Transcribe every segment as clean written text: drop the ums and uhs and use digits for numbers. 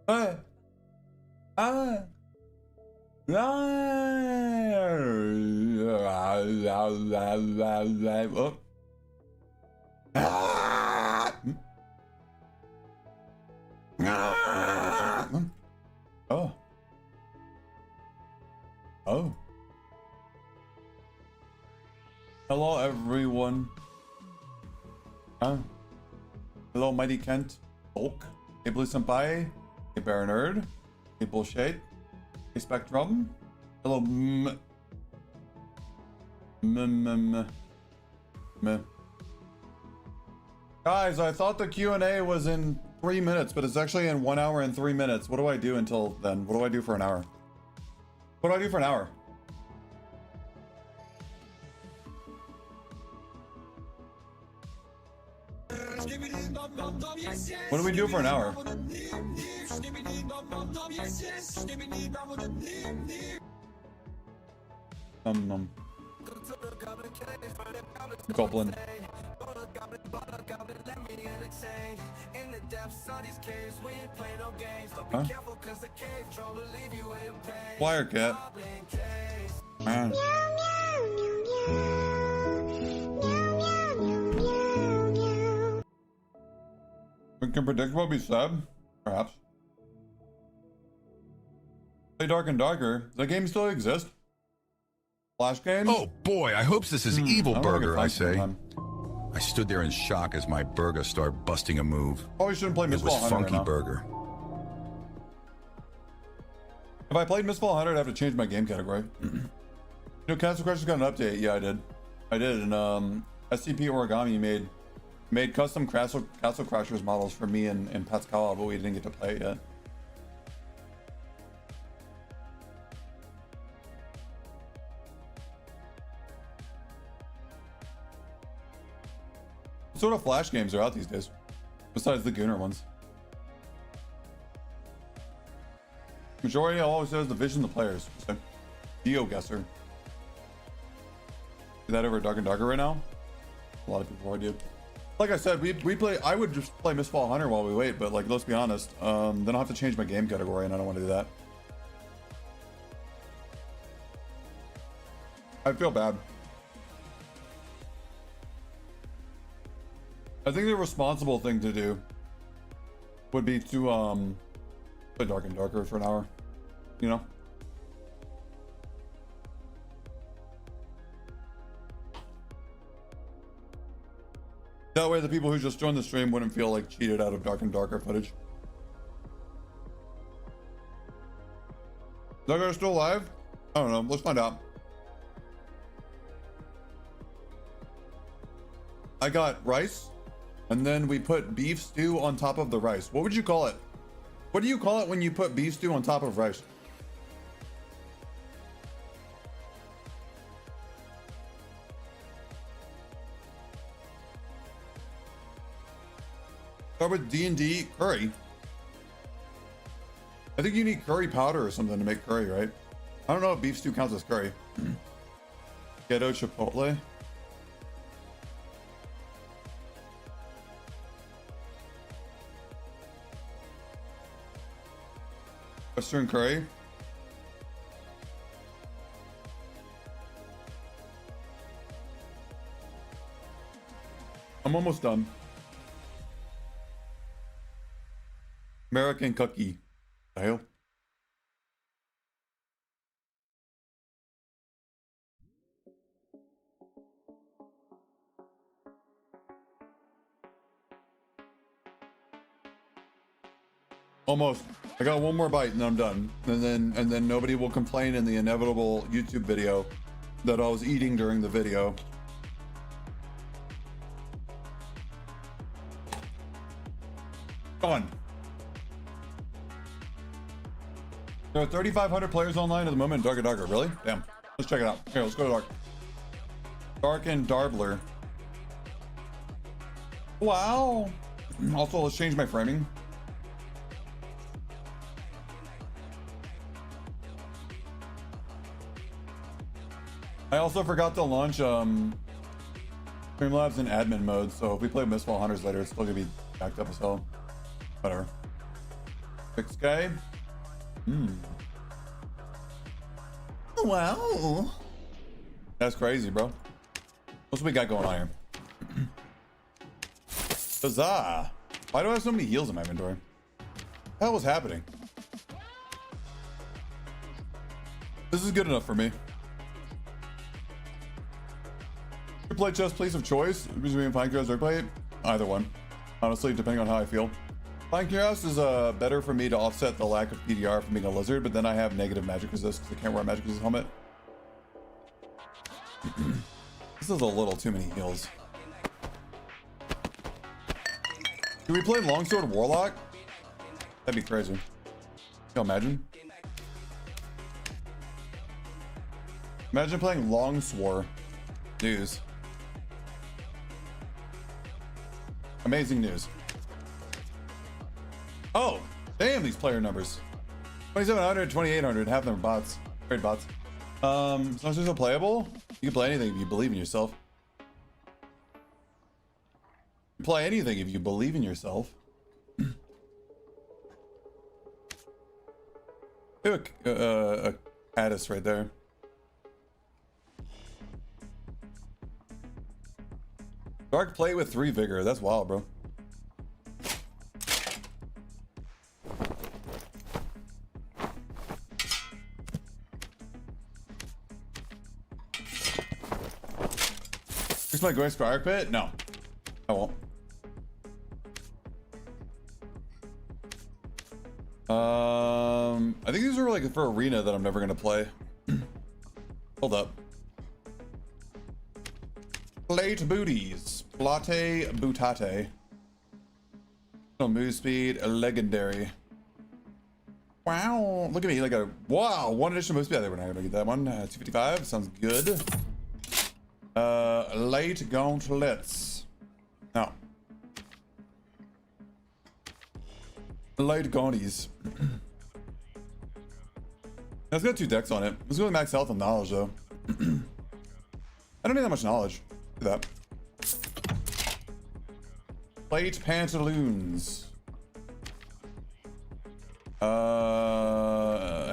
Ah. Ah. Oh. Oh. Oh. Hello, everyone. Hello, Mighty Kent. Bulk. Hey, Blue Senpai. Hey, Bear Nerd. Hey, Bullshade. Hey, Spectrum. Hello, Guys, I thought the Q&A was in 3 minutes, but it's actually in 1 hour and 3 minutes. What do I do until then? What do I do for an hour? What do I do for an hour? What do we do for an hour? Goblin. Huh? Wire cat. Man. We can predict what we said, perhaps. Play Dark and Darker. Does that game still exist? Flash game? Oh boy, I hope this is Evil Burger, I say. Sometime. I stood there in shock as my burger started busting a move. Probably shouldn't play It Mistfall was Hunter Funky right now. Burger. If I played Mistfall Hunter, I'd have to change my game category. You know, Castle Crashers got an update. Yeah, I did. And SCP Origami made custom Castle Crashers models for me and Patskawa, but we didn't get to play it yet. What sort of Flash games are out these days? Besides the Gooner ones. Majority always says the vision of the players. So, GeoGuessr. Do that over Dark and Darker right now? A lot of people already do. Like I said, we play. I would just play Mistfall Hunter while we wait, but like, let's be honest. Then I'll have to change my game category, and I don't want to do that. I feel bad. I think the responsible thing to do would be to play Dark and Darker for an hour. You know? That way the people who just joined the stream wouldn't feel like cheated out of Dark and Darker footage. Is that guy still alive? I don't know. Let's find out. I got rice, and then we put beef stew on top of the rice. What would you call it? What do you call it when you put beef stew on top of rice? Start with D&D curry. I think you need curry powder or something to make curry, right? I don't know if beef stew counts as curry. Ghetto chipotle. Western curry. I'm almost done. American cookie. The hell? Almost. I got one more bite and I'm done. And then nobody will complain in the inevitable YouTube video that I was eating during the video. Gone. There are 3,500 players online at the moment in Dark and Darker. Really? Damn. Let's check it out. Here, let's go to Dark. Dark and Darbler. Wow. Also, let's change my framing. I also forgot to launch Streamlabs in admin mode, so if we play Mistfall Hunters later, it's still gonna be backed up as hell. Whatever. 6K. Wow. That's crazy, bro. What's we got going on here? Huzzah. Why do I have so many heals in my inventory? What the hell was happening? This is good enough for me. You play chess, place of choice between Fine Curious or play either one. Honestly, depending on how I feel. Fine Curious is better for me to offset the lack of PDR from being a lizard, but then I have negative magic resist because I can't wear a magic resist helmet. This is a little too many heals. Do we play Longsword Warlock? That'd be crazy. Can you imagine? Imagine playing Longsword. News. Amazing news. Oh, damn these player numbers. 2,700, 2,800, half of them are bots. Great bots. So it's still playable? You can play anything if you believe in yourself. You can play anything if you believe in yourself. A Addis right there. Dark plate with 3 vigor. That's wild, bro. Fix my Grace Fire Pit? No. I won't. I think these are like for arena that I'm never gonna play. Hold up. Plate booties. Plate bootate. No move speed. A legendary. Wow. Look at me. Like a wow. 1 additional move speed. We're not gonna get that one. 255. Sounds good. Late gauntlets. No. Light gaunties. It's got 2 decks on it. It's really max health and knowledge though. I don't need that much knowledge. Do that. Plate pantaloons.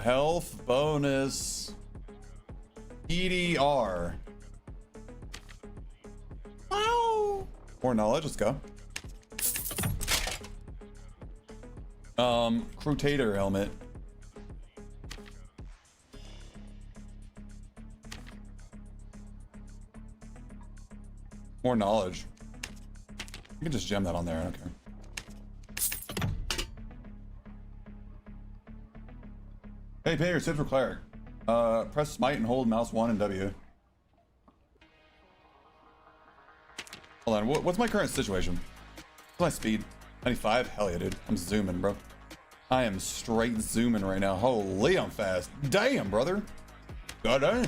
Health bonus. EDR. Wow. More knowledge. Let's go. Crusader helmet. More knowledge. You can just gem that on there. I don't care. Hey, pay your sip for cleric. Press smite and hold mouse 1 and W. Hold on. What's my current situation? What's my speed? 95? Hell yeah, dude. I'm zooming, bro. I am straight zooming right now. Holy, I'm fast. Damn, brother. God damn.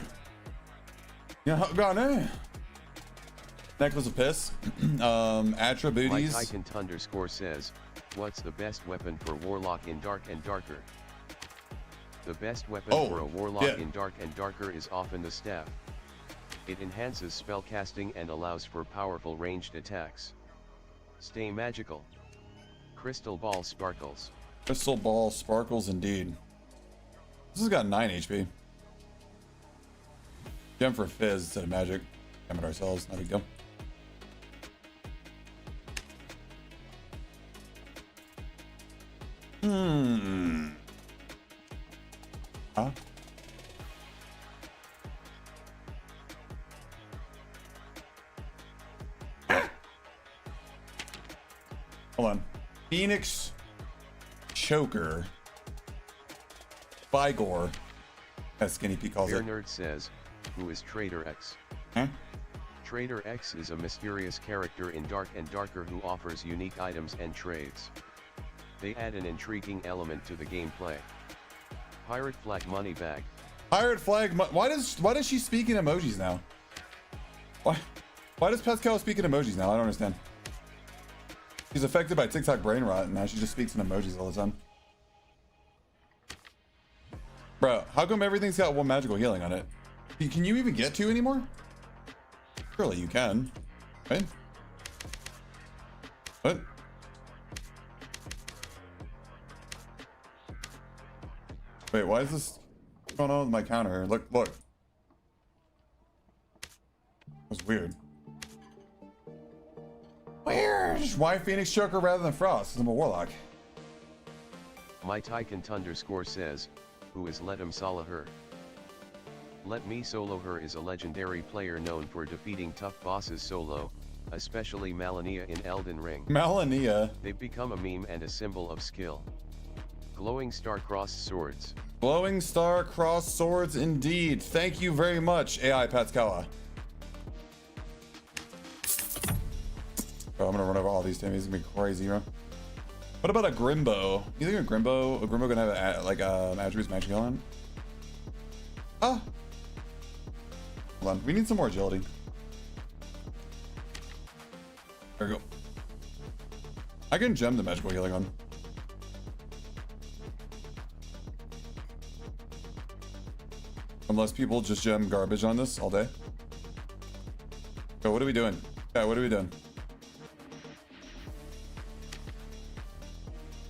Yeah, god damn. Necklace of piss. Attributes. Mike__ says, what's the best weapon for Warlock in Dark and Darker? The best weapon for a Warlock in Dark and Darker is often the staff. It enhances spellcasting and allows for powerful ranged attacks. Stay magical. Crystal Ball Sparkles. Crystal Ball Sparkles indeed. This has got 9 HP. Gem for Fizz instead of magic. Gem it ourselves, not a big deal. Huh? Hold on. Phoenix Choker. Vigor. As Skinny P calls Bear it. Nerd says, who is Trader X? Huh? Trader X is a mysterious character in Dark and Darker who offers unique items and trades. They add an intriguing element to the gameplay. Pirate Flag Money Bag. Pirate Flag. Why does she speak in emojis now? Why does Pascal speak in emojis now? I don't understand. She's affected by TikTok brain rot, and now she just speaks in emojis all the time. Bro, how come everything's got 1 magical healing on it? Can you even get 2 anymore? Surely you can, right? What? Wait, why is this going on with my counter? Look, look. That's weird. Weird. Why Phoenix Choker rather than Frost? 'Cause I'm a Warlock. My Tycoon underscore says, who is Let 'em solo her? Let Me Solo Her is a legendary player known for defeating tough bosses solo, especially Malenia in Elden Ring. Malenia. They've become a meme and a symbol of skill. Glowing star-crossed swords. Glowing star cross swords indeed. Thank you very much, AI Patskawa. Oh, I'm gonna run over all these things. It's gonna be crazy, bro. What about a Grimbo? You think a Grimbo gonna have like attributes matching on? Ah. Hold on. We need some more agility. There we go. I can gem the magical healing on. Unless people just gem garbage on this all day. So what are we doing? Yeah, what are we doing?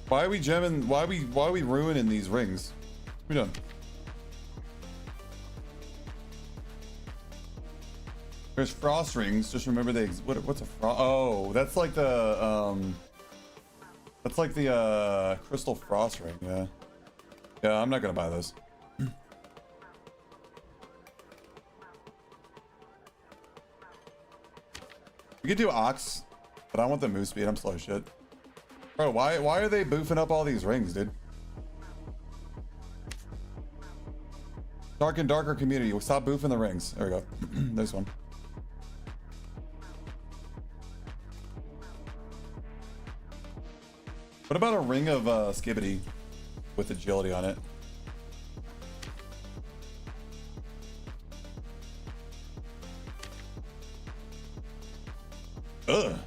Why are we gemming? Why are we ruining these rings? What are we doing? There's frost rings. Just remember they. What's a frost? Oh, that's like the crystal frost ring. Yeah. Yeah, I'm not gonna buy those. We could do Ox, but I want the move speed. I'm slow as shit. Bro, why are they boofing up all these rings, dude? Dark and darker community. Stop boofing the rings. There we go. This one. What about a ring of Skibbity with agility on it? Ugh.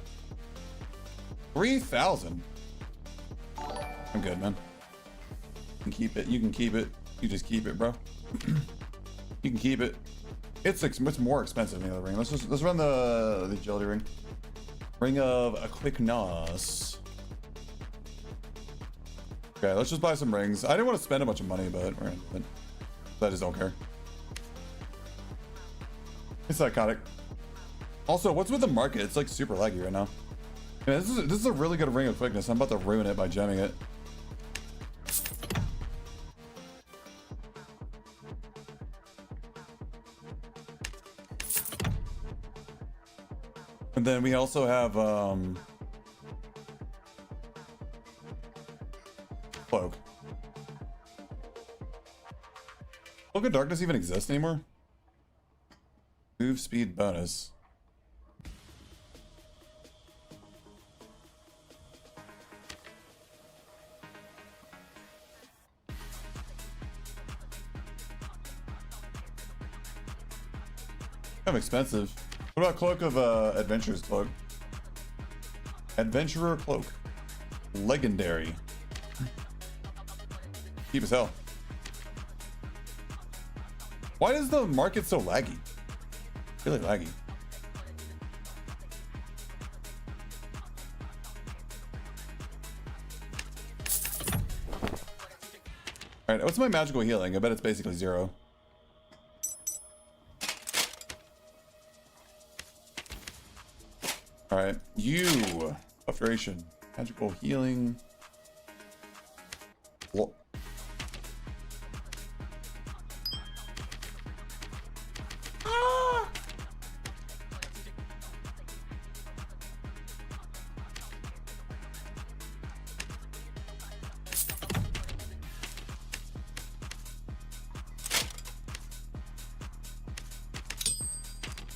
3,000. I'm good, man. You can keep it. You can keep it. You just keep it, bro. You can keep it. It's more expensive than the other ring. Let's run the agility ring. Ring of a quickness. Okay, let's just buy some rings. I didn't want to spend a bunch of money, but we're gonna. I just don't care. It's psychotic. Also, what's with the market? It's like super laggy right now. Yeah, this is a really good ring of quickness. I'm about to ruin it by gemming it. And then we also have Cloak. Cloak of Darkness even exist anymore? Move speed bonus. Kind of expensive. What about Cloak of Adventurer's Cloak? Adventurer Cloak. Legendary. Cheap as hell. Why is the market so laggy? Really laggy. Alright, what's my magical healing? I bet it's basically 0. Alright, you. Buff-duration. Magical healing. Whoa. Ah!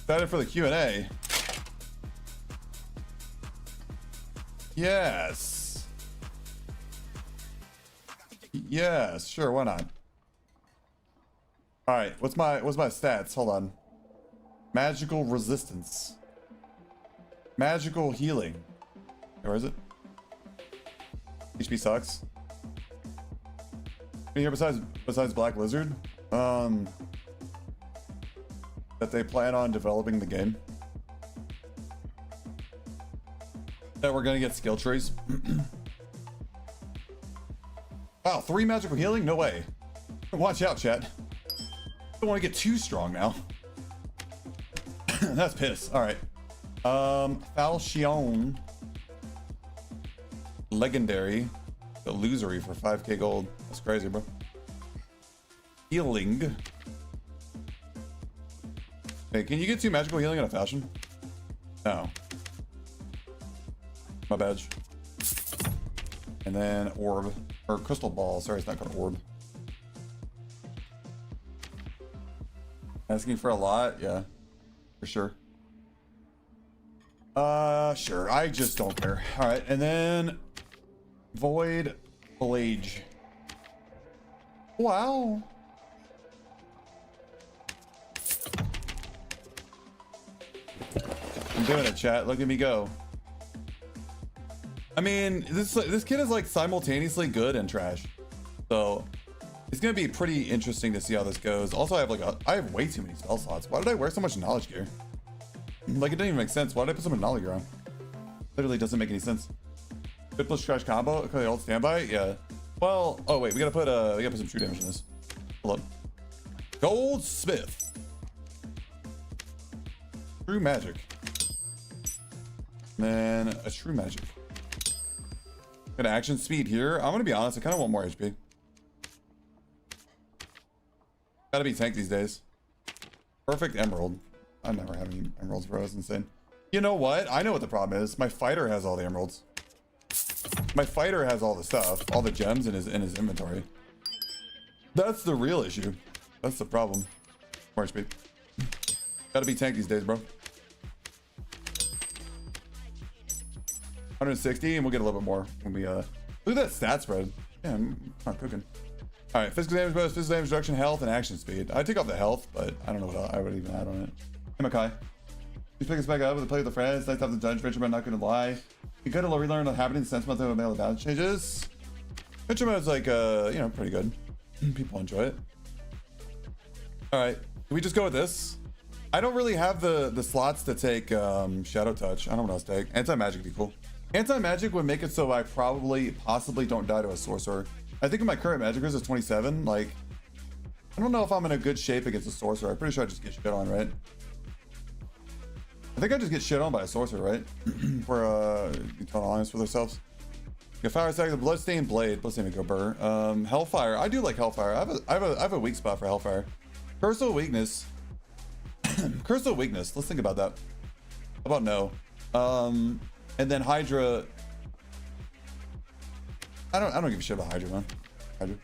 Excited for the Q&A. Yes. Yes, sure, why not? Alright, what's my stats? Hold on. Magical resistance. Magical healing. Where is it? HP sucks. Anything here besides Black Lizard? That they plan on developing the game. That we're gonna get skill trees. Wow, 3 magical healing? No way. Watch out, chat. Don't want to get too strong now. That's piss. All right. Falchion. Legendary. Illusory for 5k gold. That's crazy, bro. Healing. Hey, can you get 2 magical healing in a fashion? No. My badge. And then orb. Or crystal ball. Sorry, it's not called orb. Asking for a lot? Yeah. For sure. Sure. I just don't care. Alright, and then Void Blage. Wow. I'm doing it, chat. Look at me go. I mean, this kid is like simultaneously good and trash. So it's gonna be pretty interesting to see how this goes. Also, I have way too many spell slots. Why did I wear so much knowledge gear? Like, it didn't even make sense. Why did I put so much knowledge gear on? Literally doesn't make any sense. Good plus trash combo. Okay, hold standby. Yeah. Well, oh wait, we gotta put some true damage in this. Hold up. Goldsmith. True magic. And then a true magic. Got action speed here. I'm gonna be honest, I kind of want more HP. Gotta be tank these days. Perfect emerald. I never have any emeralds, bro. That's insane. You know what? I know what the problem is. My fighter has all the emeralds. My fighter has all the stuff, all the gems in his inventory. That's the real issue. That's the problem. More HP. Gotta be tank these days, bro. 160, and we'll get a little bit more when we look at that stat spread. Yeah, I'm not cooking. All right, physical damage bonus, physical damage reduction, health, and action speed. I take off the health, but I don't know what I would even add on it. Hey, Makai. Please pick us back up with a play with the friends. Nice to have the dungeon adventure, but I'm not gonna lie. You gotta relearn the happening sense month of the balance changes. Adventure mode's like you know, pretty good. People enjoy it. All right, can we just go with this? I don't really have the slots to take shadow touch. I don't know what else to take. Anti-magic would be cool. Anti-magic would make it so I possibly don't die to a sorcerer. I think in my current magic is 27. Like, I don't know if I'm in a good shape against a sorcerer. I'm pretty sure I just get shit on, right? I think I just get shit on by a sorcerer, right? We're totally honest with ourselves. Get fire attack, the bloodstained blade. Bloodstained go burr. Hellfire. I do like Hellfire. I have a weak spot for Hellfire. Curse of weakness. Curse of weakness. Let's think about that. How about no? And then Hydra. I don't give a shit about Hydra, man. Hydra.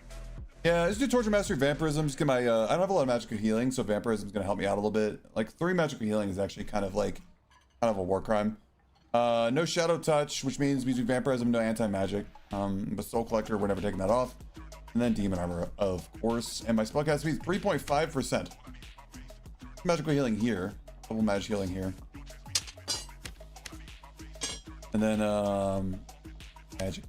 Yeah, let's do Torture Mastery, Vampirism. Just get my, I don't have a lot of magical healing, so Vampirism is going to help me out a little bit. Like, 3 magical healing is actually kind of a war crime. No Shadow Touch, which means we do Vampirism, no anti-magic. But Soul Collector, we're never taking that off. And then Demon Armor, of course. And my spellcast speed, 3.5%. Magical healing here. Double magic healing here. And then, magic.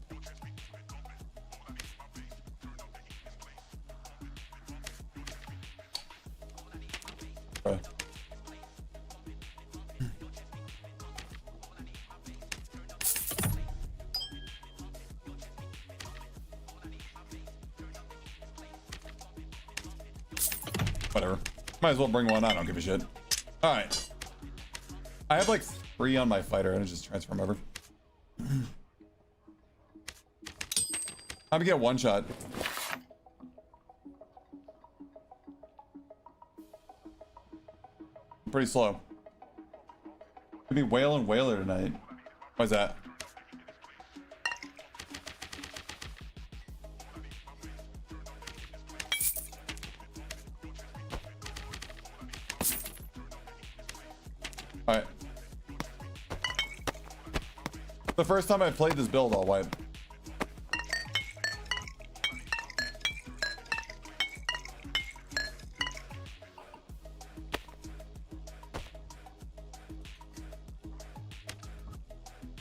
Okay. Whatever. Might as well bring one. I don't give a shit. All right. I have like 3 on my fighter and I just transform over. I'm gonna get one shot. Pretty slow. Could be Whale and Whaler tonight. Why is that? Alright. The first time I played this build, I'll wipe.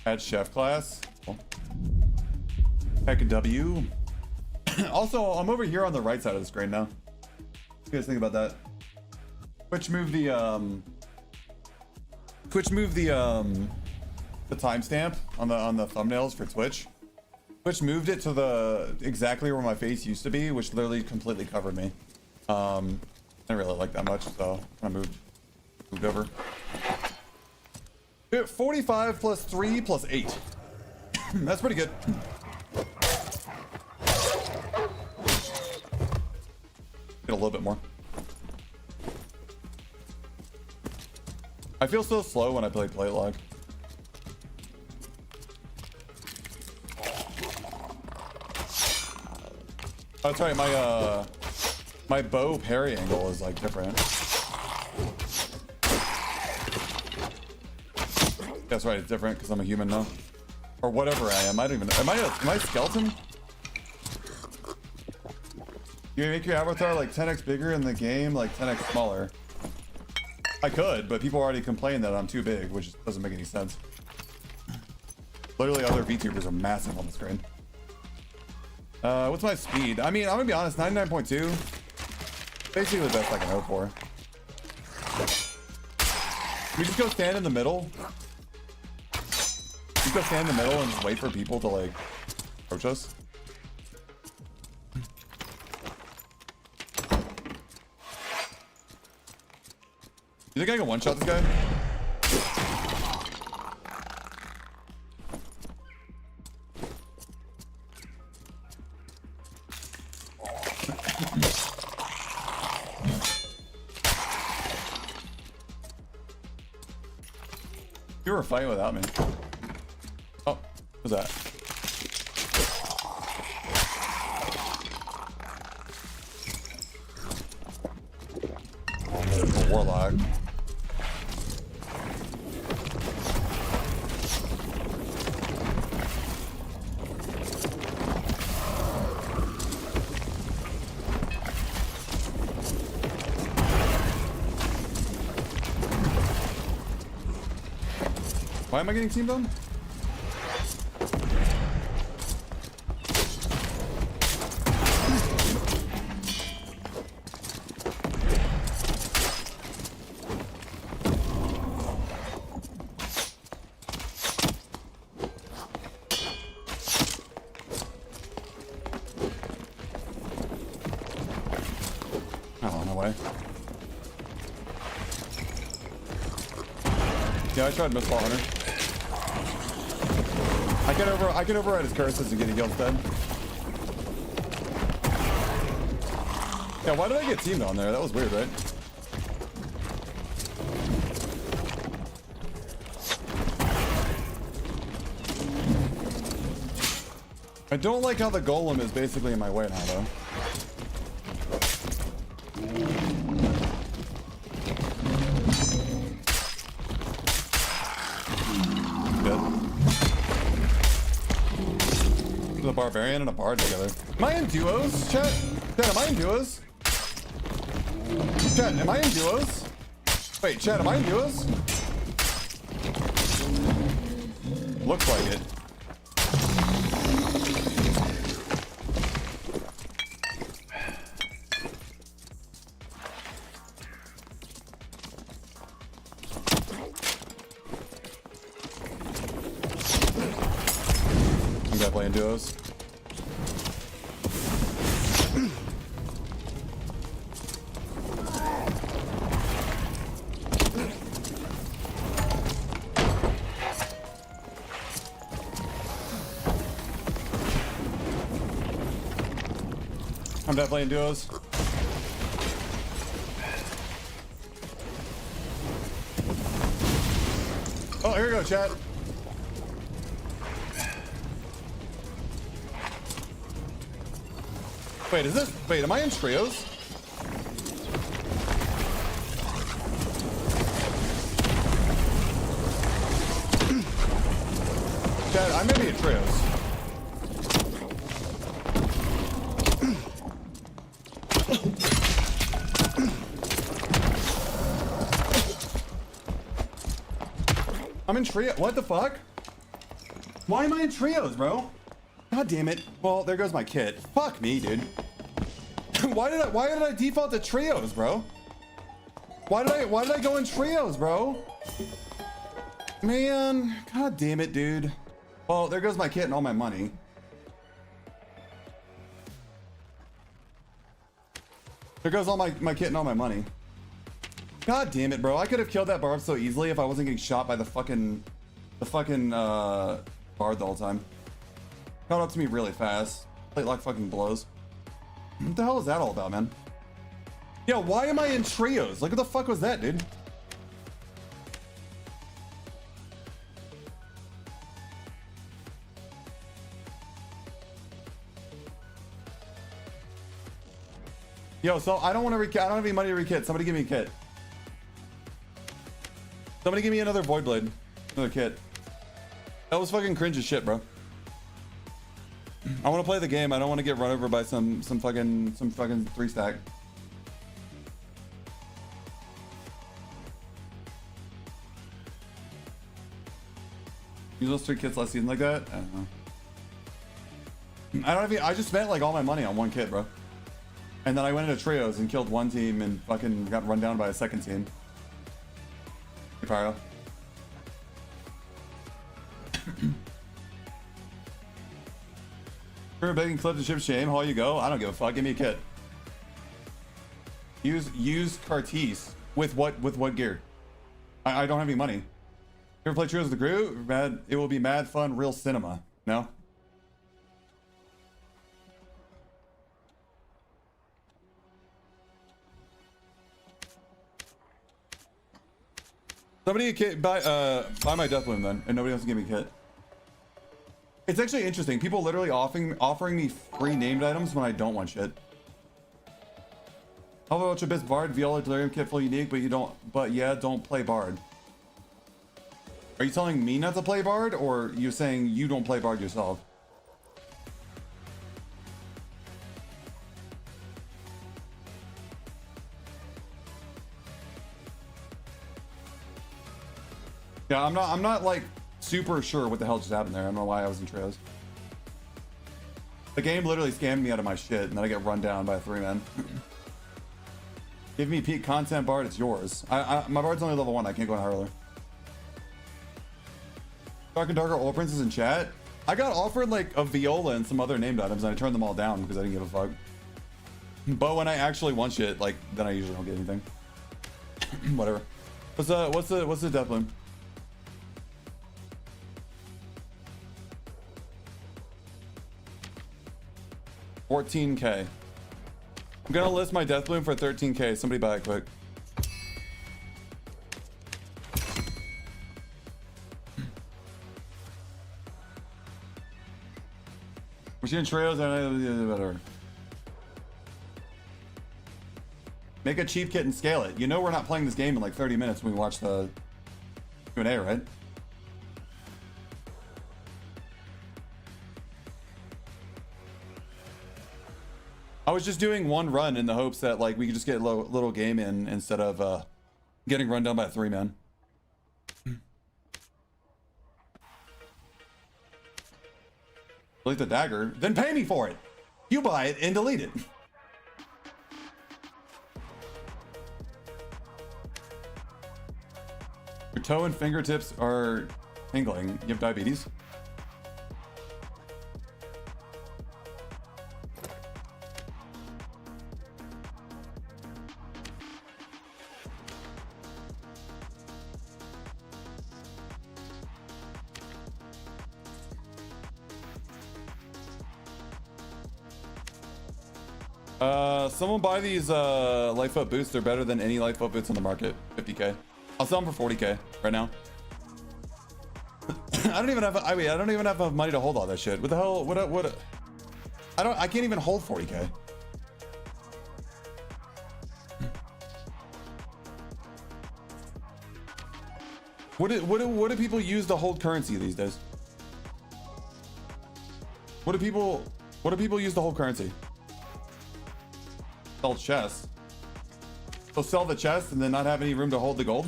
Add chef class. Heck of W. Also, I'm over here on the right side of the screen now. What do you guys think about that? Twitch moved the timestamp on the thumbnails for Twitch. Twitch moved it to the exactly where my face used to be, which literally completely covered me. I didn't really like that much, so I moved over. Dude, 45 plus 3 plus 8. That's pretty good. Get a little bit more. I feel so slow when I play plate log. Oh, that's right. My bow parry angle is like different. That's right. It's different because I'm a human now, or whatever I am. I don't even. Am I a skeleton? You make your avatar like 10x bigger in the game, like 10x smaller. I could, but people already complain that I'm too big, which doesn't make any sense. Literally, other VTubers are massive on the screen. What's my speed? I mean, I'm gonna be honest, 99.2. Basically the best I can hope for. We just go stand in the middle. Just go stand in the middle and just wait for people to like approach us. You think I can one-shot this guy? You were fighting without me. Oh, what's that? A warlock. Why am I getting teamed on? Oh, no way. Yeah, I tried Mistfall Hunter. I can override his curses and get a guild instead. Yeah, why did I get teamed on there? That was weird, right? I don't like how the golem is basically in my way now, though. A barbarian and a bard together. Am I in duos, chat? Chat, am I in duos? Chat, am I in duos? Wait, chat, am I in duos? Looks like it. I'm definitely in duos. I'm definitely in duos. Oh, here we go, chat. Wait, is this? Wait, am I in trios? Chat, I may be in trios. I'm in trio. What the fuck? Why am I in trios, bro? God damn it. Well, there goes my kit. Fuck me, dude. Why did I default to trios, bro? Why did I go in trios, bro? Man, god damn it, dude. Well, there goes my kit and all my money. There goes all my kit and all my money. God damn it, bro. I could have killed that Barb so easily if I wasn't getting shot by the fucking Bard the whole time. Caught up to me really fast. Plate lock fucking blows. What the hell is that all about, man? Yeah, why am I in trios? Like, what the fuck was that, dude? Yo, so I don't want to rekit. I don't have any money to rekit. Somebody give me a kit. Somebody give me another Void Blade. Another kit. That was fucking cringe as shit, bro. I want to play the game. I don't want to get run over by some fucking 3-stack. Use those 3 kits last season like that? I don't know. I just spent like all my money on one kit, bro. And then I went into trios and killed one team and fucking got run down by a second team. Hey, Pyro. You're begging clip to ship shame. How you go? I don't give a fuck. Give me a kit. Use Cartiz with what gear? I don't have any money. You ever play trios with the group? Mad. It will be mad fun, real cinema. No. Somebody buy my death bloom then, and nobody else can give me a kit. It's actually interesting. People literally offering me free named items when I don't want shit. How about your best Bard, Viola, Delirium kit full unique, but you don't. But yeah, don't play Bard. Are you telling me not to play Bard, or you saying you don't play Bard yourself? Yeah, I'm not like super sure what the hell just happened there. I don't know why I was in trios. The game literally scammed me out of my shit, and then I get run down by a 3-man. Give me peak content Bard, it's yours. My Bard's only level 1, I can't go any higher. Dark and Darker Old Princess in chat. I got offered like a Viola and some other named items, and I turned them all down because I didn't give a fuck. But when I actually want shit, like, then I usually don't get anything. Whatever. What's the death bloom? $14K. I'm gonna list my death bloom for $13K. Somebody buy it quick. Machine trails and whatever. Make a cheap kit and scale it. You know we're not playing this game in like 30 minutes when we watch the Q&A, right? I was just doing one run in the hopes that like we could just get a little game in instead of getting run down by a 3-man. Delete the dagger, then pay me for it. You buy it and delete it. Your toe and fingertips are tingling. You have diabetes? Someone buy these Lightfoot boots. They're better than any Lightfoot boots on the market. 50K. I'll sell them for 40K right now. I don't even have enough money to hold all that shit. What the hell? What? I can't even hold 40K. What do people use to hold currency these days? What do people use to hold currency? Sell chests. So sell the chest and then not have any room to hold the gold?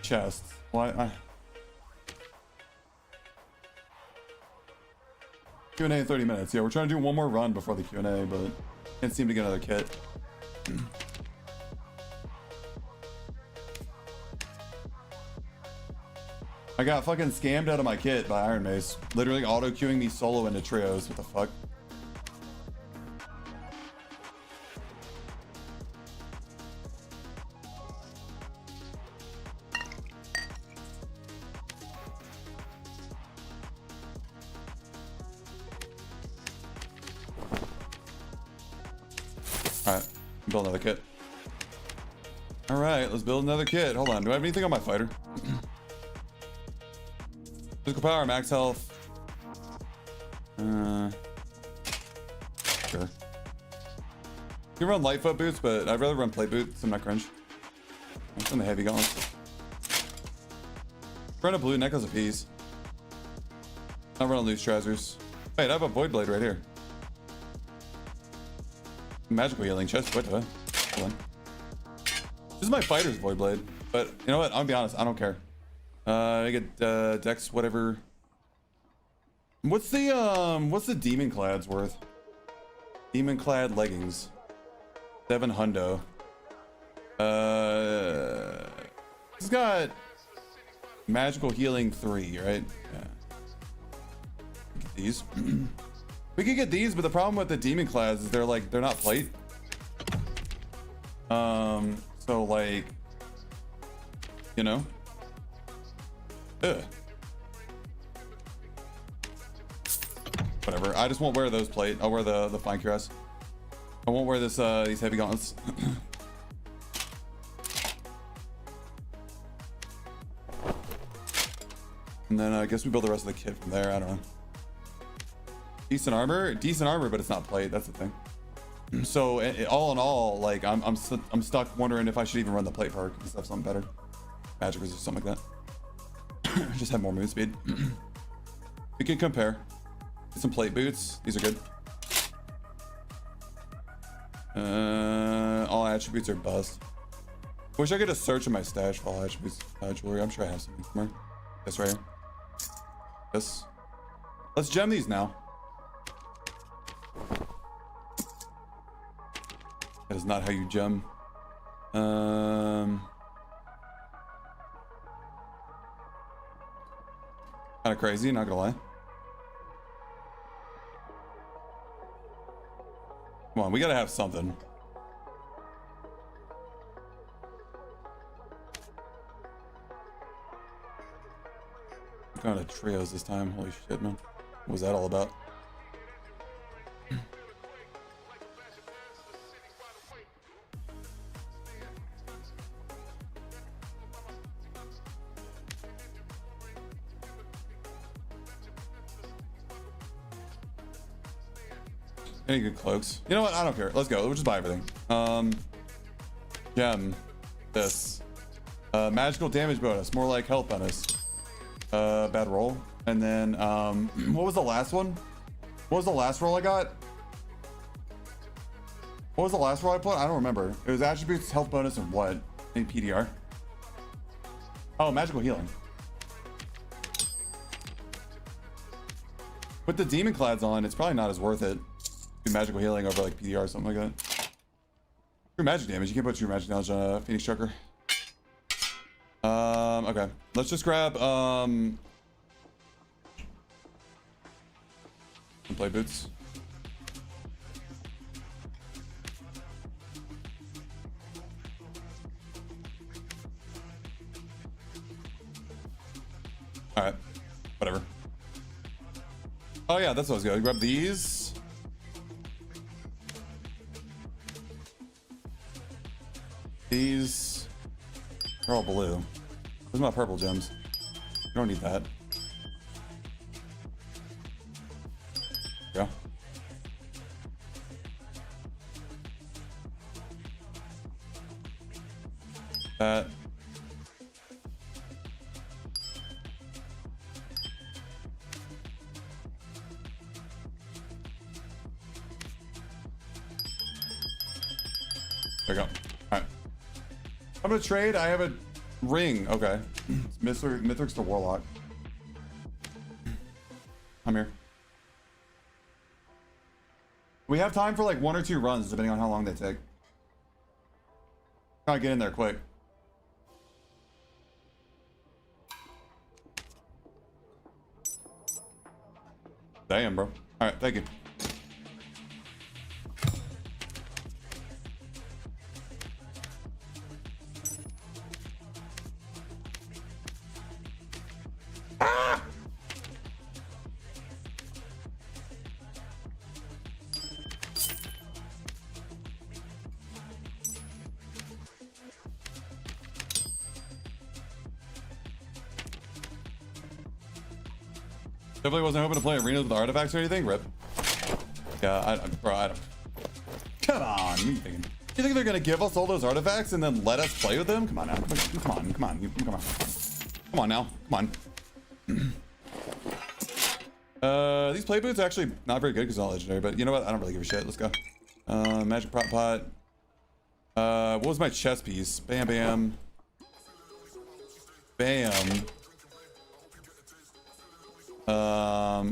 Chest. Why? Q&A in 30 minutes. Yeah, we're trying to do one more run before the Q&A, but can't seem to get another kit. I got fucking scammed out of my kit by Ironmace. Literally auto-queuing me solo into trios. What the fuck? Alright, build another kit. Alright, let's build another kit. Hold on, do I have anything on my fighter? Physical power, max health. Sure. You can run light foot boots, but I'd rather run plate boots. I'm not cringe. I'm in the heavy gauntlets. Run a blue necklace apiece. Not running loose trousers. Wait, I have a void blade right here. Magical healing chest. What the? Hold on. This is my fighter's void blade, but you know what? I'll be honest. I don't care. I get dex whatever. What's the demon clad's worth? Demon clad leggings. 7 hundo. It's got magical healing 3, right? Yeah. Get these. We could get these, but the problem with the demon clads is they're not plate. So like, you know. Ugh. Whatever. I just won't wear those plate. I'll wear the fine cuirass. I won't wear this these heavy gauntlets. And then I guess we build the rest of the kit from there. I don't know. Decent armor, but it's not plate. That's the thing. So all in all, like I'm stuck wondering if I should even run the plate perk instead of have something better, magic resist, something like that. Just have more move speed. We can compare. Get some plate boots. These are good. All attributes are bust. Wish I could just search in my stash for all attributes. Jewelry. I'm sure I have something somewhere. This right here. This. Let's gem these now. That is not how you gem. Kind of crazy, not gonna lie. Come on, we gotta have something. I'm going to trios this time. Holy shit, man. What was that all about? Any good cloaks? You know what? I don't care. Let's go. We'll just buy everything. Gem. This. Magical damage bonus. More like health bonus. Bad roll. And then, what was the last one? What was the last roll I got? What was the last roll I put? I don't remember. It was attributes, health bonus, and what? Any PDR? Oh, magical healing. With the demon clads on, it's probably not as worth it. Do magical healing over like PDR or something like that. True magic damage. You can't put true magic damage on a Phoenix Trucker. Okay. Let's just grab some play boots. Alright. Whatever. Oh yeah, that's what I was going. Grab these. These are all blue. Where's my purple gems? You don't need that. Yeah. That. There we go. Alright. I'm gonna trade. I have a ring. Okay. It's Mithrix to Warlock. I'm here. We have time for like 1 or 2 runs, depending on how long they take. Gotta get in there quick. Damn, bro. Alright, thank you. Definitely wasn't hoping to play arenas with artifacts or anything. Rip. Yeah, bro, I don't. Come on. What are you thinking? You think they're gonna give us all those artifacts and then let us play with them? Come on now. Come on. Come on now. Come on. These play boots are actually not very good because they're not legendary, but you know what? I don't really give a shit. Let's go. Magic prop pot. What was my chest piece? Bam, bam. Bam.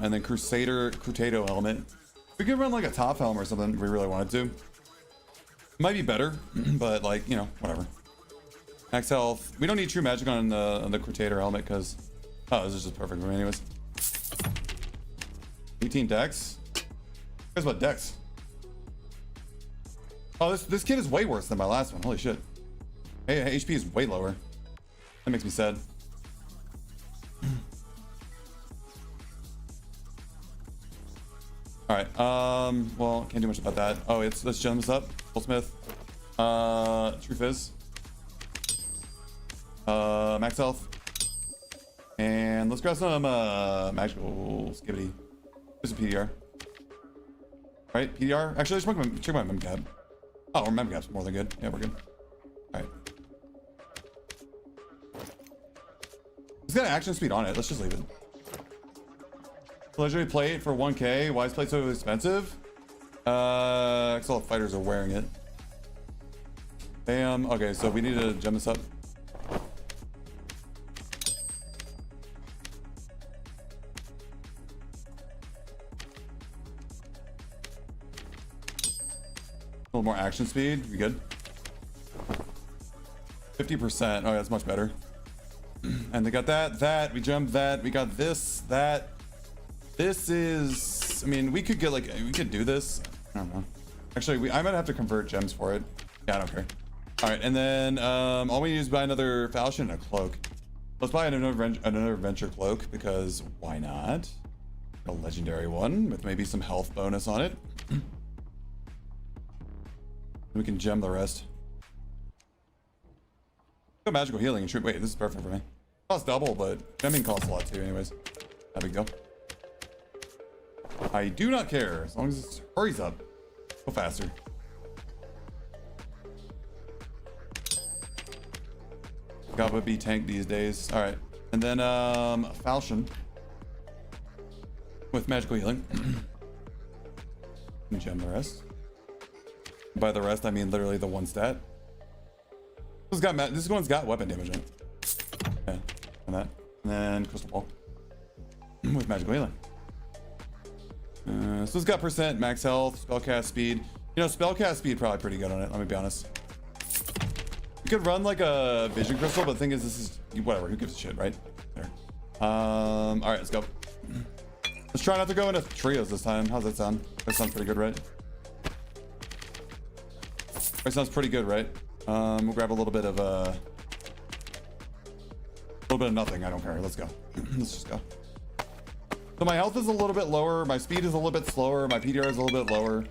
And then Crusado helmet. We could run like a top helm or something if we really wanted to. Might be better, but like, you know, whatever. Max health. We don't need true magic on the Crusado helmet because, oh, this is just perfect for me anyways. 18 dex. Guess what dex? Oh, this kid is way worse than my last one. Holy shit. Hey, HP is way lower. That makes me sad. All right. Well, can't do much about that. Oh, let's gem this up. Goldsmith. True Fizz. Max health. And let's grab some magical skibbity. There's a PDR. All right, PDR. Actually, let's check my memcap. Oh, our memcap's more than good. Yeah, we're good. All right. It's got action speed on it. Let's just leave it. Legendary plate for 1k. Why is plate so expensive? Because all the fighters are wearing it. Bam. Okay, so we need to gem this up. A little more action speed. We good? 50%. Oh, that's much better. And they got that. We jumped that. We got this, that. This is, I mean, we could get like, we could do this. I don't know. Actually, I might have to convert gems for it. Yeah, I don't care. All right, and then all we need is buy another falchion and a cloak. Let's buy another venture cloak because why not? A legendary one with maybe some health bonus on it. We can gem the rest. Go magical healing and shoot. Wait, this is perfect for me. Costs double, but gemming costs a lot too anyways. No big deal. I do not care as long as it hurries up. Go faster. Gotta be tank these days. All right, and then falchion with magical healing. And gem the rest. By the rest, I mean literally the one stat. This one's got weapon damage in it. Yeah, and that, and then crystal ball with magical healing. So it's got percent max health, spellcast speed. You know, spellcast speed probably pretty good on it. Let me be honest. You could run like a vision crystal, but the thing is, this is whatever. Who gives a shit, right? There. All right, let's go. Let's try not to go into trios this time. How's that sound? That sounds pretty good, right? That sounds pretty good, right? We'll grab a little bit of nothing. I don't care. Let's go. Let's just go. So my health is a little bit lower. My speed is a little bit slower. My PDR is a little bit lower.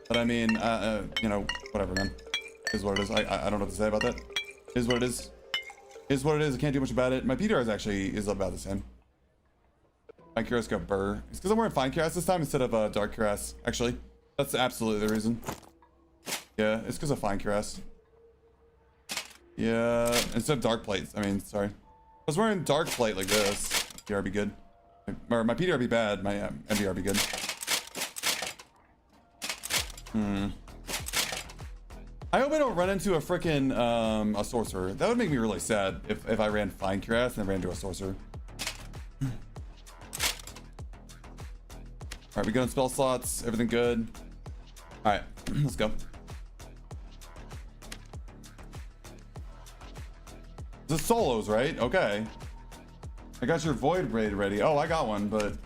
But I mean, you know, whatever, man. Is what it is. I don't know what to say about that. Is what it is. Is what it is. I can't do much about it. My PDR is about the same. Fine Cuirass got burr. It's because I'm wearing Fine Cuirass this time instead of Dark Cuirass. Actually, that's absolutely the reason. Yeah, it's because of Fine Cuirass. Yeah, instead of Dark Plates. I mean, sorry. If I was wearing Dark Plate like this, PDR be good. Or my PDR be bad, my MDR be good. I hope I don't run into a freaking a sorcerer. That would make me really sad if I ran Fine Cuirass and then ran into a sorcerer. Alright, we got on spell slots, everything good. Alright, let's go. The solos, right? Okay. I got your void raid ready. Oh, I got one, but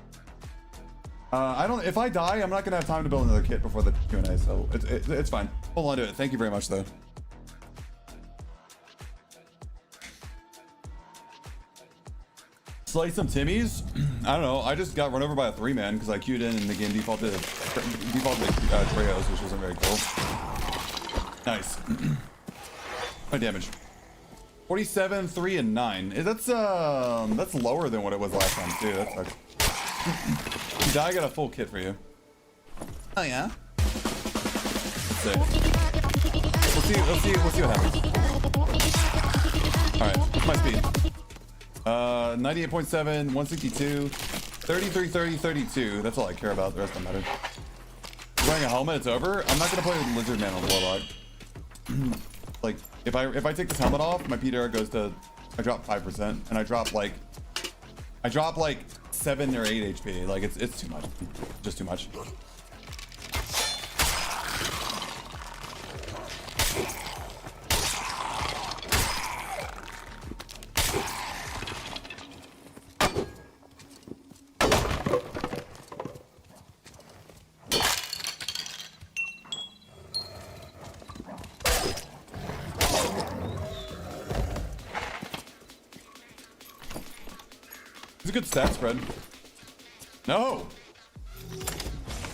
if I die, I'm not gonna have time to build another kit before the Q&A, so it's fine. Hold on to it. Thank you very much, though. Slice some Timmies? I don't know. I just got run over by a 3-man because I queued in and the game defaulted Treos, which wasn't very cool. Nice. My damage. 47, 3, and 9. That's lower than what it was last time too. That sucks. You die, I got a full kit for you. Oh yeah. Sick. We'll see what happens. Alright, my speed. 98.7, 162, 33, 30, 32. That's all I care about. The rest don't matter. Wearing a helmet, it's over. I'm not gonna play with Lizard Man on Warlock. Like, if I take this helmet off, my PDR goes to, I drop 5%, and I drop like 7 or 8 HP. Like it's too much, just too much. It's a good stat spread. No!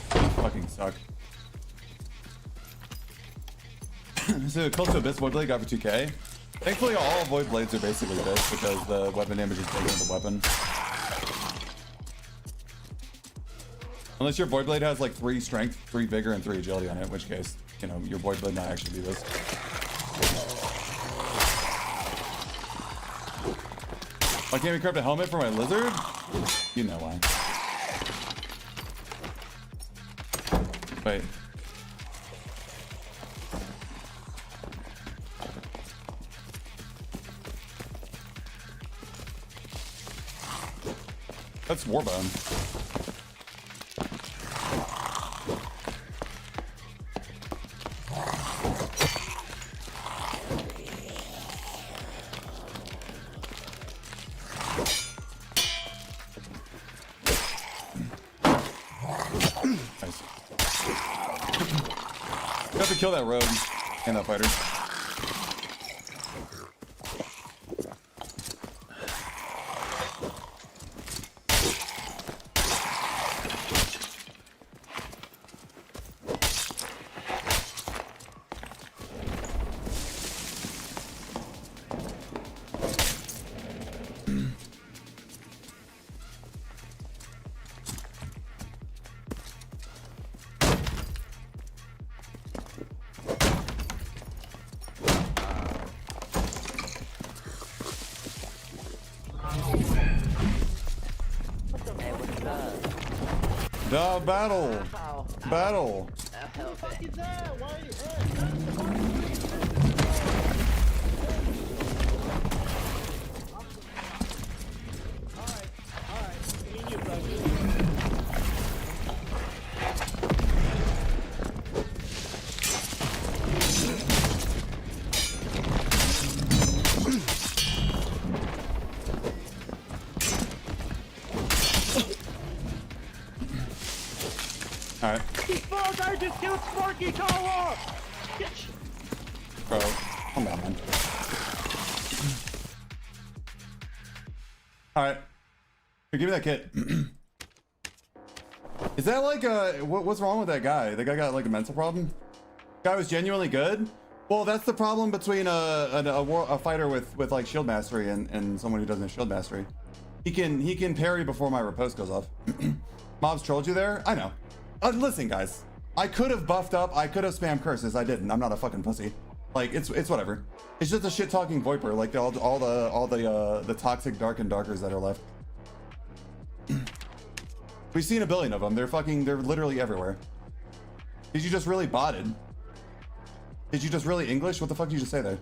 Fucking suck. So close to Abyss Void Blade got for 2k. Thankfully all Void Blades are basically this because the weapon damage is bigger than the weapon. Unless your Void Blade has like 3 strength, 3 vigor, and 3 agility on it, in which case, you know, your Void Blade might actually be this. Why can't we craft a helmet for my lizard? You know why. Wait. That's Warbone. Have to kill that rogue and that fighter. Battle! Battle! What the fuck is that? Why? Alright. Me and you, bro. Alright. Fuck, I just killed Sparky Kawa! Bro, come on, man. Alright. Here, give me that kit. Is that like what's wrong with that guy? The guy got like a mental problem? Guy was genuinely good? Well, that's the problem between a fighter with like shield mastery and someone who doesn't have shield mastery. He can parry before my riposte goes off. Mobs trolled you there? I know. Listen, guys. I could have buffed up. I could have spammed curses. I didn't. I'm not a fucking pussy. Like it's whatever. It's just a shit talking Viper. Like all the toxic dark and darkers that are left. We've seen a billion of them. They're literally everywhere. Did you just really botted? Did you just really English? What the fuck did you just say there?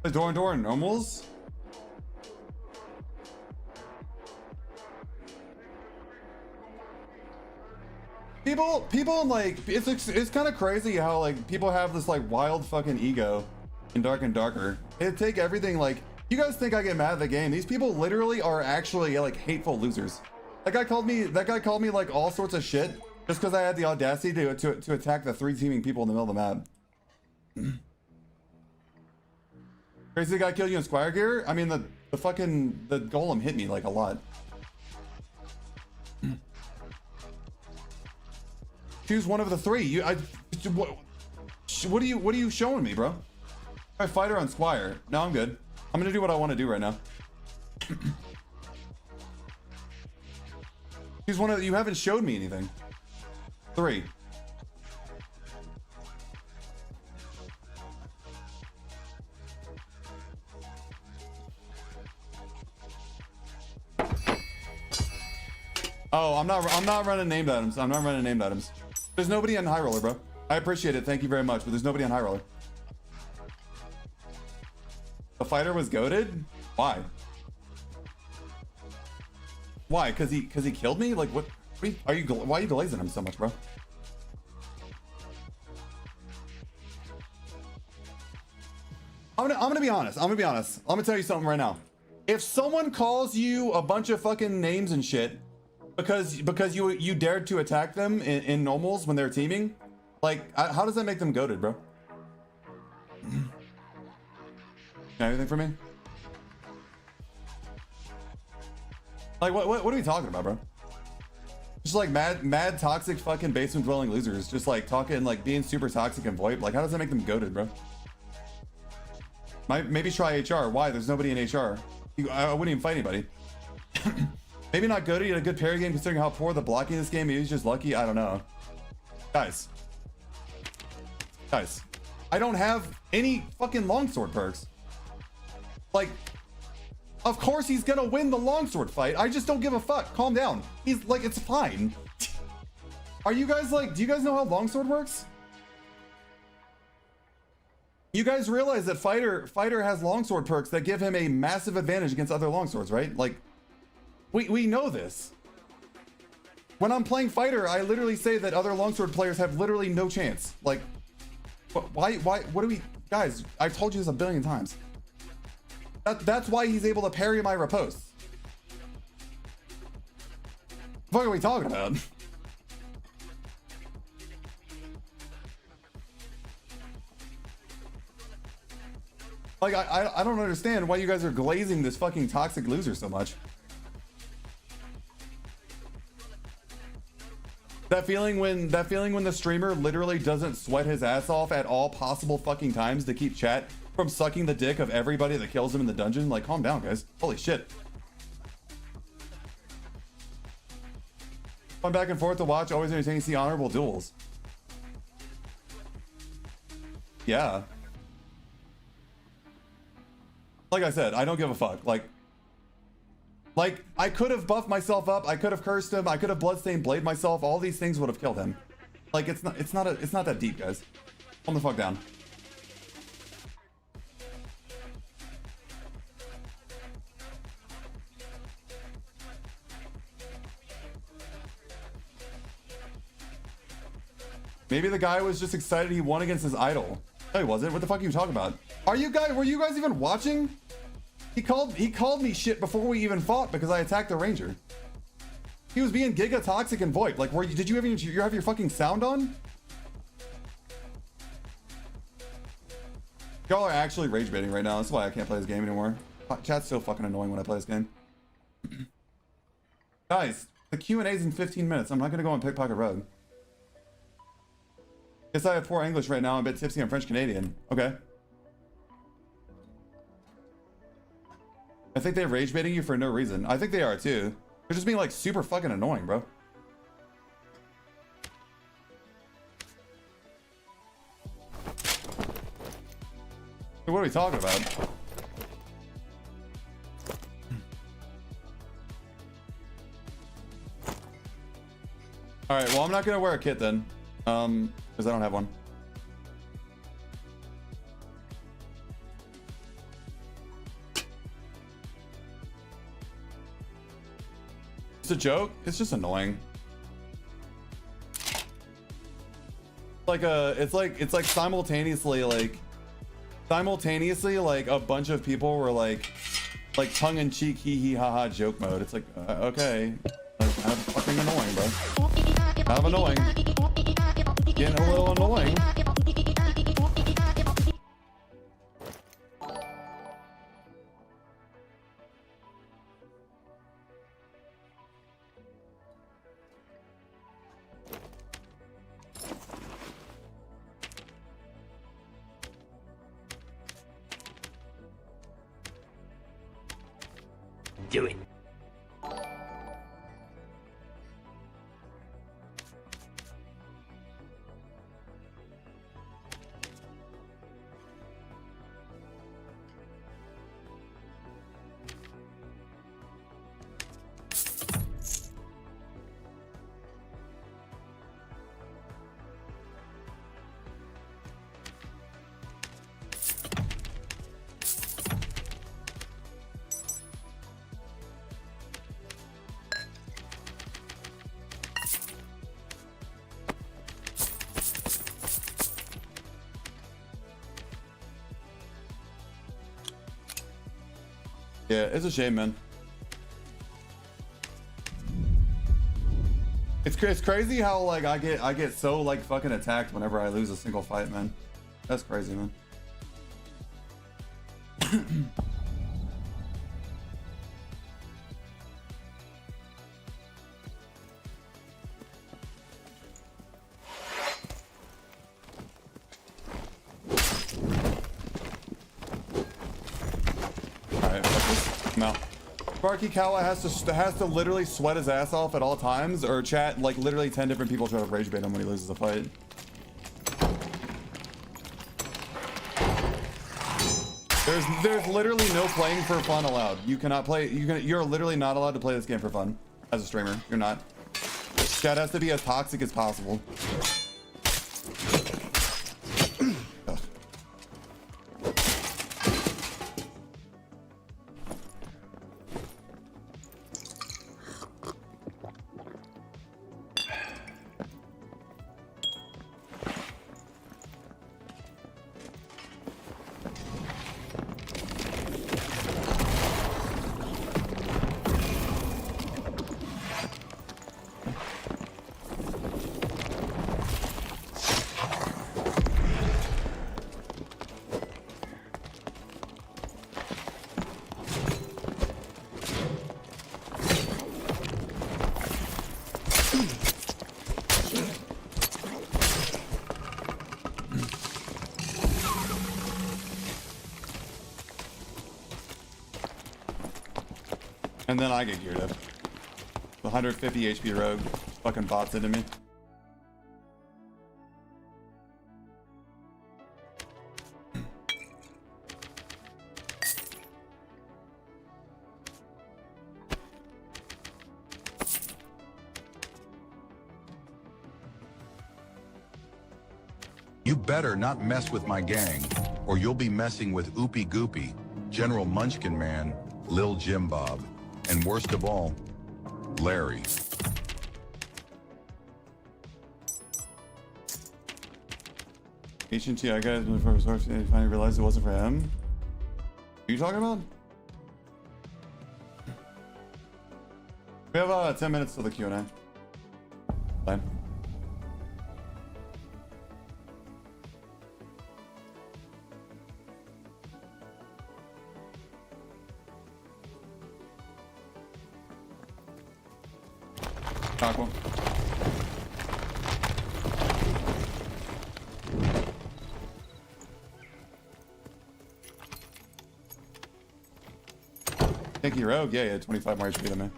The door normals? People like it's kind of crazy how like people have this like wild fucking ego in Dark and Darker. It take everything like you guys think I get mad at the game. These people literally are actually like hateful losers. That guy called me like all sorts of shit just because I had the audacity to attack the 3 teaming people in the middle of the map. Crazy guy killed you in Squire gear? I mean the golem hit me like a lot. Choose one of the three. What are you showing me, bro? I fighter on Squire. No, I'm good. I'm gonna do what I want to do right now. Choose one of you haven't showed me anything. 3. Oh, I'm not running named items. I'm not running named items. There's nobody on High Roller, bro. I appreciate it. Thank you very much, but there's nobody on High Roller. The fighter was goated? Why? Why? Cause he killed me? Like what are you why are you glazing him so much, bro? I'm gonna be honest. I'm gonna tell you something right now. If someone calls you a bunch of fucking names and shit because you dared to attack them in normals when they're teaming, like how does that make them goated, bro? Anything for me? Like what are we talking about, bro? Just like mad toxic fucking basement dwelling losers, just like talking like being super toxic and VoIP. Like how does that make them goated, bro? Maybe try HR. Why? There's nobody in HR. I wouldn't even fight anybody. Maybe not goated. He had a good parry game considering how poor the blocking in this game. Maybe he's just lucky. I don't know. Guys, I don't have any fucking longsword perks. Like, of course he's gonna win the longsword fight. I just don't give a fuck. Calm down. He's like, it's fine. Are you guys like, do you guys know how longsword works? You guys realize that fighter has longsword perks that give him a massive advantage against other longswords, right? Like, we know this. When I'm playing fighter, I literally say that other longsword players have literally no chance. Like, why, what do we, guys, I've told you this a billion times. That's why he's able to parry my riposte. What are we talking about? Like, I don't understand why you guys are glazing this fucking toxic loser so much. That feeling when the streamer literally doesn't sweat his ass off at all possible fucking times to keep chat from sucking the dick of everybody that kills him in the dungeon. Like, calm down, guys. Holy shit. Going back and forth to watch, always entertaining to see honorable duels. Yeah. Like I said, I don't give a fuck. Like I could have buffed myself up. I could have cursed him. I could have bloodstained blade myself. All these things would have killed him. Like it's not that deep, guys. Calm the fuck down. Maybe the guy was just excited he won against his idol. No, he wasn't. What the fuck are you talking about? Were you guys even watching? He called me shit before we even fought because I attacked the ranger. He was being giga toxic and VoIP. Like, did you have your fucking sound on? Y'all are actually rage baiting right now. That's why I can't play this game anymore. Chat's so fucking annoying when I play this game. Guys, the Q&A's in 15 minutes. I'm not gonna go on Pickpocket Road. Guess I have poor English right now. I'm a bit tipsy. I'm French Canadian. Okay. I think they're rage baiting you for no reason. I think they are too. They're just being like super fucking annoying, bro. What are we talking about? All right, well, I'm not gonna wear a kit then. Because I don't have one. It's a joke. It's just annoying. It's like simultaneously like a bunch of people were like tongue-in-cheek hee hee ha ha joke mode. It's like okay, like, kind of fucking annoying, bro. Kind of annoying. Getting a little annoying. do it. Yeah, it's a shame, man. It's crazy how like I get so like fucking attacked whenever I lose a single fight, man. That's crazy, man. Sparky Kawa has to literally sweat his ass off at all times, or chat like literally 10 different people try to rage bait him when he loses a fight. There's literally no playing for fun allowed. You cannot play. You're literally not allowed to play this game for fun as a streamer. You're not. Chat has to be as toxic as possible. And then I get geared up. The 150 HP rogue fucking bots into me. You better not mess with my gang, or you'll be messing with Oopie Goopy, General Munchkin Man, Lil Jim Bob, and worst of all, Larry. H&T, I got it before it was hard to finally realized it wasn't for him. What are you talking about? We have 10 minutes till the Q&A. Fine. Aqua. Thank you, Rogue. Yeah, 25 more HP than me.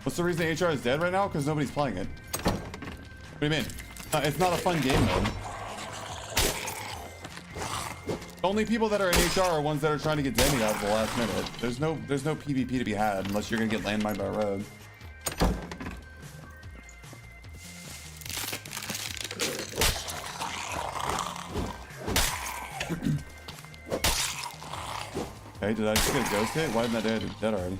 What's the reason HR is dead right now? Because nobody's playing it. What do you mean? It's not a fun game mode. The only people that are in HR are ones that are trying to get Demi out at the last minute. There's no PvP to be had unless you're gonna get landmined by a rogue. Okay, did I just get a ghost hit? Why isn't that dead already?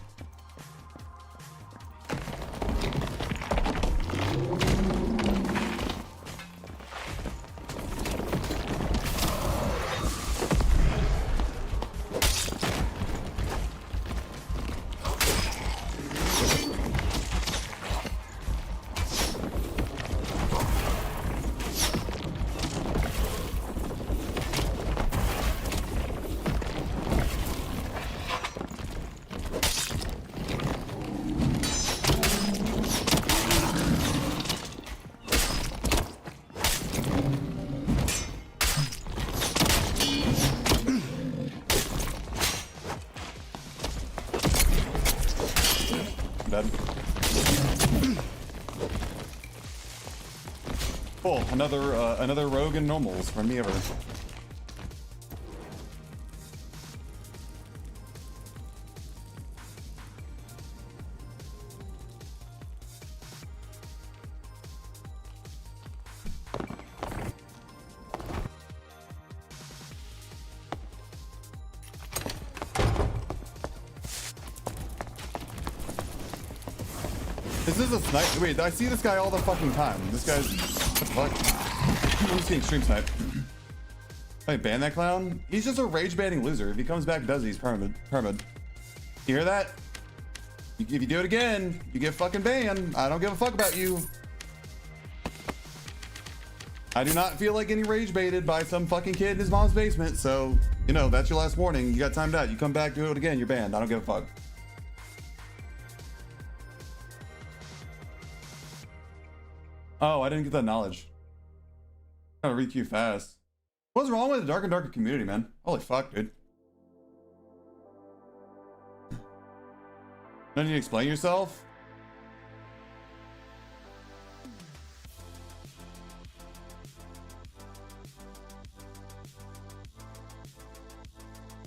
Cool. Another rogue and normals from me ever. This is a snipe. Wait, I see this guy all the fucking time. This guy's. What the fuck? I'm seeing stream snipe. Wait, ban that clown? He's just a rage banning loser. If he comes back and does it, he's permanent. You hear that? If you do it again, you get fucking banned. I don't give a fuck about you. I do not feel like getting rage baited by some fucking kid in his mom's basement. So, you know, that's your last warning. You got timed out. You come back, do it again, you're banned. I don't give a fuck. Oh, I didn't get that knowledge. Gotta re-queue fast. What's wrong with the Dark and Darker community, man? Holy fuck, dude. Don't need to explain yourself?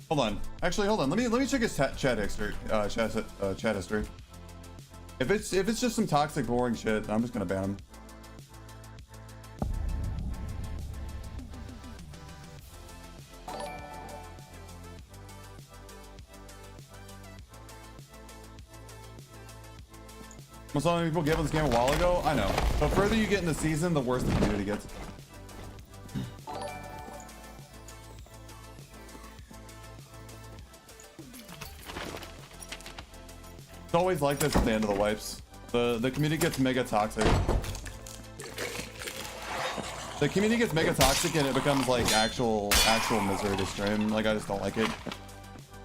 Hold on. Actually, hold on. Let me check his chat history. Chat history. If it's just some toxic, boring shit, I'm just gonna ban him. Well, so many people gave up this game a while ago. I know. The further you get in the season, the worse the community gets. It's always like this at the end of the wipes. The community gets mega toxic. The community gets mega toxic and it becomes like actual misery to stream. Like, I just don't like it.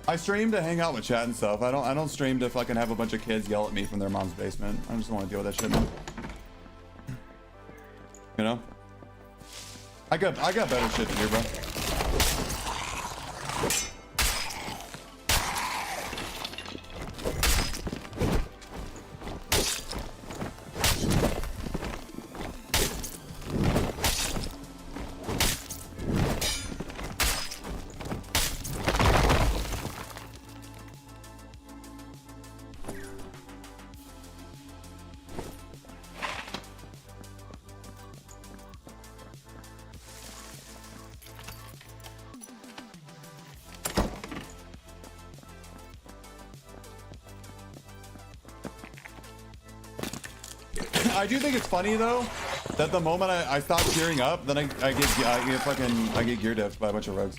I stream to hang out with chat and stuff. I don't stream to fucking have a bunch of kids yell at me from their mom's basement. I just don't want to deal with that shit, man. You know? I got better shit to do, bro. I do think it's funny though that the moment I stop gearing up, then I get gear diffed by a bunch of rogues.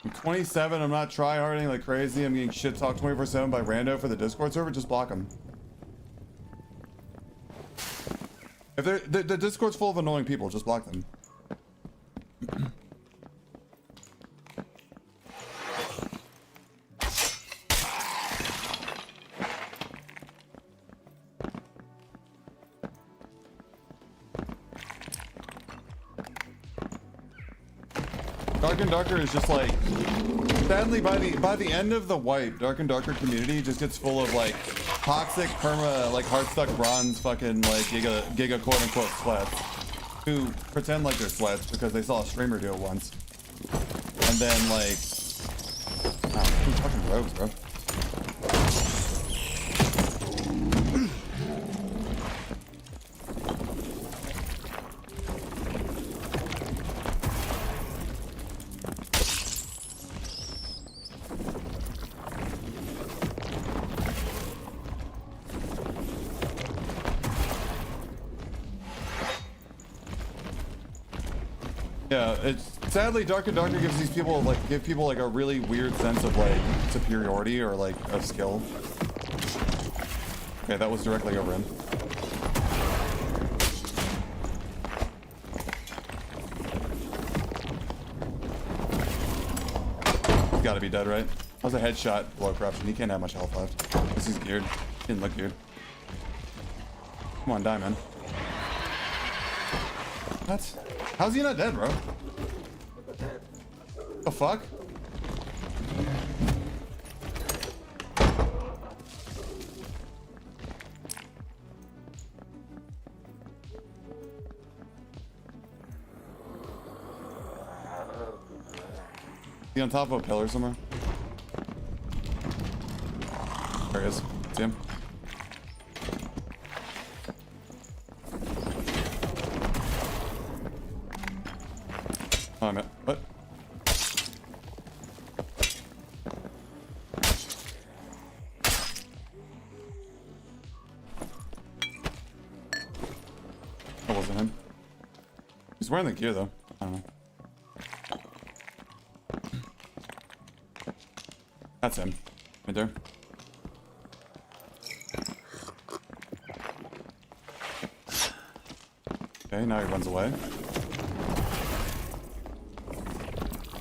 I'm 27, I'm not tryharding like crazy. I'm getting shit talked 24/7 by rando for the Discord server. Just block them. If the Discord's full of annoying people, just block them. Dark and Darker is just like, sadly by the end of the wipe, Dark and Darker community just gets full of like toxic perma, like heart stuck bronze fucking like giga quote unquote slats who pretend like they're slats because they saw a streamer do it once, and then like, oh, fucking rogues, bro. Yeah, it's sadly Dark and Darker gives these people like a really weird sense of like superiority or like of skill. Okay, that was directly over him. He's gotta be dead, right? That was a headshot blow corruption. He can't have much health left. Because he's geared. He didn't look geared. Come on, die, man. What? How's he not dead, bro? The fuck? He on top of a pillar somewhere? There he is. See him? Oh, I'm at, what? That wasn't him. He's wearing the gear though. I don't know. That's him. Right there. Okay, now he runs away.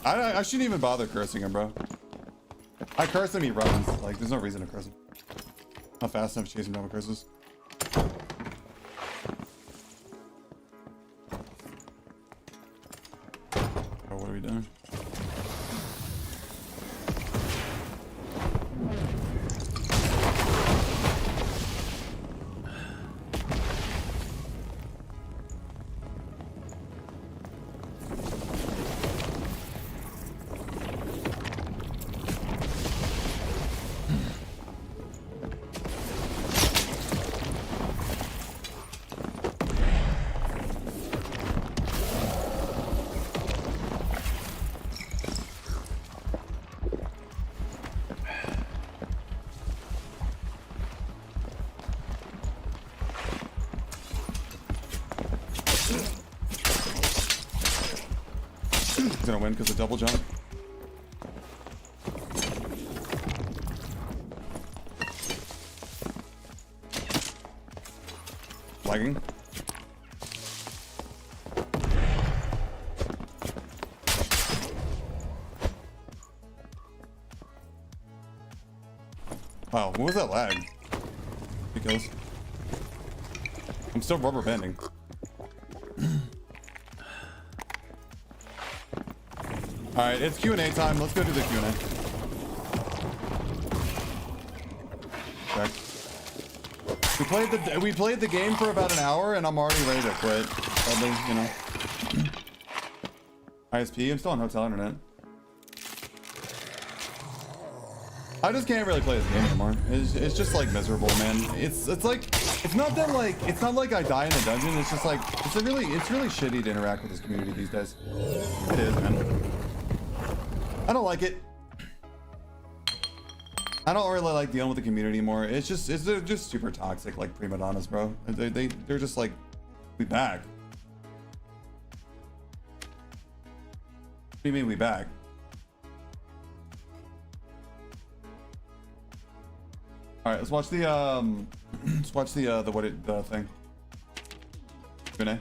I shouldn't even bother cursing him, bro. I curse him, he runs. Like, there's no reason to curse him. Not fast enough to chase him down with curses. Oh, what are we doing? He's gonna win because of double jump. Lagging. Wow, what was that lag? Because I'm still rubber banding. All right, it's Q&A time. Let's go do the Q&A. We played the game for about an hour, and I'm already ready to quit. Sadly, you know. ISP. I'm still on hotel internet. I just can't really play this game anymore. It's just like miserable, man. It's like not like I die in a dungeon. It's just like it's really shitty to interact with this community these days. It is, man. I don't like it. I don't really like dealing with the community anymore. They're just super toxic, like prima donnas, bro. They're just like, we back. What do you mean we back? All right, let's watch the the thing. Q&A. Turn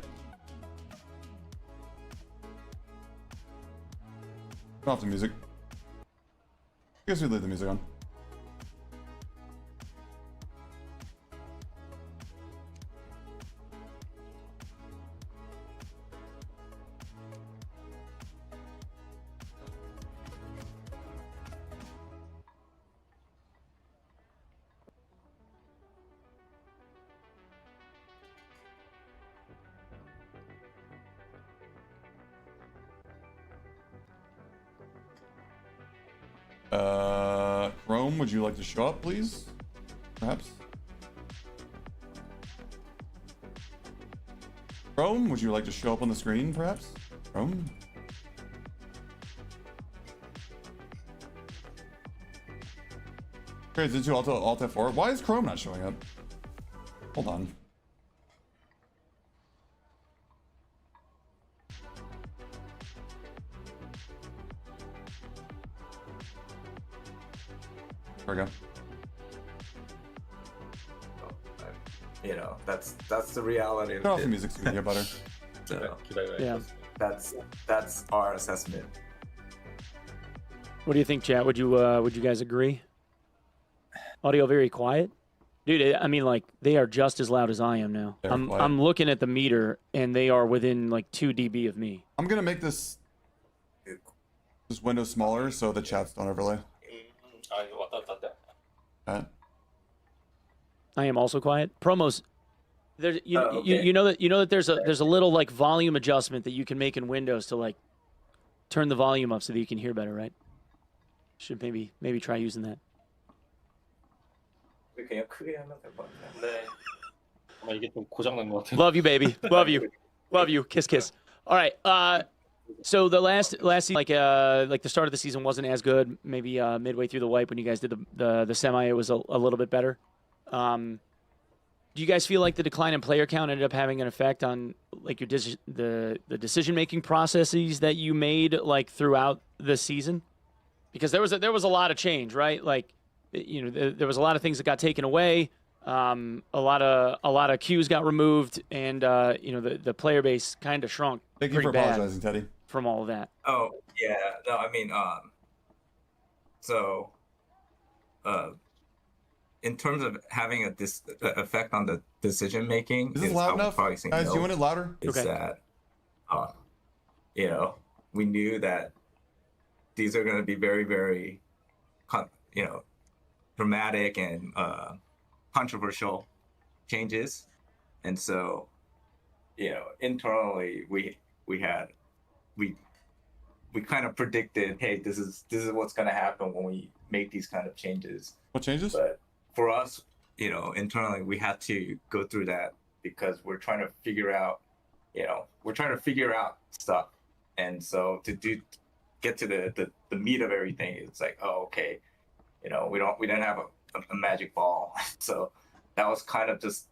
off the music. I guess we leave the music on. Chrome, would you like to show up, please? Perhaps? Chrome, would you like to show up on the screen, perhaps? Chrome? Okay, did you Alt F4? Why is Chrome not showing up? Hold on. There we go. you know, that's the reality Turn off of the it. music so you can hear better. So Yeah. that's our assessment. What do you think, chat? Would you guys agree? Audio very quiet, dude. I mean, like they are just as loud as I am now. They're quiet. I'm looking at the meter, and they are within like 2 dB of me. I'm gonna make this window smaller so the chats don't overlay. Okay. I am also quiet. Promos. There's Okay. you know that there's a little like volume adjustment that you can make in Windows to like turn the volume up so that you can hear better, right? Should maybe try using that. 그냥 크게 하면 될 것 같아요. 네. 아마 이게 좀 고장난 것 같아요. Love you, baby. Love you. Love you. Kiss, kiss. All right. So the last season, like the start of the season wasn't as good. Maybe midway through the wipe when you guys did the semi, it was a little bit better. Do you guys feel like the decline in player count ended up having an effect on like your the decision making processes that you made like throughout the season? Because there was a lot of change, right? Like, you know, there was a lot of things that got taken away. A lot of queues got removed, and you know, the player base kind of shrunk. Thank you for pretty bad apologizing, Teddy. from all of that. Oh yeah, no, I mean, so, in terms of having effect on the decision making, Is this loud enough? Probably say Guys, no, you want it louder? is Okay. that, you know, we knew that these are going to be very, very, you know, dramatic and controversial changes, and so, you know, internally we kind of predicted, hey, this is what's going to happen when we make these kind of changes. What changes? But for us, you know, internally we had to go through that because we're trying to figure out, you know, stuff, and so to get to the meat of everything, it's like, oh, okay, you know, we didn't have a magic ball, so that was kind of just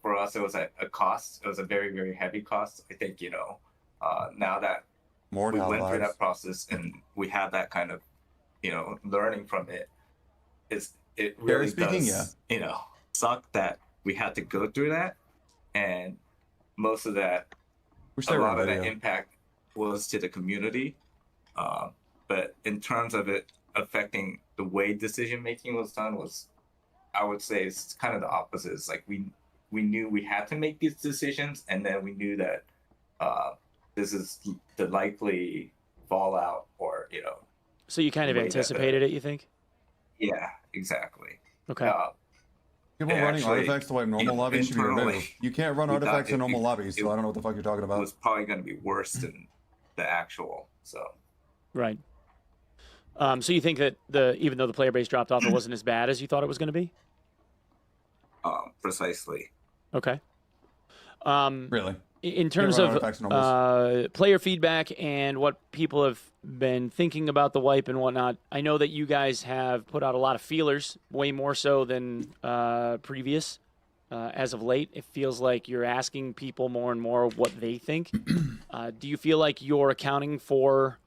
for us. It was a cost. It was a very, very heavy cost. I think, you know, now that More we now, went through lives. that process and we had that kind of, you know, learning from it. It really speaking, does, you know, suck that we had to go through that, and most of that, Wish a they were lot on of that video. impact was to the community. But in terms of it affecting the way decision making was done, I would say it's kind of the opposite. It's like we knew we had to make these decisions, and then we knew that this is the likely fallout, or, you know. So you kind of The way that anticipated it, you think? Yeah, exactly. Okay. People running actually, artifacts to wipe normal lobbies should be internally, removed. You can't run we thought artifacts in it- normal lobbies, it- so I don't know what the fuck you're talking It about. was probably going to be worse than the actual. So Right. So you think that even though the player base dropped off, it wasn't as bad as you thought it was going to be? precisely. Okay. Really? In terms run of artifacts and normals. player feedback and what people have been thinking about the wipe and whatnot, I know that you guys have put out a lot of feelers, way more so than previous. As of late, it feels like you're asking people more and more what they think. Do you feel like you're accounting for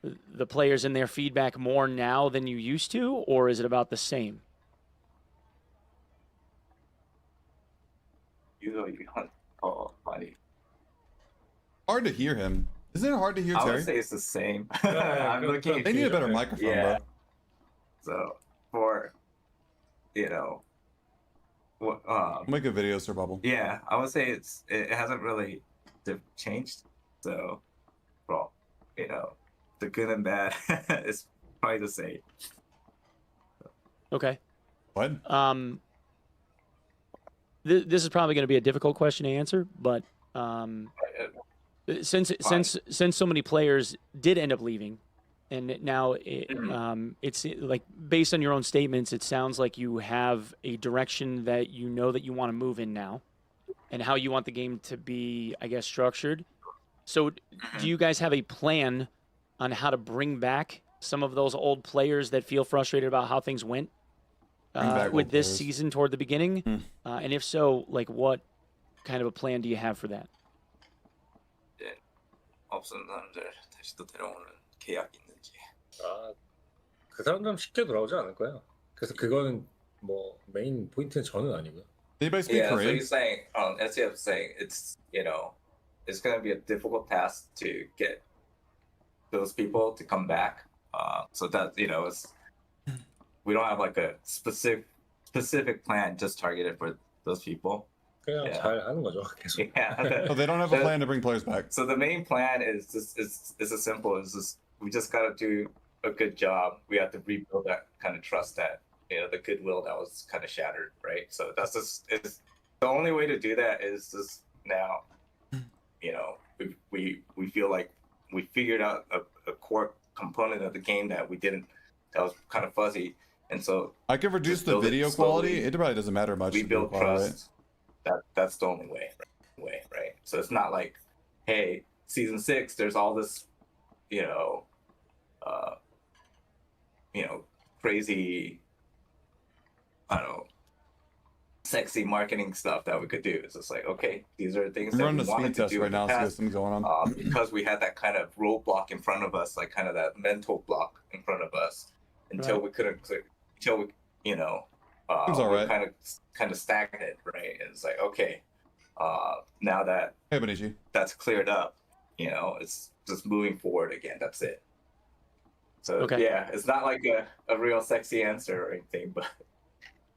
the players and their feedback more now than you used to, or is it about the same? Usually, funny. Hard to hear him. Isn't it hard to hear I would Terry? say it's the same. Yeah, I'm looking. They need a better microphone, Yeah. bro. So for, you know, what? We'll make a video, Sir Bubble. Yeah, I would say it hasn't really changed. So, well, you know, the good and bad is probably the same. Okay. What? This is probably going to be a difficult question to answer, but since so many players did end up leaving, and now it's like based on your own statements, it sounds like you have a direction that you know that you want to move in now, and how you want the game to be, I guess, structured. So, do you guys have a plan on how to bring back some of those old players that feel frustrated about how things went back with old this players. season toward the beginning? And if so, like, what kind of a plan do you have for that? 없는 사람들 다시 또 데려오는 계약이 있는지. 그 사람들은 쉽게 돌아오지 않을 거예요. 그래서 그거는 뭐 메인 포인트는 저는 아니고요. Anybody speak Yeah, so Korean? he's saying, SCF saying it's, it's going to be a difficult task to get those people to come back. So that, it's, we don't have like a specific plan just targeted for those people. 그냥 Yeah. 잘 하는 거죠, 계속. Yeah. Oh, they don't have a plan to bring players back. So the main plan is just is as simple as this: we just got to do a good job. We have to rebuild that kind of trust, that the goodwill that was kind of shattered, right? So that's just it's the only way to do that is just now. We feel like we figured out a core component of the game that was kind of fuzzy, and so I could reduce just the build it video slowly. quality. It probably doesn't matter much. We to build the quality, trust. That's the only way, right? So it's not like, hey, season 6, there's all this, crazy, I don't know, sexy marketing stuff that we could do. It's just like, okay, these are things I'm that running we a speed wanted to test do right in the now, so there's past, something going on. because we had that kind of roadblock in front of us, like kind of that mental block in front of us, until Right. we couldn't clear, until we, Seems we're alright. kind of stagnant, right? And it's like, okay, now that Hey, Benichi. that's cleared up, it's just moving forward again. That's it. So Okay. yeah, it's not like a real sexy answer or anything, but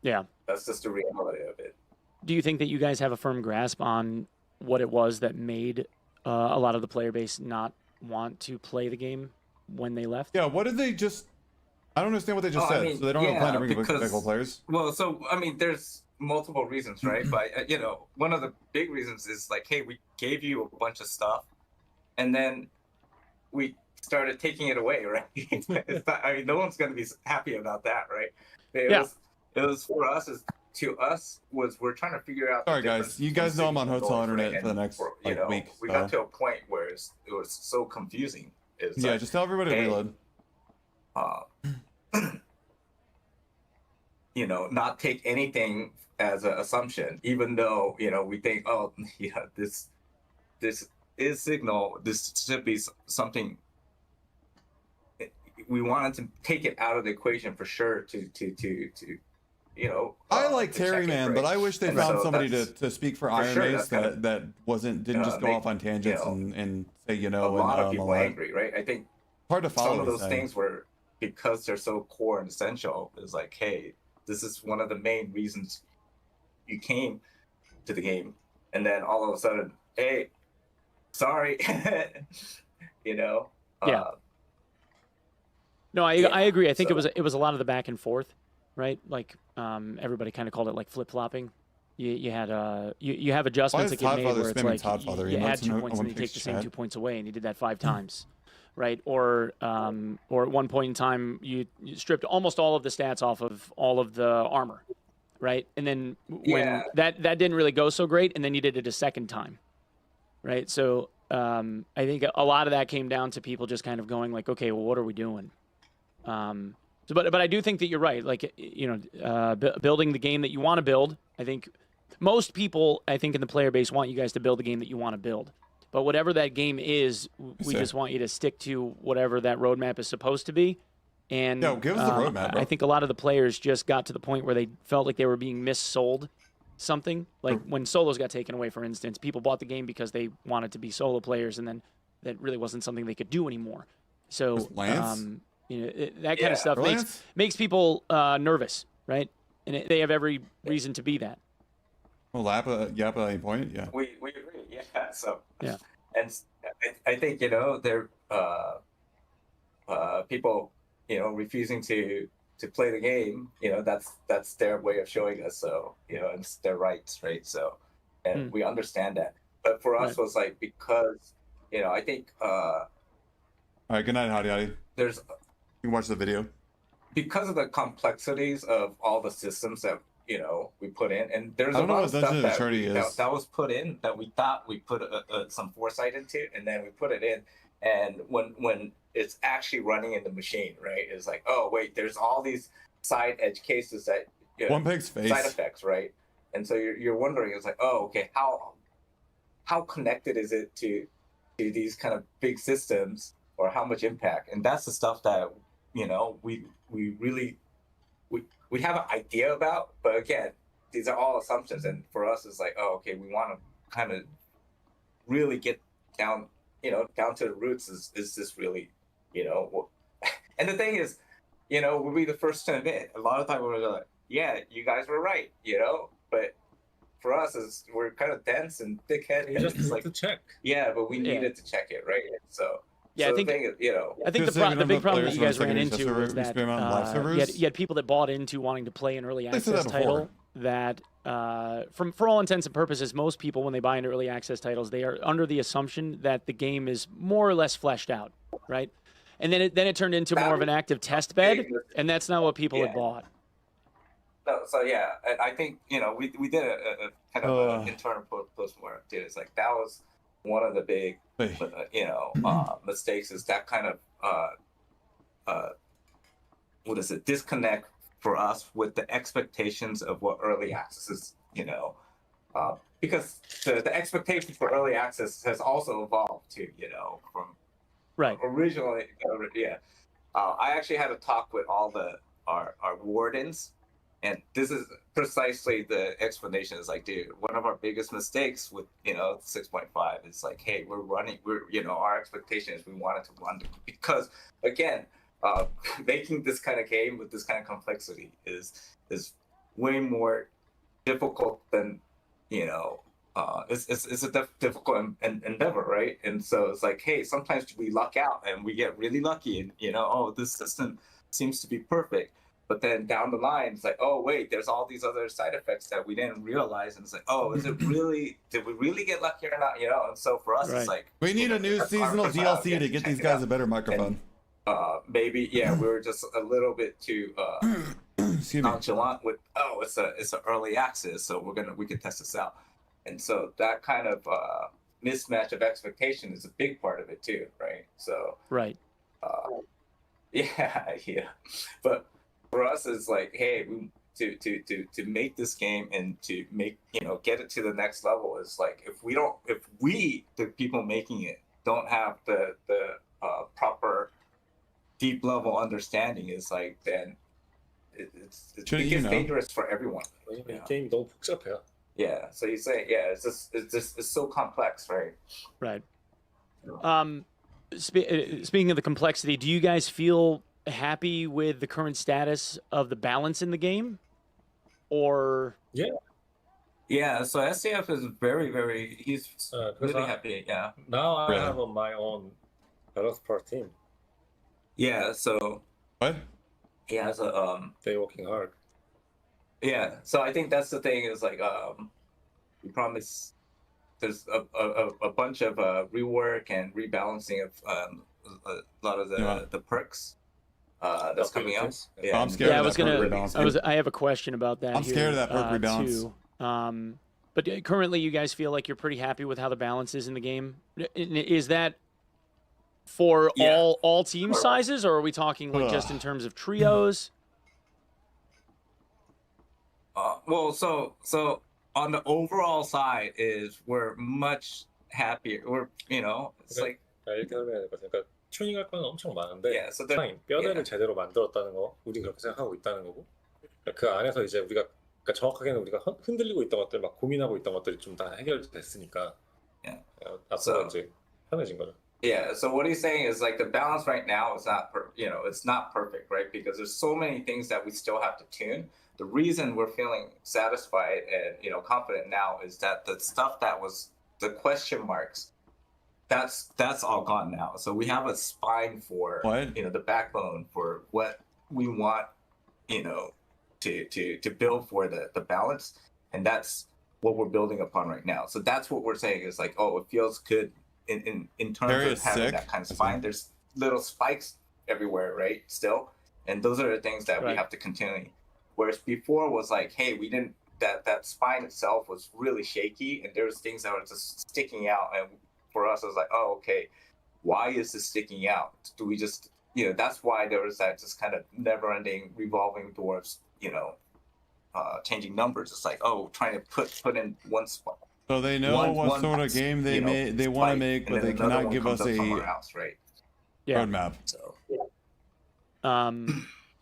Yeah. that's just the reality of it. Do you think that you guys have a firm grasp on what it was that made a lot of the player base not want to play the game when they left? Yeah, what did they just? I don't understand what they just Oh, I said. mean, So they don't have a plan to bring because- back players. Well, so I mean, there's multiple reasons, right? But one of the big reasons is like, hey, we gave you a bunch of stuff, and then we started taking it away, right? It's not, I mean, no one's going to be happy about that, right? It was for us, we're trying to figure out. the Sorry, guys. difference You guys know I'm on between hotel North internet and for the next week. We so. got to a point where it was so confusing. It's Yeah, like, just tell everybody to hey, reload. Not take anything as an assumption, even though we think, oh, yeah, this is signal. This should be something. We wanted to take it out of the equation for sure. I like to check Terry, it, man, right? but I wish they And found so somebody that's- to speak for for sure, Ironmace that's kind of, that didn't just go make, off on tangents you and say a lot of people a lot. angry, right? I think Hard to follow some of these those things were because they're so core and essential. It's like, hey, this is one of the main reasons you came to the game, and then all of a sudden, hey, sorry, Yeah. No, I Yeah, agree. I think so- it was a lot of the back and forth, right? Like everybody kind of called it like flip flopping. You had you have adjustments that Why get is made Toddfather where it's spamming like Toddfather? He you add wants 2 to know points on and then you take the same chat. 2 points away, and you did that 5 times, right? Or at one point in time you stripped almost all of the stats off of all of the armor, right? And then when Yeah. that didn't really go so great, and then you did it a second time, right? So I think a lot of that came down to people just kind of going like, okay, well, what are we doing? But I do think that you're right. Like, building the game that you want to build. I think most people, in the player base, want you guys to build the game that you want to build. But whatever that game is, we just want you to stick to whatever that roadmap is supposed to be. And Yeah, give us the roadmap, bro. I think a lot of the players just got to the point where they felt like they were being missold something. Like when solos got taken away, for instance, people bought the game because they wanted to be solo players, and then that really wasn't something they could do anymore. So Lance? that kind of stuff Lance? makes people nervous, right? And they have every reason to be that. Well, Yap at any point, yeah. We agree, yeah. So Yeah. and I think they're people refusing to play the game. That's their way of showing us. So it's their rights, right? So and we understand that. But for us, Right. was like because I think All right, good night, Hottie Hottie. there's You can watch the video. because of the complexities of all the systems that we put in, and there's I a don't know lot what of stuff Dungeon of Eternity is. that was put in that we thought we put some foresight into, and then we put it in, and when it's actually running in the machine, right? It's like, oh wait, there's all these side edge cases that One Pig's face. side effects, right? And so you're wondering, it's like, oh, okay, how connected is it to these kind of big systems, or how much impact? And that's the stuff that we really we have an idea about, but again, these are all assumptions, and for us, it's like, oh, okay, we want to kind of really get down, down to the roots. Is this really, and the thing is, we'll be the first to admit. A lot of times we're like, yeah, you guys were right, but for us, is we're kind of dense and thick-headed. You just it's need like, to check. yeah, but we needed to check it, right? So. Yeah, so I think the thing is, I think the big problem that you guys ran into was that servers. you had people that bought into wanting to play an early They said access that before. title that, for all intents and purposes, most people, when they buy into early access titles, they are under the assumption that the game is more or less fleshed out, right? And then it turned into more of an active test bed, and that's not what people had bought. No, so yeah, I think we did a kind of an internal post-mortem too. It's like that was one of the big mistakes, is that kind of disconnect for us with the expectations of what early access is, because the expectation for early access has also evolved too, from Right. originally. I actually had a talk with all our wardens. And this is precisely the explanation. Is like, dude, one of our biggest mistakes with 6.5 is like, hey, our expectation is we wanted to run because again, making this kind of game with this kind of complexity is way more difficult than it's a difficult endeavor, right? And so it's like, hey, sometimes we luck out and we get really lucky, and this system seems to be perfect. But then down the line, it's like, oh, wait, there's all these other side effects that we didn't realize. And it's like, oh, did we really get lucky or not? And so for us, it's like... We need a new seasonal DLC to get these guys a better microphone. And, maybe, we were just a little bit too nonchalant with, it's an early access, so we can test this out. And so that kind of mismatch of expectation is a big part of it too, right? So... Right. But... for us, it's like, hey, to make this game and to make get it to the next level is like, if we the people making it don't have the proper deep level understanding, is like, then it gets dangerous for everyone. 게임 너무 복잡해요. Yeah, so you say, it's so complex, right? Right. Speaking of the complexity, do you guys feel happy with the current status of the balance in the game, or so SCF is very, very, he's really happy. Now I have on my own Lizardfall team. So what they're working hard. So I think that's the thing, is like, we promise there's a bunch of rework and rebalancing of a lot of the perks that's coming out. I'm scared of that perk rebalance. I have a question about that. I'm scared of that perk rebalance too. But currently, you guys feel like you're pretty happy with how the balance is in the game. Is that for all team sizes, or are we talking like just in terms of trios? Well, so on the overall side, is we're much happier. We're it's like. 이렇게 설명해야 될 것 같아요. 그러니까 튜닝할 건 엄청 많은데 so there, 뼈대를 제대로 만들었다는 거, 우린 그렇게 생각하고 있다는 거고, 그 안에서 이제 우리가 정확하게는 우리가 흔들리고 있던 것들, 막 고민하고 있던 것들이 좀 다 해결됐으니까 앞으로 이제 편해진 거죠. So what he's saying is like the balance right now is not it's not perfect, right? Because there's so many things that we still have to tune. The reason we're feeling satisfied and confident now is that the stuff that was the question marks, that's all gone now. So we have a spine for the backbone for what we want to build for the balance, and that's what we're building upon right now. So that's what we're saying is like, it feels good in terms of having that kind of spine. There's little spikes everywhere, right? Still, and those are the things that we have to continue. Whereas before was like, hey, we didn't, that spine itself was really shaky, and there's things that were just sticking out. And for us, it was like, oh, okay, why is this sticking out? Do we just, that's why there was that just kind of never-ending revolving doors, changing numbers. It's like, trying to put in one spot. So they know what sort of game they want to make, but they cannot give us a right? roadmap. So.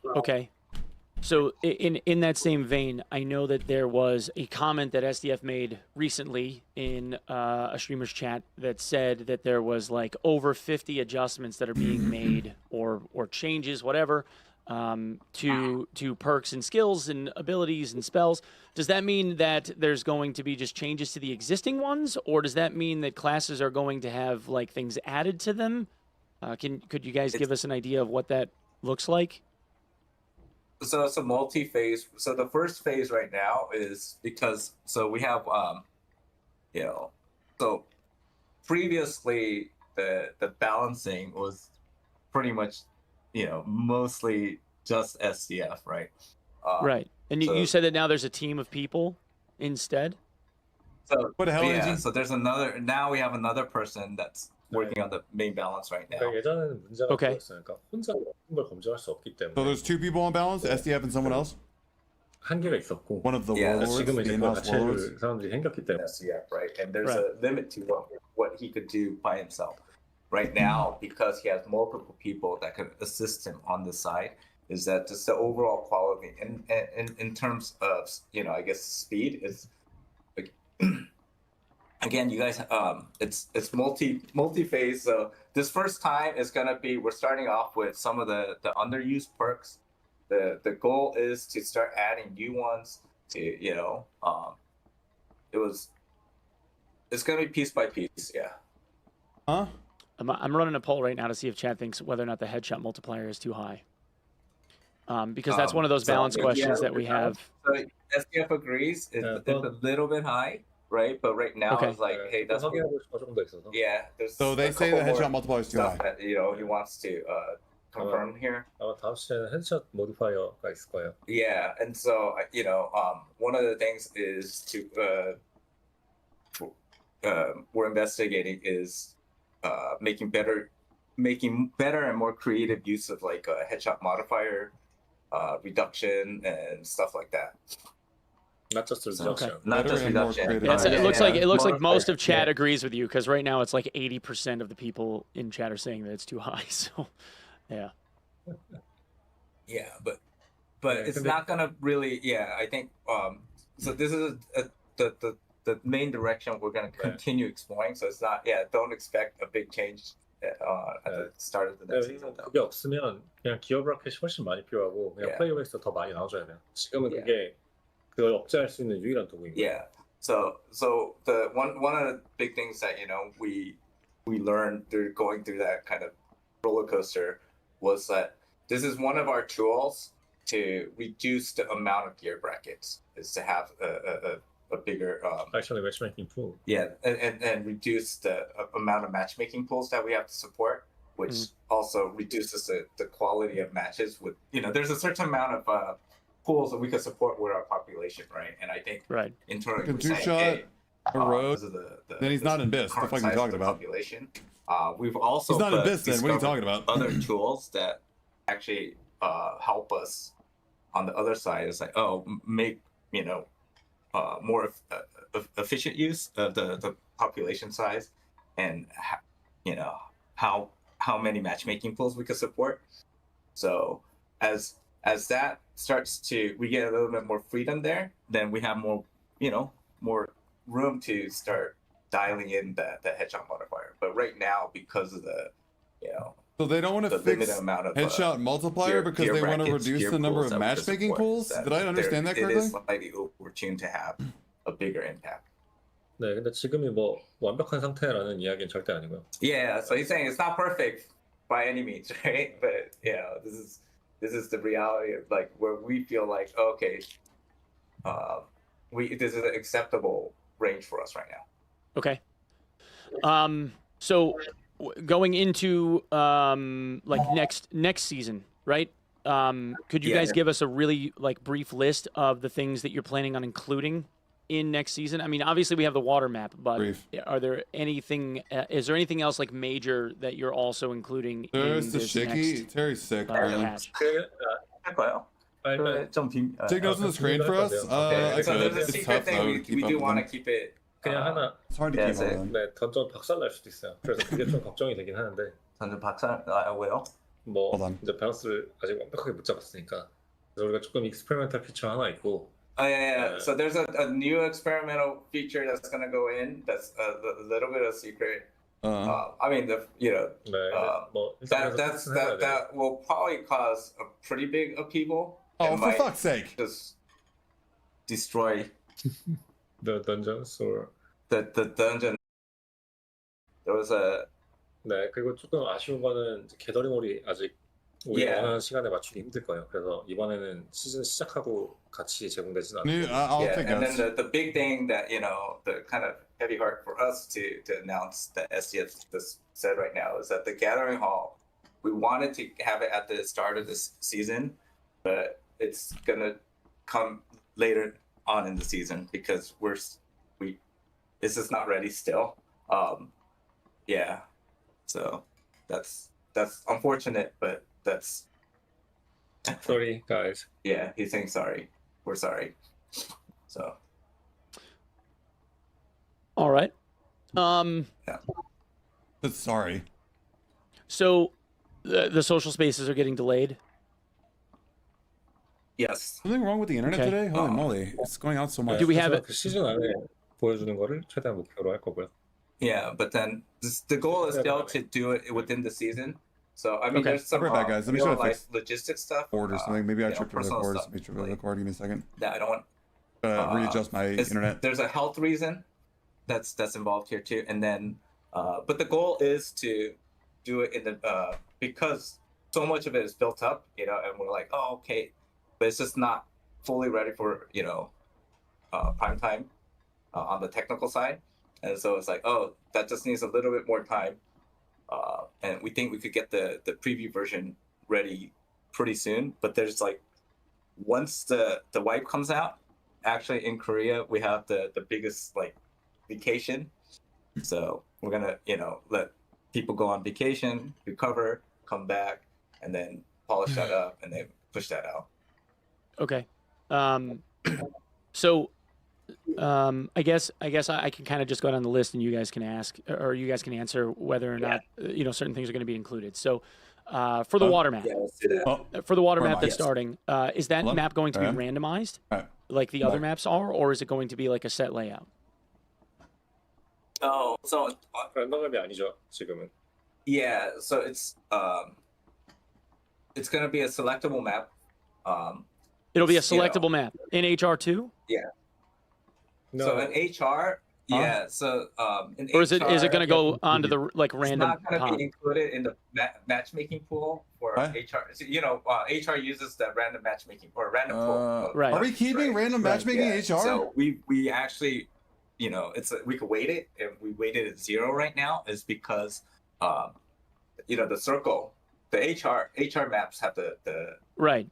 Okay. So in that same vein, I know that there was a comment that SDF made recently in a streamer's chat that said that there was like over 50 adjustments that are being made or changes, whatever, to perks and skills and abilities and spells. Does that mean that there's going to be just changes to the existing ones, or does that mean that classes are going to have like things added to them? Could you guys give us an idea of what that looks like? So it's a multi-phase. So the first phase right now is because we have so previously the balancing was pretty much mostly just SDF, right? Right. And you said that now there's a team of people instead? So What the hell is he? so there's another. Now we have another person that's working on the main balance right now. 그러니까 예전에는 문제가 Okay. 그거였어요. 그러니까 혼자 모든 걸 검증할 수 없기 So 때문에 there's two people on balance, SDF and someone else? 한계가 있었고 One of the Yeah, warlords, 지금은 the 이제 그걸 in-house 같이 해줄 warlords? 사람들이 생겼기 때문에 SDF, right? And there's Right. a limit to what he could do by himself. Right now, because he has multiple people that could assist him on the side, is that just the overall quality in terms of I guess speed is like again, you guys it's multi-phase. So this first time is gonna be we're starting off with some of the underused perks. The goal is to start adding new ones to it's gonna be piece by piece, yeah. Huh? I'm running a poll right now to see if Chad thinks whether or not the headshot multiplier is too high. Because that's one of those balance questions that we have. So SDF agrees. It's a little bit high, right? But right now Okay. it's like, hey, that's 확인하고 싶어 조금 더 있어서 yeah. There's So they a say the couple headshot more multiplier is too stuff high. that he wants to confirm here. 아마 다음 시간에는 헤드샷 모디파이어가 있을 거예요. Yeah, and so one of the things is to we're investigating is making better and more creative use of like a headshot modifier, reduction and stuff like that. Not just reduction. Not Better just and more reduction. creative. It looks like most Modifier, of chat yeah. agrees with you, because right now it's like 80% of the people in chat are saying that it's too high. So, yeah. Yeah, but Yeah, it's 근데- not gonna really. Yeah, I think. So this is the main direction we're gonna continue exploring. So it's not. Yeah, don't expect a big change at the start of the next season. Though. 그게 없으면 그냥 기어 브라켓이 훨씬 많이 필요하고 그냥 Yeah. 플레이어에서 더 많이 나눠줘야 돼요. 지금은 Yeah. 그게 그걸 억제할 수 있는 유일한 도구인 거예요. Yeah. So the one of the big things that we learned through going through that kind of roller coaster was that this is one of our tools to reduce the amount of gear brackets, is to have a bigger Actually, matchmaking pool. and reduce the amount of matchmaking pools that we have to support, which also reduces the quality of matches. With there's a certain amount of pools that we can support with our population, right? And I think Right. internally Like a we're saying, two-shot, hey, a rogue, because of the then he's not in BIS. The current fuck are you size talking of the about? population. We've also He's not in BIS then. What are you discovered talking about? other tools that actually help us on the other side. It's like, make more efficient use of the population size, and how many matchmaking pools we could support. So as that starts to, we get a little bit more freedom there, then we have more more room to start dialing in the headshot modifier. But right now, because of the So they don't want to the fix limited amount of headshot multiplier because they want to reduce the number of matchmaking pools? Did I understand that It correctly? is slightly overtuned to have a bigger impact. 네, 근데 지금이 뭐 완벽한 상태라는 이야기는 절대 아니고요. Yeah, so he's saying it's not perfect by any means, right? But this is the reality of like where we feel like, okay, this is an acceptable range for us right now. Okay. So going into like next season, right? Could you guys give us a really like brief list of the things that you're planning on including in next season? I mean, obviously we have the water map, but Brief. are there anything? Is there anything else like major that you're also including There's in the this shaky. next Terry's sick. patch? 해봐요. 빨리 Take notes on the screen for us. I So could. there's a It's secret tough thing though we to keep up do with want to them. keep it. 그냥 하나 It's hard to Yeah, keep up so- with them. 네, 던전 박살 날 수도 있어요. 그래서 그게 좀 걱정이 되긴 하는데 전전 박살 왜요? 뭐 Hold on. 이제 밸런스를 아직 완벽하게 못 잡았으니까 그래서 우리가 조금 익스페리멘탈 피처 하나 있고. Oh yeah. So there's a new experimental feature that's gonna go in. That's a little bit of secret. I mean, 네, 뭐 일단 그래서 해봐야 돼. that will probably cause a pretty big upheaval. Oh, It for might fuck's sake! just destroy The dungeons or the dungeon. There was a 네, 그리고 조금 아쉬운 거는 이제 게더링홀이 아직 우리 Yeah. 원하는 시간에 맞추기 힘들 거예요. 그래서 이번에는 시즌 시작하고 같이 제공되진 않아요. I'll yeah, take and that. then the big thing that the kind of heavy heart for us to announce that SDF just said right now is that the Gathering Hall, we wanted to have it at the start of this season, but it's gonna come later on in the season because it's just not ready still. Yeah, so that's unfortunate, but that's Sorry, guys. yeah. He's saying sorry. We're sorry. So. All right. But sorry. So the social spaces are getting delayed. Yes. Something wrong with the internet Okay. today? Holy moly. It's going out so much. Do we have 그래서 it? 그 시즌 안에 보여주는 거를 최대한 목표로 할 거고요. Yeah, but then the goal is still to do it within the season. So I mean, Okay. there's some I'll be right back, guys. Let me try to fix logistics stuff. Board or something. Maybe I you know, tripped over the personal cord. stuff, Let me trip over the like- cord. Give me a second. that I don't want. Readjust my internet. There's a health reason that's involved here too, and then but the goal is to do it in the because so much of it is built up, and we're like, oh, okay, but it's just not fully ready for prime time on the technical side, and so it's like, oh, that just needs a little bit more time, and we think we could get the preview version ready pretty soon, but there's like once the wipe comes out. Actually, in Korea, we have the biggest vacation, so we're gonna let people go on vacation, recover, come back, and then polish that up, and then push that out. Okay. So I guess I can kind of just go down the list and you guys can ask or you guys can answer whether or not certain things are going to be included. So for the water map, Yeah, let's do that. Oh, for the water Where am map I? that's starting, is that Hold on. map going to be Okay. randomized Alright. like the other Back. maps are, or is it going to be like a set layout? Oh, so 랜덤맵이 아니죠, 지금은. yeah, so it's gonna be a selectable map. It'll be a You know. selectable map in HR2, So in HR, yeah. So in or is it HR, going to go onto the it's random not going to top? be included in the matchmaking pool for What? HR. So, HR uses the random matchmaking or random pool. Right. Are we keeping random matchmaking in HR? So we actually, we could weight it, and we weighted at 0 right now is because, the circle, the HR maps have the Right.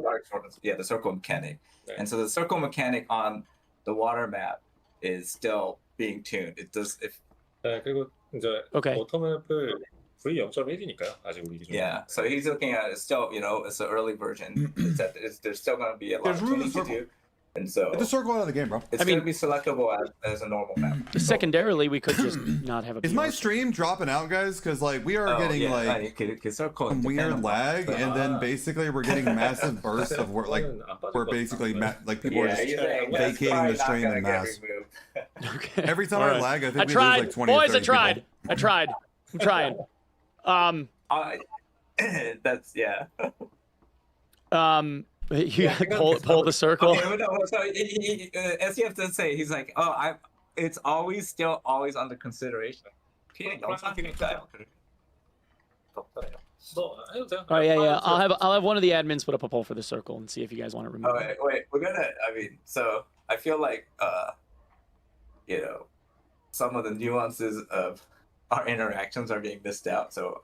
dark sort of, the circle mechanic, Right. and so the circle mechanic on the water map is still being tuned. It does if 네, 그리고 이제 Okay. 워터맵을 V0.1이니까요, 아직 우리 기준에. yeah. So he's looking at it still, it's an early version. There's still going to be a lot There's of room tuning to to circle. do, and so Get the circle out of the game, bro. it's I mean- going to be selectable as a normal map. Secondarily, we could just not have a. Is my BR. stream dropping out, guys? Because we are getting circle some weird lag, and then basically we're getting massive bursts of where we're basically people are Yeah, just he's saying that's vacating probably the not stream gonna in get mass. removed. Okay. Every time All I right. lag, I think I we tried, lose like 20 or boys. 30 I tried. people. I tried. I'm trying. That's yeah. You pull the circle. Okay, but no, so SEF does say he's like, it's still always under consideration. 그냥 영상이니까요. 너 해도 돼요. Oh yeah. I'll have one of the admins put up a poll for the circle and see if you guys want to remove it. Wait, we're gonna. So I feel like some of the nuances of our interactions are being missed out. So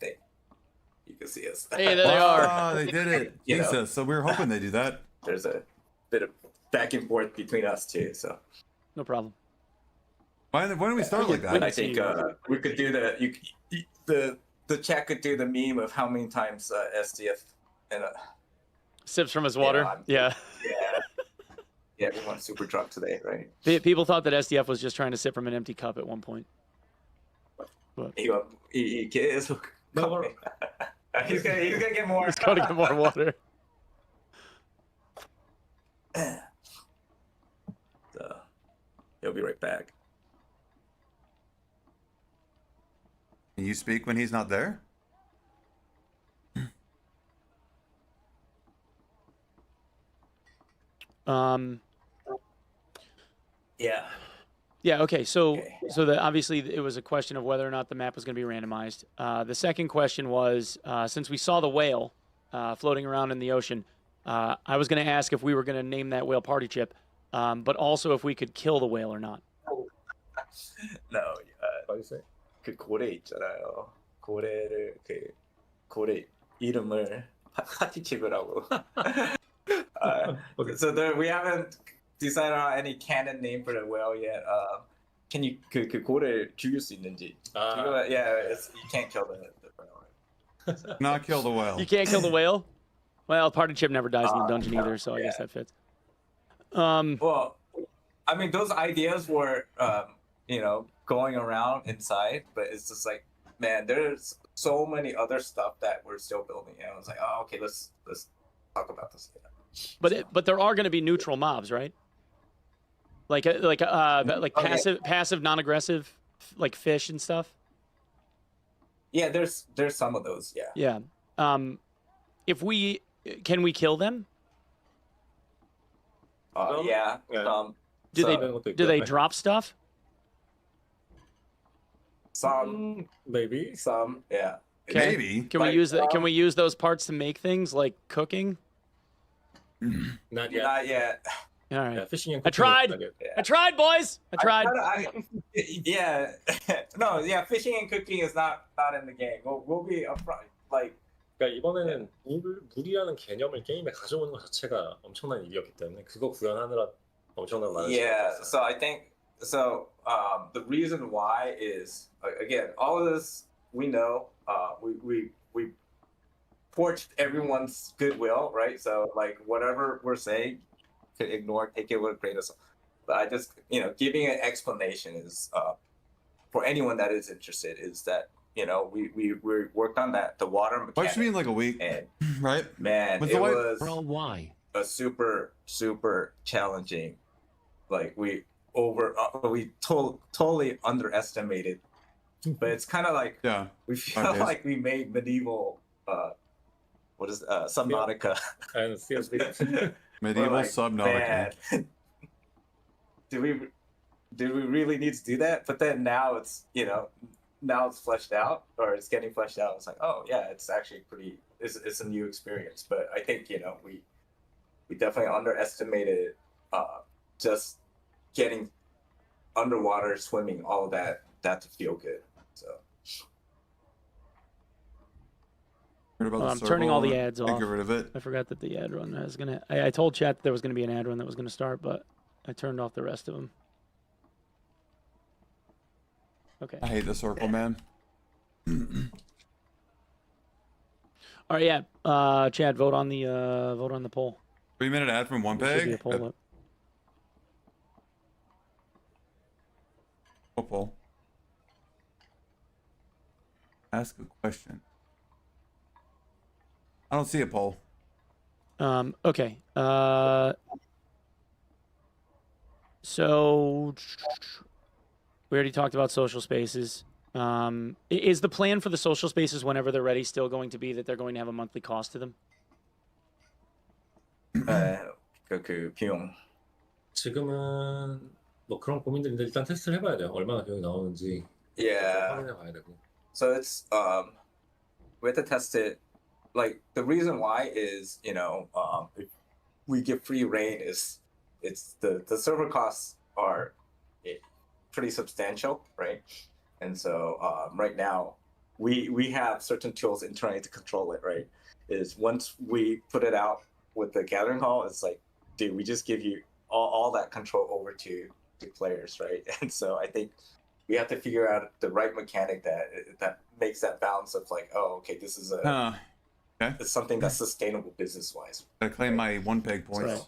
you can see us. Hey, there they are. Ah, they did it. You know. Jesus. So we were hoping they do that. There's a bit of back and forth between us too. So No problem. Why don't we start like I that? think we could do the chat could do the meme of how many times SDF and Sips from his water. Yeah. Everyone's super drunk today, right? People thought that SDF was just trying to sip from an empty cup at one point. He 계속. He's gonna get more. He's going to get more water. So he'll be right back. Can you speak when he's not there? Yeah. Yeah. Okay. So, Okay. obviously it was a question of whether or not the map was going to be randomized. The second question was, since we saw the whale floating around in the ocean, I was going to ask if we were going to name that whale Party Chip, but also if we could kill the whale or not. No. What do you say? 그 고래 있잖아요. 고래를 그 고래 이름을 파티칩이라고. Okay. So there, we haven't decided on any canon name for the whale yet. Can you 그 고래를 죽일 수 있는지? Yeah, you can't kill the whale. Not kill the whale. You can't kill the whale? Well, Party Chip never dies in the dungeon either, so I guess that fits. Well, I mean, those ideas were, going around inside, but it's just like, man, there's so many other stuff that we're still building. And I was like, oh, okay, let's talk about this. But there are going to be neutral mobs, right? Like passive, non-aggressive, like fish and stuff. Yeah, there's some of those. Yeah. Yeah. Can we kill them? Yeah. Yeah. Do they drop stuff? Some, Maybe. some, yeah. Okay. Maybe. Can we use that? Can we use those parts to make things like cooking? Not yet. Not yet. All right. Yeah, fishing and I tried. cooking is not yet. I tried, boys. I tried. Yeah. No, yeah. Fishing and cooking is not in the game. We'll be upfront. Like, 그러니까 이번에는 물이라는 개념을 게임에 가져오는 것 자체가 엄청난 일이었기 때문에 그거 구현하느라 엄청난 많은 yeah. 시간이 So I think so. The reason why is again, all of this we know. We forged everyone's goodwill, right? So like whatever we're saying, could ignore, take it with a grain of salt. But I just giving an explanation is for anyone that is interested is that we worked on that, the water mechanic. What you mean like a week? And Right? man, Was it the white- was Bro, why? a super challenging. Like we totally underestimated. But it's kind of like Yeah. we feel Okay. like we made medieval Subnautica. and CSV. Medieval We're like, Subnautica. man, do we really need to do that? But then now it's now it's fleshed out, or it's getting fleshed out. It's like, oh yeah, it's actually it's a new experience. But I think we definitely underestimated just getting underwater, swimming, all of that to feel good. So Heard about the I'm turning all the circle, ads I off. Get rid of it. I forgot that the ad run was gonna. I told chat that there was gonna be an ad run that was gonna start, but I turned off the rest of them. Okay. I hate the circle, man. All right. Yeah. Chad, vote on the poll. 3-minute ad from one There should be a peg. poll up. What poll? Ask a question. I don't see a poll. Okay. So we already talked about social spaces. Is the plan for the social spaces whenever they're ready still going to be that they're going to have a monthly cost to them? 그 비용. 지금은 뭐 그런 고민들인데 일단 테스트를 해봐야 돼요. 얼마나 비용이 나오는지 Yeah. 확인해 봐야 되고. So it's we have to test it. Like the reason why is if we get free reign is it's the server costs are pretty substantial, right? And so right now we have certain tools internally to control it, right? Is once we put it out with the gathering hall, it's like, dude, we just give you all that control over to players, right? And so I think we have to figure out the right mechanic that makes that balance of like, oh, okay, this is it's something that's sustainable business wise. Gotta claim my one peg points.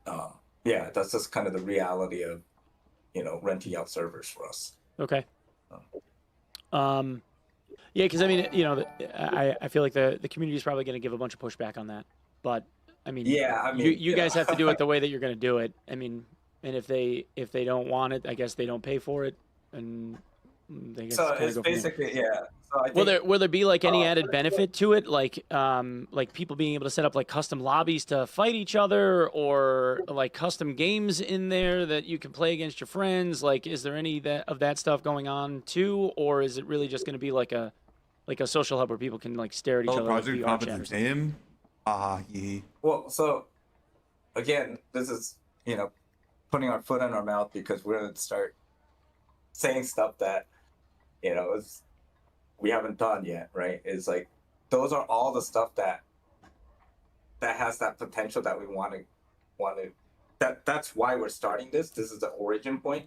Right. Yeah, that's just kind of the reality of renting out servers for us. Okay. Yeah, because I mean, I feel like the community is probably going to give a bunch of pushback on that, but I mean, Yeah, you guys have to do it the way that you're going to do it. I mean, and if they don't want it, I guess they don't pay for it, and they guess so kind of it's go from there. basically So I think, Will there be like any added benefit to it, like people being able to set up like custom lobbies to fight each other, or like custom games in there that you can play against your friends? Like, is there any of that stuff going on too, or is it really just going to be like a social hub where people can like stare at each other like Project VR chat or Competence something? name. Yee. well, so again, this is putting our foot in our mouth because we're gonna start saying stuff that we haven't done yet, right? It's like those are all the stuff that has that potential that we want to. That's why we're starting this. This is the origin point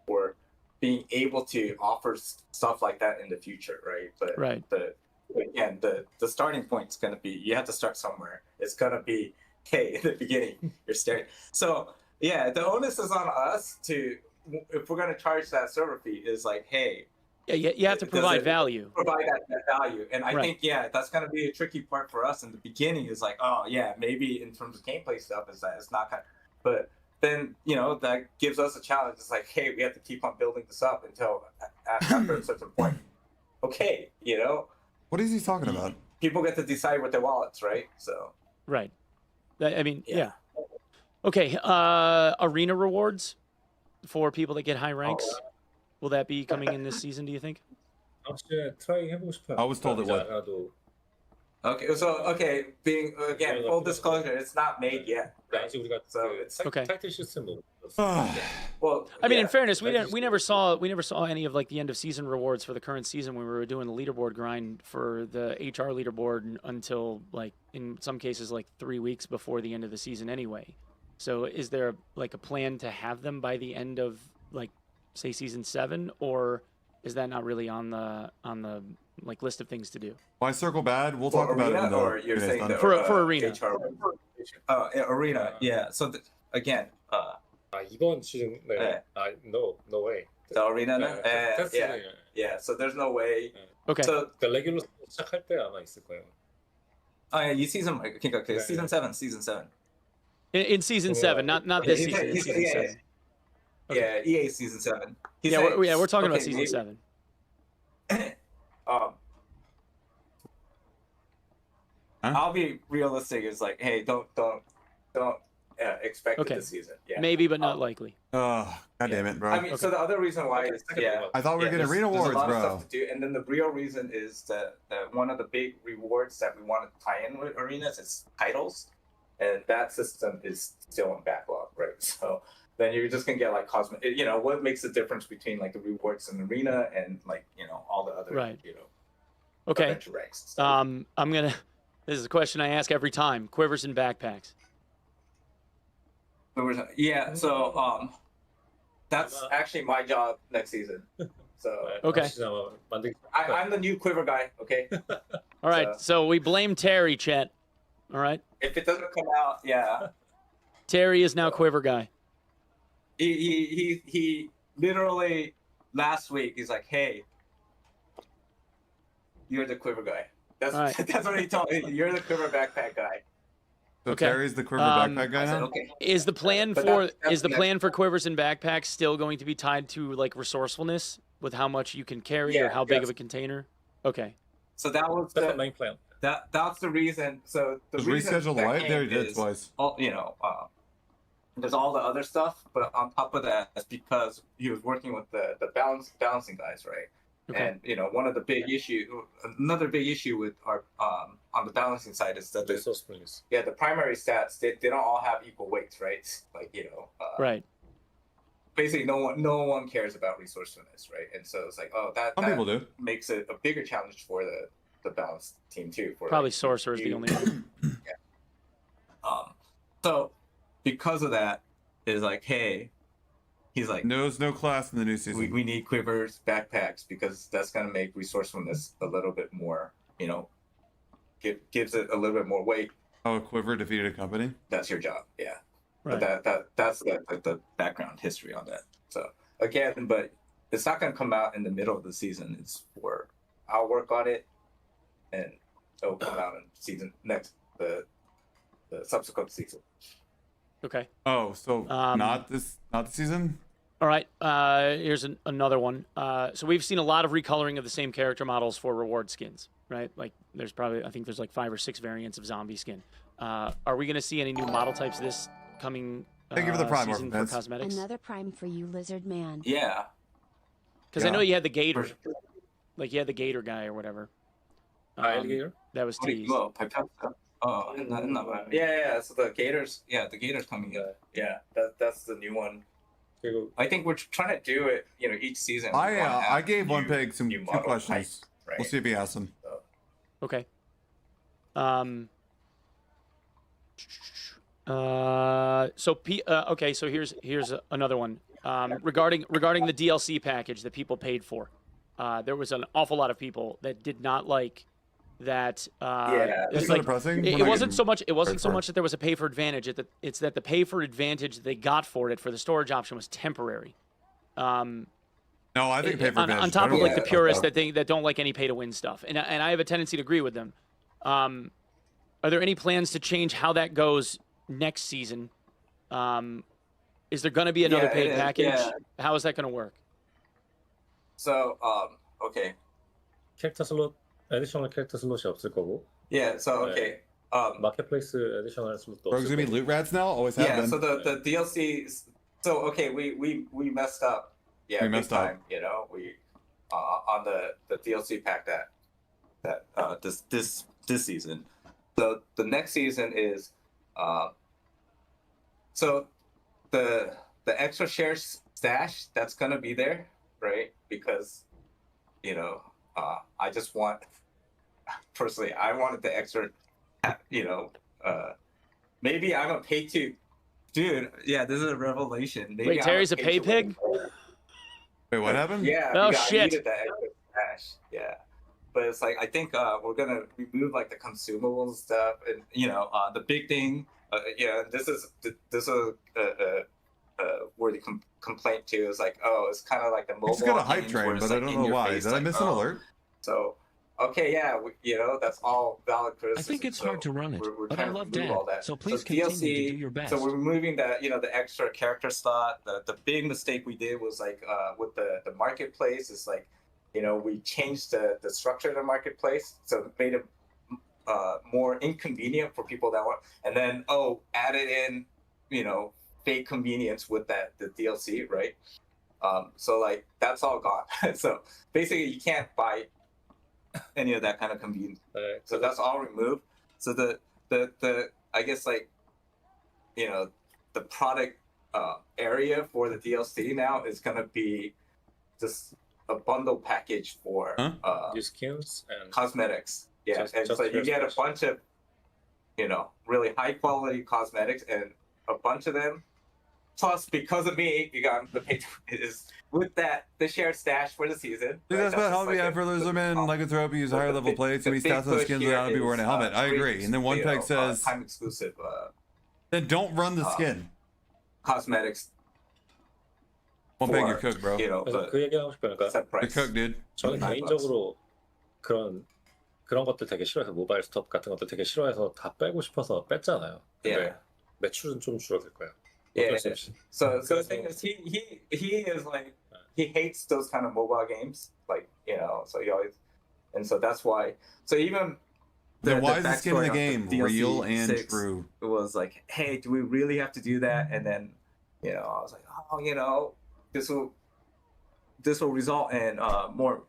for being able to offer stuff like that in the future, right? But Right. the starting point is going to be, you have to start somewhere. It's going to be, hey, in the beginning, you're starting. So yeah, the onus is on us to, if we're going to charge that server fee, is like, hey, Yeah, you have to provide value. provide that value. And I Right. think, that's going to be a tricky part for us in the beginning, is like, oh yeah, maybe in terms of gameplay stuff is that it's not going to, but then, that gives us a challenge. It's like, hey, we have to keep on building this up until after a certain point. Okay, What is he talking about? people get to decide with their wallets, right? So Right. I mean, Yeah. yeah. Okay. Arena rewards for people that get high ranks. Will that be coming in this season, do you think? 다음 주에 트라이 해보고 싶어요. I was told it would. 않아도 being again full disclosure, it's not made yet. 아직 우리가 So 그 it's Okay. 타이틀 시스템 못 well. I mean, yeah. in fairness, we never saw any of like the end of season rewards for the current season when we were doing the leaderboard grind for the HR leaderboard until like in some cases like 3 weeks before the end of the season anyway. So is there like a plan to have them by the end of like say season 7, or is that not really on the like list of things to do? Why circle bad? We'll talk about it in the or you're Q&A saying done. For Arena. HR. Arena. Yeah. So again, 아 이번 시즌 네. no way. the arena. 테스트 Yeah. Yeah. So there's no way. Okay. So 그러니까 레귤러 시작할 때 아마 있을 거예요. 이 season 그러니까 네. season 7. In season 7, not this Yeah, season. In he's- season yeah, 7. Okay. Yeah, EA season 7. He's Yeah, saying- we're talking about okay, season maybe- 7. I'll be realistic. It's like, hey, don't expect Okay. it this season. Yeah. Maybe, but not likely. God damn it, bro. I mean, so the other reason why is I thought we were getting arena there's awards, a lot of bro. stuff to do, and then the real reason is that one of the big rewards that we want to tie in with arenas is titles, and that system is still in backlog, right? So then you're just gonna get like cosmetic. What makes the difference between like the rewards in arena and like all the other Right. Okay. adventure ranks. and stuff. I'm gonna. This is a question I ask every time. Quivers and backpacks. Yeah, so that's actually my job next season. So Okay. 다음 시즌 아마 만들기 I'm the new quiver guy. Okay, All right. So we blame Terry, Chet. All right. if it doesn't come out, yeah, Terry is now quiver guy. he literally last week he's like, hey, you're the quiver guy. That's All right. that's what he told me. You're the quiver backpack guy. So Okay. Terry's the quiver Um, backpack guy I said, now? okay. Is the plan But for that's the next quivers and backpacks still going to be tied to like resourcefulness with how much you can carry or Yeah, how big yes. of a container? Okay. So that was that's the the, main plan. that's the reason. So the Just reason reschedule the that live? came There he did is twice. all there's all the other stuff, but on top of that, it's because he was working with the balancing guys, right? Okay. And one of the another big issue with our on the balancing side is that 리소스 플레이스. the primary stats they don't all have equal weights, right? Like Right. basically no one cares about resourcefulness, right? And so it's like, oh, Some people do. makes it a bigger challenge for the balance team too. For Probably like, sorcerer is the you- only one. So because of that, is like, hey, he's like, There's no class in the new season. we need quivers, backpacks, because that's gonna make resourcefulness a little bit more, gives it a little bit more weight. Oh, a quiver defeated a company? That's your job, yeah. Right. But that's the background history on that. So again, but it's not gonna come out in the middle of the season. It's for I'll work on it, and it'll come out in the the subsequent season. Okay. Oh, so not the season. All right. Here's another one. So we've seen a lot of recoloring of the same character models for reward skins, right? Like there's probably, I think there's like 5 or 6 variants of zombie skin. Are we going to see any new model types this coming Thank you for the prime season for Vince. cosmetics? Another prime for you, Lizard Man. Yeah. Because I know you had the gator, For- like you had the gator guy or whatever. Alligator? That was teased. 뭐 발표했어? 했나 봐요. Yeah. So the gators, the gators coming in. Yeah, that's the new one. 그리고 I think we're trying to do it, each season. we wanna I have gave one new- pig some new 2 model questions. types, right? We'll see if he asks them. Okay. Okay. So here's another one. Regarding the DLC package that people paid for, there was an awful lot of people that did not like that. It's it's so like, depressing. it We're not wasn't getting so much. It wasn't paid so for. much that there was a pay for advantage. It's that the pay for advantage they got for it for the storage option was temporary. No, I think pay for on advantage. top of like the Yeah, purists okay. that don't like any pay to win stuff, and I have a tendency to agree with them. Are there any plans to change how that goes next season? Is there going to be another Yeah, paid it is, package? yeah. How is that going to work? So okay. 캐릭터 슬롯 에디셔널 캐릭터 슬롯이 없을 거고 Yeah. So okay. 마켓플레이스 에디셔널 슬롯도 Rogue's 없을 gonna be 거고 loot rats now. Always have Yeah. been. So the DLC. So okay, we messed up. Yeah, We big messed up. time. We on the DLC pack that this season. So the next season is so the extra share stash that's gonna be there, right? Because I just want personally I wanted the extra maybe I'm a pay to dude, yeah, this is a revelation. Maybe Wait, I'm Terry's a pay pay to pig? win. Wait, what happened? Yeah. Oh, because I shit. needed that extra stash. Yeah. But it's like I think we're gonna remove like the consumables stuff, and the big thing. This is where the complaint too is like, oh, it's kind of like the mobile. It's got a hype games where train, it's, but I like, don't in know your why. face, Did I like, miss an oh. alert? So, okay, yeah, that's all valid criticism. I think it's so hard to run it, we're but trying I to love remove Dan, all that. so please DLC, continue to do your best. So we're removing that, the extra character slot. The big mistake we did was like with the marketplace is like, we changed the structure of the marketplace, so it made it more inconvenient for people that want, and then added in, fake convenience with the DLC, right? So like that's all gone. So basically, you can't buy any of that kind of convenience. 네, So that's all removed. So the I guess like the product area for the DLC now is gonna be just a bundle package for Huh? new skins and cosmetics. Yeah, Just- and just so you get a cosmetics. bunch of really high quality cosmetics, and a bunch of them. Plus, because of me, you got the pay is with the shared stash for the season. Dude, that's right? about how just we like have for the- Lizardman, Lycanthrope, use higher level plates, and we stats on push skins here without people wearing a is, helmet. I free, agree. And then one peg says, time exclusive then don't run the skin. cosmetics. One peg, for, you're cooked, bro. 그래서 그 얘기하고 싶으니까 set You're price. cooked, dude. 저는 $9. 개인적으로 그런 것들 되게 싫어해서 모바일 스톱 같은 것들 되게 싫어해서 다 빼고 싶어서 뺐잖아요. 근데 Yeah. 매출은 좀 줄어들 거예요. Yeah. 어쩔 수 없이. So the thing is, he is like he hates those kind of mobile games, like so he always, and so that's why. So even Then why is the skin in the backstory game of the DLC real and 6 true? It was like, hey, do we really have to do that? And then I was like, oh, this will result in more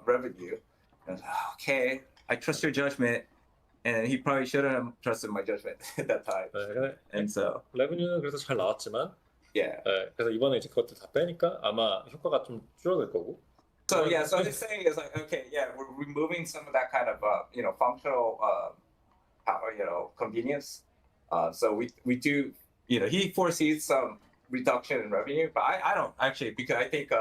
revenue. And I was like, okay, I trust your judgment. And he probably shouldn't have trusted my judgment at that time. 네, 근데 And so, 레브뉴는 그래서 잘 나왔지만 yeah. 그래서 이번에 이제 그것들 다 빼니까 아마 효과가 좀 줄어들 거고. So yeah, so his saying is like, okay, yeah, we're removing some of that kind of functional convenience. So we do, he foresees some reduction in revenue, but I don't actually, because I think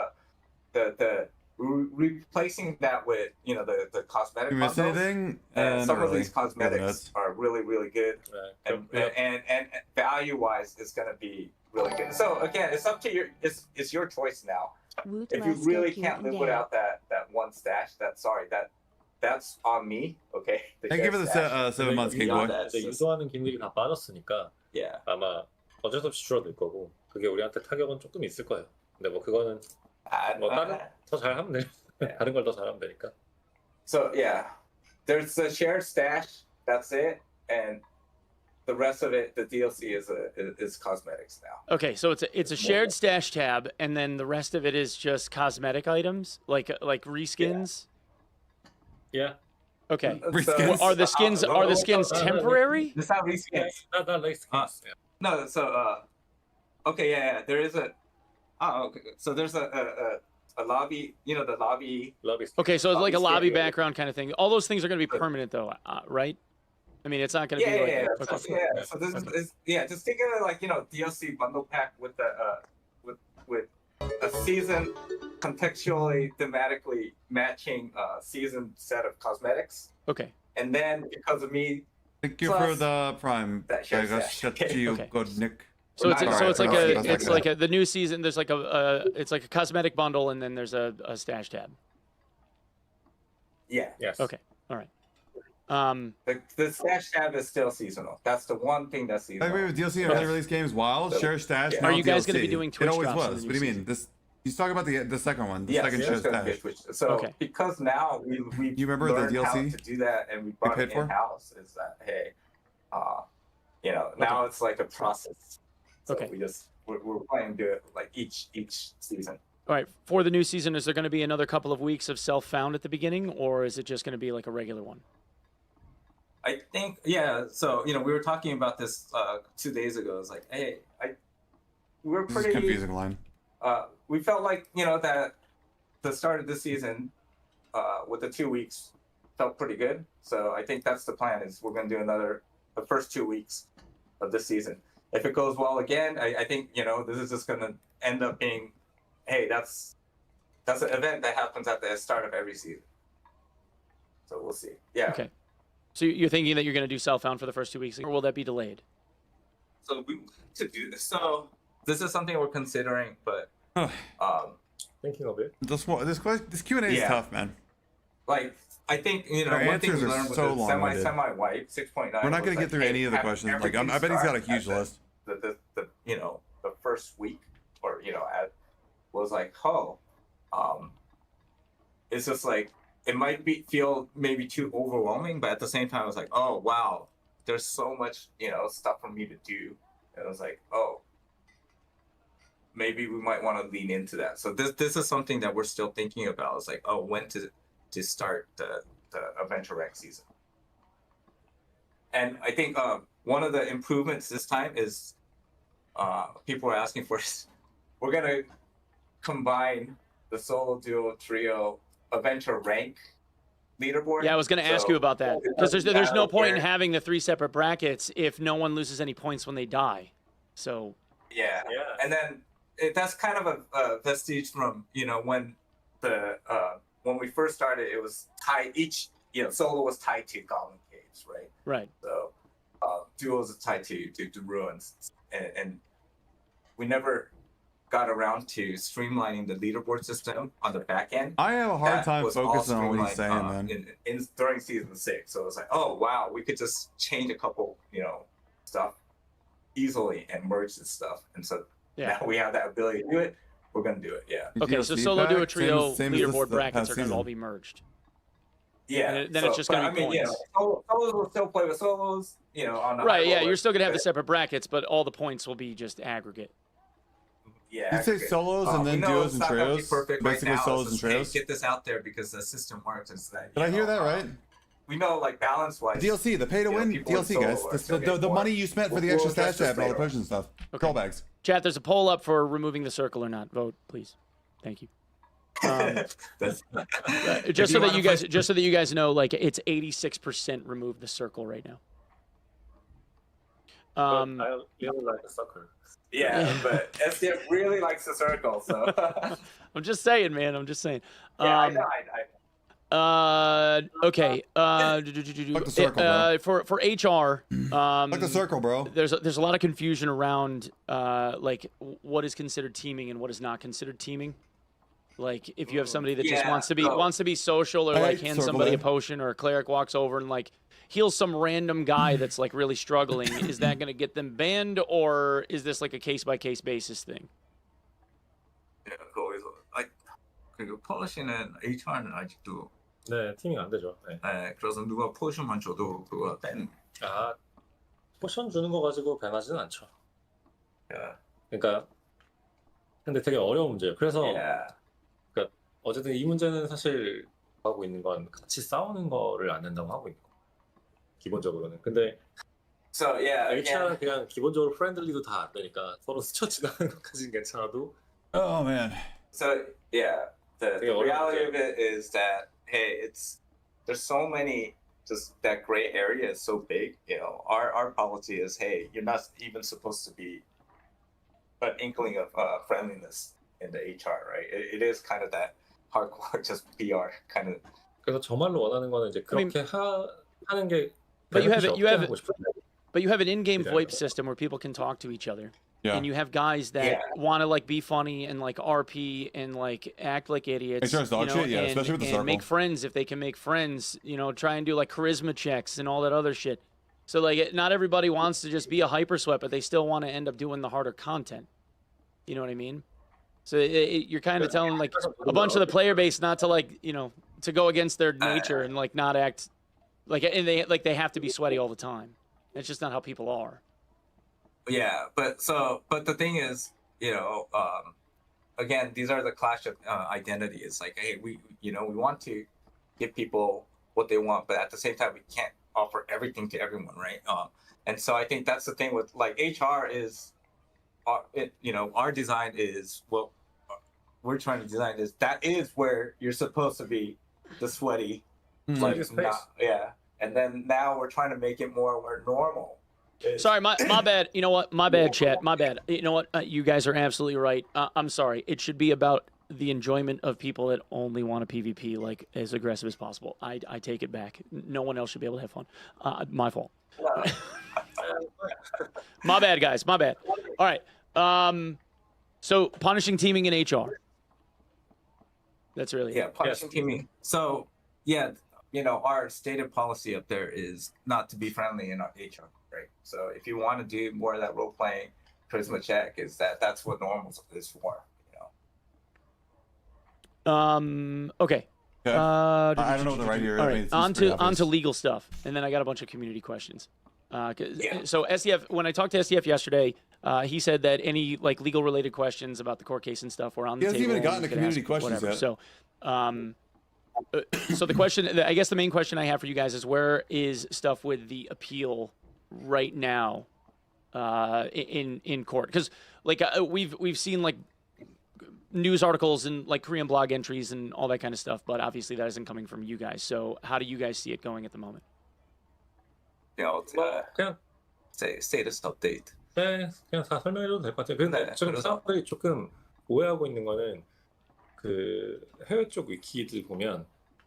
the replacing that with the cosmetic You miss bundles, anything? and some Not of really. these cosmetics Nuts. are really really good, 네, and value wise it's gonna be really good. So again, it's up to it's your choice now. Woot If you West really Tokyo can't live and without that one stash, that that's on me. Okay. Thank you for the 7 months, King Boy. 이제 유도하는 기능이 다 빠졌으니까 Yeah. 아마 어쩔 수 없이 줄어들 거고 그게 우리한테 타격은 조금 있을 거예요. 근데 뭐 그거는 뭐 다른 더 잘하면 돼. 다른 걸 더 잘하면 되니까. So yeah, there's a shared stash. That's it, and the rest of it, the DLC is cosmetics now. Okay, so it's a shared stash tab, and then the rest of it is just cosmetic items, like reskins. Yeah. Okay. Reskins? Are the skins temporary? It's not reskins. Not like skins. No, so okay, yeah, there is a. Oh, okay. So there's a lobby. You know the lobby. Lobby. Okay, so it's like a lobby skin. background kind of thing. All those things are going to be permanent, though, right? I mean, it's not going to be like. Yeah. Okay. So, yeah. So this is just think of it like DLC bundle pack with the with a season contextually thematically matching season set of cosmetics, Okay. and then because of me. Thank you Plus for the prime. that shared I stash. got you, Okay. good Nick. So it's Alright, so it's like alright, it's alright. like the new season. There's like it's like a cosmetic bundle, and then there's a stash tab. Yeah. Yes. Okay. All right. The stash tab is still seasonal. That's the one thing that's I seasonal. agree with DLC and early release games. Wild, So- share stash. Yeah. now Are you guys gonna DLC. be doing It Twitch always drops in the was. new What do you mean? season? This. He's talking about the second one. The Yes, second yeah, share it's gonna be stash. a Twitch. So Okay. because now we You remember the learned how DLC? to do that and we brought paid it for? in house. Is that hey, now it's like a process. So Okay. we're planning to do it like each season. All right. For the new season, is there going to be another couple of weeks of self-found at the beginning, or is it just going to be like a regular one? I think so we were talking about this 2 days ago. It's like hey, we're This is a pretty confusing line. we felt like that the start of the season with the 2 weeks felt pretty good. So I think that's the plan. Is we're going to do the first 2 weeks of this season. If it goes well again, I think this is just going to end up being, hey, that's an event that happens at the start of every season. So we'll see. Yeah. Okay. So you're thinking that you're going to do self-found for the first 2 weeks, or will that be delayed? So to do this. So this is something we're considering, but Thinking of it. This Q&A is Yeah. tough, man. like I think Our one thing we answers are learned with so the long-winded. semi-white 6.9. We're not was gonna get through hey, any of the have questions. Like everything I bet he's got a start huge at list. the the first week or was like it's just like it might feel maybe too overwhelming, but at the same time I was like, oh wow, there's so much stuff for me to do, and I was like, oh, maybe we might want to lean into that. So this is something that we're still thinking about. It's like, oh, when to start the adventure rank season. And I think one of the improvements this time is people are asking for. We're gonna combine the solo, duo, trio, adventure rank leaderboard. Yeah, I was going to ask you about that, because there's no point in having the 3 separate brackets if no one loses any points when they die. So. Yeah. And then that's kind of a vestige from when when we first started, it was tied. Each solo was tied to Goblin Caves, right? Right. So duos are tied to ruins, and we never got around to streamlining the leaderboard system on the back end. I have a hard That time was all focusing on what he's saying, streamlined, man. during season 6. So it was like, oh wow, we could just change a couple stuff easily and merge this stuff, and so Yeah. now we have that ability to do it. We're gonna do it. Yeah. Okay, so DLC solo, duo, pack, trio, same as this, leaderboard the brackets past are going to season. all be merged. Yeah. And then it's just gonna be points. Solos will still play with solos. On the Right, high yeah, roller. you're still going to have the separate brackets, but all the points will be just aggregate. Yeah. You say aggregate. solos and then we know duos it's and not gonna be trios? perfect right Basically now. solos It's and just, hey, trios? get this out there because the system works. It's that. Did I hear that right? We know, like balance wise. DLC, the pay to win people in DLC, solo guys. are The, still the, getting the more. money you spent for the We'll extra address stash this tab and all the later on. push and stuff. Okay. Callbacks. Chat, there's a poll up for removing the circle or not. Vote, please. Thank you. That's, Just so that you guys know, like it's 86% remove the circle right now. But I really like the soccer. yeah, but SDF really likes the circle, so. I'm just saying, man. I'm just saying. Yeah, I know. Okay. the circle, For HR, Like the circle, bro. there's a lot of confusion around like what is considered teaming and what is not considered teaming. Like if you have somebody that just Yeah, wants to be social, or I like hate hand circle somebody a day. potion, or a cleric walks over and like heals some random guy that's like really struggling, is that going to get them banned, or is this like a case by case basis thing? Yeah, 거기서 그리고 폴리시는 HR는 아직도 네, 팀이 안 되죠. 네. 그래서 누가 포션만 줘도 그거 뺀. 아, 포션 주는 거 가지고 변하지는 않죠. Yeah. 그러니까 근데 되게 어려운 문제예요. 그래서 Yeah. 그러니까 어쨌든 이 문제는 사실 하고 있는 건 같이 싸우는 거를 안 된다고 하고 있는 거. 기본적으로는. 근데 So yeah, HR은 그냥 기본적으로 프렌들리도 다 안 되니까 서로 스쳐 지나가는 것까지는 괜찮아도. Oh man. So yeah, the reality of it is that hey, there's so many, just that gray area is so big. You know, our policy is hey, you're not even supposed to be an inkling of friendliness in the HR, right? It is kind of that hardcore, just PR kind of. 그래서 정말로 원하는 거는 이제 그렇게 하는 게. But you have 하고 싶은데. But you have an in-game Yeah. VoIP system where people can talk to each other. Yeah. And you have guys that want to like be funny and like RP and like act like idiots. HR's dog shit, yeah, especially with the circle. And make friends if they can make friends. You know, try and do like charisma checks and all that other shit. So like, not everybody wants to just be a hyper sweat, but they still want to end up doing the harder content. You know what I mean? So you're kind of telling like a bunch of the player base not to like, you know, to go against their nature and like not act like, and they have to be sweaty all the time. It's just not how people are. Yeah, but the thing is, you know, again, these are the clash of identity. It's like, hey, we want to give people what they want, but at the same time, we can't offer everything to everyone, right? And so I think that's the thing with like HR is, our design is what we're trying to design is that is where you're supposed to be the sweaty, like and then now we're trying to make it more normal. Sorry, my bad. You know what? My bad, chat. My bad. You know what? You guys are absolutely right. I'm sorry. It should be about the enjoyment of people that only want a PvP like as aggressive as possible. I take it back. No one else should be able to have fun. My fault. My bad, guys. My bad. All right. So punishing teaming in HR. That's really punishing teaming. So yeah, our stated policy up there is not to be friendly in our HR, right? So if you want to do more of that role playing, charisma check is that's what normal is for, Okay. I don't know what the right here is. All I mean, right, on to legal stuff, and then I got a bunch of community questions. So SDF, when I talked to SDF yesterday, he said that any like legal related questions about the court case and stuff were on the table. He hasn't even gotten to to community questions yet. So, so the question, I guess the main question I have for you guys is, where is stuff with the appeal right now in court? Because like we've seen like news articles and like Korean blog entries and all that kind of stuff, but obviously that isn't coming from you guys. So how do you guys see it going at the moment? 그냥 status update. 네, 그냥 다 설명해줘도 될 것 같아요. 근데 지금 사람들이 조금 오해하고 있는 거는 그 해외 쪽 위키들 보면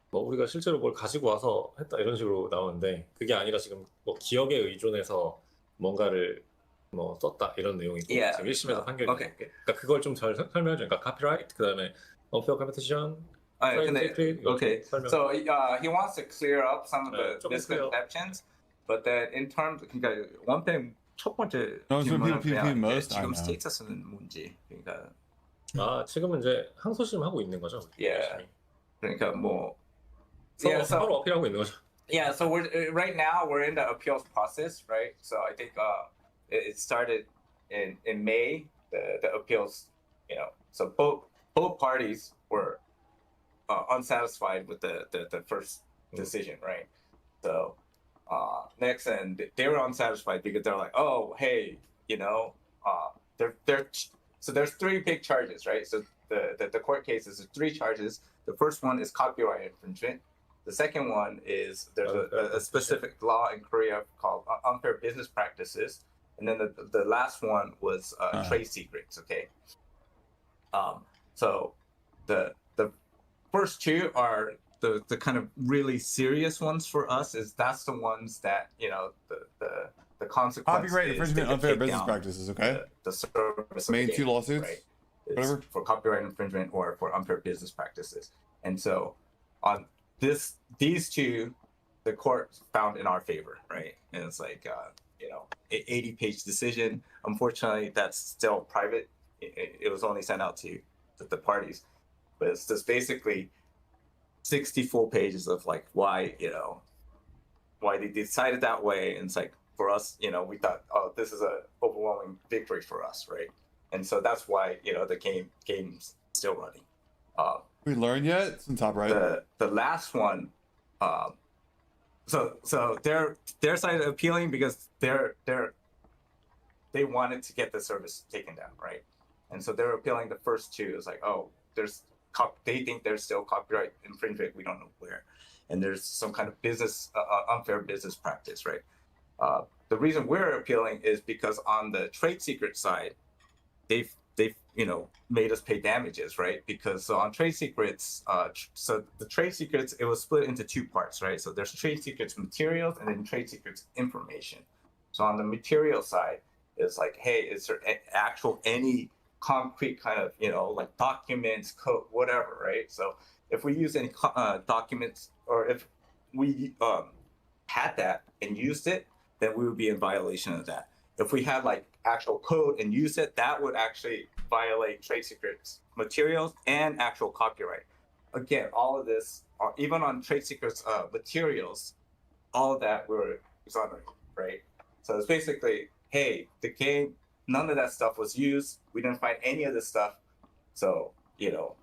뭐 우리가 실제로 뭘 가지고 와서 했다 이런 식으로 나오는데, 그게 아니라 지금 뭐 기억에 의존해서 뭔가를 뭐 썼다 이런 내용이 있고 지금 1심에서 판결이 Okay. 그러니까 그걸 좀 잘 설명해줘. 그러니까 카피라이트, 그다음에 unfair competition. Okay. So he wants to clear up some of the 조금 misconceptions, but that in terms, 그러니까 one thing 첫 번째 No, it's 질문은 PvP 그냥 most, I 지금 know. 스테이터스는 뭔지. 그러니까 지금은 이제 항소심 하고 있는 거죠. Yeah. 그러니까 뭐 서로 어필하고 있는 거죠. Yeah, so we're right now we're in the appeals process, right? So I think it started in May, the appeals, so both parties were unsatisfied with the first decision, right? So next, and they were unsatisfied because they're like, oh, hey, so there's three big charges, right? So the court case is 3 charges. The first one is copyright infringement. The second one is there's a specific law in Korea called unfair business practices, and then the last one was trade secrets. Okay. So the first 2 are the kind of really serious ones for us. That's the ones that the consequence. Copyright infringement, unfair business practices. Okay. The service Main 2 lawsuits. Right? Whatever. for copyright infringement or for unfair business practices. And so on these two, the court found in our favor, right? And it's like, you know, 80-page decision. Unfortunately, that's still private. It was only sent out to the parties, but it's just basically 60 full pages of like why, you know, why they decided that way. And it's like, for us, you know, we thought, oh, this is a overwhelming victory for us, right? And so that's why, you know, the game's still running. We learned yet? It's in top right. The last one, so their side appealing because they wanted to get the service taken down, right? And so they're appealing the first two. It's like, oh, they think there's still copyright infringement. We don't know where, and there's some kind of business unfair business practice, right? The reason we're appealing is because on the trade secret side, they've you know made us pay damages, right? Because on trade secrets, so the trade secrets, it was split into two parts, right? So there's trade secrets materials and then trade secrets information. So on the material side, it's like, hey, is there any concrete kind of, you know, like documents, code, whatever, right? So if we use any documents, or if we had that and used it, then we would be in violation of that. If we had like actual code and use it, that would actually violate trade secrets, materials, and actual copyright. Again, all of this, even on trade secrets materials, all of that we're exonerated, right? So it's basically, hey, the game, none of that stuff was used. We didn't find any of this stuff. So, you know,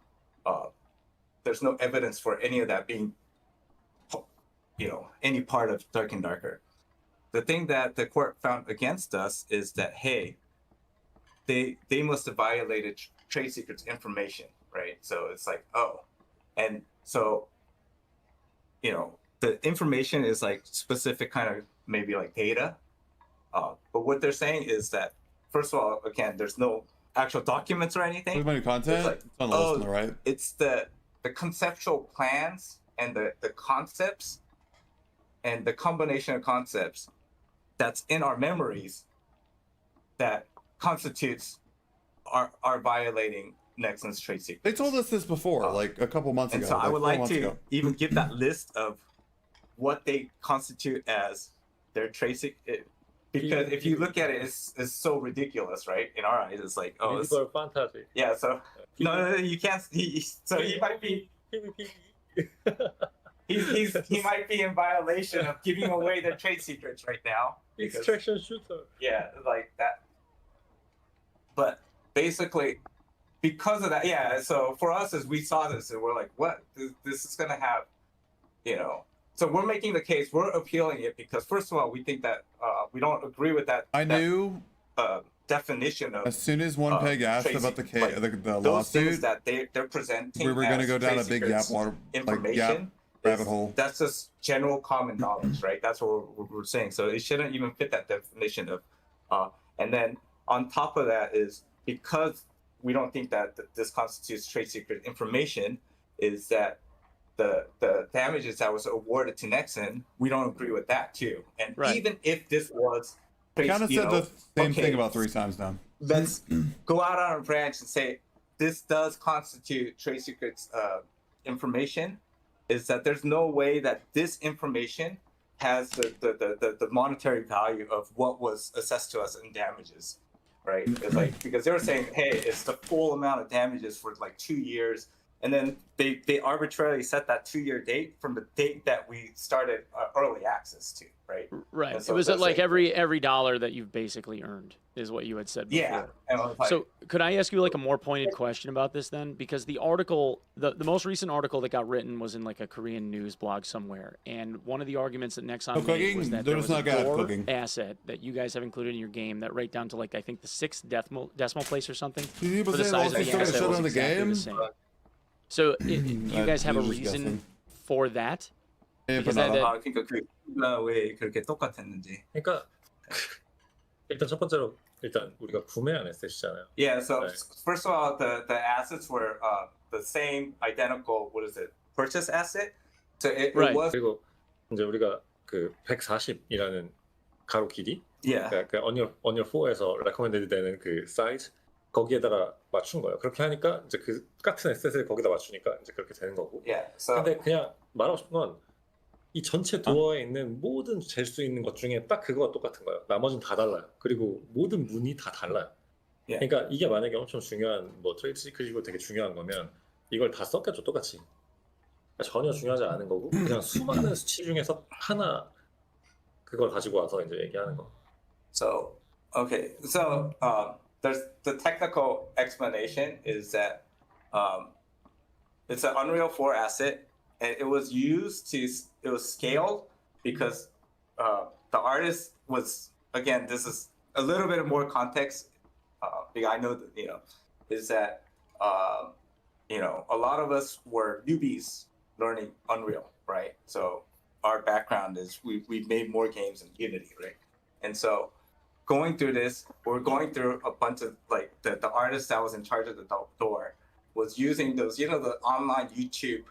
there's no evidence for any of that being, you know, any part of Dark and Darker. The thing that the court found against us is that, hey, they must have violated trade secrets information, right? So it's like, oh, and so, you know, the information is like specific kind of maybe like data. But what they're saying is that, first of all, again, there's no actual documents or anything. Where's my new content? It's like, It's on the list on the right. It's the conceptual plans and the concepts and the combination of concepts that's in our memories that constitutes are violating Nexon's trade secrets. They told us this before, like a couple months ago. And so I like would 4 like months to ago. even give that list of what they constitute as their trade secret. Because if you look at it, it's so ridiculous, right? In our eyes, it's like, oh, Medieval fantasy. yeah. So no, you can't. So he might be. He might be in violation of giving away their trade secrets right now. Because, Extraction shooter. yeah, like that. But basically, because of that, yeah. So for us, as we saw this, and we're like, what? This is gonna have, you know. So we're making the case. We're appealing it because, first of all, we think that we don't agree with that. I knew Definition of as soon as one peg asked trade about the secret, like, the those things lawsuit, that they're presenting. we were going to as go down trade a big secrets gap water information. rabbit hole. That's just general common knowledge, right? That's what we're saying. So it shouldn't even fit that definition of. And then on top of that is because we don't think that this constitutes trade secret information, is that the damages that was awarded to Nexon, we don't agree with that too. And Right. even if this was, Kind of said the same okay, thing about 3 times now. let's go out on a branch and say this does constitute trade secrets information, is that there's no way that this information has the monetary value of what was assessed to us in damages, right? It's like, because they were saying, hey, it's the full amount of damages for like 2 years, and then they arbitrarily set that 2-year date from the date that we started early access to, right? Right. And so It was they're like saying- every dollar that you've basically earned is what you had said before. Yeah. And I was like, So could I ask you like a more pointed question about this then? Because the article, the most recent article that got written was in like a Korean news blog somewhere. And one of the arguments that Nexon No made cooking? was that They're there just was a not good at core cooking. asset that you guys have included in your game that right down to like, I think the 6th decimal place or something. People For the say size of Lost the is asset shut was on the exactly game. the same. So you guys have a you're just reason guessing. for that? Yeah, Because but that- 그러니까 그가 왜 그렇게 똑같았는지. 그러니까 일단 첫 번째로 일단 우리가 구매한 에셋이잖아요. Yeah, so Right. first of all, the assets were the same, identical, what is it, purchase asset? So it Right. was, 그리고 이제 우리가 그 140이라는 가로 길이, yeah, 그러니까 언어 4에서 레코멘드 되는 그 사이즈, 거기에다가 맞춘 거예요. 그렇게 하니까 이제 그 같은 에셋을 거기다 맞추니까 이제 그렇게 되는 거고. Yeah. So 근데 그냥 말하고 싶은 건 이 전체 도어에 있는 모든 잴 수 있는 것 중에 딱 그거가 똑같은 거예요. 나머지는 다 달라요. 그리고 모든 문이 다 달라요. Yeah. 그러니까 이게 만약에 엄청 중요한 뭐 트레이드 시크릿이고 되게 중요한 거면 이걸 다 섞여줘 똑같이. 그러니까 전혀 중요하지 않은 거고 그냥 수많은 수치 중에서 하나 그걸 가지고 와서 이제 얘기하는 거. So, okay. So, there's the technical explanation is that it's an Unreal 4 asset, and it was scaled because the artist was, again, this is a little bit more context. Because I know that, is that, a lot of us were newbies learning Unreal, right? So our background is we made more games in Unity, right? And so going through this, we're going through a bunch of like the artist that was in charge of the door was using those, the online YouTube.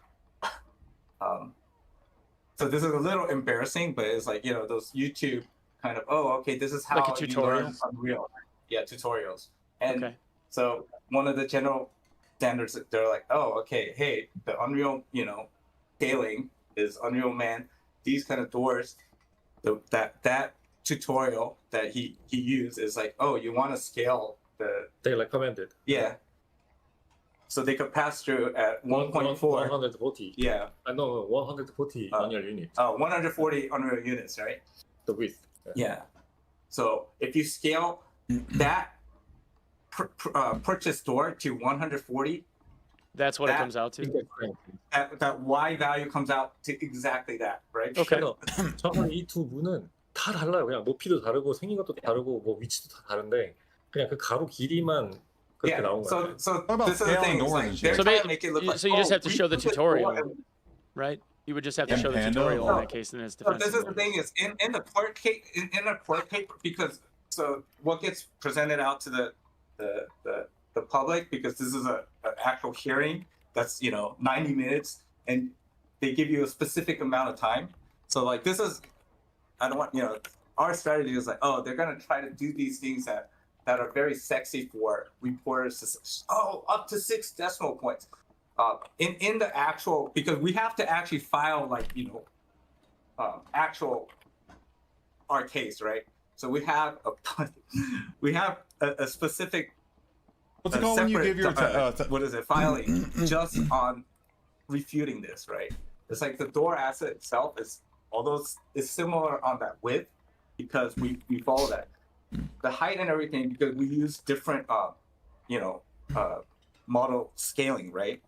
So this is a little embarrassing, but it's like, those YouTube kind of, okay, this is how Like a you tutorial? learn Unreal. Yeah, tutorials. And Okay. so one of the general standards, they're like, okay, hey, the Unreal, scaling is Unreal Man. These kind of doors, that tutorial that he used is like, you want to scale the They recommended. yeah, so they could pass through at 1.4. 140. Yeah, No, 140 Unreal unit. 140 Unreal units, right? The width. Yeah. So if you scale that purchase door to 140, That's what it That- comes out to. that Y value comes out to exactly that, right? Okay. 그래서 정말 이 두 문은 다 달라요. 그냥 높이도 다르고 생긴 것도 다르고 뭐 위치도 다 다른데 그냥 그 가로 길이만 그렇게 Yeah. 나온 거예요. So What about this is the scaling thing. It's doors like and they're shit? So trying ba- to make it look like, so you just have to we show the put this tutorial. door in- Right? You would just have to And show the Panda? tutorial in No. that case, and it's But this is the defensible. thing is in the court case in a court paper, because so what gets presented out to the public, because this is a actual hearing that's 90 minutes and they give you a specific amount of time. So like this is, I don't want our strategy is like, they're gonna try to do these things that are very sexy for reporters to say, up to 6 decimal points. In the actual, because we have to actually file like actual our case, right? So we have a specific What's it called when you separate, give your what is it, filing just on refuting this, right? It's like the door asset itself is, although it's similar on that width, because we follow that. The height and everything, because we use different model scaling, right?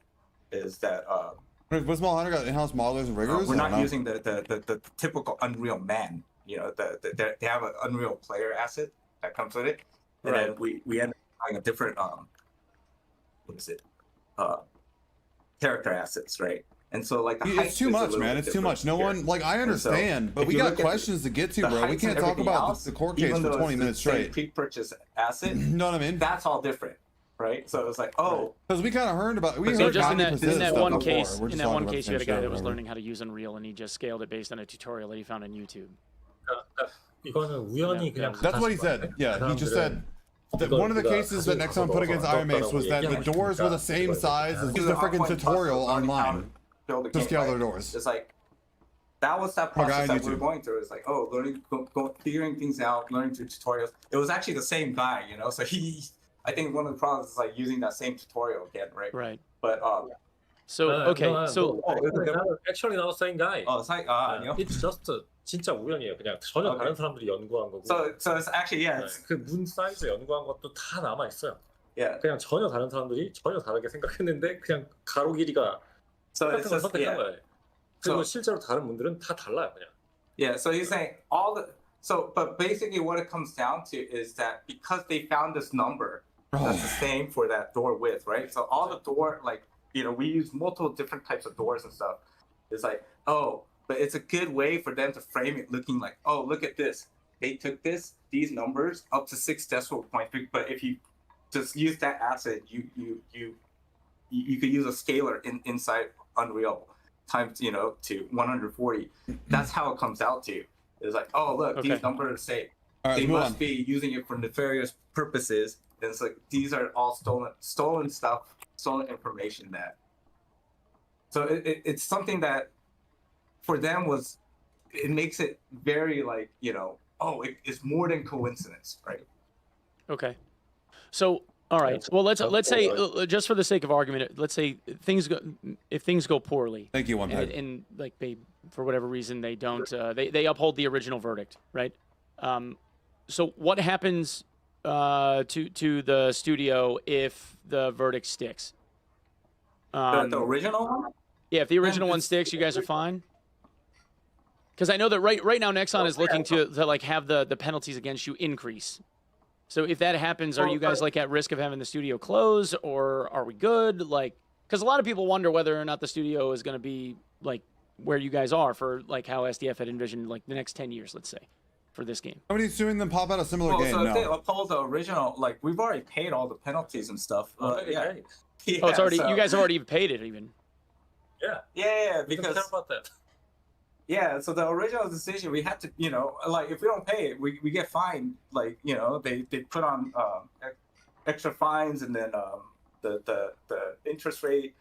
Is that Mistfall Hunter got in-house modelers and riggers? we're I don't not know. using the typical Unreal Man. They have an Unreal player asset that comes with it, and Right. then we end up having a different what is it? Character assets, right? And so like the height It's too is a much, little man. bit It's too much. No different one, here. I And so, understand, but if we you got look at questions to get to, the bro. We heights can't and talk everything about else, the court case even for though 20 it's minutes the same straight. pre-purchase asset, You know what I mean? that's all different, right? So it's like, Because we kind of heard about, we So heard just in 90% that, in that stuff one before. case, We're in just that talking one about the case, you had a same guy shit that was over. learning how to use Unreal, and he just scaled it based on a tutorial that he found on YouTube. 이거는 우연히 Yeah, 그냥 yeah. That's what he 같았을 said. 거예요. Yeah, 그 he just 사람들은 said that one of the cases that next time put against Ironmace was that the doors were the same size as the freaking tutorial online build a to game, scale right? their doors. It's like that was that From a guy process on that we were YouTube. going through. It's like, learning, figuring things out, learning through tutorials. It was actually the same guy, So I think one of the problems is like using that same tutorial again, right? Right. But So okay, so actually not the same guy. it's like 아니요. It's just 진짜 우연이에요. 그냥 전혀 Okay. 다른 사람들이 연구한 거고. So it's actually it's 그 문 사이즈 연구한 것도 다 남아 있어요. yeah. 그냥 전혀 다른 사람들이 전혀 다르게 생각했는데 그냥 가로 길이가 So 똑같은 it's 걸 just 선택한 거예요. 그리고 So- 실제로 다른 문들은 다 달라요, 그냥. Yeah, so he's saying but basically what it comes down to is that because they found this number that's the same for that door width, right? So all the door, like, we use multiple different types of doors and stuff. It's like, but it's a good way for them to frame it looking like, look at this. They took these numbers up to 6 decimal points, but if you just use that asset, you could use a scalar inside Unreal times, to 140. That's how it comes out to. It's like, look, Okay. these numbers say All right, they let's move must on. be using it for nefarious purposes. And it's like these are all stolen stuff, stolen information. So it's something that for them it makes it very like, it's more than coincidence, right? Okay. So, all right. Well, let's say, just for the sake of argument, let's say if things go poorly. Thank you, and like they, for whatever reason, they don't, they uphold the original verdict, right? So what happens to the studio if the verdict sticks? The original one? Yeah, if the original one sticks, you guys are fine. Because I know that right now Nexon is looking to like have the penalties against you increase. So if that happens, are you guys like at risk of having the studio close, or are we good? Like, because a lot of people wonder whether or not the studio is going to be like where you guys are for like how SDF had envisioned like the next 10 years, let's say, for this game. Somebody's suing them pop out a similar game. So if No. they uphold the original, like we've already paid all the penalties and stuff. Yeah, It's already so- you guys have already paid it even. Yeah, We don't because care about that. yeah, so the original decision we had to, like if we don't pay it, we get fined. Like they put on extra fines, and then the interest rate,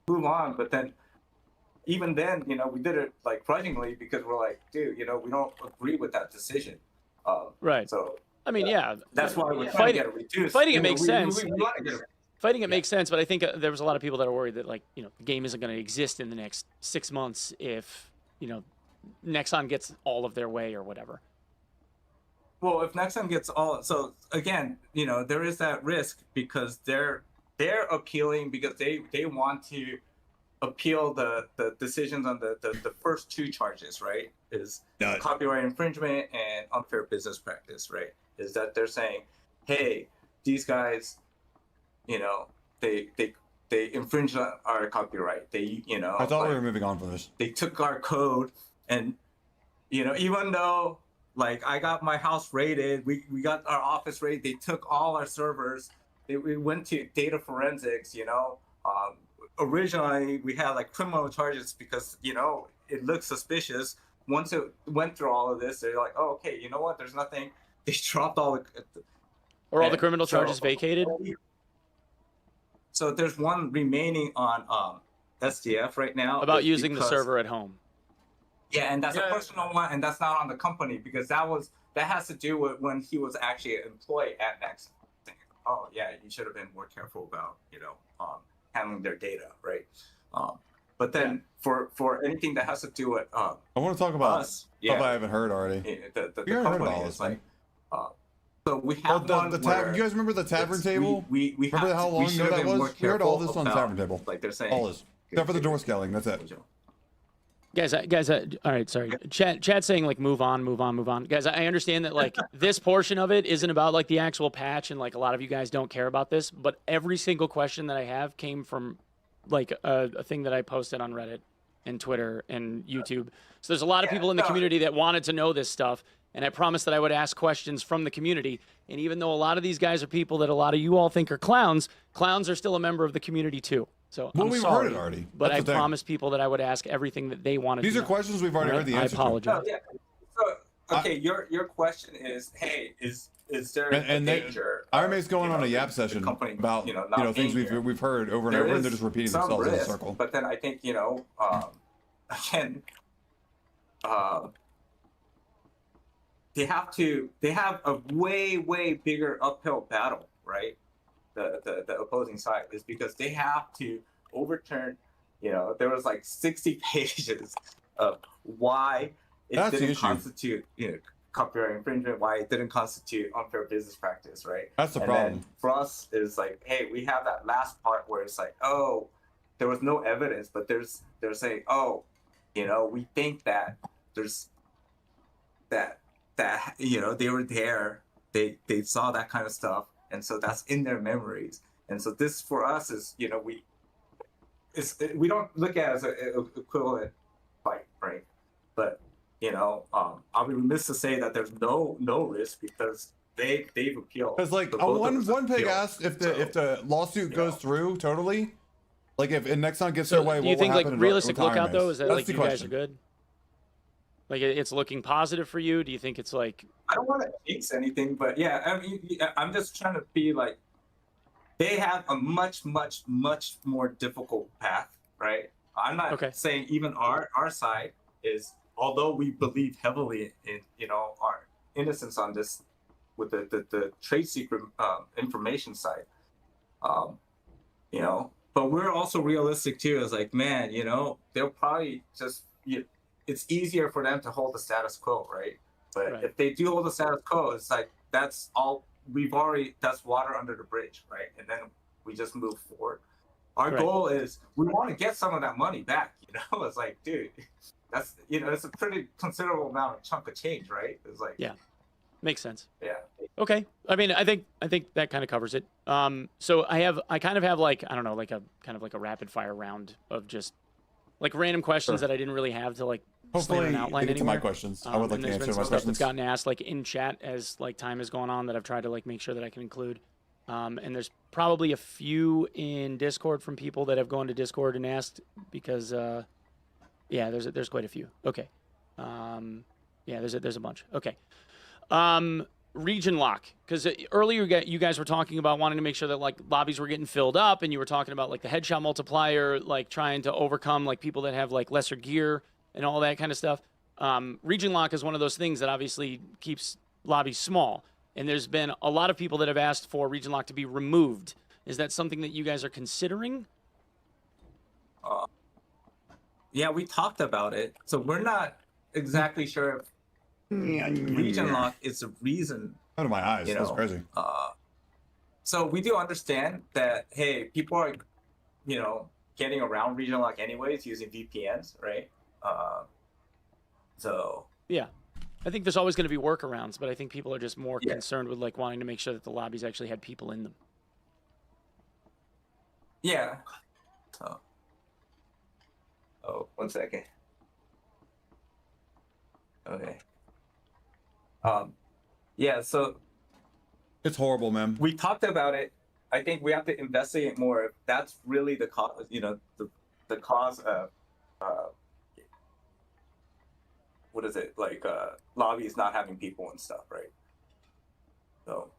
move on. But then even then, we did it like grudgingly because we're like, dude, we don't agree with that decision. Right. So I mean, yeah. that's why we're trying to get it reduced. Fighting it makes we sense. want to get it. Fighting it makes sense, but I think there was a lot of people that are worried that like the game isn't going to exist in the next 6 months if Nexon gets all of their way or whatever. Well, if Nexon gets all, so again, there is that risk because they're appealing because they want to appeal the decisions on the first two charges, right? Is copyright infringement and unfair business practice, right? Is that they're saying, hey, these guys, they infringed on our copyright. They, I thought we were moving on from this. They took our code, and even though like I got my house raided, we got our office raided. They took all our servers. We went to data forensics. Originally we had like criminal charges because it looked suspicious. Once it went through all of this, they're like, oh, okay, you know what? There's nothing. They dropped all the. Or all the criminal charges vacated. So there's one remaining on SDF right now. About using the server at home. Yeah, and that's a personal one, and that's not on the company because that has to do with when he was actually an employee at Next. Oh yeah, you should have been more careful about handling their data, right? But then for anything that has to do with I want to talk about us, stuff I haven't heard already. The You heard company about is this, like. So we have the one where you guys remember the tavern table? We remember how long ago that was? We heard all this on the tavern table. Like they're saying, all this, except for the door scaling. That's it. Guys, all right, sorry. Chat saying like move on. Guys, I understand that like this portion of it isn't about like the actual patch, and like a lot of you guys don't care about this, but every single question that I have came from like a thing that I posted on Reddit and Twitter and YouTube. So there's a lot of people in the community that wanted to know this stuff, and I promised that I would ask questions from the community. And even though a lot of these guys are people that a lot of you all think are clowns are still a member of the community too. So well, I'm we've sorry, heard it already. But I promised people that I would ask everything that they wanted. These to are know. questions we've already heard the answer I apologize. To. So okay, your question is, hey, is there a danger? Ironmace going on a yap session company, about things we've heard over and over, and they're just repeating themselves in a circle. But then I think again, they have a way bigger uphill battle, right? The opposing side is because they have to overturn. There was like 60 pages of why it didn't constitute copyright infringement, why it didn't constitute unfair business practice, right? That's the problem. Then for us, is like, hey, we have that last part where it's like, oh, there was no evidence, but they're saying, oh, we think that there's that they were there, they saw that kind of stuff, and so that's in their memories. And so this for us is we don't look at it as an equivalent fight, right? But I'll be remiss to say that there's no risk because they've appealed. Because like one pig asked if the lawsuit goes through totally, like if Nexon gets their way, do you think like realistic lookout though? Is that That's like the you question. guys are good? Like it's looking positive for you? Do you think it's like? I don't want to jinx anything, but yeah, I mean, I'm just trying to be like they have a much more difficult path, right? I'm not saying even our side is, although we believe heavily in our innocence on this with the trade secret information side, but we're also realistic too. It's like, man, they'll probably just it's easier for them to hold the status quo, right? But if they do hold the status quo, it's like that's all that's water under the bridge, right? And then we just move forward. Our goal is we want to get some of that money back. It's like, dude, that's it's a pretty considerable amount of chunk of change, right? It's like makes sense. Yeah. Okay. I mean, I think that kind of covers it. So I kind of have like, I don't know, like a kind of like a rapid fire round of just like random questions that I didn't really have to like hopefully an outline to anywhere. my questions. I would like to answer my stuff questions. that's gotten asked like in chat as like time has gone on that I've tried to like make sure that I can include. And there's probably a few in Discord from people that have gone to Discord and asked because there's quite a few. Okay. There's a bunch. Okay. Region lock, because earlier you guys were talking about wanting to make sure that like lobbies were getting filled up, and you were talking about like the headshot multiplier, like trying to overcome like people that have like lesser gear and all that kind of stuff. Region lock is one of those things that obviously keeps lobbies small, and there's been a lot of people that have asked for region lock to be removed. Is that something that you guys are considering? Yeah, we talked about it, so we're not exactly sure if region lock is the reason. Out of my eyes, that's crazy. So we do understand that, hey, people are, getting around region lock anyways using VPNs, right? Yeah, I think there's always going to be workarounds, but I think people are just more concerned with like wanting to make sure that the lobbies actually had people in them. Yeah. Oh, 1 second. Okay. So it's horrible, man. We talked about it. I think we have to investigate more if that's really the cause, the cause of what is it, like lobbies not having people and stuff, right? So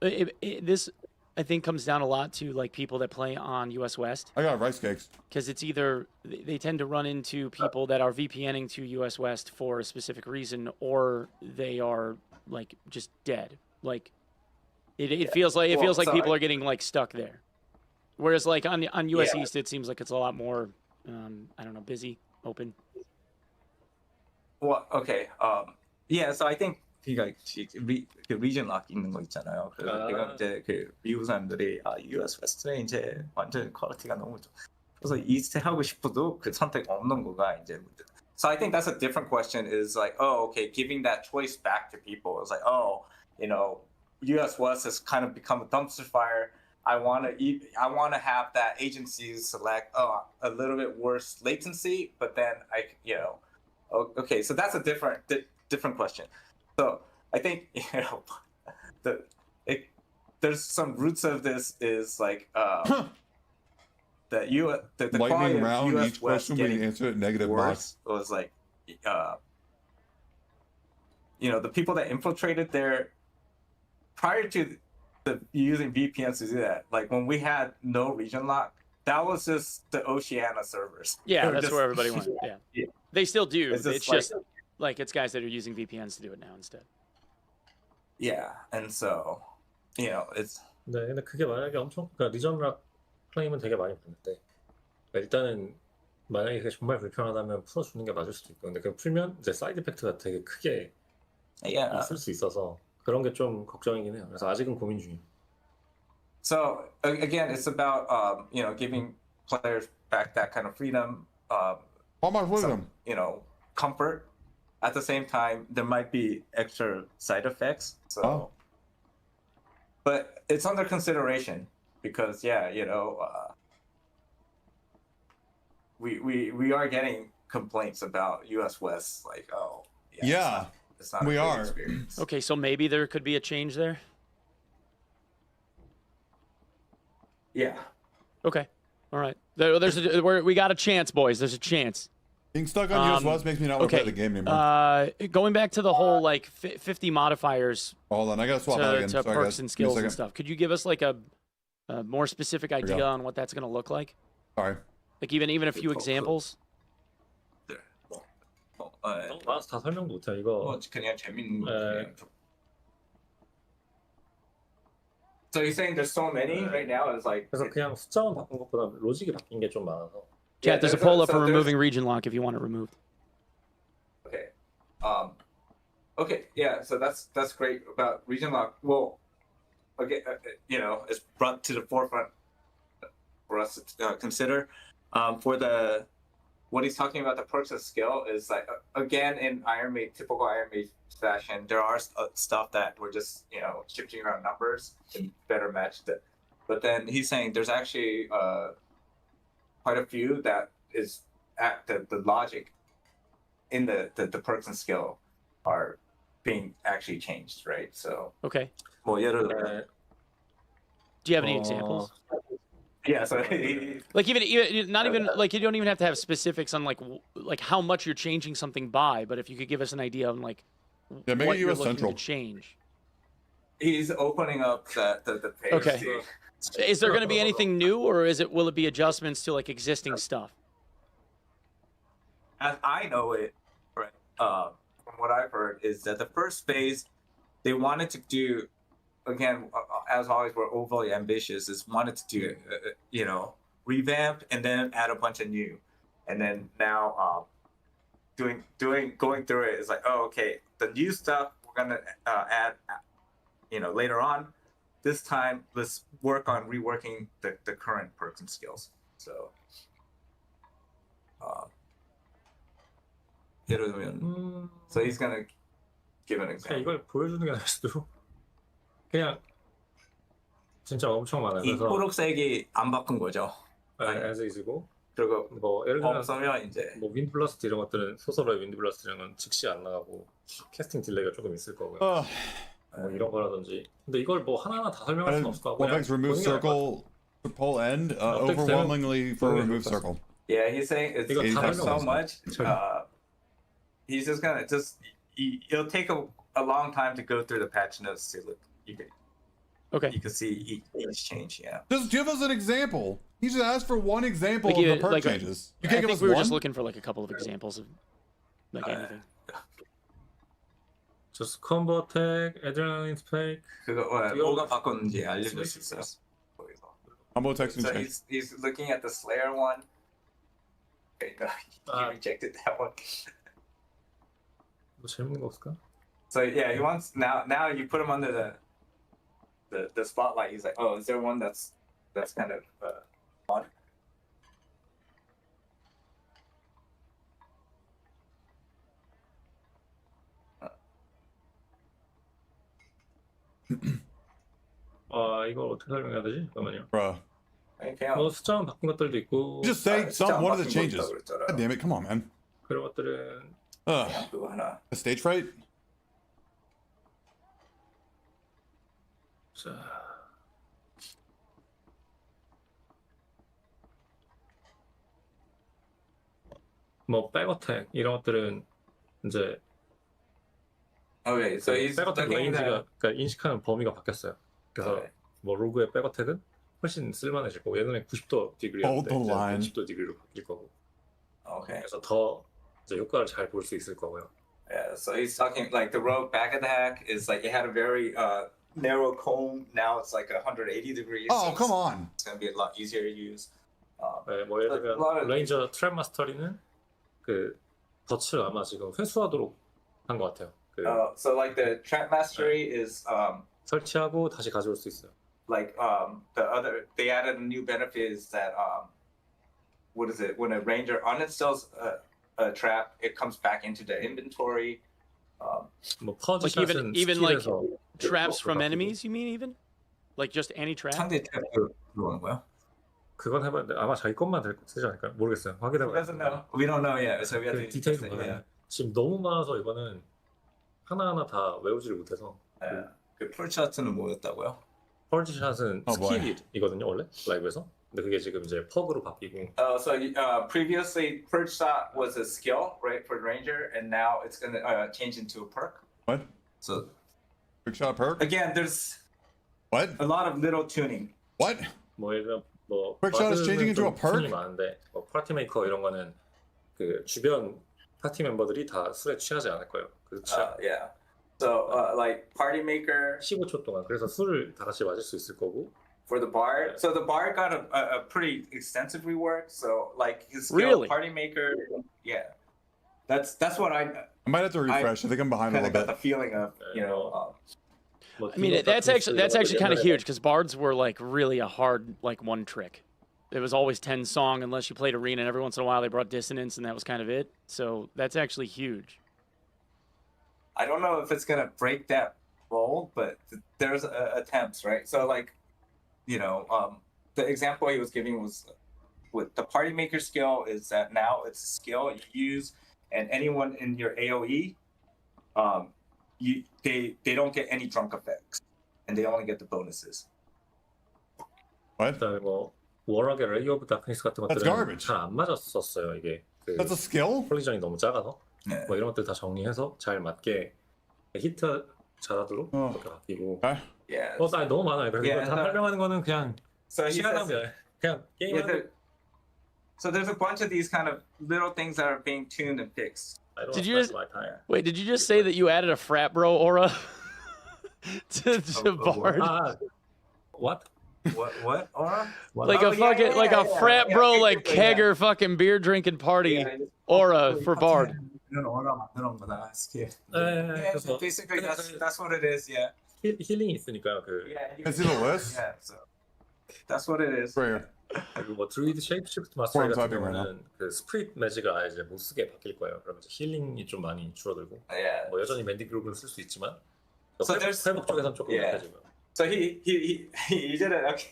this I think comes down a lot to like people that play on US West. I got rice cakes. Because it's either they tend to run into people that are VPNing to US West for a specific reason, or they are like just dead. Like it feels like people are getting like stuck there. Whereas like on US East, it seems like it's a lot more busy, open. Well, okay. So I think 그 region lock 있는 거 있잖아요. 그래서 내가 이제 그 미국 사람들이 US West는 이제 완전 퀄리티가 너무 좋아. 그래서 이스트 하고 싶어도 그 선택 없는 거가 이제 문제. So I think that's a different question. Is like, giving that choice back to people is like, US West has kind of become a dumpster fire. I want to have that agencies select a little bit worse latency, but then okay. So that's a different question. So I think there's some roots of this is like the lightning quality round of US each West question getting we answer it negative worse was like the people that infiltrated there prior to using VPNs to do that. Like when we had no region lock, that was just the Oceania servers. Yeah, that's where everybody went. Yeah. They still do. It's just like it's guys that are using VPNs to do it now instead. Yeah, and so it's. 네, 근데 그게 만약에 그러니까 리전락 클레임은 되게 많이 받는데 일단은 만약에 그게 정말 불편하다면 풀어주는 게 맞을 수도 있고, 근데 그 풀면 이제 사이드 이펙트가 되게 크게 있을 수 있어서 그런 게 좀 걱정이긴 해요. 그래서 아직은 고민 중이에요. So again, it's about giving players back that kind of freedom. Comfort. At the same time, there might be extra side effects. So, but it's under consideration because we are getting complaints about US West, like it's not we a good are. experience. Okay, so maybe there could be a change there. Yeah. Okay. All right. We got a chance, boys. There's a chance. Being stuck on US West makes me not want to Okay. play the game anymore. Going back to the whole like 50 modifiers Hold on, I gotta swap out again. to Sorry, perks guys. and Give me a skills and second. stuff. Could you give us like a more specific idea go. on what that's going to look like? Sorry. Like even a few examples. 너무 많아서 다 설명 못해 이거. 그냥 재밌는 거. 네. So you're saying there's so many right now? It's like 그래서 그냥 숫자만 바꾼 것보다 로직이 바뀐 게 좀 많아서. Chat, there's a there's poll a- up so for there's- removing region lock if you want it removed. okay. Okay, yeah. So that's great about region lock. Well, okay, it's brought to the forefront for us to consider. For the what he's talking about, the perks of skill is like again in Ironmace, typical Ironmace fashion. There are stuff that we're just shifting around numbers to better match that. But then he's saying there's actually quite a few that is at the logic in the perks and skill are being actually changed, right? So Okay. 뭐 예를 네. Do you have any examples? yeah, so Like even not even like you don't even have to have specifics on like how much you're changing something by, but if you could give us an idea on like Yeah, make what it you're US looking Central. to change. he's opening up the page. Okay. to- Is there going to be anything new, or will it be adjustments to like existing stuff? As I know it, right? From what I've heard, is that the first phase they wanted to do, again, as always, we're overly ambitious. Is wanted to do, revamp and then add a bunch of new, and then now, going through it is like, oh, okay, the new stuff we're gonna add, later on. This time, let's work on reworking the current perks and skills. So. 예를 들면, so he's gonna give an 그냥 example. 이걸 보여주는 게 나을 수도. 그냥 진짜 엄청 많아요. 이 그래서 초록색이 안 바꾼 거죠. as is고 그리고 뭐 예를 들면 없으면 이제 뭐 윈드 블라스트 이런 것들은 소설의 윈드 블라스트 이런 건 즉시 안 나가고 캐스팅 딜레이가 조금 있을 거고요. 뭐 이런 거라든지. 근데 이걸 뭐 하나하나 다 설명할 수는 없을 거고. One thanks remove 보는 게 나을 것 같아요. circle to pull end. Updates Overwhelmingly for 되면 remove 좋겠어. circle. yeah, he's saying it's 이거 다 so 설명 much. 없어. He's just gonna it'll take a long time to go through the patch notes to look. You Okay. can see each change. Yeah. Just give us an example. He just asked for one example Like, of the yeah, perk like, changes. You I can't give think us we were one. just looking for like a couple of examples of like anything. Just combo attack, adrenaline spike. 그거 뭐가 바꿨는지 알려줄 수 있어요. 거기서. Combo texting So change. he's looking at the Slayer one. Okay, no, he rejected that one. 뭐 재밌는 거 없을까? So yeah, he wants now you put him under the spotlight. He's like, oh, is there one that's kind of fun? 이걸 어떻게 설명해야 되지? 잠깐만요. Bruh. 그냥 뭐 숫자만 바꾼 것들도 있고 Just say 숫자 one of the 바꾼 changes. 것도 그랬잖아. God damn it, come on, man. 그런 것들은 Ugh. 그거 하나. The stage fright? 자 뭐 백어택 이런 것들은 이제 Okay, so he's 백어택 looking at 레인지가 그러니까 인식하는 범위가 바뀌었어요. 그래서 Okay. 뭐 로그의 백어택은 훨씬 쓸만해질 거고 예전에 90도 디그리였는데 Hold the 이제 line. 90도 디그리로 바뀔 거고 Okay. 그래서 더 이제 효과를 잘 볼 수 있을 거고요. Yeah, so he's talking like the rogue back attack is like it had a very narrow cone. Now it's like 180 degrees. Oh, so come on. It's gonna be a lot easier to use. 네, 뭐 예를 A lot 들면 of- 레인저 트랩 마스터리는 그 덫을 아마 지금 회수하도록 한 것 같아요. 그 So like the trap mastery is 설치하고 다시 가져올 수 있어요. like they added a new benefit is that what is it when a ranger uninstalls a trap it comes back into the inventory. 뭐 퍼지 Like 샷은 even like 스킬에서 traps from 바꾸고. enemies, you mean even? Like just any trap? 상대 trap 들어오는 거야? 그건 해봤는데 아마 자기 것만 쓰지 않을까요? 모르겠어요. 확인해봐요. Doesn't know. We don't know yet. So we have 그 to 디테일이 test it, 많아요. yeah. 지금 너무 많아서 이거는 하나하나 다 외우지를 못해서 그 풀 차트는 뭐였다고요? 펄지샷은 Oh, boy. 스킬이거든요 원래 라이브에서. 근데 그게 지금 이제 퍽으로 바뀌고. Previously, Purge Shot was a skill, right, for Ranger, and now it's gonna change into a perk. What? So Quick shot perk? again, there's What? a lot of little tuning. What? 뭐 예를 들면 뭐 Quick shot is changing into a perk? 이 많은데 뭐 파티 메이커 이런 거는 그 주변 파티 멤버들이 다 술에 취하지 않을 거예요. 그 취하 Yeah. So like Party Maker 15초 동안 그래서 술을 다 같이 마실 수 있을 거고. for the Bard. So the Bard got a pretty extensive rework. So like his skill, Really? Party Maker, yeah. That's what I I might have to refresh. I think I'm behind a kind little of got the bit. feeling of, you know. 뭐 I mean, that's actually kind of huge because bards were like really a hard like one trick. It was always 10 song unless you played arena, and every once in a while they brought dissonance, and that was kind of it. So that's actually huge. I don't know if it's gonna break that mold, but there's attempts, right? So like, you know, the example he was giving was with the Party Maker skill is that now it's a skill you use, and anyone in your AOE, they don't get any drunk effects, and they only get the bonuses. What? 그다음에 뭐 워럭의 레이 오브 다크니스 같은 That's 것들은 garbage. 잘 안 맞았었어요 이게. 그 That's a skill? 콜리전이 너무 작아서 네. 뭐 이런 것들 다 정리해서 잘 맞게 히트 잘하도록 그렇게 바뀌고. Okay. Yeah. 아니 너무 많아요. 그래서 Yeah, 이거 다 설명하는 거는 그냥 So he 시간 says, 낭비야. 그냥 yeah, 게임하는. so there's a bunch of these kind of little things that are being tuned and fixed. Did you just wait? Did you just say that you added a frat bro aura to bard? What? What? Aura? Like Oh, a fucking like a frat bro yeah, like yeah. kegger fucking beer drinking party aura for bard. 네, Yeah, 그래서 so basically that's what it is. Yeah. 힐링이 있으니까요. 그 Yeah. Can I see the list? Yeah. So that's what it is. Right here. 그리고 뭐 드루이드 쉐이프시프트 마스터 Form 같은 typing right 경우는 그 스프릿 매직을 아예 이제 못 쓰게 바뀔 거예요. 그러면 이제 힐링이 좀 많이 줄어들고 Yeah. 뭐 여전히 맨디 그룹은 쓸 수 있지만 So there's- 회복 쪽에서는 조금 Yeah. 약해지고요. So he did it. Okay.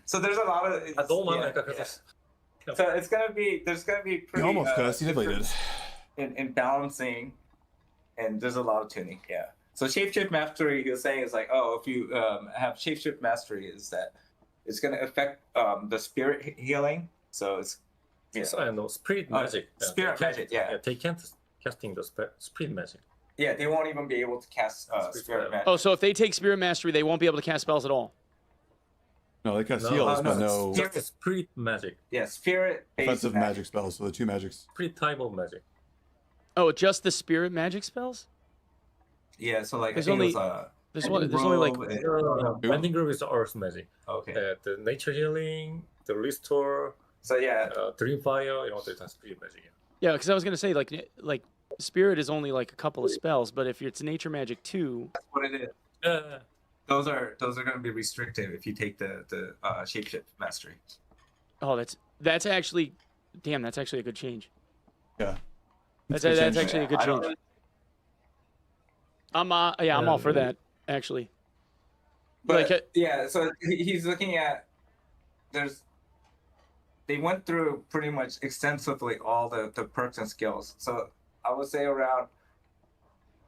So there's a lot of. 너무 yeah, 많으니까 그래서 yeah. So there's gonna be You pretty almost cussed. You definitely did. in balancing, and there's a lot of tuning. Yeah. So shapeshift mastery, he was saying, is like, oh, if you have shapeshift mastery, is that it's gonna affect the spirit healing. So it's no spirit magic. spirit magic, yeah. They can't casting the spirit magic. yeah, they won't even be able to cast spirit magic. Oh, so if they take spirit mastery, they won't be able to cast spells at all. No, they cast heals, but no just spirit magic. Yeah, spirit offensive magic spells. So the two magics. Spirit type of magic. Oh, just the spirit magic spells? Yeah, so like There's I think only- it was There's only like Bending group is earth magic. okay. The nature healing, the restore, So yeah, dream fire 이런 것들이 다 spirit magic이야. yeah, because I was gonna say like spirit is only like a couple of spells, but if it's nature magic too, that's what it is. 예. Those are going to be restricted if you take the shapeshift mastery. oh that's actually, damn, that's actually a good change. Yeah. That's good change. actually a good I don't- change. I'm all for that actually. But Like, yeah, so he's looking at they went through pretty much extensively all the perks and skills. So I would say around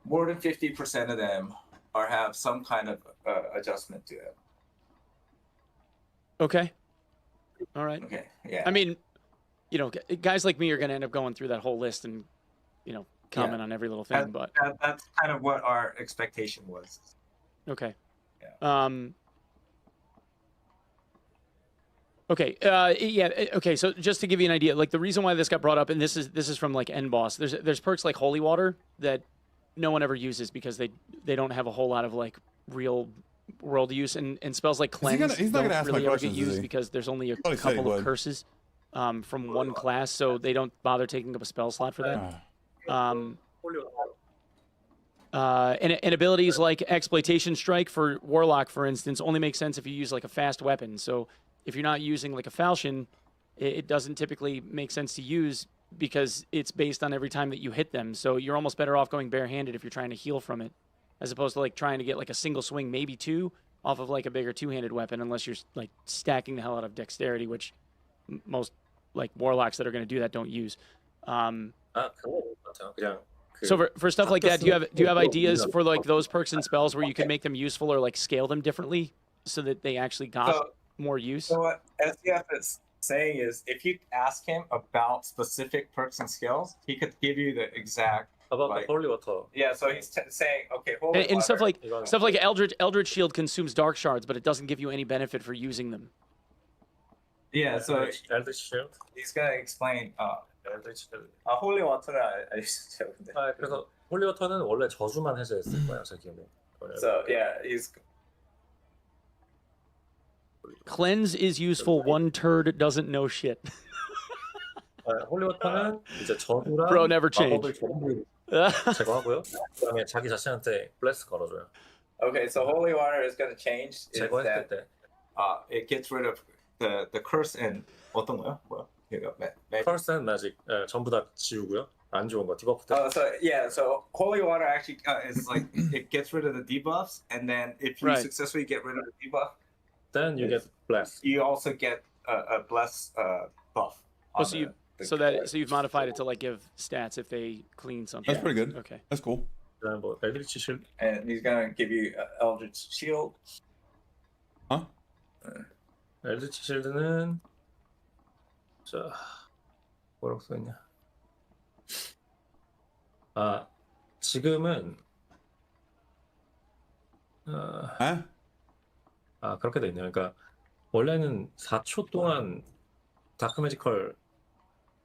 more than 50% of them have some kind of adjustment to it. Okay. All right. Okay, yeah. I mean, you know, guys like me are gonna end up going through that whole list and, you know, comment on every little thing, but that's kind of what our expectation was. okay. Yeah. Okay. Yeah. Okay. So just to give you an idea, like the reason why this got brought up, and this is from like End Boss. There's perks like Holy Water that no one ever uses because they don't have a whole lot of like real world use, and spells like Cleanse he's not gonna don't ask my really ever get questions, is used he? because there's only a thought he said he couple of would. curses from one class, so they don't bother taking up a spell slot for that. And abilities like Exploitation Strike for Warlock, for instance, only makes sense if you use like a fast weapon. So if you're not using like a falchion, it doesn't typically make sense to use because it's based on every time that you hit them. So you're almost better off going barehanded if you're trying to heal from it, as opposed to like trying to get like a single swing, maybe two, off of like a bigger two-handed weapon, unless you're like stacking the hell out of dexterity, which most like warlocks that are going to do that don't use. 그거 맞아. 그냥 So for stuff like that, do you have ideas for like those perks and spells where you can make them useful or like scale them differently so that they actually got more use? So what SDF is saying is, if you ask him about specific perks and skills, he could give you the exact. About Like- the holy water. Yeah, so he's saying, okay, holy And stuff water. like Eldritch Shield consumes dark shards, but it doesn't give you any benefit for using them. Yeah, so Eldritch Shield. he's gonna explain. Eldritch Shield. holy water는 알려주세요. 근데. 그래서 홀리 워터는 원래 저주만 해제했을 거야, 제 기억에. So yeah, he's Cleanse is useful. One turd doesn't know shit. 홀리 워터는 이제 저주랑 Bro, never change. 마법을 전부 제거하고요. 그다음에 자기 자신한테 블레스 걸어줘요. okay. So holy water is gonna change. Is 제거했을 that 때 it gets rid of the curse and 어떤 거요? 뭐야? 이거 magic. Curse and Magic 전부 다 지우고요. 안 좋은 거 디버프 때. So yeah, so holy water actually is like it gets rid of the debuffs, and then if you Right. successfully get rid of the debuff, Then you get blessed. you also get a bless buff. Oh, so you so you've modified it to like give stats if they clean something. That's pretty good. Okay. That's cool. 그다음 뭐 엘드리치 실 and he's gonna give you Eldritch Shield. Huh? 엘드리치 실드는 자 뭐라고 써있냐? 아 지금은 Huh? 아 그렇게 돼 있네요. 그러니까 원래는 4초 동안 다크 매지컬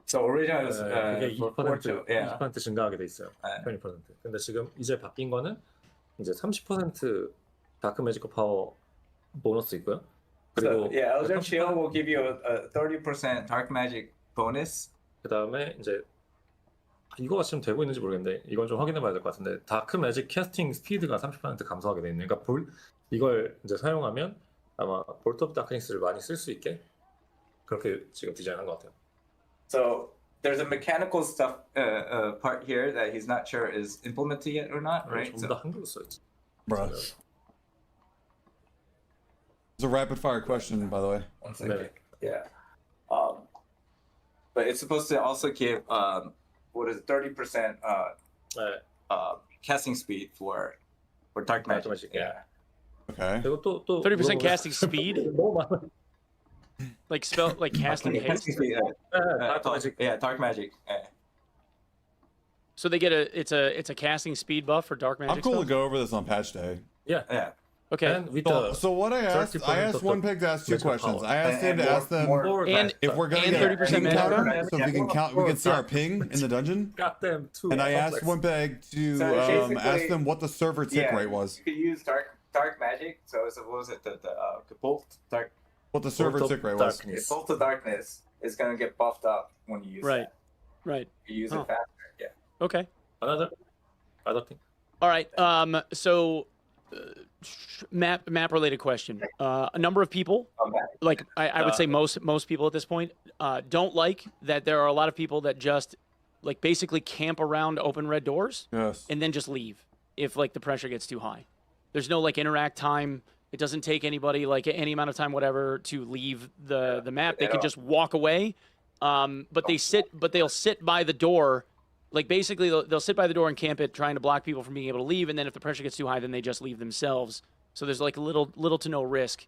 So originally it was 그게 for 2% 4, yeah. 20% 증가하게 돼 있어요. 네. 20%. 근데 지금 이제 바뀐 거는 이제 30% 다크 매지컬 파워 보너스 있고요. So 그리고 yeah, Eldritch Shield will give you a 30% dark magic bonus. 그다음에 이제 이거가 지금 되고 있는지 모르겠는데 이건 좀 확인해 봐야 될 것 같은데 다크 매직 캐스팅 스피드가 30% 감소하게 돼 있네요. 그러니까 이걸 이제 사용하면 아마 볼트 오브 다크니스를 많이 쓸 수 있게 그렇게 지금 디자인한 것 같아요. So there's a mechanical stuff part here that he's not sure is implemented yet or not, right? 전부 다 한글로 써있지. Bruh. It's a rapid fire question, by the way. One second. Yeah. But it's supposed to also give what is it, 30% 네. casting speed for dark magic. magic, Yeah. Okay. 그리고 또 30% casting speed, 너무 많아. like casting haste. Casting speed. 다크 매직. Yeah, dark magic. So they get it's a casting speed buff for dark magic. I'm cool to spells? go over this on patch day. Yeah. Yeah. Okay. And with So, the so what I asked 30% one of the pig to ask two magic questions. power. I asked him to ask them And if we're gonna and get a 30% ping magic counter, power? so if we can count, we can see our ping in the dungeon. got them too. And I asked one peg to So basically- ask them what the server tick rate was. You could use dark magic. So what was it? The bolt dark. What the server tick rate was. darkness. Bolt of darkness is gonna get buffed up when you use Right. that. Right. You use Oh. it faster. Yeah. Okay. Another thing. All right. So, map related question. A number of people, like I would say most people at this point, don't like that there are a lot of people that just like basically camp around open red doors Yes. and then just leave if like the pressure gets too high. There's no like interact time. It doesn't take anybody like any amount of time, whatever, to leave the map. They can just walk away. But they'll sit by the door. Like basically they'll sit by the door and camp it, trying to block people from being able to leave. And then if the pressure gets too high, then they just leave themselves. So there's like little to no risk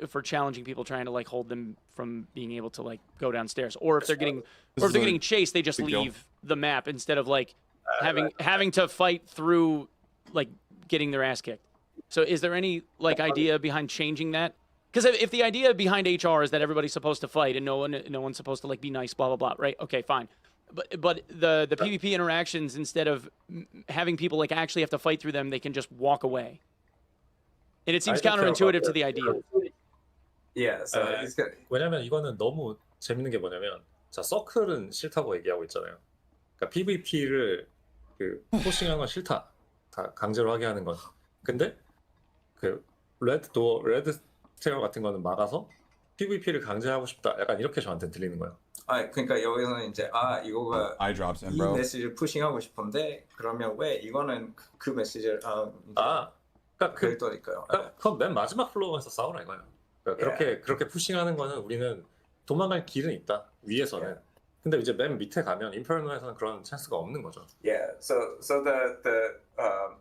for challenging people trying to like hold them from being able to like go downstairs. Or if they're getting chased, they just big deal. leave the map instead of like having to fight through like getting their ass kicked. So is there any like idea behind changing that? Because if the idea behind HR is that everybody's supposed to fight and no one's supposed to like be nice, blah blah blah, right? Okay, fine. But the PvP interactions, instead of having people like actually have to fight through them, they can just walk away. And it seems I don't care counterintuitive about to the idea. Yeah. So he's got. 왜냐면 이거는 너무 재밌는 게 뭐냐면 자 서클은 싫다고 얘기하고 있잖아요. 그러니까 PVP를 그 포싱하는 건 싫다. 다 강제로 하게 하는 건. 근데 그 레드 스테어 같은 거는 막아서 PVP를 강제하고 싶다. 약간 이렇게 저한테 들리는 거예요. 그러니까 여기서는 이제 이거가 Eye drops in, 이 bro. 메시지를 푸싱하고 싶은데 그러면 왜 이거는 그 메시지를 그러니까 그랬더니까요. 그럼 맨 마지막 플로어에서 싸우라 이거예요. 그러니까 그렇게 푸싱하는 거는 우리는 도망갈 길은 있다 위에서는. 근데 이제 맨 밑에 가면 인퍼노에서는 그런 찬스가 없는 거죠. Yeah. So the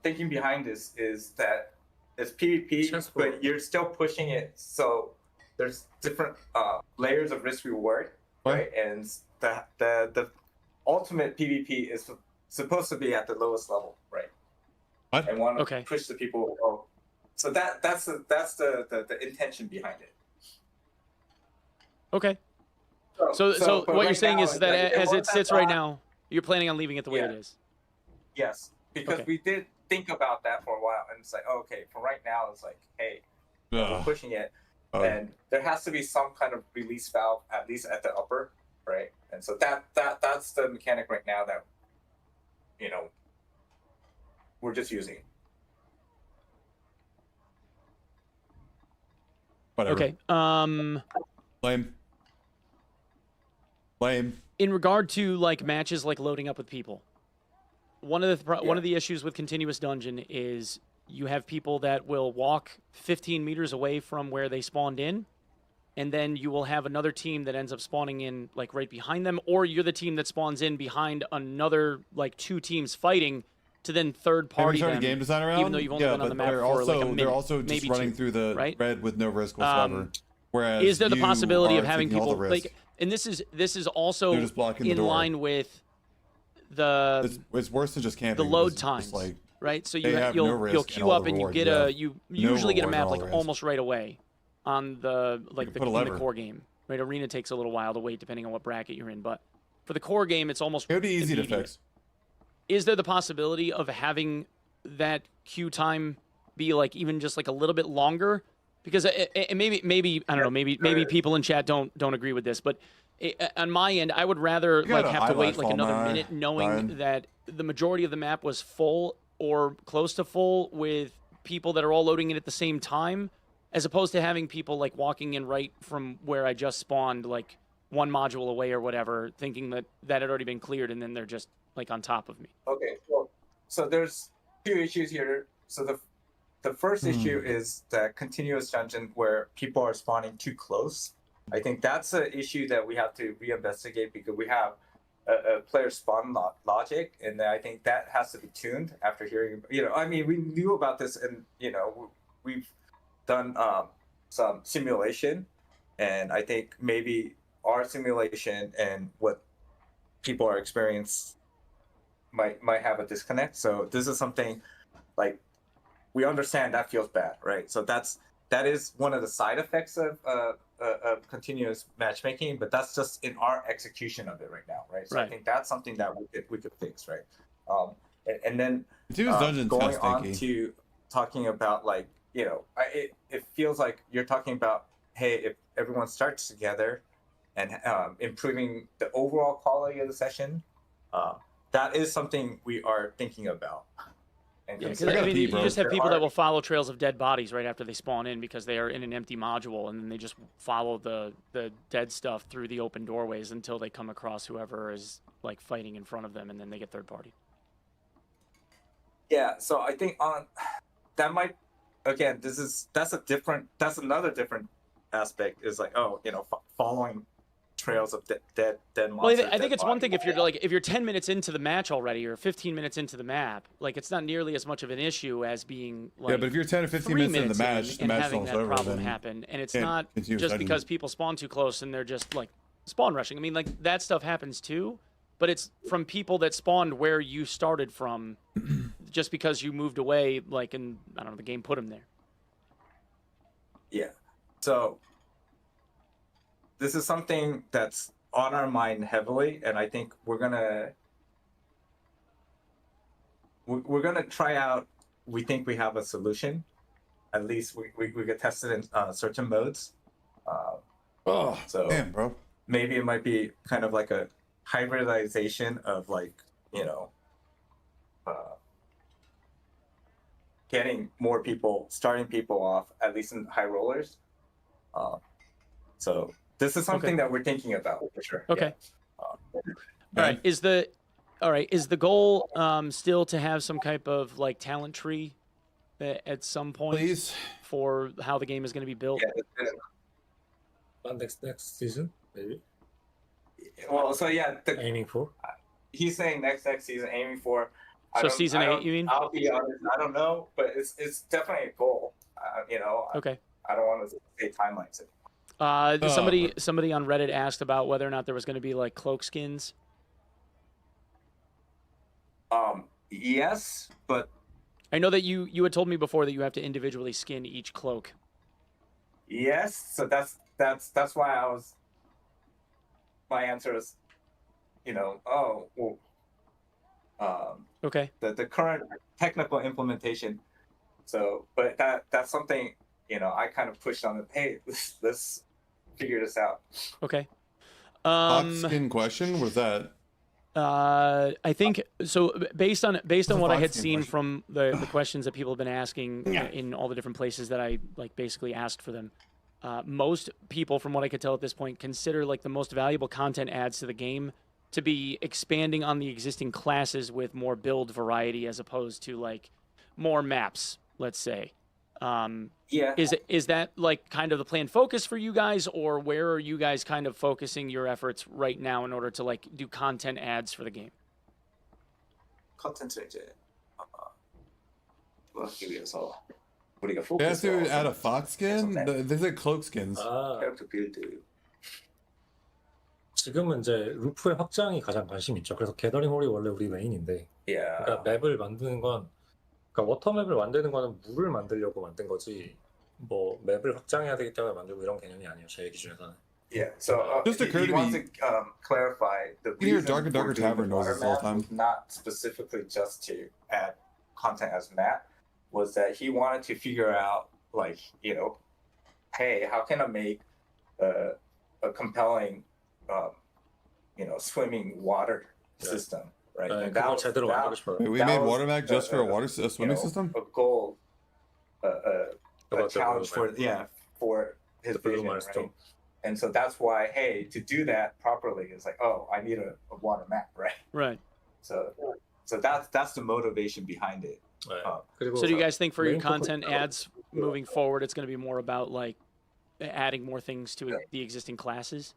thinking behind this is that It's PvP, Chance but you're still pushing it. So there's different layers of risk reward, right? And the ultimate PvP is supposed to be at the lowest level, right? What? And want to Okay. push the people. Oh, so that's the intention behind it. Okay. So but what you're right saying now, is that like, as it wasn't sits right now, you're planning on leaving it the way it Yeah. is. Yes, because Okay. we did think about that for a while, and it's like, okay, for right now, it's like, hey, we're Ugh. pushing it, Oh. and there has to be some kind of release valve, at least at the upper, right? And so that's the mechanic right now that, we're just using. Whatever. Okay. Lame. In regard to like matches, like loading up with people, one of the issues with continuous dungeon is you have people that will walk 15 meters away from where they spawned in, and then you will have another team that ends up spawning in like right behind them, or you're the team that spawns in behind another like two teams fighting to then third party Have you them, started game design around? even though you've only been on the map they're for also, like a minute, they're also just maybe running two, through the right? red with no risk whatsoever. Whereas is there the you possibility of are having taking all people the risk. like, and this is also They're just blocking the in door. line with the It's worse than just camping. the load It's just times, like, right? So they have no you'll risk and queue all up the and you rewards. get You a have you no usually get a reward map and all like the risk. almost right away on the like can the, put a in the lever. core game, right? Arena takes a little while to wait depending on what bracket you're in, but for the core game it's almost it would be easy to immediate. fix. Is there the possibility of having that queue time be like even just like a little bit longer? Because maybe I don't know, maybe people in chat don't agree with this, but on my end, I would rather You got like an have to wait eyelash like fall, another man. minute, knowing Ryan. that the majority of the map was full or close to full with people that are all loading in at the same time, as opposed to having people like walking in right from where I just spawned, like one module away or whatever, thinking that had already been cleared, and then they're just like on top of me. Okay, well, so there's two issues here. So the first issue is that continuous dungeon where people are spawning too close. I think that's an issue that we have to reinvestigate because we have a player spawn logic, and I think that has to be tuned after hearing. I mean, we knew about this, and we've done some simulation, and I think maybe our simulation and what people are experiencing might have a disconnect. So this is something like we understand that feels bad, right? So that is one of the side effects of continuous matchmaking, but that's just in our execution of it right now, right? So Right. I think that's something that we could fix, right? And then Continuous dungeon's going kinda on stinky. to talking about like it feels like you're talking about, hey, if everyone starts together and improving the overall quality of the session, that is something we are thinking about. And Yeah, because I I gotta mean, pee, you bro. just have there people that are- will follow trails of dead bodies right after they spawn in because they are in an empty module, and then they just follow the dead stuff through the open doorways until they come across whoever is like fighting in front of them, and then they get third party. Yeah, so I think on that might again, that's another different aspect is like following trails of dead Well, monsters. I think dead it's one thing bodies. if you're 10 minutes into the match already or 15 minutes into the map, like it's not nearly as much of an issue as being like Yeah, but if you're 10 or 15 3 minutes into the minutes match, the and match's having almost that over. problem Then happen, and it's can't not continue just studying. because people spawn too close and they're just like spawn rushing. I mean, like that stuff happens too, but it's from people that spawned where you started from, just because you moved away, like, and I don't know, the game put them there. Yeah. So this is something that's on our mind heavily, and I think we're gonna try out. We think we have a solution. At least we could test it in certain modes. Oh, So damn, bro. maybe it might be kind of like a hybridization of like getting more people, starting people off at least in high rollers. So this is something that we're thinking about for sure. Okay. Yeah. All right. Is the goal still to have some type of like talent tree at some point Please. for how the game is going to be built? Yeah, next season maybe well, so yeah, aiming for. he's saying next season aiming for. So season 8, you mean? I'll be honest, I don't know, but it's definitely a goal. You know, Okay. I don't want to say timelines. Somebody on Reddit asked about whether or not there was going to be like cloak skins. Yes, but I know that you had told me before that you have to individually skin each cloak. yes. So that's why my answer is, you know, Okay. the current technical implementation. So, but that's something, you know, I kind of pushed on it. Hey, let's figure this out. Okay. Fox skin question was that? I think so. Based on what I had Fox seen question. from the questions that people have been asking in all the different places that I like basically asked for them, most people, from what I could tell at this point, consider like the most valuable content adds to the game to be expanding on the existing classes with more build variety as opposed to like more maps, let's say. Yeah. Is that like kind of the planned focus for you guys, or where are you guys kind of focusing your efforts right now in order to like do content ads for the game? 컨텐츠 이제 하기 위해서 우리가 They have to 포커스 add a fox skin? They said cloak skins. 아, 캐릭터 빌드. 지금은 이제 루프의 확장이 가장 관심 있죠. 그래서 게더링 홀이 원래 우리 메인인데, Yeah. 그러니까 맵을 만드는 건, 그러니까 워터맵을 만드는 거는 물을 만들려고 만든 거지, 뭐 맵을 확장해야 되기 때문에 만들고 이런 개념이 아니에요. 제 기준에서는. Yeah. So Just occurred he to wants me- to clarify the You hear reason Darker Darker for doing Tavern the knows this all the water map time. was not specifically just to add content as map, was that he wanted to figure out, like, you know, hey, how can I make a compelling, you know, swimming water system, right? 네, And 그걸 was- 제대로 만들고 싶어요. We that made was, Watermac just for a you swimming know, system? a goal, a About the challenge for blue for his The blue vision, milestone. right? And so that's why, hey, to do that properly is like, oh, I need a water map, right? Right. So that's the motivation behind it. 네. 어. 그리고 So do you guys think for your 메인 content 포커스- ads moving forward, it's going to be more about like adding more things to the existing classes?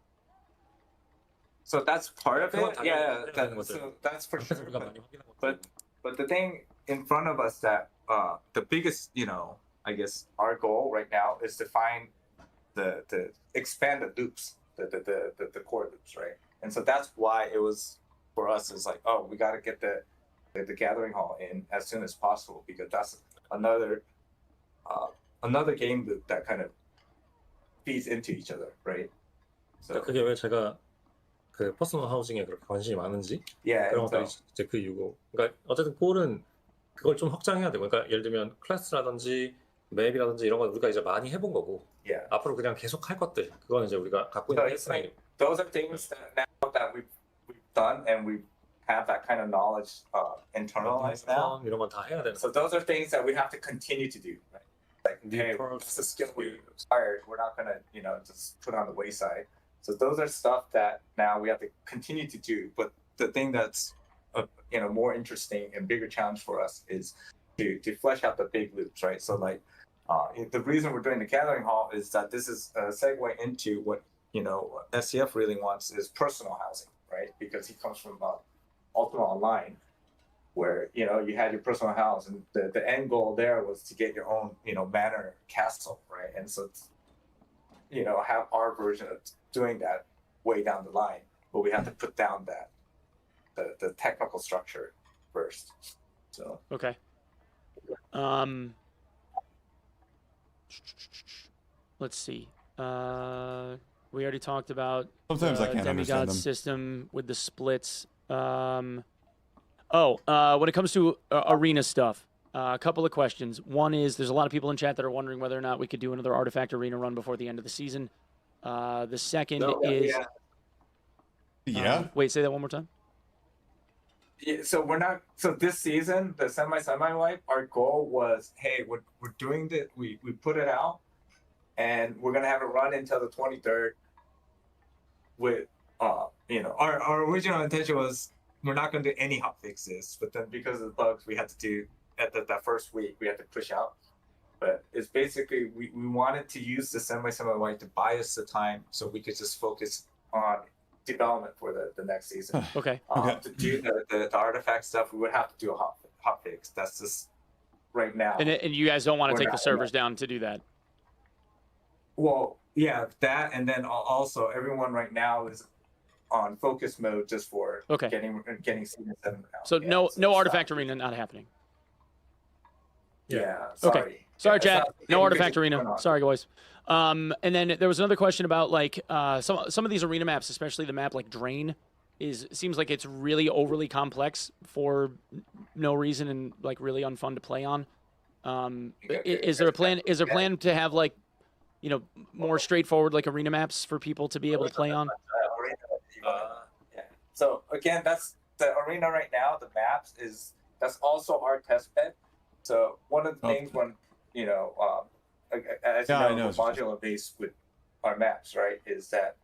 So that's part of 그건 it. 당연히 Yeah, 해야 되는 거죠. so that's for 앞에서 sure. 우리가 많이 확인한 But 것도 but the thing in front of us that the biggest, you know, I guess our goal right now is to find the expand the loops, the core loops, right? And so that's why it was for us is like, oh, we got to get the gathering hall in as soon as possible, because that's another game loop that kind of feeds into each other, right? So 그게 왜 제가 그 퍼스널 하우징에 그렇게 관심이 많은지 yeah, 그런 and 것들이 so, 이제 그 이유고, 그러니까 어쨌든 골은 그걸 좀 확장해야 되고, 그러니까 예를 들면 클래스라든지 맵이라든지 이런 건 우리가 이제 많이 해본 거고, yeah. 앞으로 그냥 계속 할 것들, 그거는 이제 우리가 갖고 있는 So it's like 페이스라인. those are things that now that we've done and we have that kind of knowledge internalized now. 이런 건 다 해야 되는 So those are things that we have to continue to do. Right? Like, hey, this is a skill we acquired. We're not gonna, you know, just put on the wayside. So those are stuff that now we have to continue to do. But the thing that's, you know, more interesting and bigger challenge for us is to flesh out the big loops, right? So like, the reason we're doing the gathering hall is that this is a segue into what, you know, SCF really wants is personal housing, right? Because he comes from Ultima Online, where, you know, you had your personal house, and the end goal there was to get your own, you know, manor castle, right? And so, you know, have our version of doing that way down the line, but we have to put down that the technical structure first. So Okay. Let's see. We already talked about Sometimes I the can't understand demigod them. system with the splits. When it comes to arena stuff, a couple of questions. One is there's a lot of people in chat that are wondering whether or not we could do another artifact arena run before the end of the season. The second is Yeah. wait, say that one more time. yeah, so we're not. So this season, the semi wipe, our goal was, hey, we're doing this. We put it out, and we're gonna have it run until the 23rd. With you know, our original intention was we're not gonna do any hot fixes, but then because of the bugs, we had to do at that first week we had to push out. But it's basically we wanted to use the semi wipe to buy us the time so we could just focus on development for the next season. Okay. To do the artifact stuff, we would have to do a hot fix. That's just right now. And you guys don't want We're to take the not- servers down to do that. Well, yeah, that, and then also everyone right now is on focus mode just for Okay. getting season 7 out. So Yeah, no it's artifact not- arena not happening. Yeah. Okay. Sorry. Sorry, Yeah, it's chat. not- No we could artifact just turn arena. on. Sorry, guys. And then there was another question about like some of these arena maps, especially the map like Drain, seems like it's really overly complex for no reason and like really unfun to play on. Is there a plan? Is there a plan to have like, you know, more straightforward like arena maps for people to be able to play on? Arena, yeah. So again, that's the arena right now. The maps that's also our test bed. So one of the things when you know, as Yeah, I you know, know the what you're modular base with our maps, right, is that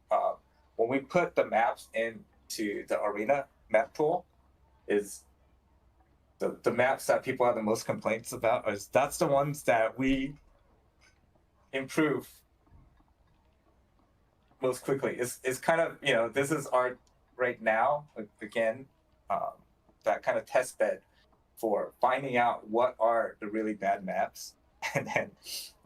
when we put the maps into the arena map pool, is the maps that people have the most complaints about that's the ones that we improve most quickly. It's kind of, you know, this is our right now again that kind of test bed for finding out what are the really bad maps, and then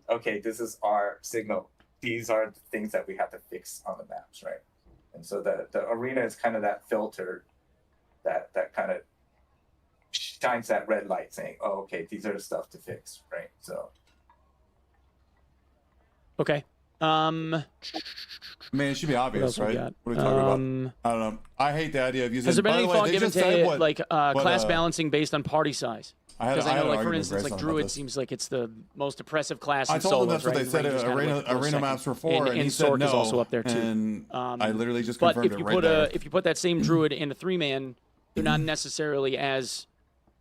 okay, this is our signal. These are the things that we have to fix on the maps, right? And so the arena is kind of that filter that kind of shines that red light saying, oh, okay, these are the stuff to fix, right? So Okay. I mean, it should be obvious, else we right? got? What are we talking about? I don't know. I hate the idea of using. Has there been by any the way, thought they given just said to what- like class what, balancing based on party size? I Because I had know, an like for argument with instance, like Grayson about Druid this. seems like it's the most oppressive class. I in told him solos, that's what right? they said. Rangers kinda Arena like close second. maps were for, and he and said Sork no. is also up there too. And I literally just But confirmed if you it right put there. if you put that same Druid in a 3-man, they're not necessarily as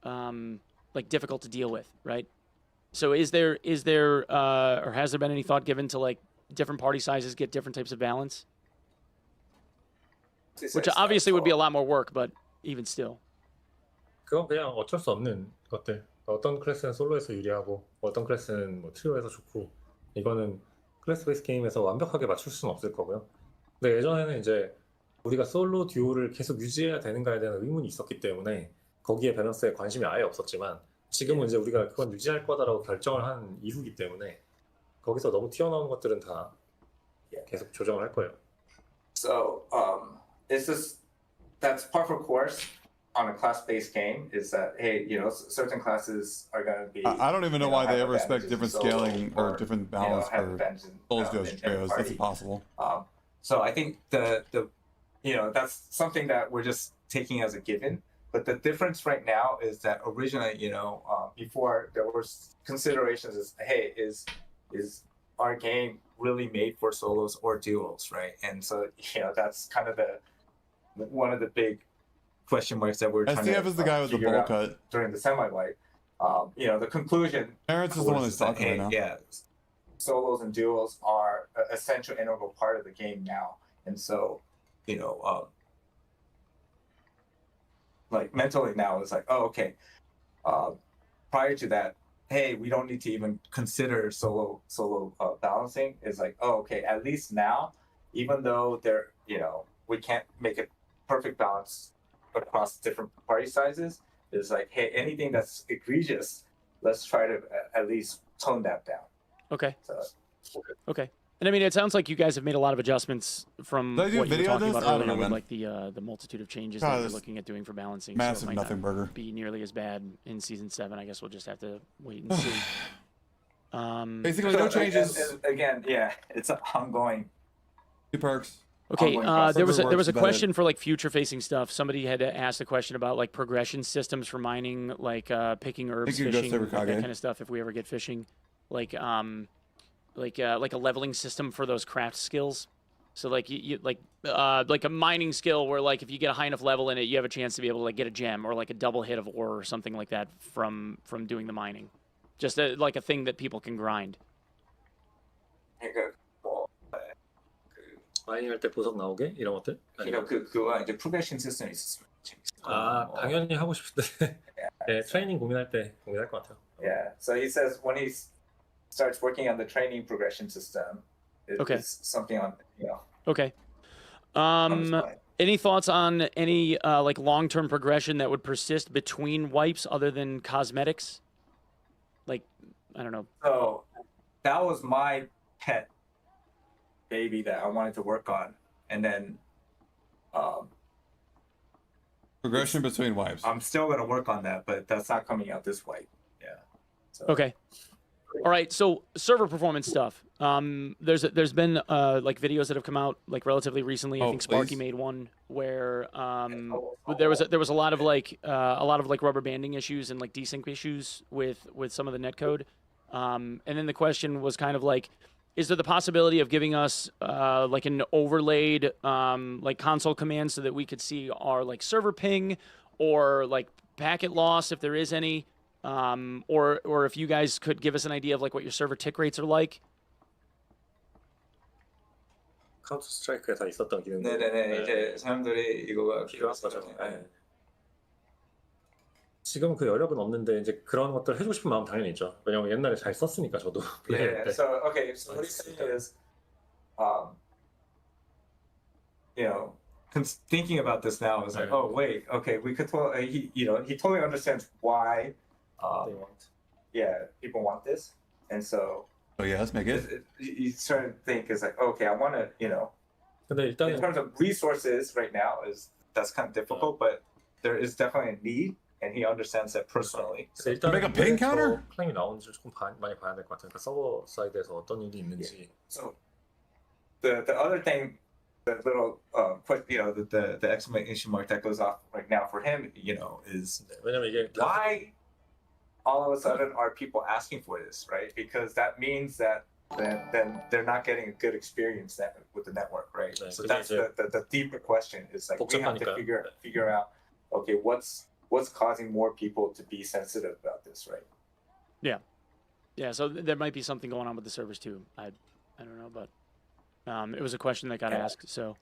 like difficult to deal with, right? So is there or has there been any thought given to like different party sizes get different types of balance? Which obviously would be a lot more work, but even still. 그건 그냥 어쩔 수 없는 것들. 어떤 클래스는 솔로에서 유리하고 어떤 클래스는 뭐 트리오에서 좋고, 이거는 클래스 베이스 게임에서 완벽하게 맞출 수는 없을 거고요. 근데 예전에는 이제 우리가 솔로 듀오를 계속 유지해야 되는가에 대한 의문이 있었기 때문에 거기에 밸런스에 관심이 아예 없었지만, 지금은 이제 우리가 그건 유지할 거다라고 결정을 한 이후기 때문에 거기서 너무 튀어나오는 것들은 다 계속 조정을 할 거예요. So that's par for course on a class-based game. Is that, hey, you know, certain classes are going to be. I don't even know why have they ever expect advantages different in solo scaling or different balance have for advantages in, solos in trios. That's party. impossible. So I think the you know, that's something that we're just taking as a given. But the difference right now is that originally, you know, before there were considerations is, hey, is our game really made for solos or duos, right? And so, you know, that's kind of one of the big question marks that we're trying SDF to is the guy with the figure bowl out cut. during the semi-wipe. You know, the conclusion. Terrence is the one was that's that, talking right now. Yeah, solos and duos are an essential integral part of the game now, and so, you know, like mentally now it's like, oh, okay. Prior to that, hey, we don't need to even consider solo balancing. It's like, oh, okay, at least now, even though you know, we can't make a perfect balance across different party sizes, it's like, hey, anything that's egregious, let's try to at least tone that down. Okay. So, Okay. And I mean, it sounds like you guys have made a lot of adjustments from Did I do what you were video talking of this? about I don't earlier know, with man. like the multitude of changes God, that you're this looking at doing for balancing. massive so it might nothing not burger. be nearly as bad in season 7. I guess we'll just have to wait and see. Basically, no changes. Again, yeah, it's an ongoing. 2 perks. Okay, ongoing process. there was Works a about question for like future-facing stuff. Somebody had asked a question about like progression systems for mining, like picking herbs, Think you go fishing, to that Rikage. kind of stuff. If we ever get fishing, like a leveling system for those craft skills. So like you like a mining skill where like if you get a high enough level in it, you have a chance to be able to like get a gem or like a double hit of ore or something like that from doing the mining. Just like a thing that people can grind. 그러니까 뭐 마이닝 할 때 보석 나오게 이런 것들? 그러니까 그거 이제 프로그레션 시스템이 있었으면 재밌을 것 아, 같고. 당연히 하고 싶은데 네, 트레이닝 고민할 때 고민할 것 같아요. Yeah. So he says when he starts working on the training progression system, Okay. it's something on, you know. Okay. Any thoughts on any like long-term progression that would persist between wipes other than cosmetics? Like, I don't know. So that was my pet baby that I wanted to work on, and then Progression between wipes. I'm still gonna work on that, but that's not coming out this wipe. Yeah. So. Okay. All right. So server performance stuff. There's been like videos that have come out like relatively recently. I think Sparky made one where there was a lot of like rubber banding issues and like desync issues with some of the netcode. And then the question was kind of like, is there the possibility of giving us like an overlaid like console command so that we could see our like server ping or like packet loss if there is any, or if you guys could give us an idea of like what your server tick rates are like? 카운터 스트라이크에 다 있었던 기능. 네네네. 이제 사람들이 이거가 필요한 거죠. 네. 지금 그 여력은 없는데 이제 그런 것들 해주고 싶은 마음 당연히 있죠. 왜냐면 옛날에 잘 썼으니까 저도. Yeah. So okay. So what he's saying is, you know, thinking about this now is like, oh wait, okay, we could he totally understands why, they want. yeah, people want this, and so. Oh yeah, let's make it. You starting to think is like, okay, I want to, you know, 근데 일단은 in terms of resources right now that's kind of difficult, but there is definitely a need, and he understands that personally. 그래서 일단 Make a ping counter? 클레임이 나오는지 조금 많이 봐야 될 것 같아요. 그러니까 서버 사이드에서 어떤 일이 있는지. So the other thing, the little the exclamation mark that goes off right now for him, you know, is 왜냐면 이게 why all of a sudden are people asking for this, right? Because that means that then they're not getting a good experience with the network, right? Yeah, So that's the deeper question is like we have to figure out, okay, what's causing more people to be sensitive about this, right? Yeah. So there might be something going on with the servers too. I don't know, but it was a question that got asked. So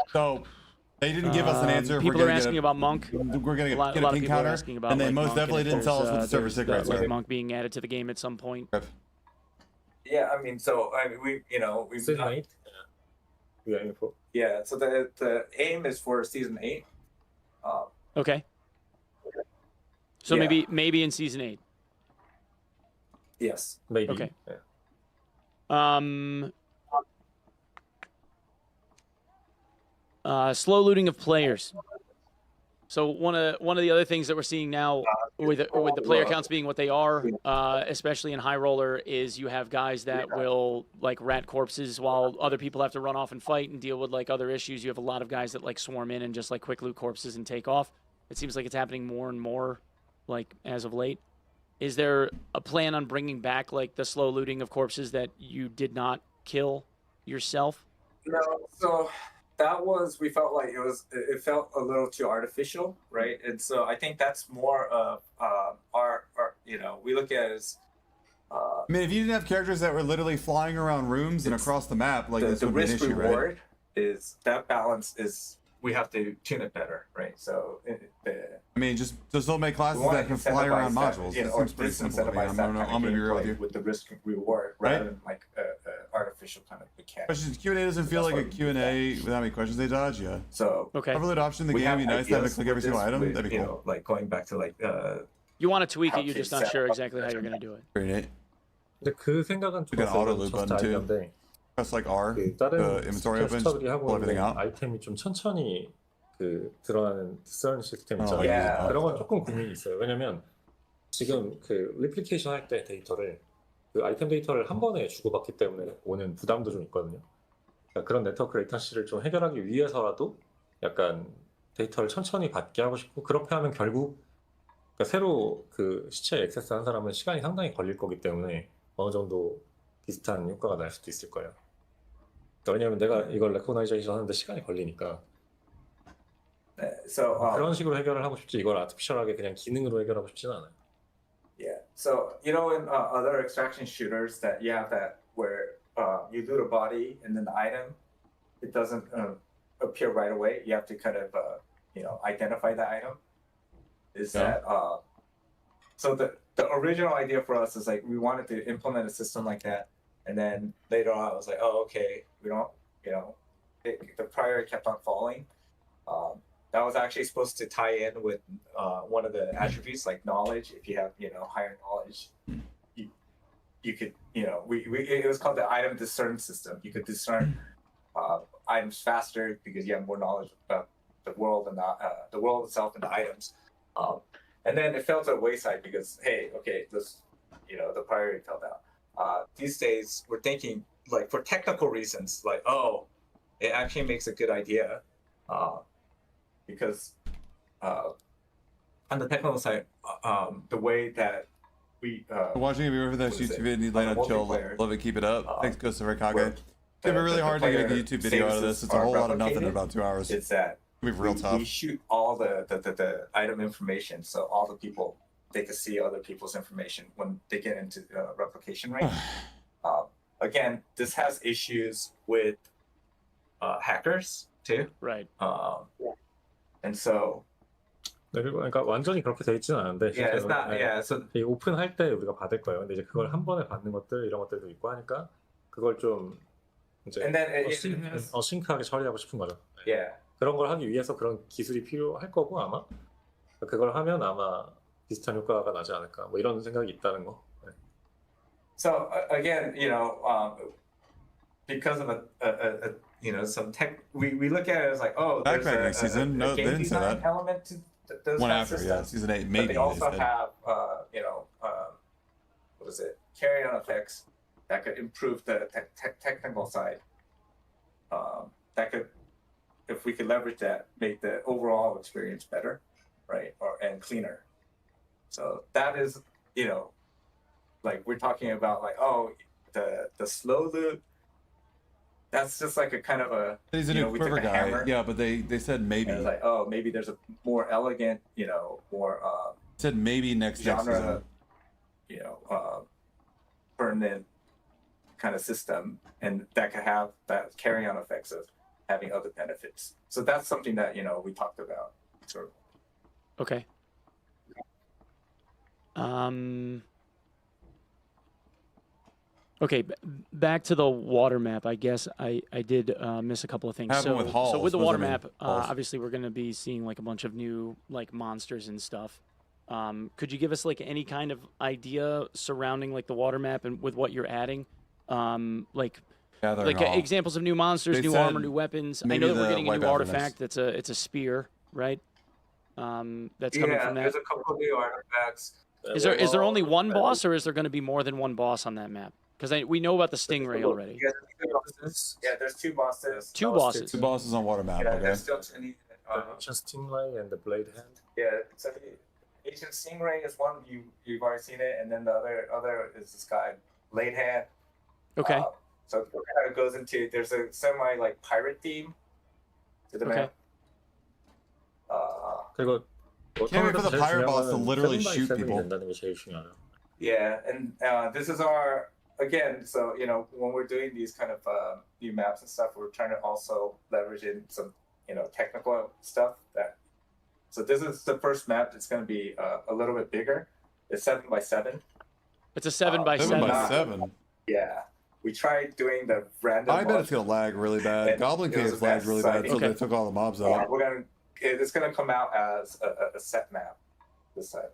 So they didn't give us an answer. People are asking about Monk. We're gonna A lot get of a ping people are counter, asking about and they like, most Monk, definitely and if didn't tell us what the there's, server tick rates like are. Monk being added to the game at some point. Yeah, I mean, so I mean, we've season 8. We are aiming for. yeah. So the aim is for season 8. Okay. So Yeah. maybe in season 8. Yes. Maybe. Okay. Yeah. Slow looting of players. So one of the other things that we're seeing now with the player counts being what they are, especially in High Roller, is you have guys that will like rat corpses while other people have to run off and fight and deal with like other issues. You have a lot of guys that like swarm in and just like quick loot corpses and take off. It seems like it's happening more and more, like as of late. Is there a plan on bringing back like the slow looting of corpses that you did not kill yourself? No. So that was, we felt like it felt a little too artificial, right? And so I think that's more of our we look at it as I mean, if you didn't have characters that were literally flying around rooms and across the map, like this the would be an risk issue, reward right? is that balance is we have to tune it better, right? So I mean, just don't make classes we wanna that can fly around incentivize modules. that, It or seems pretty simple to me. disincentivize I'm that gonna kind of be real with gameplay you. with the risk reward rather than like artificial kind of mechanic. Questions. Q&A doesn't feel like a Q&A without any questions they dodge. Yeah. So Okay. Overload option in the we game have would be nice to have it ideas click every with single this, item. with, That'd be you cool. know, like going back to like You want to tweak how it, you're just to not set sure up exactly how the you're going to do it. Great, Nate. 근데 그 생각은 We got an auto 좋았어요. loop 첫 button too. 아이디어인데 Press like R. 그 The 다른 inventory opens. 스타들이 하고 Pull everything 있는 out. 아이템이 좀 천천히 그 드러나는 디스런 시스템 있잖아요. yeah. 그런 건 조금 고민이 있어요. 왜냐면 지금 그 리플리케이션 할 때 데이터를 그 아이템 데이터를 한 번에 주고받기 때문에 오는 부담도 좀 있거든요. 그러니까 그런 네트워크 레이턴시를 좀 해결하기 위해서라도 약간 데이터를 천천히 받게 하고 싶고, 그렇게 하면 결국 그러니까 새로 그 시체에 액세스한 사람은 시간이 상당히 걸릴 거기 때문에 어느 정도 비슷한 효과가 날 수도 있을 거예요. 그러니까 왜냐면 내가 이걸 레코나이제이션 하는데 시간이 걸리니까 So 그런 식으로 해결을 하고 싶지, 이걸 아티피셜하게 그냥 기능으로 해결하고 싶지는 않아요. yeah. So in other extraction shooters that you have that where you loot a body and then the item, it doesn't appear right away. You have to kind of identify the item. So the original idea for us is like we wanted to implement a system like that, and then later on I was like, oh okay, we don't the priority kept on falling. That was actually supposed to tie in with one of the attributes like knowledge. If you have higher knowledge, you could it was called the item discern system. You could discern items faster because you have more knowledge about the world and the world itself and the items. And then it fell to the wayside because the priority fell down. These days we're thinking like for technical reasons, like it actually makes a good idea because on the technical side, the way that we watching if you remember that YouTube video, need light on chill, love it, keep it up. Thanks, Christopher Kage. It's gonna be really hard to get a YouTube video out of this. It's a whole lot of nothing in about 2 hours. It's that it'll be real tough. We shoot all the item information, so all the people they can see other people's information when they get into replication range. Again, this has issues with hackers too. Right. And so. 그러니까 완전히 그렇게 돼 있지는 않은데 Yeah, it's not. Yeah, so 이 오픈할 때 우리가 받을 거예요. 근데 이제 그걸 한 번에 받는 것들 이런 것들도 있고 하니까 그걸 좀 이제 and then 어싱크하게 처리하고 싶은 거죠. yeah. 그런 걸 하기 위해서 그런 기술이 필요할 거고 아마 그걸 하면 아마 비슷한 효과가 나지 않을까 뭐 이런 생각이 있다는 거. 네. So again, because of a some tech, we look at it as like, there's Backpacking season. No, they game didn't say design that. element to those One kind of after, systems. yeah, season 8, But maybe. they also said. have, what is it? Carry-on effects that could improve the technical side. That could, if we could leverage that, make the overall experience better, right? And cleaner. So that is, like we're talking about, like the slow loop. That's just like a kind of a. He's a new quiver guy. Hammer, yeah, but they said maybe. and it's like, maybe there's a more elegant, more said maybe next genre, season. permanent kind of system, and that could have that carry-on effects of having other benefits. So that's something that we talked about. Sort of. Okay. Okay, back to the water map. I guess I did miss a couple of things. Happened with So halls, with the what water does that mean? map, Halls. obviously we're going to be seeing like a bunch of new like monsters and stuff. Could you give us like any kind of idea surrounding like the water map and with what you're adding? Gathering all. Examples of new monsters, They new said armor, new weapons. I maybe know that we're the getting a wipe new out artifact. It's a spear, right? That's coming from that. There's a couple of new artifacts. Is there only one boss, or is there going to be more than one boss on that map? Because we know about the stingray already. Yeah, there's two bosses. Two bosses. Two bosses on water map. Yeah, Okay. there's still any. The ancient stingray and the blade hand. Yeah, so the Ancient Stingray is one you've already seen it, and then the other is this guy Blade Hand. Okay. So it kind of goes into there's a semi like pirate theme to the map. 그리고 Can't wait for the pirate boss to literally shoot people. 된다는 게 제일 중요하죠. Yeah, and this is our again. So when we're doing these kind of new maps and stuff, we're trying to also leverage in some technical stuff that. So this is the first map. It's going to be a little bit bigger. It's 7x7. It's a 7x7. 7x7. Yeah, we tried doing the random. I bet it's gonna lag really bad. And Goblin it was Cave a lagged mess. really bad, so Okay. they took all the mobs Yeah, out. it's gonna come out as a set map this time.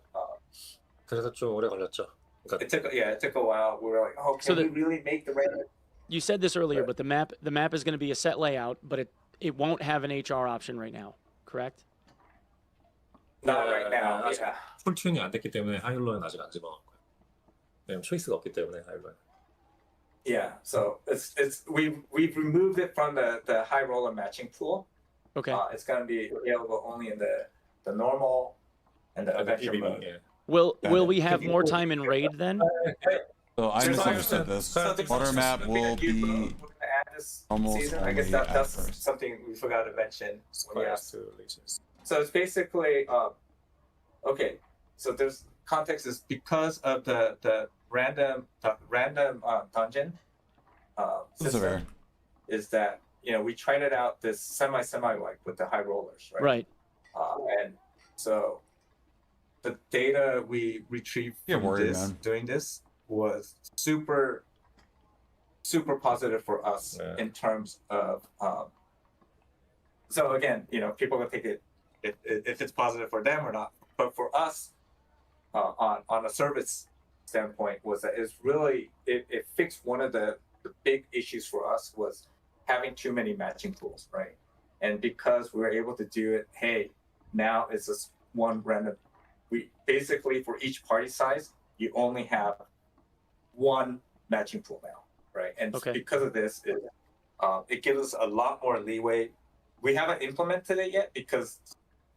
그래서 좀 오래 걸렸죠. 그러니까 It took a while. We were like, can So we really make the random? You said this earlier, but the map is going to be a set layout, but it won't have an HR option right now, correct? Not right now. 아직 Yeah. 풀 튠이 안 됐기 때문에 하일로는 아직 안 집어넣은 거예요. 왜냐면 초이스가 없기 때문에 하일로는. Yeah. So we've removed it from the high roller matching pool. Okay. It's gonna be available only in the normal and the adventure mode. 예. Will we have more time in raid then? So I There's misunderstood also- this. so there's Water also map something will that we're be gonna add this almost season. I guess only that's at first. something we forgot to mention. when we asked. Squares to legions. So it's basically okay. So there's context is because of the random dungeon system Severe. is that we tried it out this semi like with the high rollers, right? Right. And so the data we retrieved Get from worried, this man. doing this was super super positive for us in terms of. So again, people will take it if it's positive for them or not. But for us, on a service standpoint, was that it's really it fixed one of the big issues for us was having too many matching pools, right? And because we were able to do it, hey, now it's just one random. We basically for each party size, you only have one matching pool now, right? And because of this, it gives us a lot more leeway. We haven't implemented it yet because,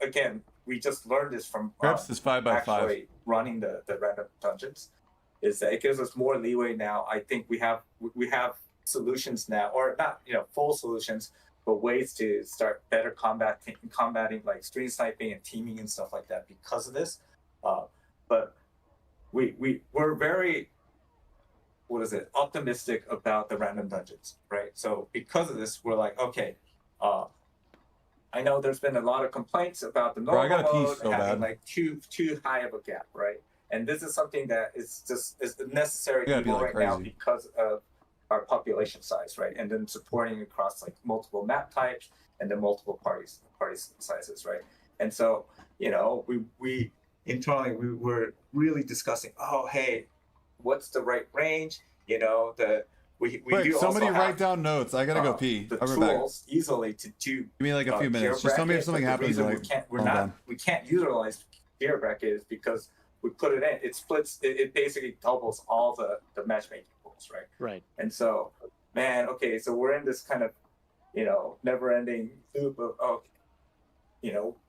again, we just learned this from Perhaps this 5x5 actually running the random dungeons. Is that it gives us more leeway now. I think we have solutions now, or not full solutions, but ways to start better combating like screen sniping and teaming and stuff like that because of this. But we're very optimistic about the random dungeons, right? So because of this, we're like, okay, I know there's been a lot of complaints about the normal mode having like too high of a gap, right? And this is something that is necessary right now because of our population size, right? And then supporting across like multiple map types and then multiple party sizes, right? And so, we internally we were really discussing, oh, hey, what's the right range? We Quick, do somebody also write down notes. I gotta go pee. The I'll be back. tools easily to do. Give me like a few minutes. Just tell me if something happens. We can't utilize gear bracket is because we put it in. It splits. It basically doubles all the matchmaking pools, right? Right. And so, man, okay, so we're in this kind of, never-ending loop of,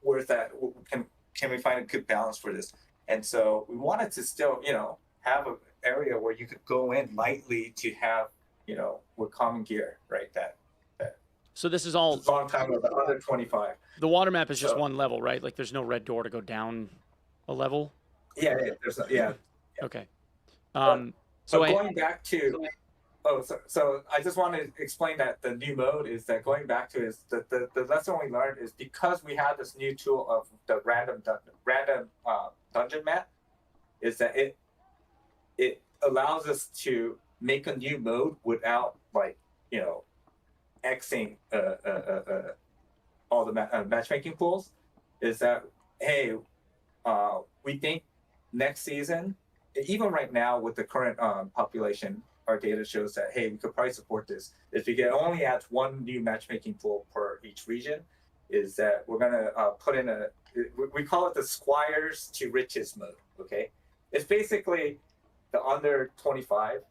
where's that? Can we find a good balance for this? And so we wanted to still, have an area where you could go in lightly to have, with common gear, right? That. So this is all. Long time with the under 25. The water map is just one level, right? Like there's no red door to go down a level. Yeah. Okay. So going back to. So I just want to explain that the new mode is that going back to is the lesson we learned is because we have this new tool of the random dungeon map, is that it allows us to make a new mode without Xing all the matchmaking pools. Is that hey, we think next season, even right now with the current population. Our data shows that, hey, we could probably support this. If we only add one new matchmaking pool per each region, is that we're going to put in we call it the Squires to Riches mode, okay? It's basically the under 25.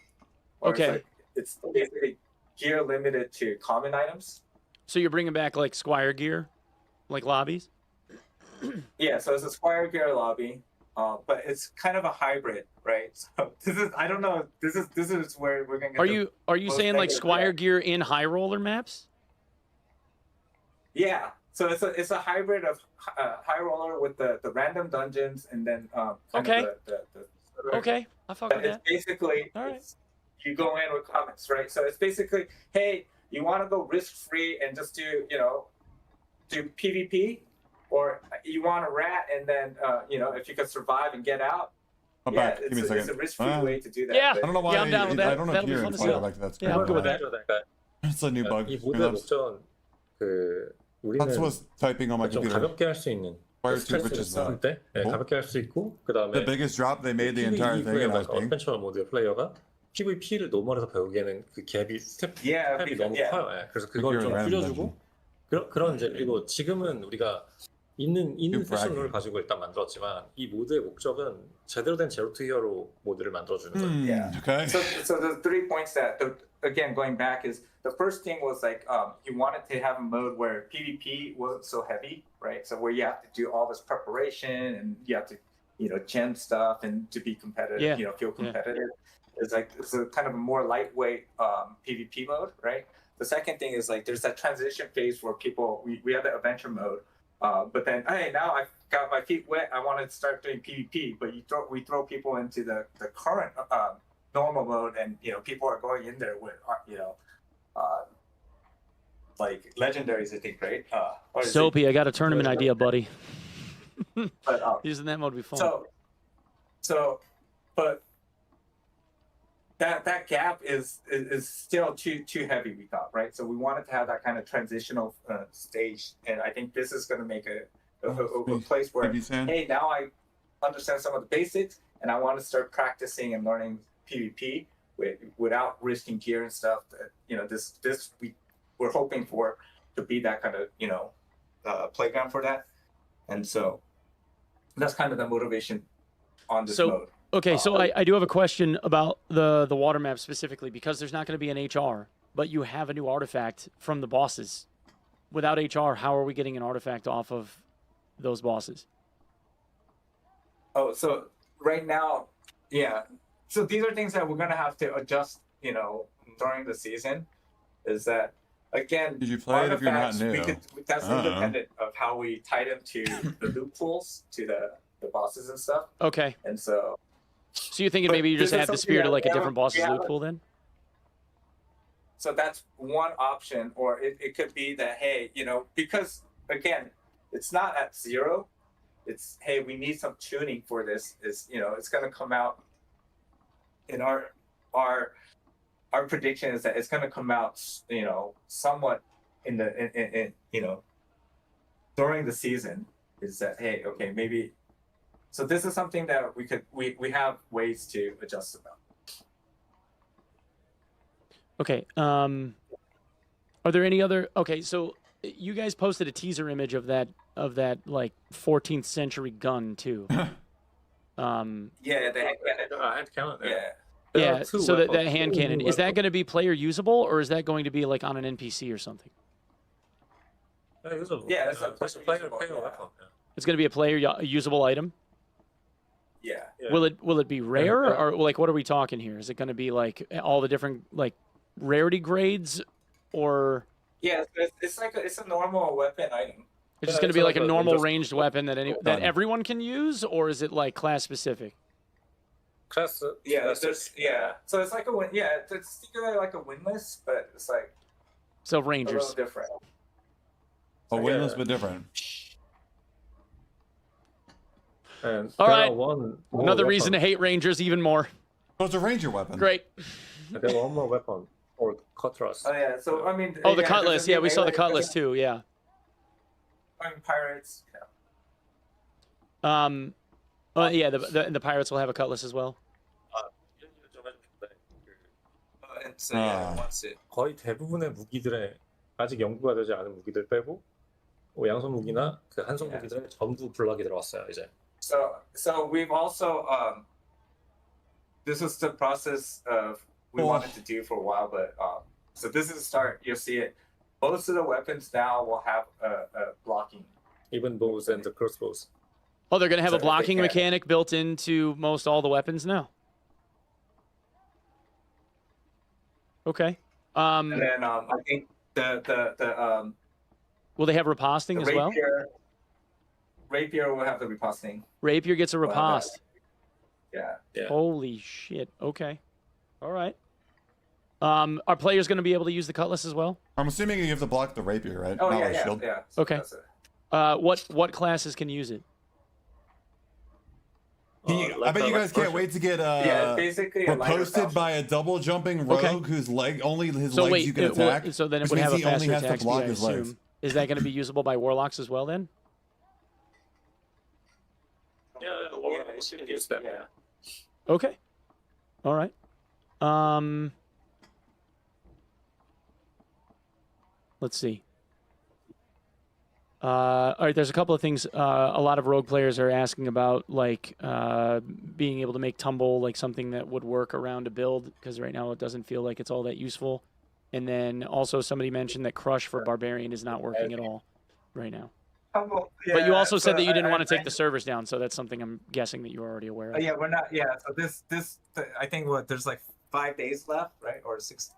Okay. It's basically gear limited to common items. So you're bringing back like Squire gear, like lobbies? Yeah, so it's a Squire gear lobby. But it's kind of a hybrid, right? So this is I don't know. This is where we're gonna get. Are you saying like Squire gear in high roller maps? Yeah. So it's a hybrid of high roller with the random dungeons and then Okay, I fuck with that. It's basically you go in with comments, right? So it's basically, hey, you want to go risk free and just do PvP. Or you want a rat, and then if you can survive and get out. I'm back. Give me a second. It's a risk-free way to do that. Yeah, I don't know why. I'm down with that. I don't know That'll be gear fun and to fire see. like that's Yeah, I'm good with that. It's a new bug. 이 모드의 목적은 우리는 That's what's typing on my 좀 computer. 가볍게 할 수 있는 Fire to 스트레스를 riches 쌓을 때 가볍게 할 수 있고 그다음에 The biggest drop they made the entire thing in that thing. 어드벤처 모드 플레이어가 PVP를 노멀에서 배우기에는 그 갭이 스텝이 너무 커요. 그래서 그걸 좀 줄여주고 그런 이제 그리고 지금은 우리가 있는 패션을 가지고 일단 만들었지만 이 모드의 목적은 제대로 된 제로 투 히어로 모드를 만들어주는 거예요. Yeah. Okay. So the 3 points that again going back is the first thing was like you wanted to have a mode where PvP wasn't so heavy, right? So where you have to do all this preparation and you have to gem stuff and to be competitive, feel competitive. It's like it's a kind of a more lightweight PvP mode, right? The second thing is like there's that transition phase where we have the adventure mode. But then, hey, now I've got my feet wet. I want to start doing PvP. But we throw people into the current normal mode, and people are going in there with like legendaries, I think, right? Soapy, I got a tournament idea, buddy. But using that mode would be fun. But that gap is still too heavy, we thought, right? So we wanted to have that kind of transitional stage, and I think this is going to make a place where, hey, now I understand some of the basics, and I want to start practicing and learning PvP without risking gear and stuff. That, this we're hoping for to be that kind of playground for that, and so that's kind of the motivation on this mode. Okay, so I do have a question about the water map specifically, because there's not going to be an HR, but you have a new artifact from the bosses. Without HR, how are we getting an artifact off of those bosses? Oh, so right now, yeah. So these are things that we're going to have to adjust, during the season. Is that, again, did you play it if you're not new? That's independent of how we tie them to the loot pools, to the bosses and stuff. Okay. And so you're thinking maybe you just add the spear to like a different boss's loot pool then? So that's one option, or it could be that, hey, because again, it's not at 0. It's, hey, we need some tuning for this. It's going to come out in our prediction is that it's going to come out, somewhat in during the season. Is that, hey, okay, maybe. So this is something that we have ways to adjust about. Okay. Are there any other? Okay, so you guys posted a teaser image of that like 14th century gun too. Yeah, the hand cannon. Yeah. So that hand cannon, is that going to be player usable, or is that going to be like on an NPC or something? Usable. Yeah, that's a player weapon. It's going to be a player usable item. Yeah. Will it be rare, or like what are we talking here? Is it going to be like all the different like rarity grades, or? Yeah, it's a normal weapon item. It's just going to be like a normal ranged weapon that everyone can use, or is it like class specific? Class. Yeah, So it's like it's particularly like a windlass, but it's like so a rangers. little different. A windlass, but different. And all right. Another reason to hate rangers even more. Oh, it's a ranger weapon. Great. There's one more weapon, or cutlass. Oh yeah, so I mean. Oh, the cutlass. Yeah, we saw the cutlass too. Yeah. I mean, pirates. Yeah, the pirates will have a cutlass as well. 거의 대부분의 무기들의 아직 연구가 되지 않은 무기들 빼고 양손 무기나 그 한손 무기들의 전부 블럭이 들어왔어요 이제. So we've also this is the process of we wanted to do for a while, but so this is the start. You'll see it. Most of the weapons now will have a blocking. Even bows and the crossbows. Oh, they're going to have a blocking mechanic built into most all the weapons now. Okay. And then I think the will they have riposting as well? Rapier will have the riposting. Rapier gets a riposte. Yeah. Holy shit. Okay. All right. Are players going to be able to use the cutlass as well? I'm assuming you have to block the rapier, right? Oh, Not yeah. So okay. What classes can use it? I bet you guys can't wait to get basically posted by a double jumping rogue whose legs you can attack. So then it would have a faster attack speed, I assume. Is that going to be usable by warlocks as well then? Yeah, warlocks can use that. Yeah. Okay. All right. Let's see. All right, there's a couple of things a lot of rogue players are asking about, like being able to make tumble like something that would work around a build, because right now it doesn't feel like it's all that useful. And then also somebody mentioned that crush for barbarian is not working at all right now. But you also said that you didn't want to take the servers down, so that's something I'm guessing that you're already aware of. Yeah, we're not. Yeah, so this I think there's like 5 days left, right, or 6.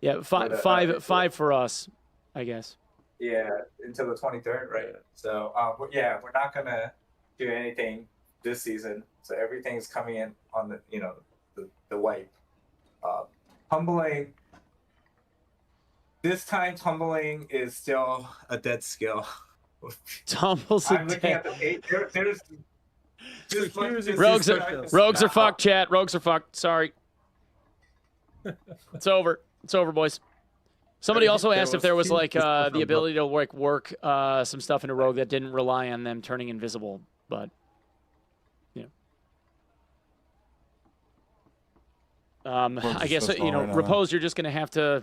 Yeah, five for us, I guess. Yeah, until the 23rd, right? So, we're not gonna do anything this season. So everything's coming in on the wipe. Tumbling. This time, tumbling is still a dead skill. Tumbles I'm looking at the page. Rogues are fucked, chat. Rogues are fucked. Sorry. It's over. It's over, boys. Somebody also asked if there was like the ability to work some stuff into Rogue that didn't rely on them turning invisible, but I guess Repose. You're just gonna have to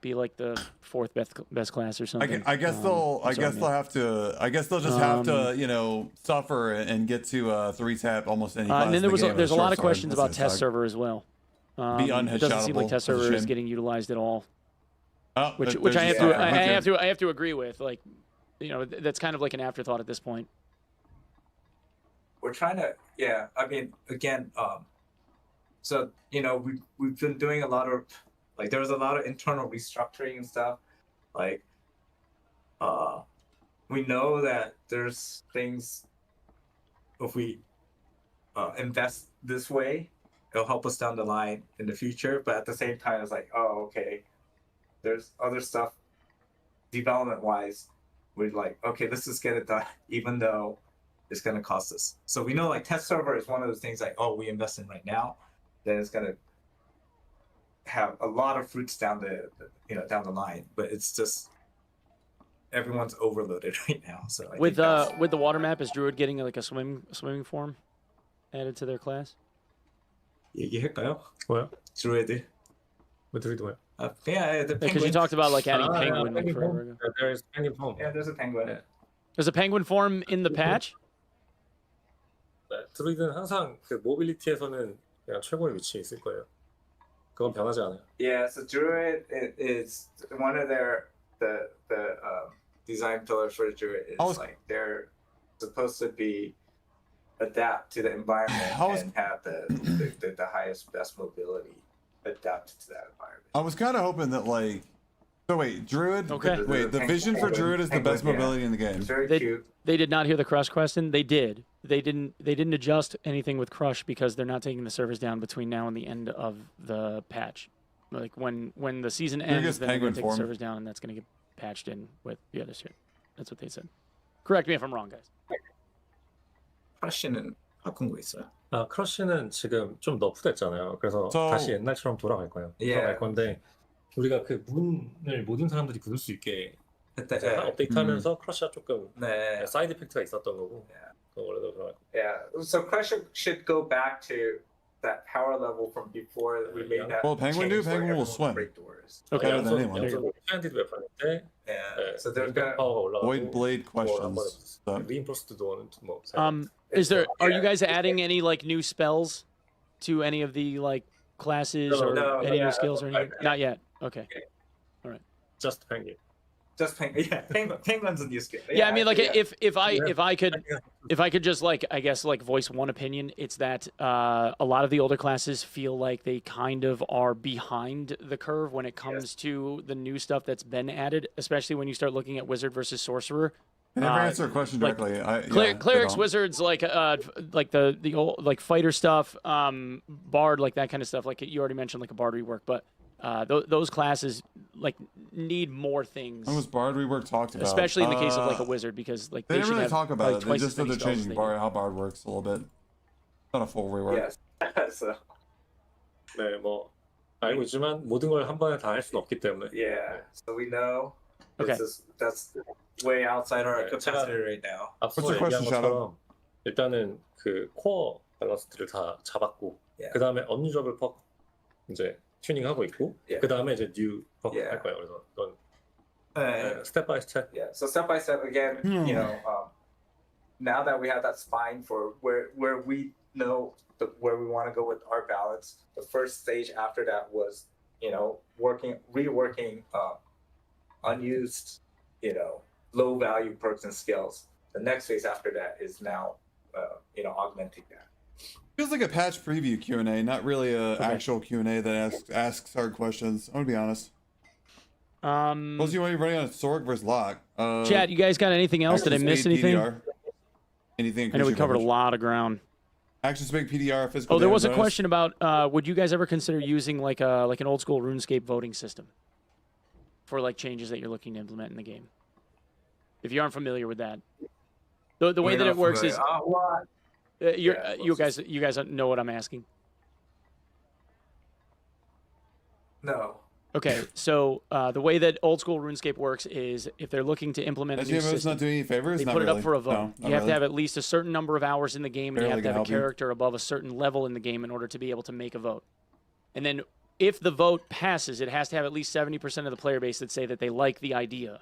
be like the fourth best class or something. I guess they'll have to. I guess they'll just have to suffer and get to 3-tap almost any class. And then there's a lot of questions about test test server as well. Be it doesn't seem like test server is getting utilized at all. Which I have to agree with. Like, that's kind of like an afterthought at this point. We're trying to, I mean, again, so we've been doing a lot of, like, there was a lot of internal restructuring and stuff. Like, we know that there's things, if we invest this way, it'll help us down the line in the future. But at the same time, it's like, oh, okay, there's other stuff development-wise. We're like, okay, let's just get it done, even though it's going to cost us. So we know, like, test server is one of those things like, oh, we invest in right now, then it's going to have a lot of fruits down the line. But it's just everyone's overloaded right now. So with the water map, is Druid getting like a swimming form added to their class? 얘기할까요? 뭐요? 드루이드. 뭐 드루이드 뭐요? Because you talked about like adding penguin like forever ago. There's penguin form. Yeah, there's a penguin. Yeah. There's a penguin form in the patch? 네, 드루이드는 항상 그 모빌리티에서는 그냥 최고의 위치에 있을 거예요. 그건 변하지 않아요. Yeah, so Druid is one of their the design pillars for Druid is like they're supposed to be adapt to the environment and have the highest best mobility adapted to that environment. I was kind of hoping that like. So wait, Druid. Okay. Wait, the vision for Druid is the best mobility in the game. It's very cute. They did not hear the Crush question. They did. They didn't adjust anything with Crush because they're not taking the servers down between now and the end of the patch. Like when the season ends, then they're going to take the servers down, and that's going to get patched in with the other shit. That's what they said. Correct me if I'm wrong, guys. 크러쉬는 바꾼 거 있어요? 크러쉬는 지금 좀 너프됐잖아요. 그래서 다시 옛날처럼 돌아갈 거예요. 돌아갈 건데 우리가 그 문을 모든 사람들이 부술 수 있게 업데이트하면서 크러쉬가 조금 사이드 이펙트가 있었던 거고 그거 원래도 들어갈 거예요. Yeah, so Crush should go back to that power level from before we made that. Well, Penguin will swim. Okay, better than anyone. 트렌디드 웨폰인데 So there's gonna 파워가 올라가고 Void Blade questions. 리인포스트 도어는 뭐 are you guys adding any like new spells to any of the like classes or any new skills or anything? Not yet. Okay. All right. Just penguin. Just penguin. Yeah, penguin's a new skill. Yeah, I mean, like if I could just like I guess like voice one opinion, it's that a lot of the older classes feel like they kind of are behind the curve when it comes to the new stuff that's been added, especially when you start looking at Wizard versus Sorcerer. I never answer a question directly. Clerics, Wizards, like the old like fighter stuff, Bard, like that kind of stuff. Like you already mentioned, like a Bard rework, but those classes like need more things. What was Bard rework talked about? Especially in the case of like a Wizard, because like they didn't really talk about like, it. They just said they're changing Bard, how Bard works a little bit. Not a full rework. Yes. So. 네, 뭐 알고 있지만 모든 걸 한 번에 다 할 수는 없기 때문에. Yeah. So we know. Okay. That's way outside our capacity right now. 앞서 얘기한 것처럼 일단은 그 코어 밸런스들을 다 잡았고 그 다음에 언유저블 퍽 이제 튜닝하고 있고 그 다음에 이제 뉴 퍽 할 거예요. 그래서 이건 스텝 바이 스텝. Yeah. So step by step again, now that we have that spine for where we know where we want to go with our balance, the first stage after that was reworking unused low value perks and skills. The next phase after that is now augmenting that. Feels like a patch preview Q&A, not really a actual Q&A that asks hard questions. I'm gonna be honest. Suppose you want to be running on Sorg versus Locke. Chat, you guys got anything else? Did I miss anything? PDR. Anything? I know we covered a lot of ground. Action Speak PDR, physical. Oh, there was a question about would you guys ever consider using like an old school RuneScape voting system for like changes that you're looking to implement in the game? If you aren't familiar with that, the way that it works is you guys know what I'm asking. No. Okay, so the way that old school RuneScape works is if they're looking to implement a new SGMO's system, not doing any favors. they Not put it really. up for a vote. No, not you have really. to have at least a certain number of hours in the game, and you Barely have to gonna have a help you. character above a certain level in the game in order to be able to make a vote. And then if the vote passes, it has to have at least 70% of the player base that say that they like the idea.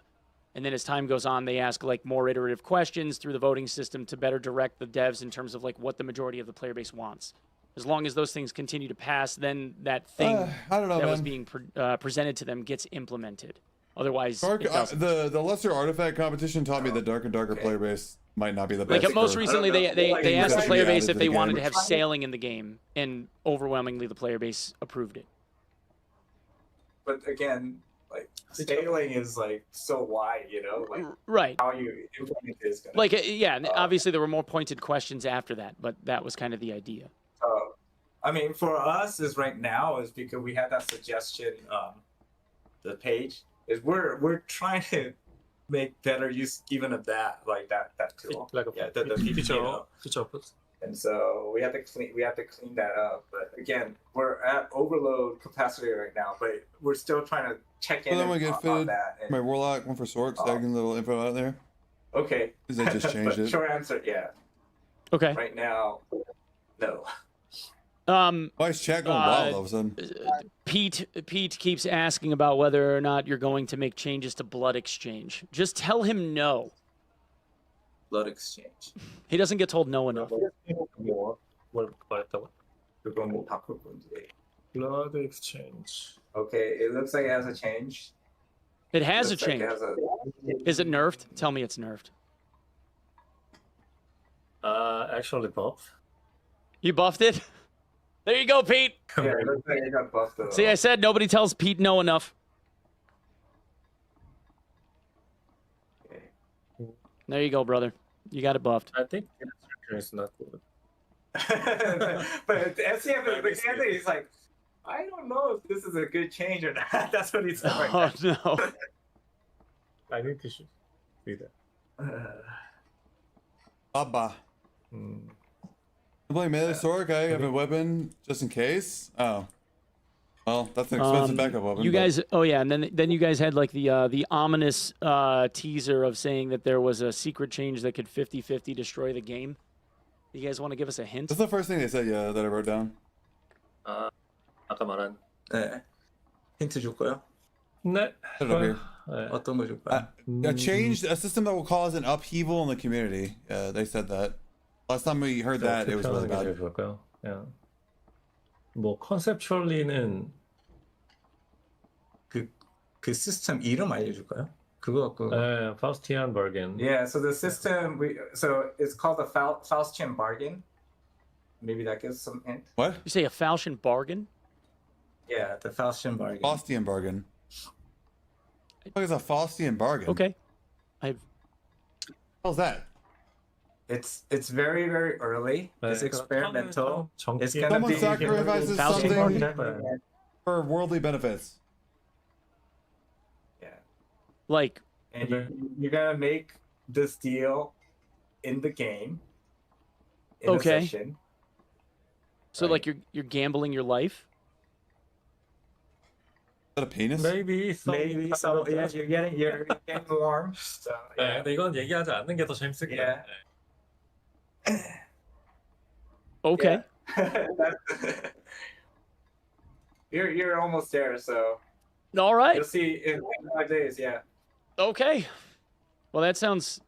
And then as time goes on, they ask like more iterative questions through the voting system to better direct the devs in terms of like what the majority of the player base wants. As long as those things continue to pass, then that thing I don't know, that was man. being presented to them gets implemented. Otherwise, Dark, it doesn't. the lesser artifact competition taught me the darker and darker player base might not be the best. Like most for- recently, they asked the Like, player yeah, base added if to they the wanted game. to have sailing in the game, and overwhelmingly the player base approved it. But again, like scaling is like so wide, like Right. how you implement it is gonna. Like, yeah, and obviously there were more pointed questions after that, but that was kind of the idea. I mean, for us, is right now is because we had that suggestion, the page is we're trying to make better use even of that, like that tool. Like a Yeah, the feature, you know. feature. And so we have to clean that up. But again, we're at overload capacity right now, but we're still trying to check in Well, then we get on fitted. that. And, My warlock, one for Sork, tagging a little info out there. okay. Because they just changed But it. short answer, yeah. Okay. Right now, no. Why is chat going wild all of a sudden? Pete keeps asking about whether or not you're going to make changes to Blood Exchange. Just tell him no. Blood exchange. He doesn't get told no enough. 뭘 말했다고? 그건 뭐 바꿀 건지. Blood exchange. Okay, it looks like it has a change. It has a Looks like change. it has a... Is it nerfed? Tell me it's nerfed. Actually buff. You buffed it? There you go, Pete. Yeah, it looks like it got buffed a See, I said nobody tells Pete no enough. Okay. There you go, brother. You got it buffed. I think it's not good. But SCM, the answer is like, I don't know if this is a good change or not. That's what he said right Oh, now. no. I think it should be that. Baba. Play melee Sork, I have a weapon just in case. Oh. Well, that's an expensive backup weapon. You but- guys, oh yeah, and then you guys had like the ominous teaser of saying that there was a secret change that could 50-50 destroy the game. You guys want to give us a hint? That's the first thing they said, yeah, that I wrote down. 아까 말한. 네. 힌트 줄까요? 네. Put it up here. 네. 어떤 거 줄까요? A system that will cause an upheaval in the community. They said that. Last time we heard that, it was really 게 제일 bad. 좋을까요? Yeah. 뭐 컨셉츄얼리는 그 시스템 이름 알려줄까요? 그거 갖고. Faustian bargain. Yeah, so the system so it's called the Faustian bargain. Maybe that gives some hint. What? You say a Falchion bargain? Yeah, the Faustian bargain. Faustian bargain. What is a Faustian bargain? Okay. What the hell's that? It's very very early. It's experimental. It's gonna Someone be sacrifices Faustian something bargain? for worldly benefits. Yeah. Like, And you're gonna make this deal in the game. In Okay. a session. so Right. like you're gambling your life? Is that a penis? Maybe Maybe so. Yeah, you're getting warm. So 네, yeah. 근데 이건 얘기하지 않는 게 더 재밌을 거예요. Yeah. Okay. You're almost there, so All right. you'll see in 5 days. Yeah. Okay. Well, that sounds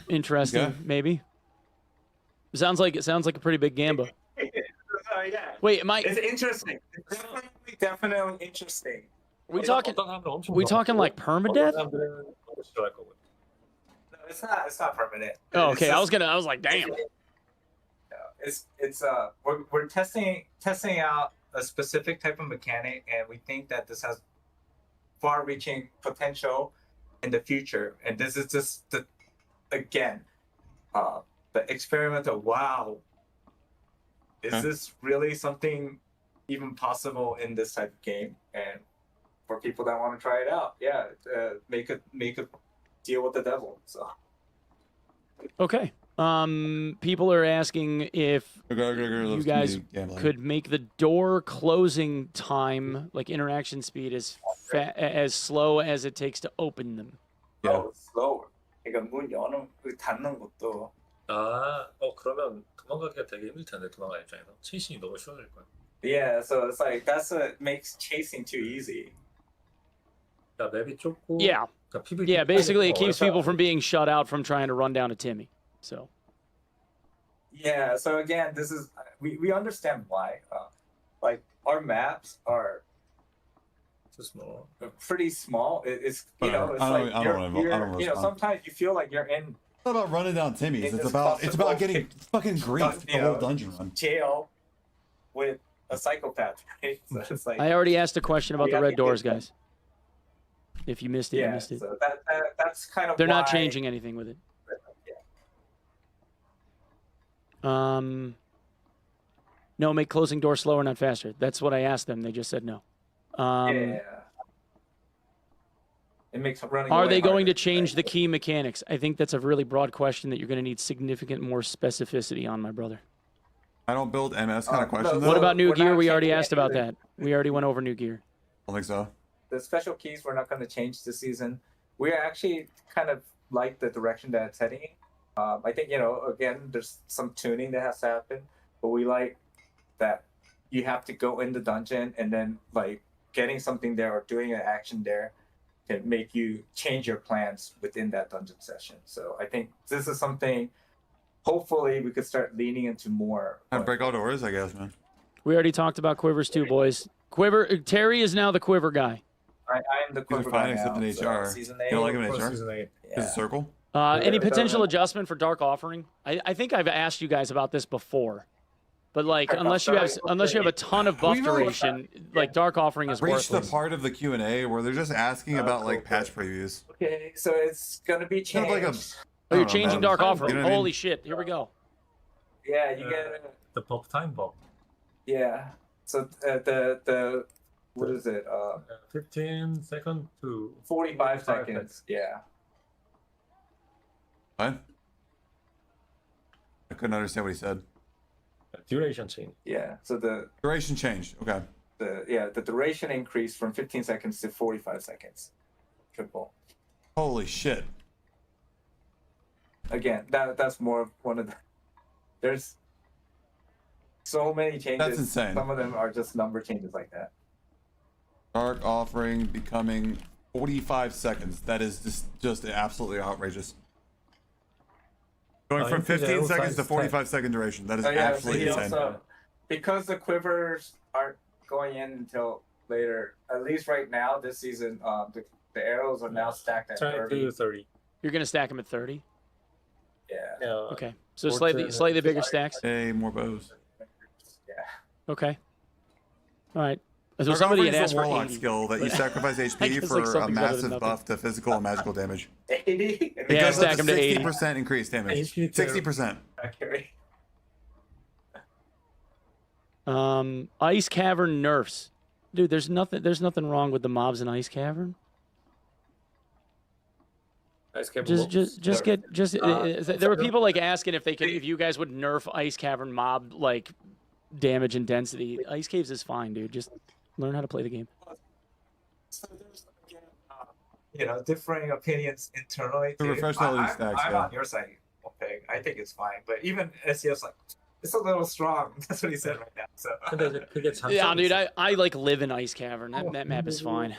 interesting. Yeah. Maybe. It sounds like a pretty big gamba. Yeah. Wait, am I? It's interesting. It's definitely interesting. We talking? 어떤 사람들은 엄청 We 좋아하고, talking like 어떤 permadeath? 사람들은 너무 싫어할 거고. No, it's not. It's not permanent. Oh, It's okay. I just- was like, damn. It's we're testing out a specific type of mechanic, and we think that this has far-reaching potential in the future. And this is just the experiment of wow. Is this really something even possible in this type of game? And for people that want to try it out, yeah, make a deal with the devil. So Okay. People are asking if you guys could make the door closing time, like interaction speed, as slow as it takes to open them. Yeah. slower. 그러니까 문 여는 그 닫는 것도. 그러면 도망가기가 되게 힘들 텐데 도망가는 입장에서 체이싱이 너무 쉬워질 거야. Yeah, so it's like that's what makes chasing too easy. 야, 맵이 좁고. Yeah. 그러니까 PVP Yeah, basically it 빨리 keeps people from being shut out from trying to run down a Timmy. So. Yeah, so again, this is we understand why. Like our maps are too small. pretty small. It's you know, it's I like don't you're you know, respond. sometimes you feel like you're in It's not about running down Timmy's. In It's this about possible getting fucking grief you the whole know, dungeon run. jail with a psychopath, right? So it's like I already asked a question about We the have red to doors, get- guys. If you missed it, you yeah, missed it. so that's kind of They're not why- changing anything with it. Yeah. No, make closing door slower, not faster. That's what I asked them. They just said no. Yeah. It makes running. Are away they going to harder, change right? the key mechanics? I think that's a really broad question that you're going to need significant more specificity on, my brother. I don't build MS kind of question. no, though. What So about new we're gear? not We already changing asked about anything. that. We already went over new gear. I don't think so. The special keys we're not going to change this season. We actually kind of like the direction that it's heading. I think, you know, again, there's some tuning that has to happen, but we like that you have to go in the dungeon and then like getting something there or doing an action there can make you change your plans within that dungeon session. So I think this is something hopefully we could start leaning into more. And break all doors, I guess, man. We already talked about quivers too, boys. Terry is now the quiver guy. I am the These are quiver fine guy except now, in so HR. season You don't like 8. him in HR? Season 8. Is Yeah. it circle? Any potential doesn't- adjustment for dark offering? I think I've asked you guys about this before, but like Dark unless you have Offering. a ton of buff We've already- duration, like dark offering is Reached the worthless. part of the Q&A where they're just asking about like cool. patch previews. Okay, so it's gonna be Kind changed. of like a. Oh, I you're don't know, changing man. dark You know offering. what I mean? Holy shit! Here we go. Yeah, you get The pop time bomb. yeah. So the what is it? 15 seconds to 45 seconds. Yeah. What? I couldn't understand what he said. duration change. Yeah. So the Duration changed. Okay. the duration increased from 15 seconds to 45 seconds. Triple. Holy shit. Again, that's more of one of the. There's so many changes. That's insane. Some of them are just number changes like that. Dark offering becoming 45 seconds. That is just absolutely outrageous. Going from 15 seconds to 45 second duration. That is So yeah, so absolutely he insane. also, because the quivers aren't going in until later, at least right now this season, the arrows are now stacked at Try to 30. do 30. You're gonna stack them at 30. Yeah. Yeah. Okay, so 14. slightly bigger stacks. Hey, more bows. Yeah. Okay. All right. So Dark somebody offering had is asked a for warlock 80. skill that you sacrifice I HP guess, for like, a something's better than massive nothing. buff to physical and magical damage. 80. It Yeah, goes up stack to 'em to 80. 60% increased damage. HP 60%. Accurate. Ice Cavern nerfs. Dude, there's nothing wrong with the mobs in Ice Cavern. Ice Cave There were people like asking if you guys would nerf Ice Cavern mob like damage and density. Ice Caves is fine, dude. Just learn how to play the game. So there's again, differing opinions internally To too. refresh all these I'm stacks, yeah. on your side, okay. I think it's fine, but even SEO's like, it's a little strong. That's what he said right now. So 근데 그게 장점이 Yeah, dude. 있어. I like live in Ice Cavern. That map is fine.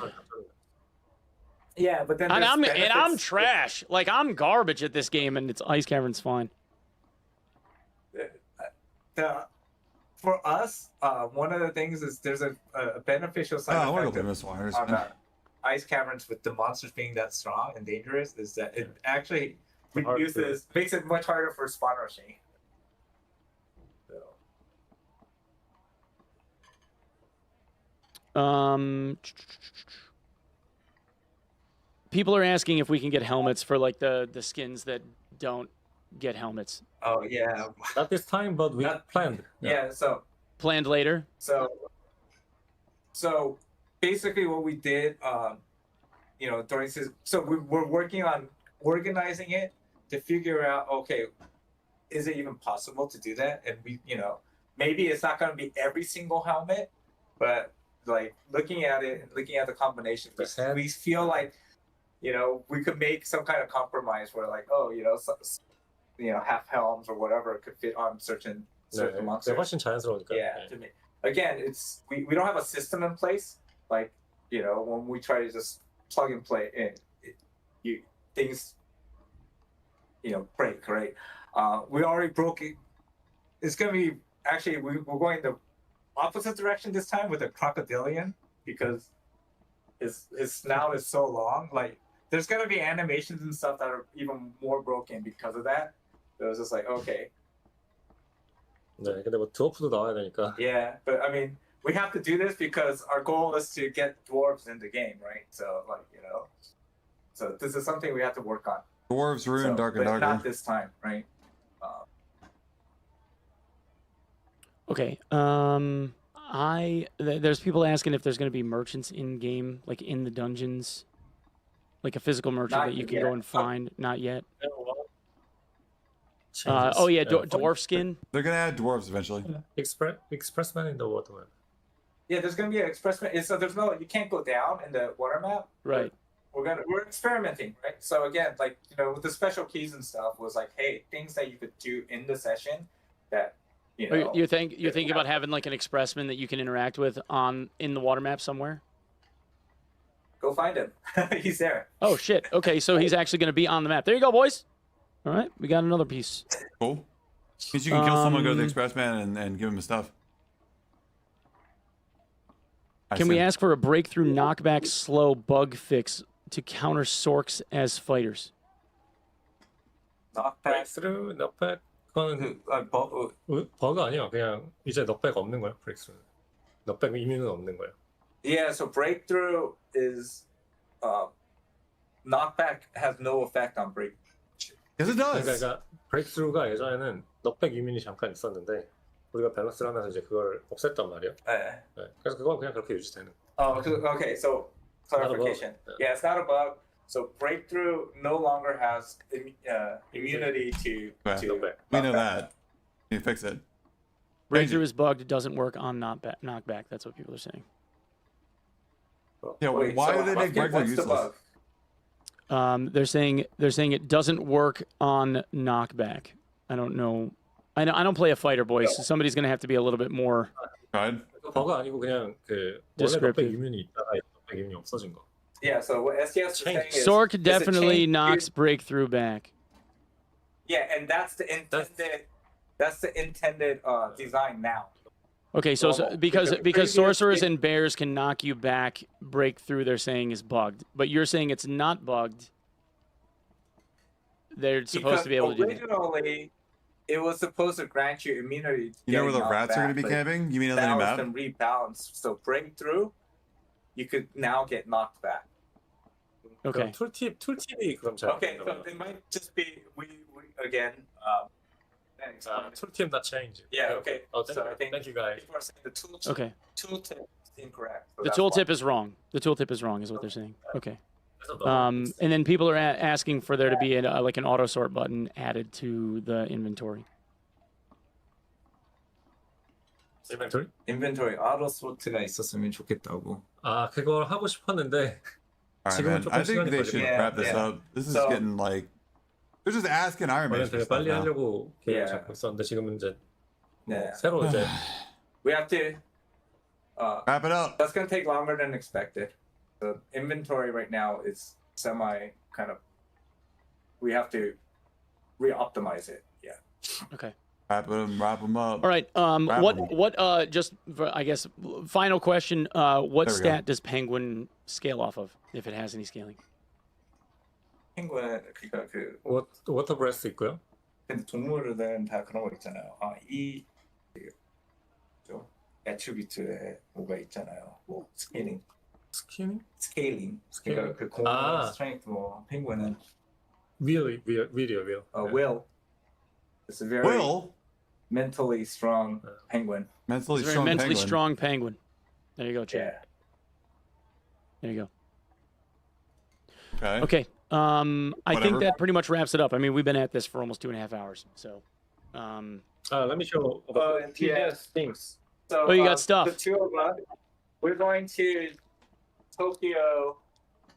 yeah, but then And there's I'm benefits. trash. Like I'm garbage at this game, and it's Ice Cavern's fine. For us, one of the things is there's a beneficial Oh, side I want to effect go to of Mistwires. on ice caverns with the monsters being that strong and dangerous is that it actually Hard to- makes it much harder for spawn rushing. So, People are asking if we can get helmets for like the skins that don't get helmets. oh yeah, Not this time, but we Not- planned. yeah. Planned later. So basically what we did, during season, so we're working on organizing it to figure out, okay, is it even possible to do that? And we, maybe it's not going to be every single helmet, but like looking at it and looking at the combination, we feel like, we could make some kind of compromise where like, half helms or whatever could fit on certain 네, monsters. 훨씬 자연스러우니까. Yeah. To me, again, we don't have a system in place. Like, when we try to just plug and play in, things, break, right? We already broke it. It's going to be, actually, we're going the opposite direction this time with a crocodilian because his snout is so long. Like, there's going to be animations and stuff that are even more broken because of that. So it was just like, okay. 네, 근데 뭐 드워프도 나와야 되니까. Yeah, but I mean, we have to do this because our goal is to get dwarves in the game, right? So, like, so this is something we have to work on. Dwarves ruin Dark and but Darker. not this time, right? Okay. There's people asking if there's going to be merchants in game, like in the dungeons, like a physical merchant that you can go and find. Not yet. Dwarf skin. They're gonna add dwarves eventually. Expressman in the water map. Yeah, there's gonna be an expressman. So you can't go down in the water map. Right. We're experimenting, right? So again, like, with the special keys and stuff was like, hey, things that you could do in the session that, You're thinking about having like an expressman that you can interact with in the water map somewhere? Go find him. He's there. Oh shit. Okay, so he's actually going to be on the map. There you go, boys. All right, we got another piece. Cool. Means you can kill someone, go to the expressman, and give him his stuff. Can we ask for a breakthrough knockback slow bug fix to counter sorks as fighters? 브레이크스루, 넉백, 그거는 버그 아니야. 그냥 이제 넉백 없는 거야, 브레이크스루. 넉백 이뮤는 없는 거야. Yeah, so breakthrough is knockback has no effect on break. Yes, it does. 그러니까 브레이크스루가 예전에는 넉백 이뮤이 잠깐 있었는데 우리가 밸런스를 하면서 이제 그걸 없앴단 말이야. 네. 그래서 그건 그냥 그렇게 유지되는. Okay, so clarification. Yeah, it's not a bug. So breakthrough no longer has immunity to. We know that. You fix it. Breakthrough is bugged. It doesn't work on knockback. That's what people are saying. Yeah. Why do they make breakthrough useless? They're saying it doesn't work on knockback. I don't know. I don't play a fighter, boys. So somebody's gonna have to be a little bit more. 버그 아니고 그냥 그 원래 넉백 이뮤이 있다가 넉백 이뮤이 없어진 거. Yeah. So what STS is saying is Sork definitely knocks breakthrough back. Yeah, and that's the intended design now. Okay, so because sorcerers and bears can knock you back, breakthrough they're saying is bugged, but you're saying it's not bugged. They're supposed to be able to do that. Originally, it was supposed to grant you immunity. You know where the rats are going to be camping? You mean on the new map? That was then rebalanced. So breakthrough, you could now get knocked back. Okay. 툴팁이 그럼 잘. Okay, so it might just be we again. 툴팁 not change. Yeah. Okay. Oh, so I think thank you guys. people are saying the tooltip. Okay. Tooltip is incorrect. So The that's tooltip why. is wrong. The tooltip is wrong, is what they're saying. Okay. And then people are asking for there to be like an auto sort button added to the inventory. Inventory auto sort가 있었으면 좋겠다고. 아, 그걸 하고 싶었는데. All right, man. I think they should wrap this up. This is getting like they're just asking Ironmace for stuff 빨리 now. 하려고 계획 잡고 있었는데 지금은 이제 Yeah. 새로 이제 We have to. Wrap it up. That's gonna take longer than expected. The inventory right now is semi kind of. We have to re-optimize it. Yeah. Okay. Wrap them up. All right. What just for, I guess final question. What stat does Penguin scale off of, if it has any scaling? penguin 그러니까 그 워터 브레스 있고요. 근데 동물은 다 그런 거 있잖아요. 이 애트리뷰트에 뭐가 있잖아요. 뭐 스케일링. 그러니까 그 공격, 스트렝스 뭐 penguin은 will. will. It's a very mentally strong penguin. Mentally strong penguin. There you go, Chad. Yeah. There you go. Okay. Okay. I think that pretty much wraps it up. I mean, we've been at this for almost 2.5 hours, so. Let me show about the yeah. TGS things. So, Oh, you got stuff. The two of us, we're going to Tokyo.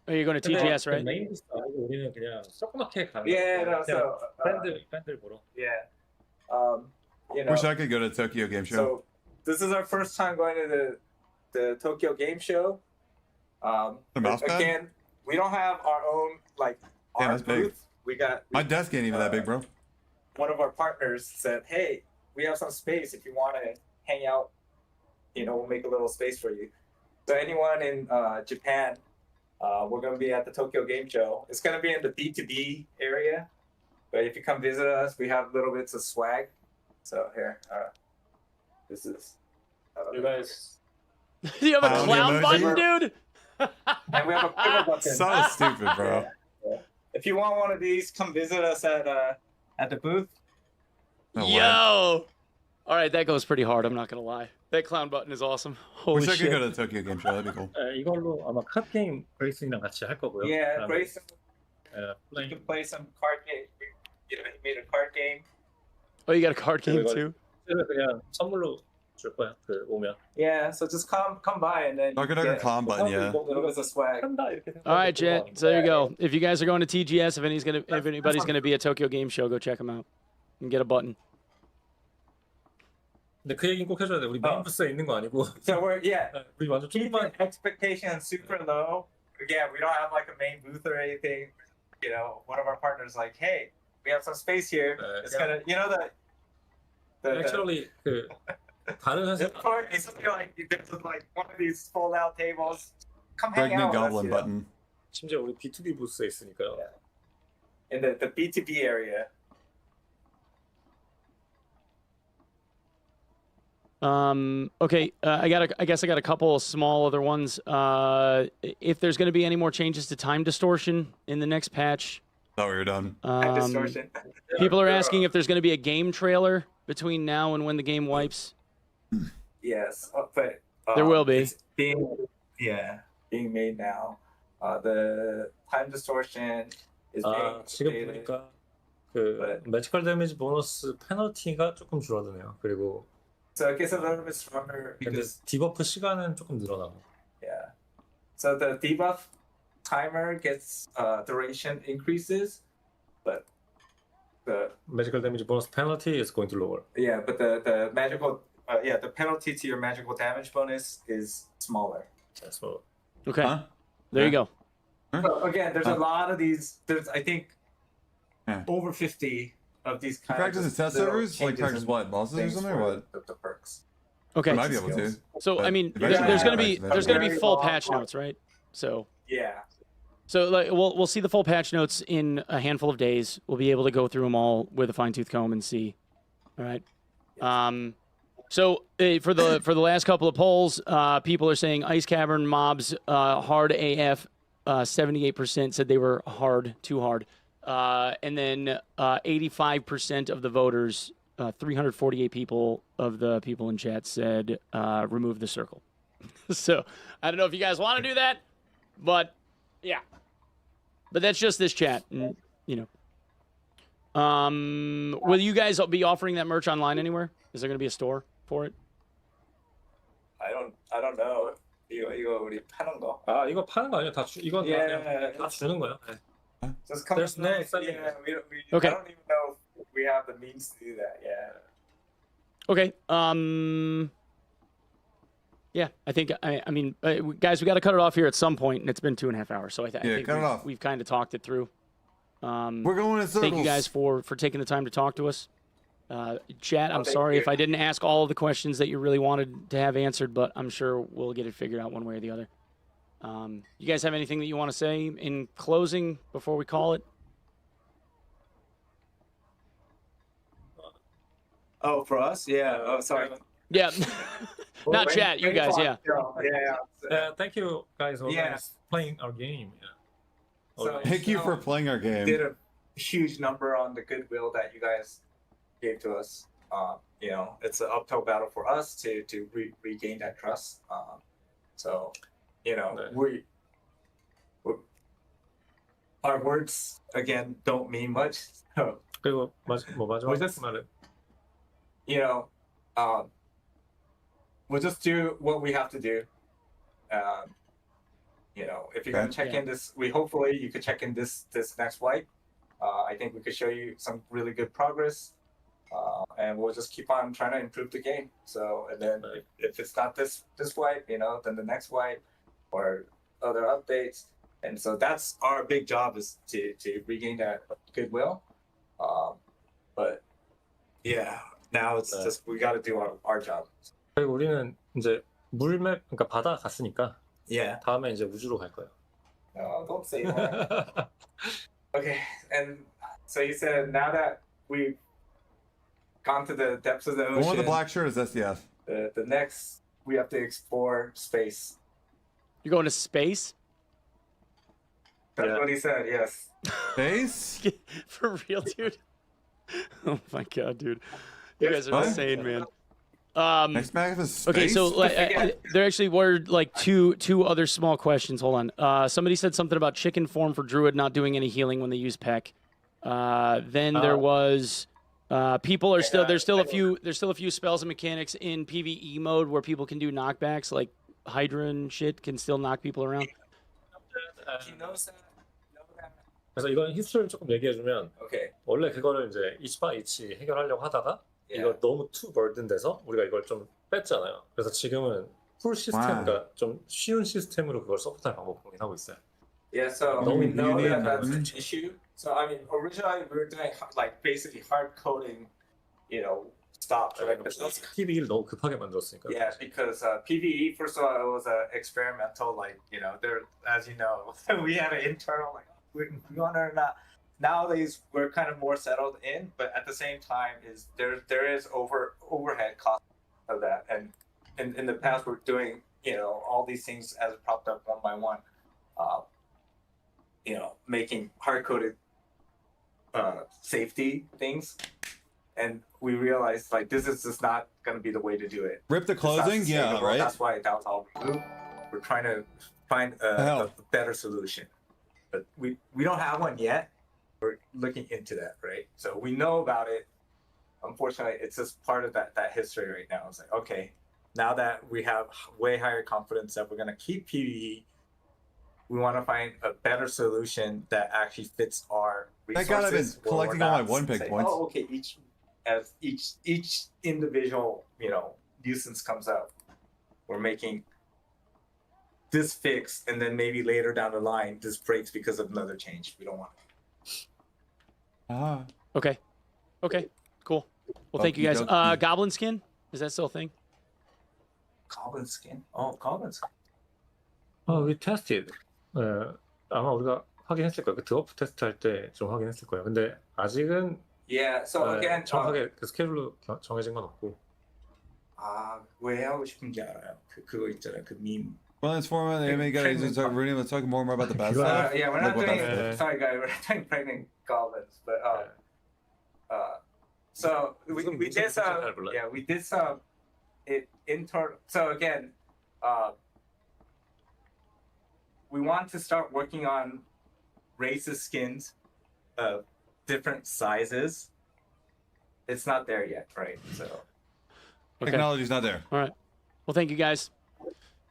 Oh, you're going to TGS, right? 메인 부스 아니고 우리는 그냥 조그맣게 가는 Yeah, 거야. no, so 팬들 보러. yeah, you know. Wish I could go to Tokyo Game Show. So this is our first time going to the Tokyo Game Show. The mouse pad? Again, we don't have our own like Damn, our that's big. booth. We got My desk ain't even that big, bro. one of our partners said, "Hey, we have some space if you want to hang out. You know, we'll make a little space for you." So anyone in Japan, we're going to be at the Tokyo Game Show. It's going to be in the B2B area, but if you come visit us, we have little bits of swag. So here, this is. You guys. You have a Clown clown emoji? button, dude? And we have a quiver button. So stupid, bro. If you want one of these, come visit us at the booth. No way. Yo! All right, that goes pretty hard. I'm not gonna lie. That clown button is awesome. Holy Wish I could shit! go to the Tokyo Game Show. That'd be cool. 이걸로 아마 카드 게임 그레이슨이랑 같이 할 거고요. Yeah, 그다음에, Grace, you 플레이. can play some card game. You know, he made a card game. Oh, you got a card game 이거 too? 그냥 선물로 줄 거야. 그 오면. Yeah, so just come by and then Talking about clown button, yeah. a little bit of swag. 한다 이렇게 생각하고 All right, Jet. So there you Yeah. go. If you guys are going to TGS, if anybody's gonna be at Tokyo Game Show, go check them out and get a button. 근데 그 얘기는 꼭 해줘야 돼. 우리 메인 부스에 있는 거 아니고. So we're 우리 완전 keeping 조금만. expectations super low. Again, we don't have like a main booth or anything. You know, one of our partners like, hey, we have some space here. It's gonna, you know, the Actually 그 다른 the 회사 part is something like there's like one of these fold out tables. Come hang Pregnant out with us, Goblin you know, button. 심지어 우리 B2B 부스에 있으니까요. in the B2B area. Okay. I guess I got a couple of small other ones. If there's gonna be any more changes to time distortion in the next patch, Thought we were done. Distortion. people are asking if there's gonna be a game trailer between now and when the game wipes. Yes, but There will be. It's being made now. The time distortion is being 지금 updated. 보니까 그 매지컬 데미지 보너스 페널티가 조금 줄어드네요. 그리고 So it gets a little bit stronger 근데 because 디버프 시간은 조금 늘어나고. yeah. So the debuff timer gets duration increases, but the 매지컬 데미지 보너스 페널티 is going to lower. but the magical the penalty to your magical damage bonus is smaller. So Okay. Huh? There you go. So again, there's a lot of these. There's I think Yeah. over 50 of these kind Practice of at test little servers? Like changes practice in what? Bosses or things something or for what? the perks. Okay. I might be able to. So I But mean, eventually there's gonna yeah, be there's gonna be very full long patch one. notes, right? So Yeah. like we'll see the full patch notes in a handful of days. We'll be able to go through them all with a fine tooth comb and see. All right. So for the last couple of polls, people are saying Ice Cavern mobs hard AF. 78% said they were hard, too hard, and then 85% of the voters, 348 people of the people in chat said remove the circle. So I don't know if you guys want to do that, but yeah. But that's just this chat, and, you know. Will you guys be offering that merch online anywhere? Is there going to be a store for it? I don't know. 이거 우리 파는 거. 아 이거 파는 거 아니야? 이건 Yeah. 다 주는 거야. Just come. There's no yeah, selling. we Okay. I don't even know if we have the means to do that. Yeah. Okay. Yeah, I think I mean, guys, we got to cut it off here at some point, and it's been 2.5 hours, so I think cut it off. we've kind of talked it through. We're going in circles. Thank you guys for taking the time to talk to us. Chat, I'm thank sorry you. if I didn't ask all of the questions that you really wanted to have answered, but I'm sure we'll get it figured out one way or the other. You guys have anything that you want to say in closing before we call it? Oh, for us? Yeah. Oh, sorry. Yeah. Not Wait- chat, you wait guys, for- yeah. Yeah. Thank you guys always Yeah. playing our game. So- Thank you for playing our game. Did a huge number on the goodwill that you guys gave to us. You know, it's an uphill battle for us to regain that trust. So, you know, 네. our words again don't mean much. So 그리고 마지막 just- 말은 you know, we'll just do what we have to do. You know, if you're gonna check in this, hopefully you could check in this next wipe. I think we could show you some really good progress, and we'll just keep on trying to improve the game. So, and then if it's not this wipe, you know, then the next wipe or other updates. And so that's our big job, is to regain that goodwill. But yeah, now it's just we got to do our job. 그리고 우리는 이제 물맵, 그러니까 바다 갔으니까 Yeah. 다음에 이제 우주로 갈 거예요. No, don't say that. Okay, and so you said now that we've gone to the depths of the ocean, The one with the black shirt is SDF. the next we have to explore space. You're going to space? That's what he said. Yes. Space? For real, dude? Oh my god, dude. You guys are insane, man. Next map is space? Okay, so there actually were like two other small questions. Hold on. Somebody said something about chicken form for druid not doing any healing when they use peck. Then there was people are still there's still a few spells and mechanics in PvE mode where people can do knockbacks, like Hydra and shit can still knock people around. He knows that. 그래서 이건 히스토리를 조금 얘기해주면 Okay. 원래 그거를 이제 이치바 이치 해결하려고 하다가 이거 너무 too burden 돼서 우리가 이걸 좀 뺐잖아요. 그래서 지금은 풀 시스템과 좀 쉬운 시스템으로 그걸 서포트할 방법 고민하고 있어요. Yeah, so we know that that's an issue. So I mean, originally we were doing like basically hard coding, you know, stops, right? PvE를 너무 급하게 만들었으니까. Yeah, because PvE, first of all, it was experimental, like, you know, there, as you know, we had an internal, like, we want to not. Nowadays, we're kind of more settled in, but at the same time, there is overhead cost of that. And in the past, we're doing, you know, all these things as propped up one by one, you know, making hard-coded safety things. And we realized, like, this is just not going to be the way to do it. Rip the closing? Yeah, right? That's why that's all we do. We're trying to find a better solution. But we don't have one yet. We're looking into that, right? So we know about it. Unfortunately, it's just part of that history right now. It's like, okay, now that we have way higher confidence that we're going to keep PvE, we want to find a better solution that actually fits our resources. I gotta be collecting all my one pick points. Oh, okay, each individual, you know, nuisance comes out, we're making this fix, and then maybe later down the line this breaks because of another change. We don't want it. Okay, cool. Well, thank you guys. Goblin skin, is that still a thing? Goblin skin? Oh, goblin skin. We tested. 아마 우리가 확인했을 거예요. 그 드워프 테스트 할 때 좀 확인했을 거예요. 근데 아직은 Yeah, so again, 정확하게 그 스케줄로 정해진 건 없고. 왜 하고 싶은지 알아요. 그거 있잖아요. 그 밈. Well, it's for the anime guys. Let's talk more about the bad stuff. Yeah, we're not Like, doing. Sorry, guys, we're not doing pregnant goblins, but so we did some. Yeah, we did some. So again, we want to start working on races skins of different sizes. It's not there yet, right? So technology's not there. All right. Well, thank you guys.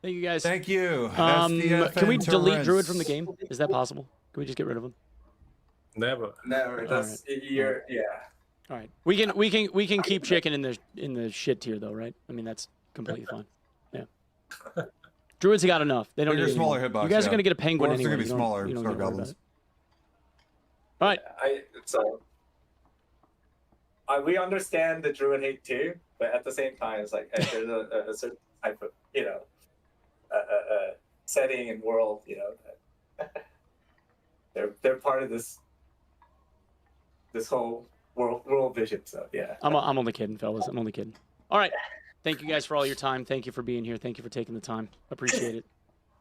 Thank you guys. Thank you. Can we delete Druid from the game? Is that possible? Can we just get rid of him? Never. That's yeah. All right. We can keep chicken in the shit tier though, right? I mean, that's completely fine. Yeah. Druids got enough. They don't need smaller anymore. hitbox. You guys are gonna get a penguin anyway. anyway. They're gonna be smaller. You don't So need to worry goblins. about it. All right. We understand the druid hate too, but at the same time, it's like there's a certain type of, you know, setting and world, you know, that they're part of this whole world vision. So yeah, I'm only kidding, fellas. I'm only kidding. All right. Thank you guys for all your time. Thank you for being here. Thank you for taking the time. Appreciate it.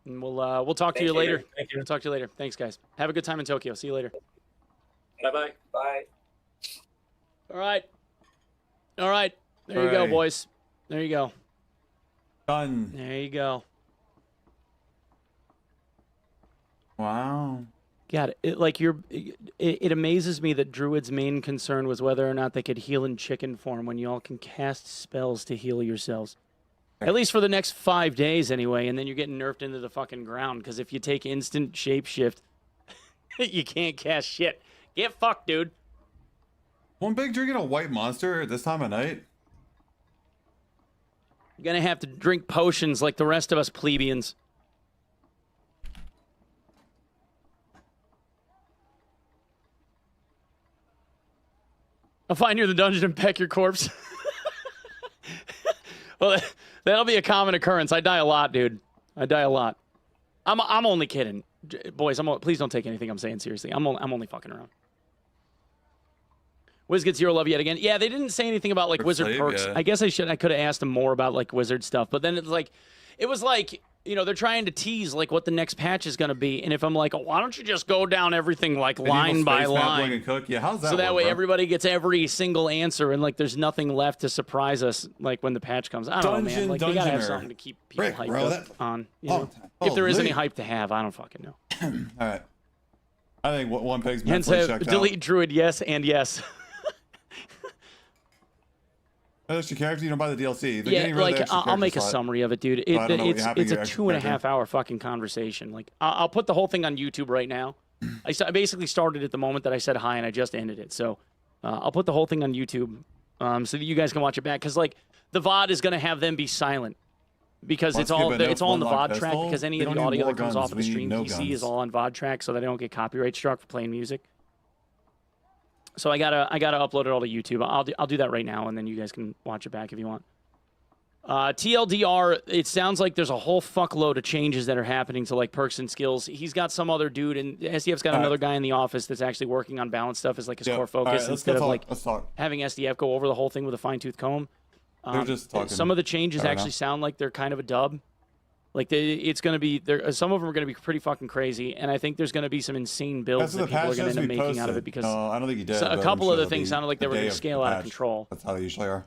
And we'll talk to you later. Thank you. We'll talk to you later. Thanks, guys. Have a good time in Tokyo. See you later. Bye. bye. All right. There you go, boys. There you go. Done. There you go. Wow. God, it amazes me that Druid's main concern was whether or not they could heal in chicken form when y'all can cast spells to heal yourselves. At least for the next 5 days, anyway, and then you're getting nerfed into the fucking ground, because if you take instant shapeshift, you can't cast shit. Get fucked, dude. One big drinking a white monster at this time of night? You're gonna have to drink potions like the rest of us plebeians. I'll find you in the dungeon and peck your corpse. Well, that'll be a common occurrence. I die a lot, dude. I die a lot. I'm only kidding, boys. Please don't take anything I'm saying seriously. I'm only fucking around. Wiz gets zero love yet again. Yeah, they didn't say anything about like wizard perks. Yeah. I guess I could have asked them more about like wizard stuff, but then it was like you know, they're trying to tease like what the next patch is going to be, and if I'm like, oh, why don't you just go down everything like line by line? And cook? Yeah, how's that so that work, way bro? everybody gets every single answer, and like there's nothing left to surprise us like when the patch comes. I don't know, man. Like they gotta have something to keep people Rick, hyped bro, up that- on. You know? If there is any hype to have, I don't fucking know. All right. I think one pig's Hence, mentally checked delete out. Druid, yes and yes. That's your character. You don't buy the DLC. They're Yeah, getting rid of the like extra I'll make a character slot. summary of it, dude. I don't know what It's happened to a your extra 2.5 character. hour fucking conversation. Like I'll put the whole thing on YouTube right now. I basically started at the moment that I said hi, and I just ended it. So I'll put the whole thing on YouTube so that you guys can watch it back. Because like the VOD is gonna have them be silent because Let's it's all give it it's all on the one-lock VOD track. pistol. Because any We of the don't need audio war that comes guns. off of We the need stream no PC is guns. all on VOD track, so that I don't get copyright struck for playing music. So I gotta upload it all to YouTube. I'll do that right now, and then you guys can watch it back if you want. TLDR, it sounds like there's a whole fuckload of changes that are happening to like perks and skills. He's got some other dude, and SDF's got another guy in the office that's actually working on balance stuff as like his core focus instead of like having SDF go over the whole thing with a fine-tooth comb. They're just talking. Some of the changes right actually now. sound like they're kind of a dub. Like it's going to be there. Some of them are going to be pretty fucking crazy, and I think there's going to be some insane builds That's that what the people are patch going to says end up we making out of posted. it because No, I don't think he did. a but couple I'm of the sure things it'll sounded like be they were the going day to of scale the out of patch. control. That's how they usually are.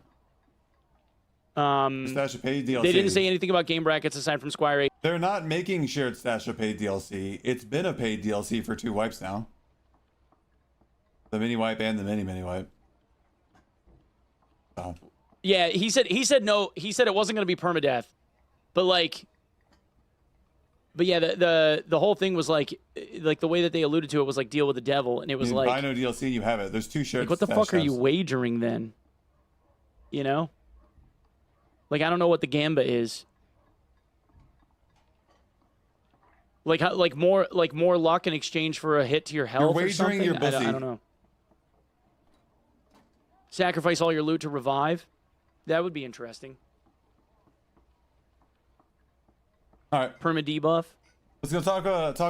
Stash of paid DLC. They didn't say anything about game brackets aside from Squire 8. They're not making sure it's Stash of paid DLC. It's been a paid DLC for 2 wipes now. The mini wipe and the mini wipe. So. Yeah, he said no. He said it wasn't going to be permadeath, but yeah, the whole thing was like the way that they alluded to it was like deal with the devil, and it was like buy no DLC, you have it. There's 2 shared. like what the fuck are you wagering then? You know, like I don't know what the gamba is. Like more luck in exchange for a hit to your health. You're or something? wagering your I pussy. don't know. Sacrifice all your loot to revive. That would be interesting. All right, Perma debuff. let's go talk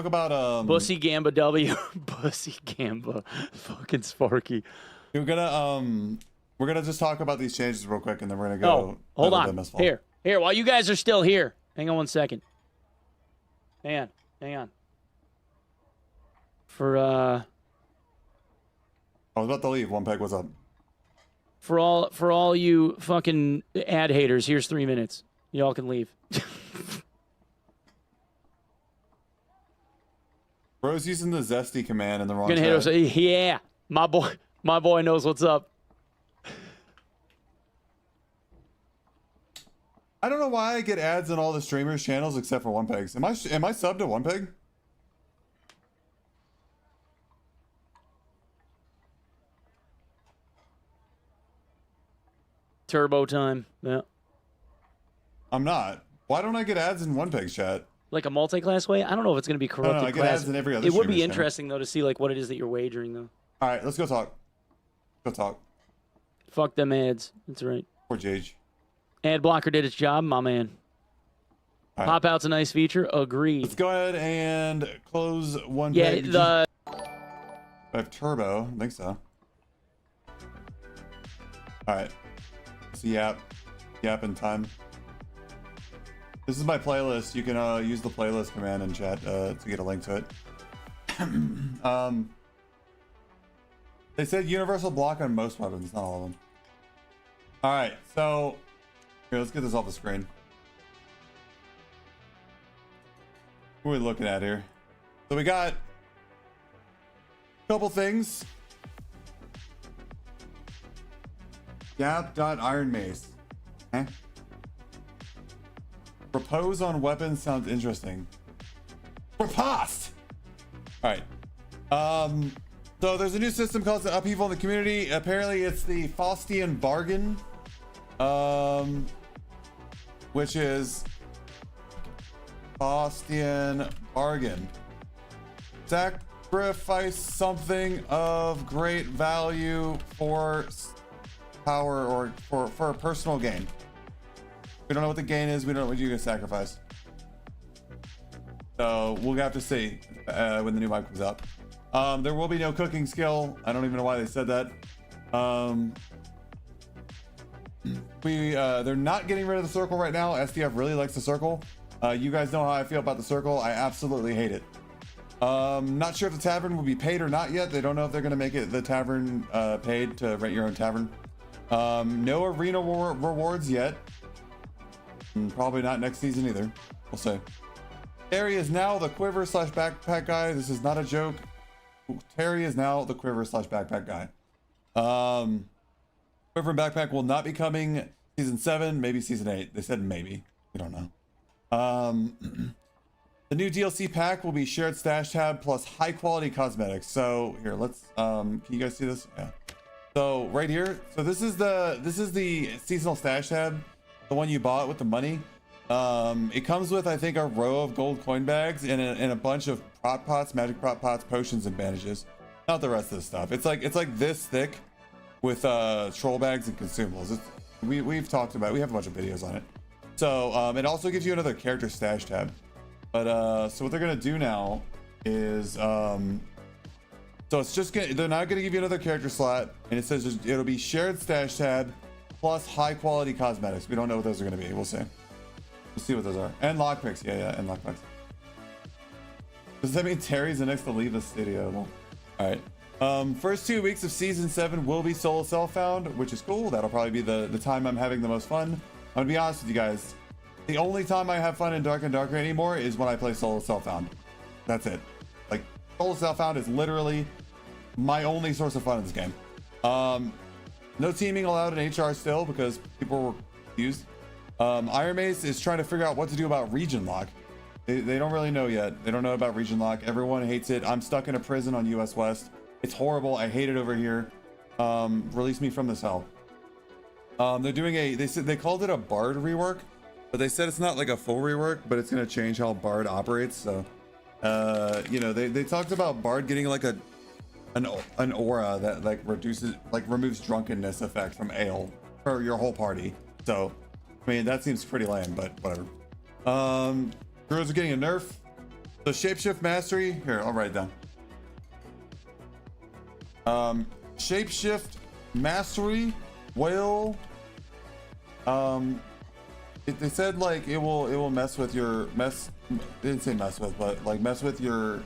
about Bussy Gamba W. Bussy Gamba. Fucking Sparky. we're gonna just talk about these changes real quick, and then we're gonna go. Oh, hold over on. the Mistfall. Here. While you guys are still here, hang on one second. Hang on. For I was about to leave. One peg. What's up? For all you fucking ad haters, here's 3 minutes. Y'all can leave. Bro's using the zesty command in the wrong Gonna hit us. chat. Yeah, my boy knows what's up. I don't know why I get ads on all the streamers' channels except for One Pegs. Am I subbed to One Peg? Turbo time. Yeah. I'm not. Why don't I get ads in One Peg's chat? Like a multi-class way? I don't know if it's going to be corrupted I get class. ads in every other It would be streamer's channel. interesting, though, to see like what it is that you're wagering, though. All right, let's go talk. Go talk. Fuck them ads. That's right. Poor Jage. Ad blocker did its job, my man. All right. Pop out's a nice feature. Agreed. Let's go ahead and close One Yeah, Peg. the I have turbo. I think so. All right. So yap in time. This is my playlist. You can use the playlist command in chat to get a link to it. They said universal block on most weapons, not all of them. All right, so here, let's get this off the screen. What are we looking at here? So we got Couple things. Gap.Ironmace. Eh? Propose on weapons sounds interesting. Riposte! Alright. So there's a new system called the Upheaval in the community. Apparently it's the Faustian Bargain. Which is Faustian Bargain. Sacrifice something of great value for power or for a personal gain. We don't know what the gain is. We don't know what you can sacrifice. So we'll have to see when the new mic comes up. There will be no cooking skill. I don't even know why they said that. They're not getting rid of the circle right now. SDF really likes the circle. You guys know how I feel about the circle. I absolutely hate it. Not sure if the tavern will be paid or not yet. They don't know if they're going to make it the tavern paid to rent your own tavern. No arena rewards yet. Probably not next season either. We'll see. Terry is now the quiver / backpack guy. This is not a joke. Terry is now the quiver / backpack guy. Quiver and backpack will not be coming season 7, maybe season 8. They said maybe. We don't know. The new DLC pack will be shared stash tab plus high quality cosmetics. So here, let's can you guys see this? Yeah. So right here, so this is the seasonal stash tab, the one you bought with the money. It comes with, I think, a row of gold coin bags and a bunch of prop pots, magic prop pots, potions, and bandages. Not the rest of the stuff. It's like this thick with troll bags and consumables. We've talked about it. We have a bunch of videos on it. So it also gives you another character stash tab. But so what they're gonna do now is so it's just they're not gonna give you another character slot, and it says it'll be shared stash tab plus high quality cosmetics. We don't know what those are gonna be. We'll see. We'll see what those are. And lockpicks. Yeah, and lockpicks. Does that mean Terry's the next to leave the studio? Well, all right. First 2 weeks of season 7 will be solo self-found, which is cool. That'll probably be the time I'm having the most fun. I'm gonna be honest with you guys. The only time I have fun in Dark and Darker anymore is when I play solo self-found. That's it. Like, solo self-found is literally my only source of fun in this game. No teaming allowed in HR still because people were confused. Ironmace is trying to figure out what to do about region lock. They don't really know yet. They don't know about region lock. Everyone hates it. I'm stuck in a prison on US West. It's horrible. I hate it over here. Release me from this hell. They're doing they called it a Bard rework, but they said it's not like a full rework, but it's going to change how Bard operates. So, you know, they talked about Bard getting like an aura that like removes drunkenness effect from ale for your whole party. So, I mean, that seems pretty lame, but whatever. Druids are getting a nerf. So shapeshift mastery, here, I'll write it down. Shapeshift mastery will they said like it will mess with your they didn't say mess with, but like mess with your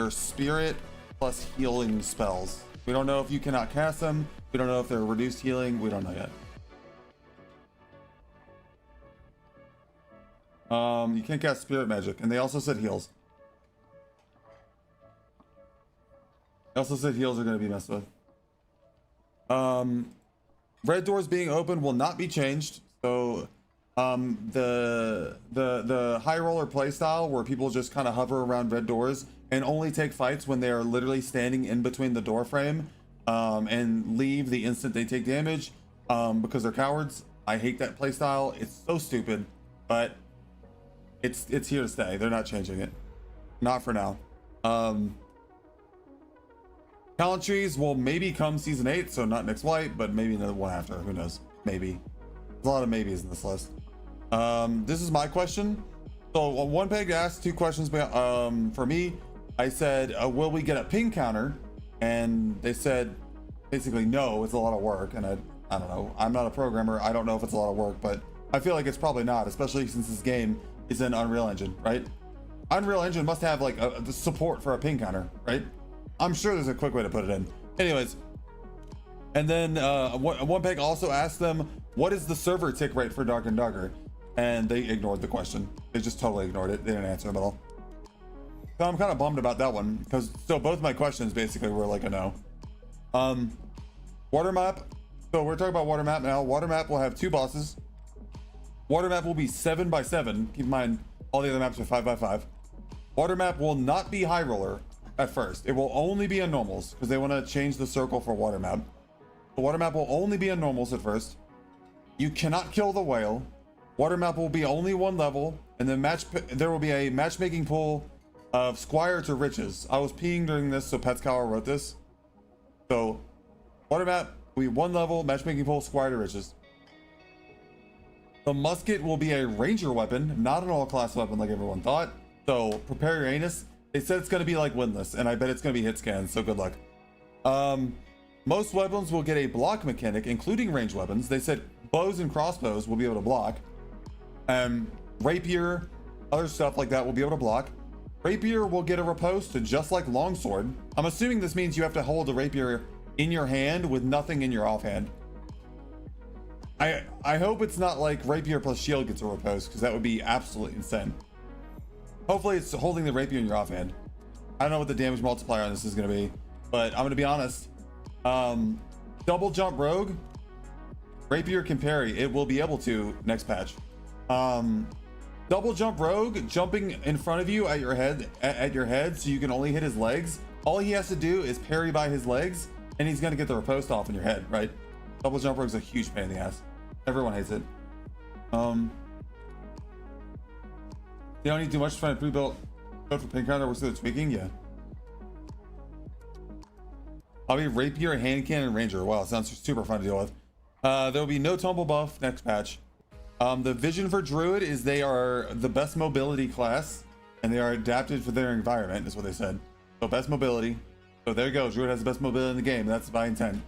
spirit plus healing spells. We don't know if you cannot cast them. We don't know if they're reduced healing. We don't know yet. You can't cast spirit magic, and they also said heals. They also said heals are going to be messed with. Red doors being open will not be changed. So the high roller playstyle where people just kind of hover around red doors and only take fights when they are literally standing in between the door frame and leave the instant they take damage because they're cowards. I hate that playstyle. It's so stupid, but it's here to stay. They're not changing it. Not for now. Talent trees will maybe come season 8, so not next flight, but maybe another one after. Who knows? Maybe. There's a lot of maybes in this list. This is my question. So one peg asked 2 questions for me. I said, will we get a ping counter? And they said basically no, it's a lot of work. And I don't know. I'm not a programmer. I don't know if it's a lot of work, but I feel like it's probably not, especially since this game is in Unreal Engine, right? Unreal Engine must have like the support for a ping counter, right? I'm sure there's a quick way to put it in. Anyways, and then one peg also asked them, what is the server tick rate for Dark and Darker? And they ignored the question. They just totally ignored it. They didn't answer them at all. So I'm kind of bummed about that one because so both my questions basically were like a no. Water map. So we're talking about water map now. Water map will have 2 bosses. Water map will be 7x7. Keep in mind all the other maps are 5x5. Water map will not be high roller at first. It will only be in normals because they want to change the circle for water map. The water map will only be in normals at first. You cannot kill the whale. Water map will be only 1 level, and then there will be a matchmaking pool of Squire to Riches. I was peeing during this, so Petscower wrote this. So, water map will be 1 level, matchmaking pool, Squire to Riches. The musket will be a ranger weapon, not an all-class weapon like everyone thought. So, prepare your anus. They said it's going to be like windless, and I bet it's going to be hit scans, so good luck. Most weapons will get a block mechanic, including ranged weapons. They said bows and crossbows will be able to block. Rapier, other stuff like that will be able to block. Rapier will get a riposte just like longsword. I'm assuming this means you have to hold the rapier in your hand with nothing in your offhand. I hope it's not like rapier plus shield gets a riposte, because that would be absolutely insane. Hopefully it's holding the rapier in your offhand. I don't know what the damage multiplier on this is going to be, but I'm going to be honest. Double jump rogue, rapier can parry. It will be able to next patch. Double jump rogue, jumping in front of you at your head, so you can only hit his legs. All he has to do is parry by his legs, and he's gonna get the riposte off in your head, right? Double jump rogue's a huge pain in the ass. Everyone hates it. You don't need too much to find a pre-built code for pin counter. We're still tweaking, yeah. I'll be rapier, hand cannon, ranger. Wow, sounds super fun to deal with. There will be no tumble buff next patch. The vision for druid is they are the best mobility class, and they are adapted for their environment, is what they said. So best mobility. So there you go. Druid has the best mobility in the game. That's by intent.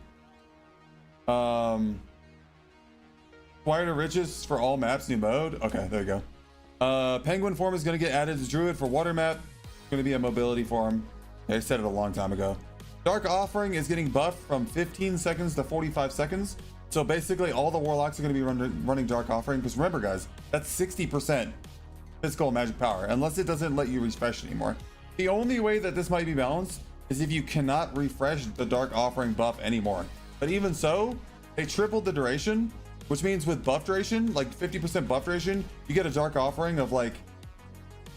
Squire to Riches for all maps, new mode. Okay, there you go. Penguin form is going to get added to druid for water map. It's going to be a mobility form. They said it a long time ago. Dark offering is getting buffed from 15 seconds to 45 seconds. So basically all the warlocks are going to be running dark offering, because remember guys, that's 60% physical magic power, unless it doesn't let you refresh anymore. The only way that this might be balanced is if you cannot refresh the dark offering buff anymore. But even so, they tripled the duration, which means with buff duration, like 50% buff duration, you get a dark offering of like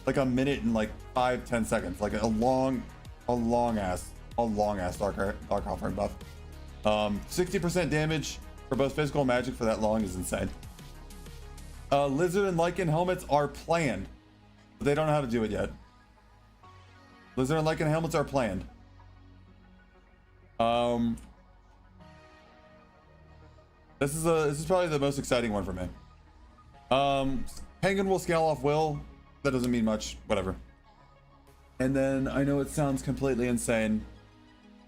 a minute and like 5-10 seconds, like a long ass dark offering buff. 60% damage for both physical and magic for that long is insane. Lizard and Lycan helmets are planned, but they don't know how to do it yet. Lizard and Lycan helmets are planned. This is probably the most exciting one for me. Penguin will scale off will. That doesn't mean much. Whatever. And then I know it sounds completely insane,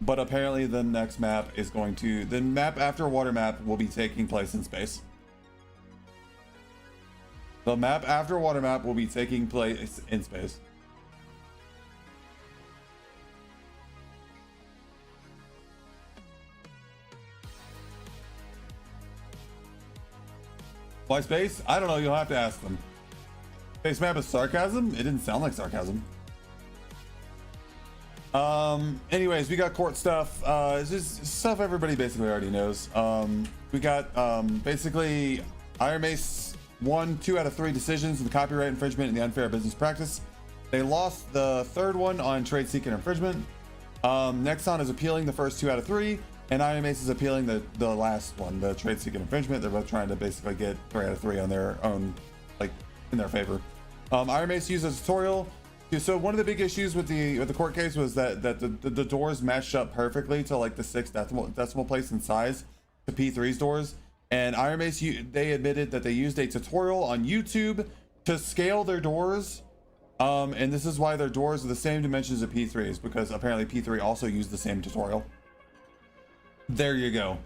but apparently the next map is going to... The map after water map will be taking place in space. The map after water map will be taking place in space. Why space? I don't know. You'll have to ask them. Space map is sarcasm? It didn't sound like sarcasm. Anyways, we got court stuff. It's just stuff everybody basically already knows. We got basically Ironmace won 2 out of 3 decisions in the copyright infringement and the unfair business practice. They lost the third one on trade secret infringement. Nexon is appealing the first 2 out of 3, and Ironmace is appealing the last one, the trade secret infringement. They're both trying to basically get 3 out of 3 on their own, like in their favor. Ironmace used a tutorial. So one of the big issues with the court case was that the doors matched up perfectly to like the 6th decimal place in size to P3's doors. And Ironmace, they admitted that they used a tutorial on YouTube to scale their doors. And this is why their doors are the same dimensions as P3's, because apparently P3 also used the same tutorial. There you go.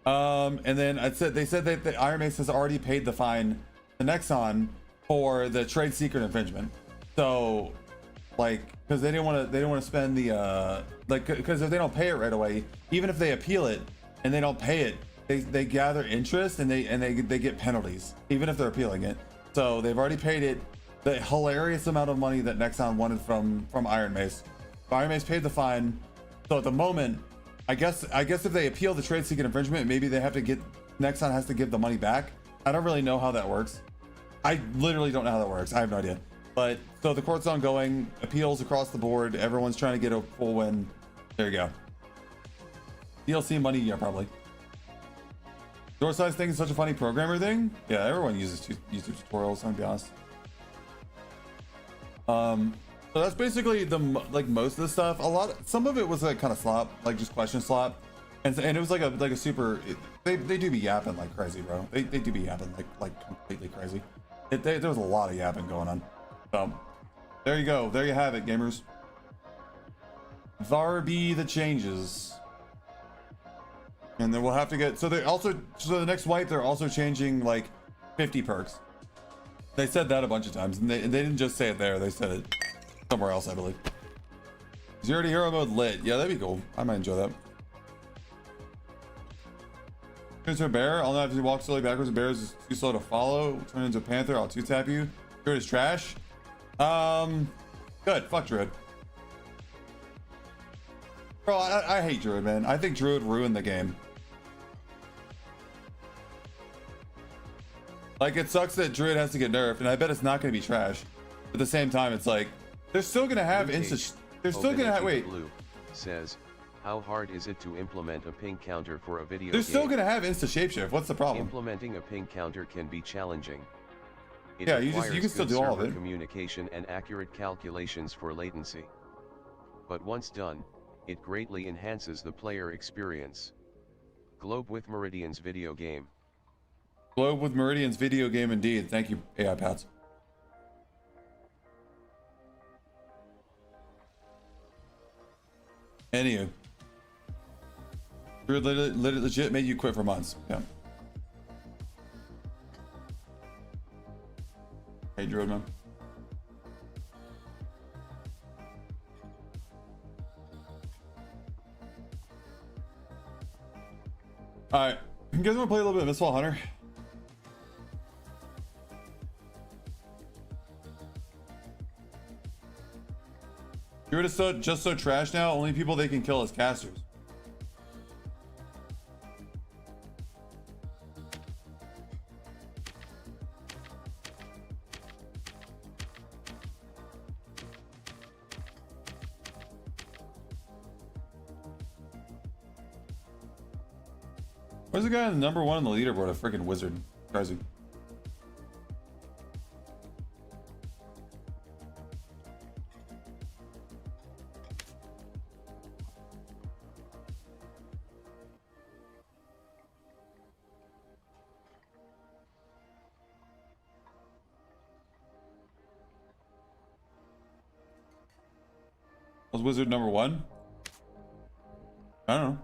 And then they said that the Ironmace has already paid the fine to Nexon for the trade secret infringement. So like, because they didn't want to spend the because if they don't pay it right away, even if they appeal it and they don't pay it, they gather interest and they get penalties even if they're appealing it. So they've already paid it. the hilarious amount of money that Nexon wanted from Ironmace. Ironmace paid the fine. So at the moment, I guess if they appeal the trade secret infringement, maybe they have to get, Nexon has to give the money back. I don't really know how that works. I literally don't know how that works. I have no idea. But so the court's ongoing, appeals across the board. Everyone's trying to get a full win. There you go. DLC money, yeah, probably. Door size thing is such a funny programmer thing. Yeah, everyone uses YouTube tutorials, I'm gonna be honest. So that's basically like most of the stuff. Some of it was like kind of slop, like just question slop, and it was like a super. They do be yapping like crazy, bro. They do be yapping like completely crazy. There was a lot of yapping going on. So there you go. There you have it, gamers. There be the changes. And then we'll have to get, so the next wipe, they're also changing like 50 perks. They said that a bunch of times, and they didn't just say it there, they said it somewhere else, I believe. Zero to hero mode lit. Yeah, that'd be cool. I might enjoy that. Turn into a bear. I'll not have to walk slowly backwards. A bear is too slow to follow. Turn into a panther. I'll two tap you. Druid is trash. Good. Fuck Druid. Bro, I hate Druid, man. I think Druid ruined the game. Like, it sucks that Druid has to get nerfed, and I bet it's not going to be trash. At the same time, it's like, they're still going to have insta... They're still going to have... Wait. Blue says, how hard is it to implement a ping counter for a video They're game? still going to have insta shapeshift. What's the problem? Implementing a ping counter can be challenging. It yeah, you can still good do all of server it. communication and accurate calculations for latency. But once done, it greatly enhances the player experience. Globe with Meridian's video game. Globe with Meridian's video game indeed. Thank you, AI Pats. Anywho. Druid legit made you quit for months. Yeah. Hey, Druid, man. Alright. You guys want to play a little bit of Mistfall Hunter? Druid is just so trash now, only people they can kill as casters. Where's the guy on the #1 on the leaderboard? A freaking wizard. Crazy. Was wizard #1? I don't know.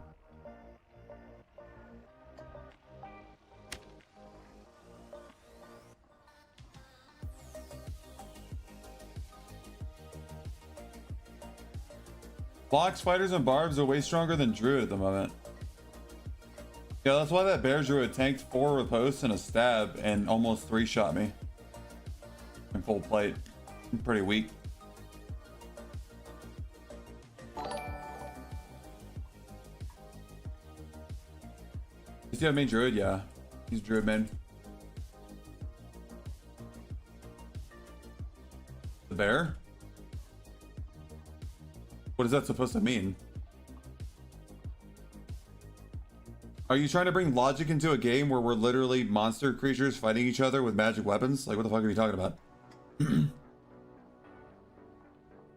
Blocks, fighters, and barbs are way stronger than Druid at the moment. Yeah, that's why that bear Druid tanked 4 riposts and a stab and almost 3-shot me. In full plate. I'm pretty weak. Is he a main Druid? Yeah. He's Druid main. The bear? What is that supposed to mean? Are you trying to bring logic into a game where we're literally monster creatures fighting each other with magic weapons? Like, what the fuck are you talking about?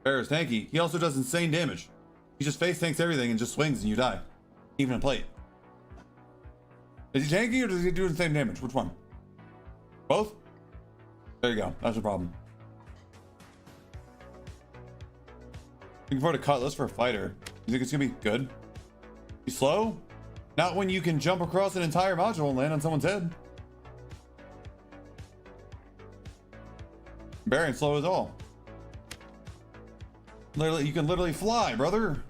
Bear is tanky. He also does insane damage. He just face tanks everything and just swings and you die. Even a plate. Is he tanky or does he do the same damage? Which one? Both? There you go. That's the problem. Looking forward to Cutlass for a fighter. You think it's gonna be good? Be slow? Not when you can jump across an entire module and land on someone's head. Bear ain't slow at all. Literally, you can literally fly, brother.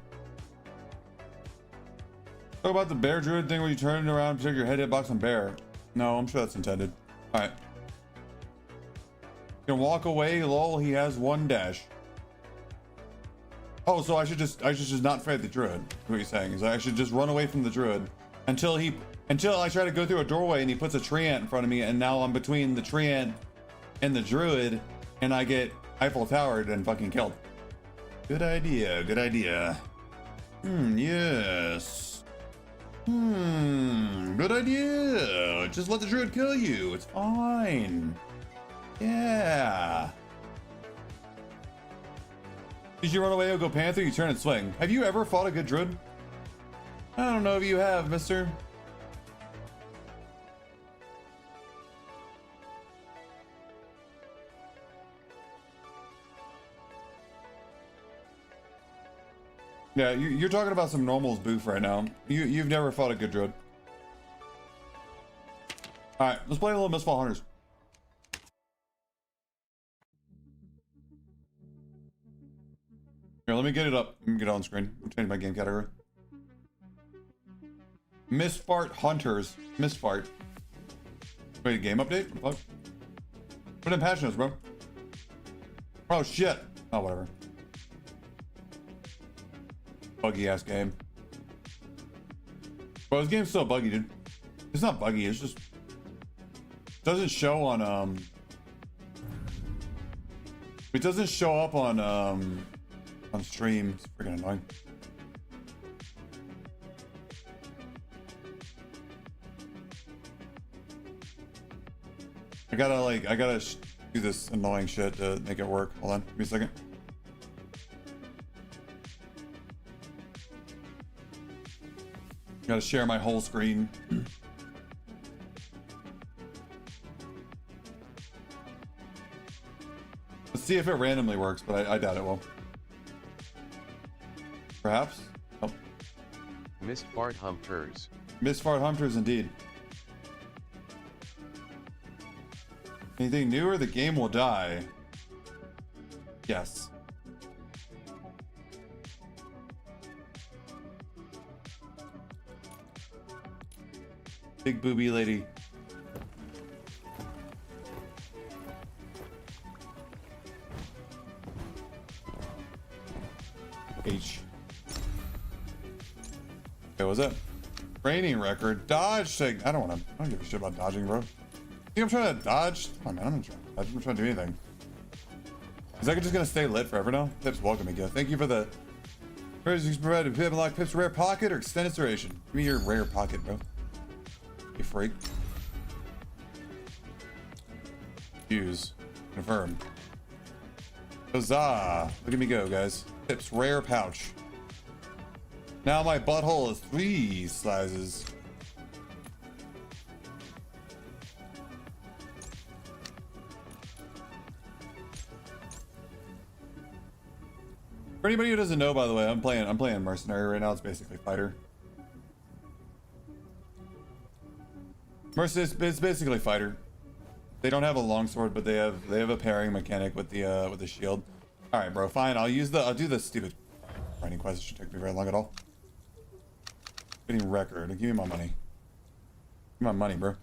Talk about the bear druid thing where you turn it around and protect your head hitbox on bear. No, I'm sure that's intended. Alright. Can walk away, lol, he has 1 dash. Oh, so I should just not fight the druid. What you're saying is I should just run away from the druid until I try to go through a doorway and he puts a tree ant in front of me, and now I'm between the tree ant and the druid, and I get Eiffel Towered and fucking killed. Good idea, good idea. Yes. Good idea. Just let the druid kill you. It's fine. Yeah. Did you run away or go panther? You turn and swing. Have you ever fought a good druid? I don't know if you have, mister. Yeah, you're talking about some normals boof right now. You've never fought a good druid. Alright, let's play a little Mistfall Hunters. Here, let me get it up. Let me get it on screen. I'm changing my game category. Mistfall Hunters. Mistfart. Wait, a game update? What? Put in patch notes, bro. Oh shit. Oh, whatever. Buggy ass game. Well, this game's so buggy, dude. It's not buggy, it's just doesn't show on it doesn't show up on stream. It's freaking annoying. I gotta do this annoying shit to make it work. Hold on, give me a second. Gotta share my whole screen. Let's see if it randomly works, but I doubt it will. Perhaps? Oh. Mistfall Hunters. Mistfall Hunters, indeed. Anything newer, the game will die. Yes. Big booby lady. H. Okay, what's that? Training record. Dodge. I don't give a shit about dodging, bro. Think I'm trying to dodge? Come on, man. I'm not trying to dodge. I'm trying to do anything. Is that just gonna stay lit forever now? Pips, welcome again. Thank you for the. Where's provided? Pip unlock Pip's rare pocket or extended duration? Give me your rare pocket, bro. You freak. Use. Confirm. Huzzah! Look at me go, guys. Pip's rare pouch. Now my butthole is 3 sizes. For anybody who doesn't know, by the way, I'm playing mercenary right now. It's basically fighter. It's basically fighter. They don't have a longsword, but they have a pairing mechanic with the shield. All right, bro. Fine. I'll do the stupid writing quest. It shouldn't take me very long at all. Getting record. Give me my money. Give me my money, bro.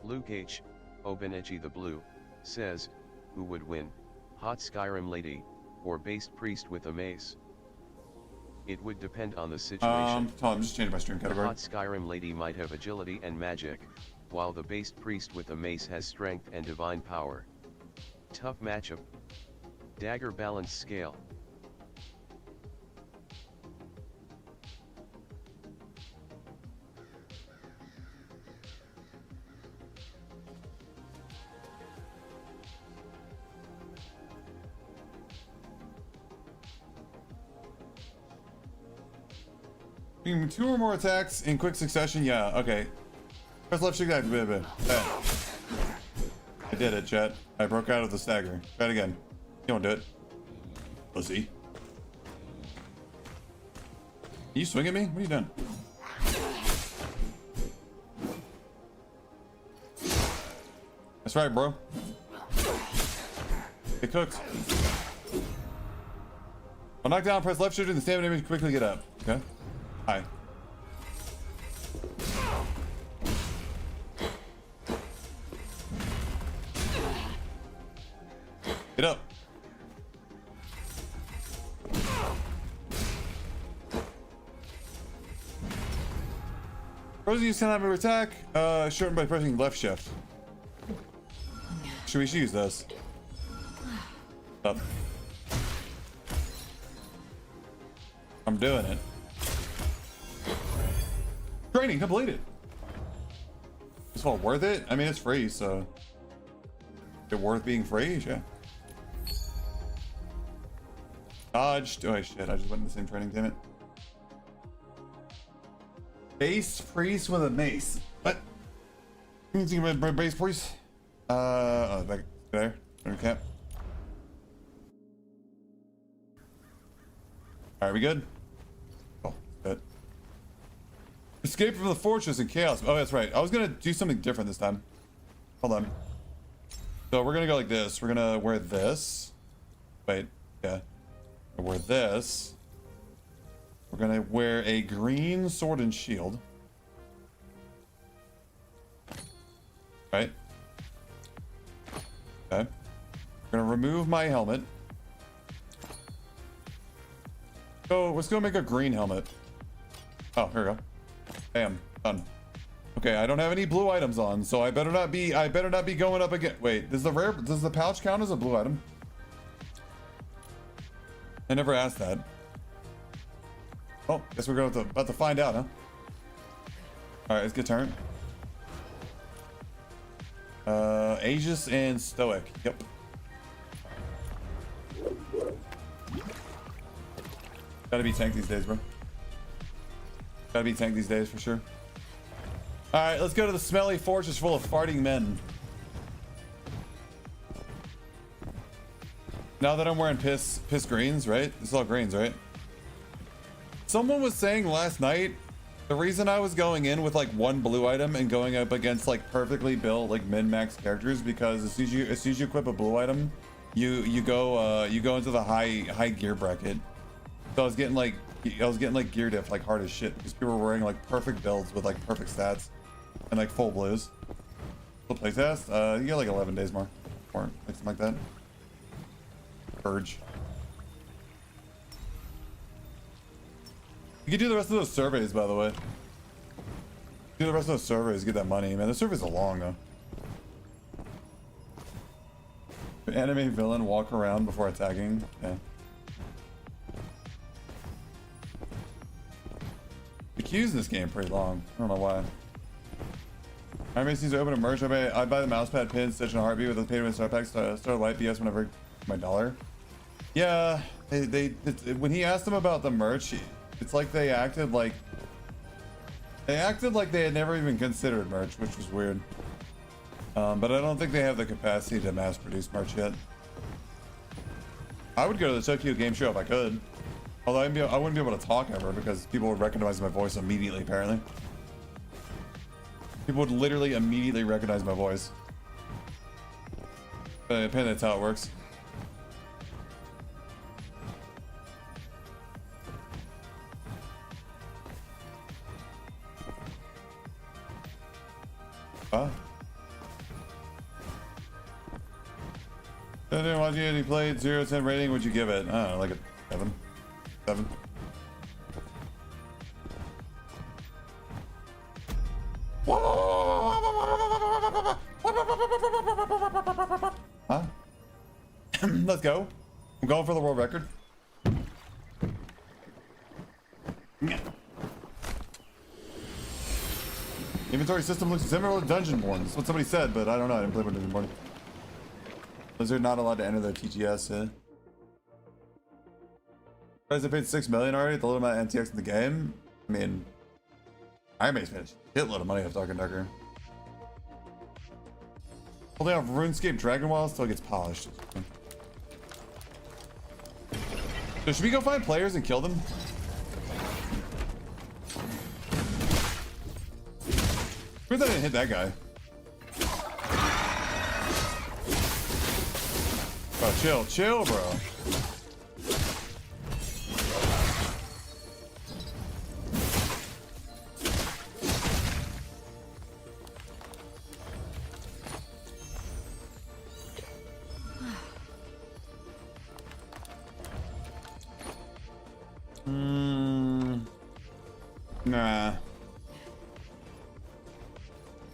Luke H. Obenechi the Blue says, who would win, Hot Skyrim Lady, or Based Priest with a Mace? It would depend on the situation. I'm just changing my stream The category. Hot Skyrim Lady might have agility and magic, while the Based Priest with a Mace has strength and divine power. Tough matchup. Dagger balance scale. Being 2 or more attacks in quick succession. Yeah, okay. Press left shift back. I did it, chat. I broke out of the stagger. Try it again. You won't do it. Pussy. Can you swing at me? What are you doing? That's right, bro. It cooked. I'll knock down, press left shift and the stamina damage quickly get up. Okay. Hi. Get up. Frozen use time of attack, shortened by pressing left shift. Should we use this? Up. I'm doing it. Training completed. It's all worth it. I mean, it's free, so is it worth being free? Yeah. Dodged. Oh shit! I just went in the same training. Damn it. Base priest with a mace. What? You think about base priest? Oh, back there. Recap. Alright, we good? Oh, good. Escape from the fortress and chaos. Oh, that's right. I was gonna do something different this time. Hold on. So we're gonna go like this. We're gonna wear this. Wait, yeah. We'll wear this. We're gonna wear a green sword and shield. Right? Okay. We're gonna remove my helmet. So let's go make a green helmet. Oh, here we go. Bam, done. Okay, I don't have any blue items on, so I better not be going up again. Wait, does the pouch count as a blue item? I never asked that. Oh, guess we're about to find out, huh? Alright, let's get turned. Aegis and Stoic. Yep. Gotta be tank these days, bro. Gotta be tank these days for sure. Alright, let's go to the smelly fortress full of farting men. Now that I'm wearing piss greens, right? This is all greens, right? Someone was saying last night, the reason I was going in with like one blue item and going up against like perfectly built like min-max characters, because as soon as you equip a blue item, you go into the high gear bracket. So I was getting like gear diff like hard as shit because people were wearing like perfect builds with like perfect stats and like full blues. Full playtest, you got like 11 days more, or like something like that. Purge. You can do the rest of those surveys, by the way. Do the rest of those surveys, get that money, man. The surveys are long though. Anime villain walk around before attacking. Yeah. The queues in this game are pretty long. I don't know why. Ironmace seems to open a merch. I buy the mousepad pins, such in a heartbeat with the pay-to-win star packs. Start light BS whenever my $1. Yeah, when he asked them about the merch, it's like they acted like they had never even considered merch, which was weird. But I don't think they have the capacity to mass produce merch yet. I would go to the Tokyo Game Show if I could. Although I wouldn't be able to talk ever because people would recognize my voice immediately, apparently. People would literally immediately recognize my voice. But apparently that's how it works. Huh? I didn't watch you played 0 to 10 rating. Would you give it? I don't know, like a 7. 7. Huh? Let's go. I'm going for the world record. Inventory system looks similar to Dungeonborn. That's what somebody said, but I don't know. I didn't play with Dungeonborn. Lizard not allowed to enter their TGS. Guys, I paid $6 million already. The little amount of NTX in the game. I mean, Ironmace made a shitload of money off Dark and Darker. Holding off RuneScape Dragon Walls till it gets polished. So should we go find players and kill them? Where's that? I didn't hit that guy. Oh, chill, bro. Nah.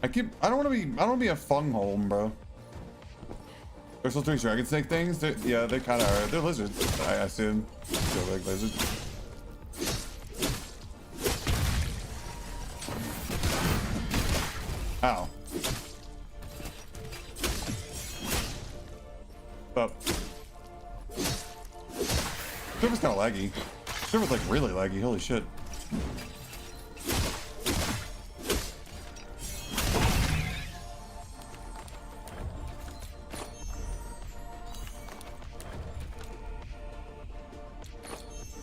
I don't want to be a Fungholm, bro. There's still 3 dragon snake things. Yeah, they kind of are. They're lizards, I assume. They're like lizards. Ow. Up. Server's kind of laggy. Server's like really laggy. Holy shit.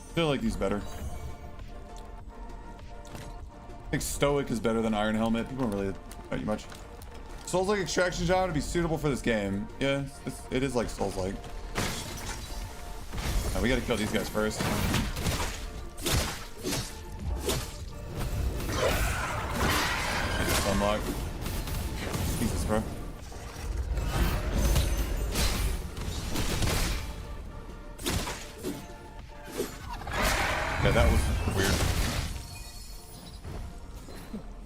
I feel like these better. I think Stoic is better than Iron Helmet. People don't really fight you much. Souls-like extraction job to be suitable for this game. Yeah, it is like Souls-like. Now, we gotta kill these guys first. Unlock. Jesus, bro. Yeah, that was weird.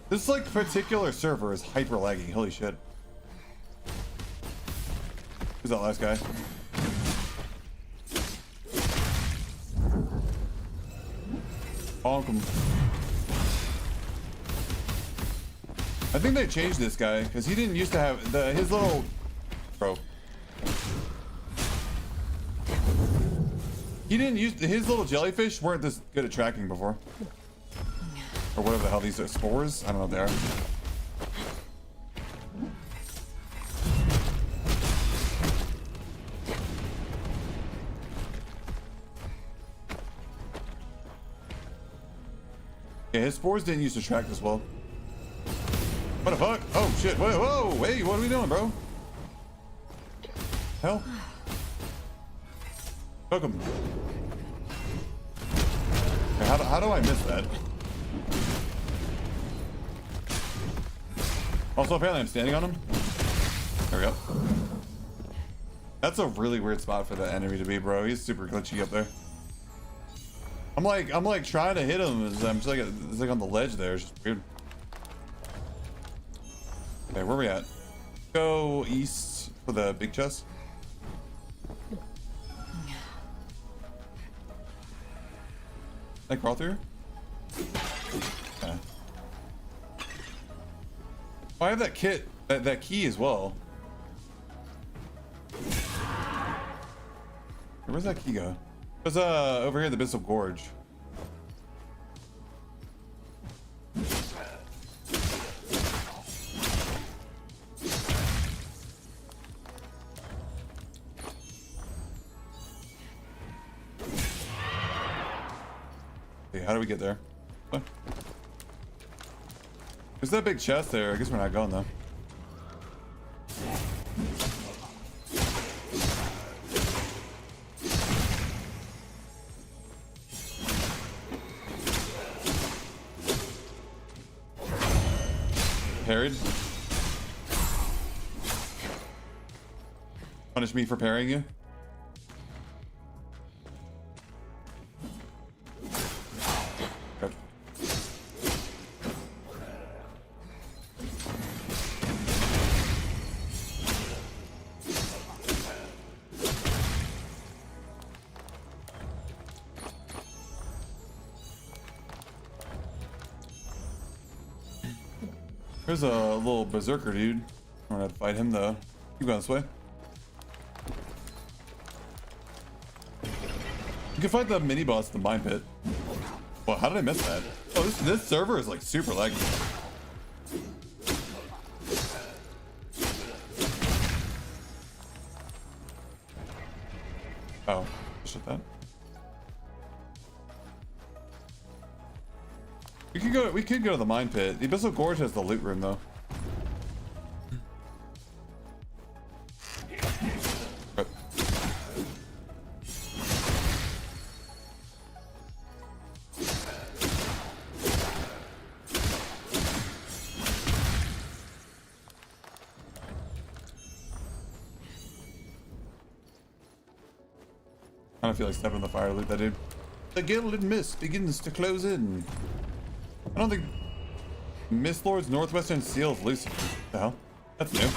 This like particular server is hyper laggy. Holy shit. Who's that last guy? Bonk him. I think they changed this guy because he didn't used to have his little bro. He didn't use his little jellyfish weren't this good at tracking before. Or whatever the hell these are, spores? I don't know what they are. Yeah, his spores didn't used to track this well. What the fuck? Oh shit, whoa, hey, what are we doing, bro? Hell? Hook him. Okay, how do I miss that? Also, apparently I'm standing on him. There we go. That's a really weird spot for the enemy to be, bro. He's super glitchy up there. I'm like trying to hit him as I'm just like it's like on the ledge there. It's just weird. Okay, where are we at? Go east for the big chest. Can I crawl through? Okay. Oh, I have that kit, that key as well. Where's that key go? It was over here at the Mistfall Gorge. Okay, how do we get there? What? There's that big chest there. I guess we're not going though. Parried. Punish me for parrying you. Good. There's a little berserker dude. I'm gonna fight him though. Keep going this way. You can fight the mini boss at the mine pit. Well, how did I miss that? Oh, this server is like super laggy. Oh, shit that. We could go to the mine pit. The Abyssal Gorge has the loot room though. But I don't feel like stepping in the fire to loot that dude. The gilded mist begins to close in. I don't think Mist Lord's Northwestern Seals loose. What the hell? That's new.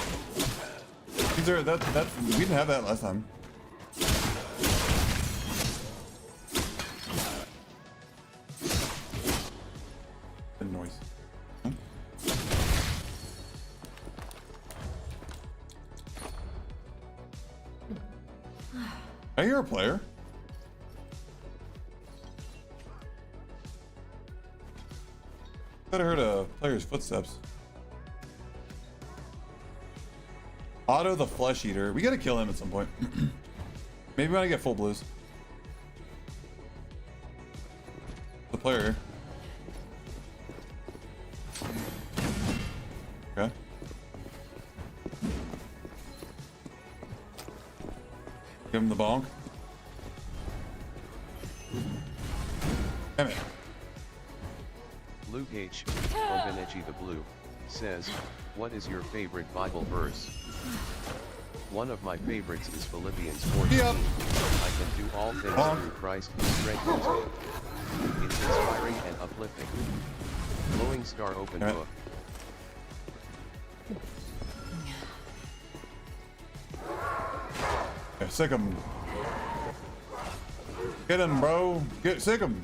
These are that's we didn't have that last time. Good noise. Huh? I hear a player. I heard a player's footsteps. Otto the Flesh Eater. We gotta kill him at some point. Maybe when I get full blues. The player here. Okay. Give him the bonk. Damn it. Luke H. Obenechi the Blue says, what is your favorite Bible verse? One of my favorites is Philippians 4:18. Yep. I can do all things through Christ who strengthens me. It's inspiring and uplifting. Glowing Star Open All right. Book. Yeah, sick him. Get him, bro. Get sick him.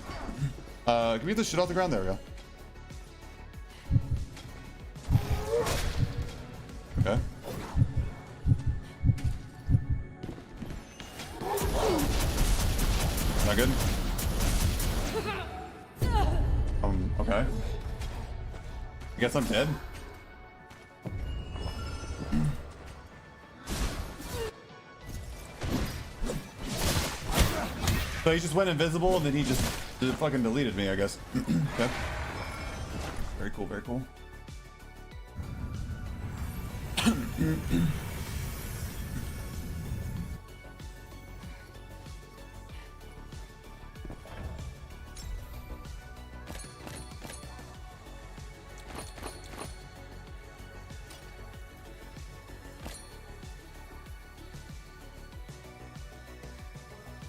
Can we get this shit off the ground? There we go. Okay. Not good. Okay. I guess I'm dead. So he just went invisible and then he just fucking deleted me, I guess. Okay. Very cool, very cool.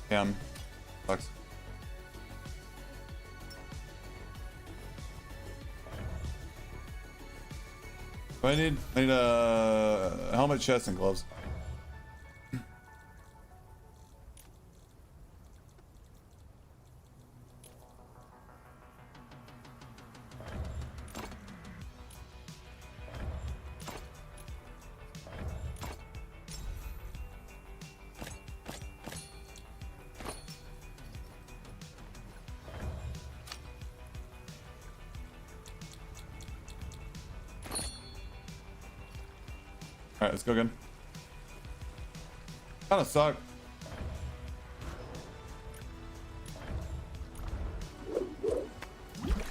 Damn. Sucks. What do I need? I need a helmet, chest, and gloves. Alright, let's go again. Kinda suck.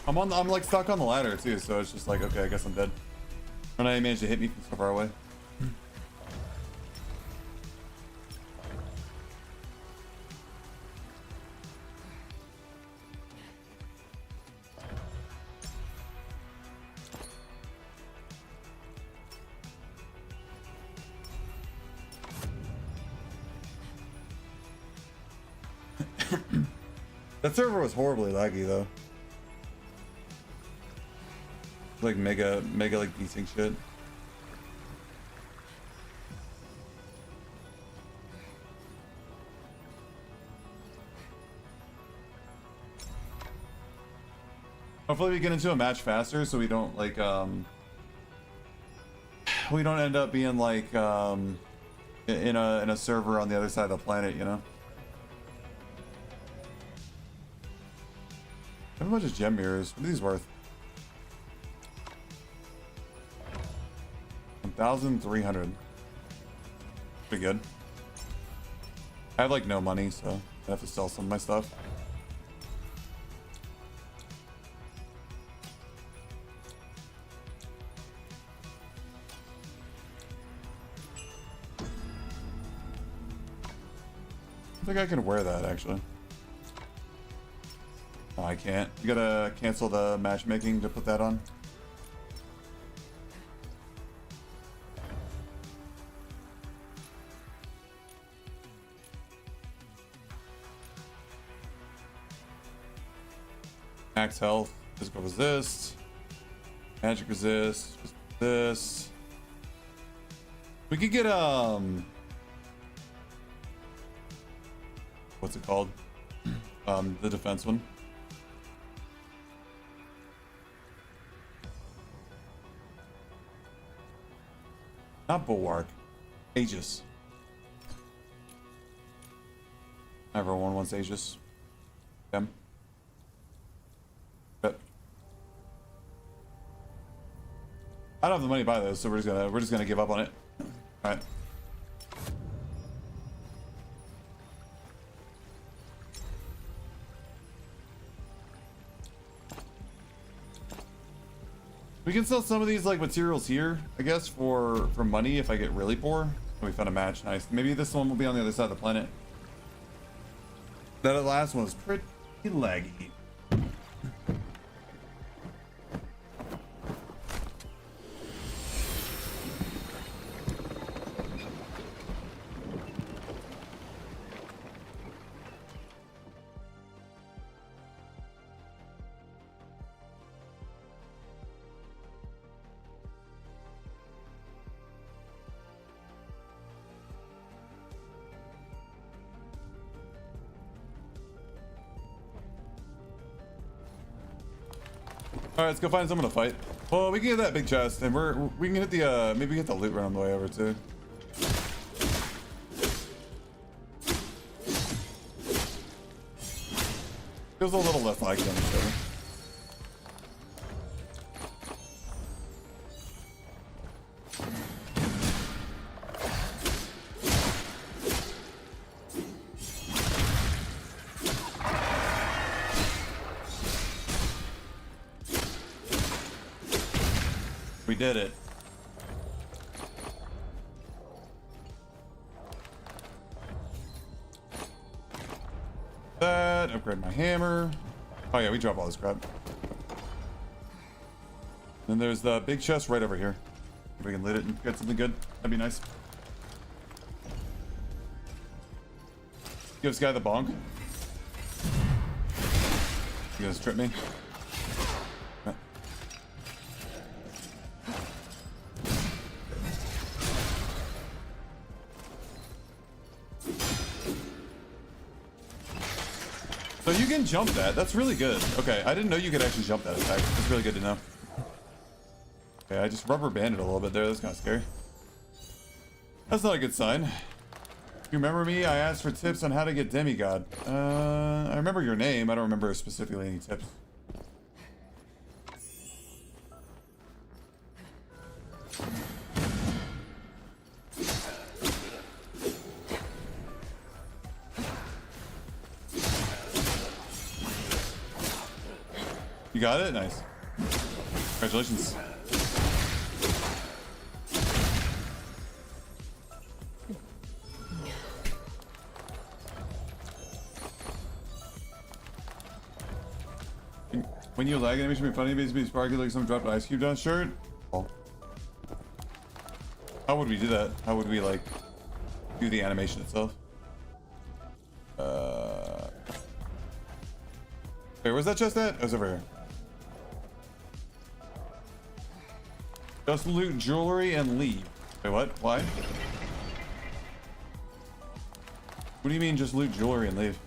I'm like stuck on the ladder too, so it's just like, okay, I guess I'm dead. And I managed to hit me from so far away. That server was horribly laggy though. Like mega like desync shit. Hopefully we get into a match faster so we don't like we don't end up being like in a server on the other side of the planet, you know? I have a bunch of gem mirrors. What are these worth? 1,300. Pretty good. I have like no money, so I have to sell some of my stuff. I think I can wear that actually. Oh, I can't. You gotta cancel the matchmaking to put that on. Max health. Physical resist. Magic resist. This. We could get what's it called? The defense one. Not Bulwark. Aegis. Everyone wants Aegis. Them. Yep. I don't have the money to buy those, so we're just gonna give up on it. All right. We can sell some of these like materials here, I guess, for money if I get really poor. Oh, we found a match. Nice. Maybe this one will be on the other side of the planet. That last one was pretty laggy. All right, let's go find someone to fight. Well, we can get that big chest, and we can hit the maybe get the loot run on the way over too. Feels a little less like them. So. We did it. That, upgrade my hammer. Oh yeah, we drop all this crap. Then there's the big chest right over here. If we can loot it and get something good, that'd be nice. Give this guy the bonk. You gonna strip me? So you can jump that. That's really good. Okay, I didn't know you could actually jump that attack. That's really good to know. Okay, I just rubber banded a little bit there. That's kind of scary. That's not a good sign. You remember me? I asked for tips on how to get demigod. I remember your name. I don't remember specifically any tips. You got it? Nice. Congratulations. When you lag, animation be funny, basically sparky like some dropped ice cube down shirt. Oh. How would we do that? How would we like do the animation itself? Wait, where's that chest at? It was over here. Just loot jewelry and leave. Wait, what? Why? What do you mean just loot jewelry and leave?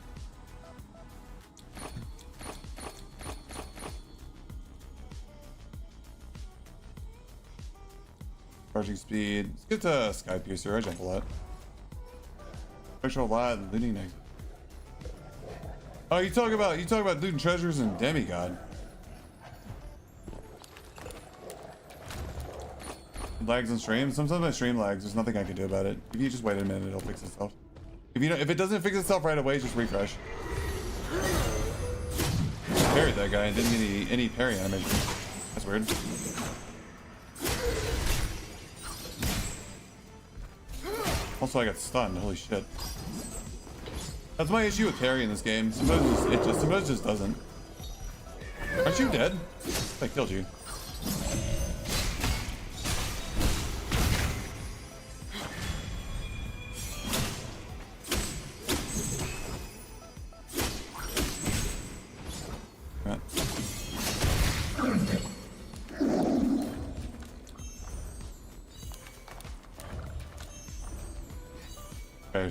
Charging speed. Let's get to Sky Piercer. I jump a lot. Special a lot and looting next. Oh, you talk about looting treasures and demigod. Lags and stream. Sometimes my stream lags. There's nothing I can do about it. If you just wait a minute, it'll fix itself. If it doesn't fix itself right away, just refresh. Parried that guy and didn't get any parry animation. That's weird. Also, I got stunned. Holy shit. That's my issue with parry in this game. Sometimes it just doesn't. Aren't you dead? I killed you.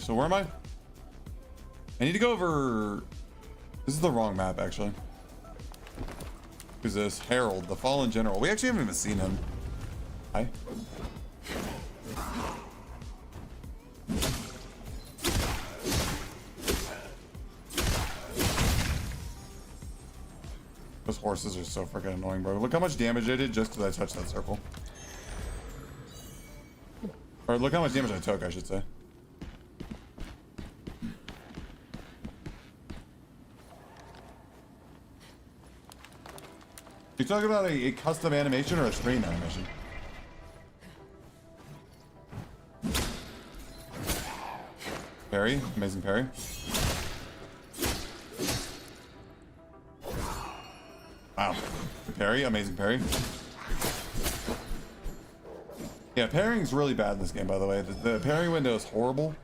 so where am I? I need to go over... This is the wrong map, actually. Who's this? Harold, the Fallen General. We actually haven't even seen him. Hi. Those horses are so freaking annoying, bro. Look how much damage I did just because I touched that circle. Or look how much damage I took, I should say. You talking about a custom animation or a stream animation? Parry, amazing parry. Wow, parry, amazing parry. Yeah, parrying's really bad in this game, by the way. The parry window is horrible.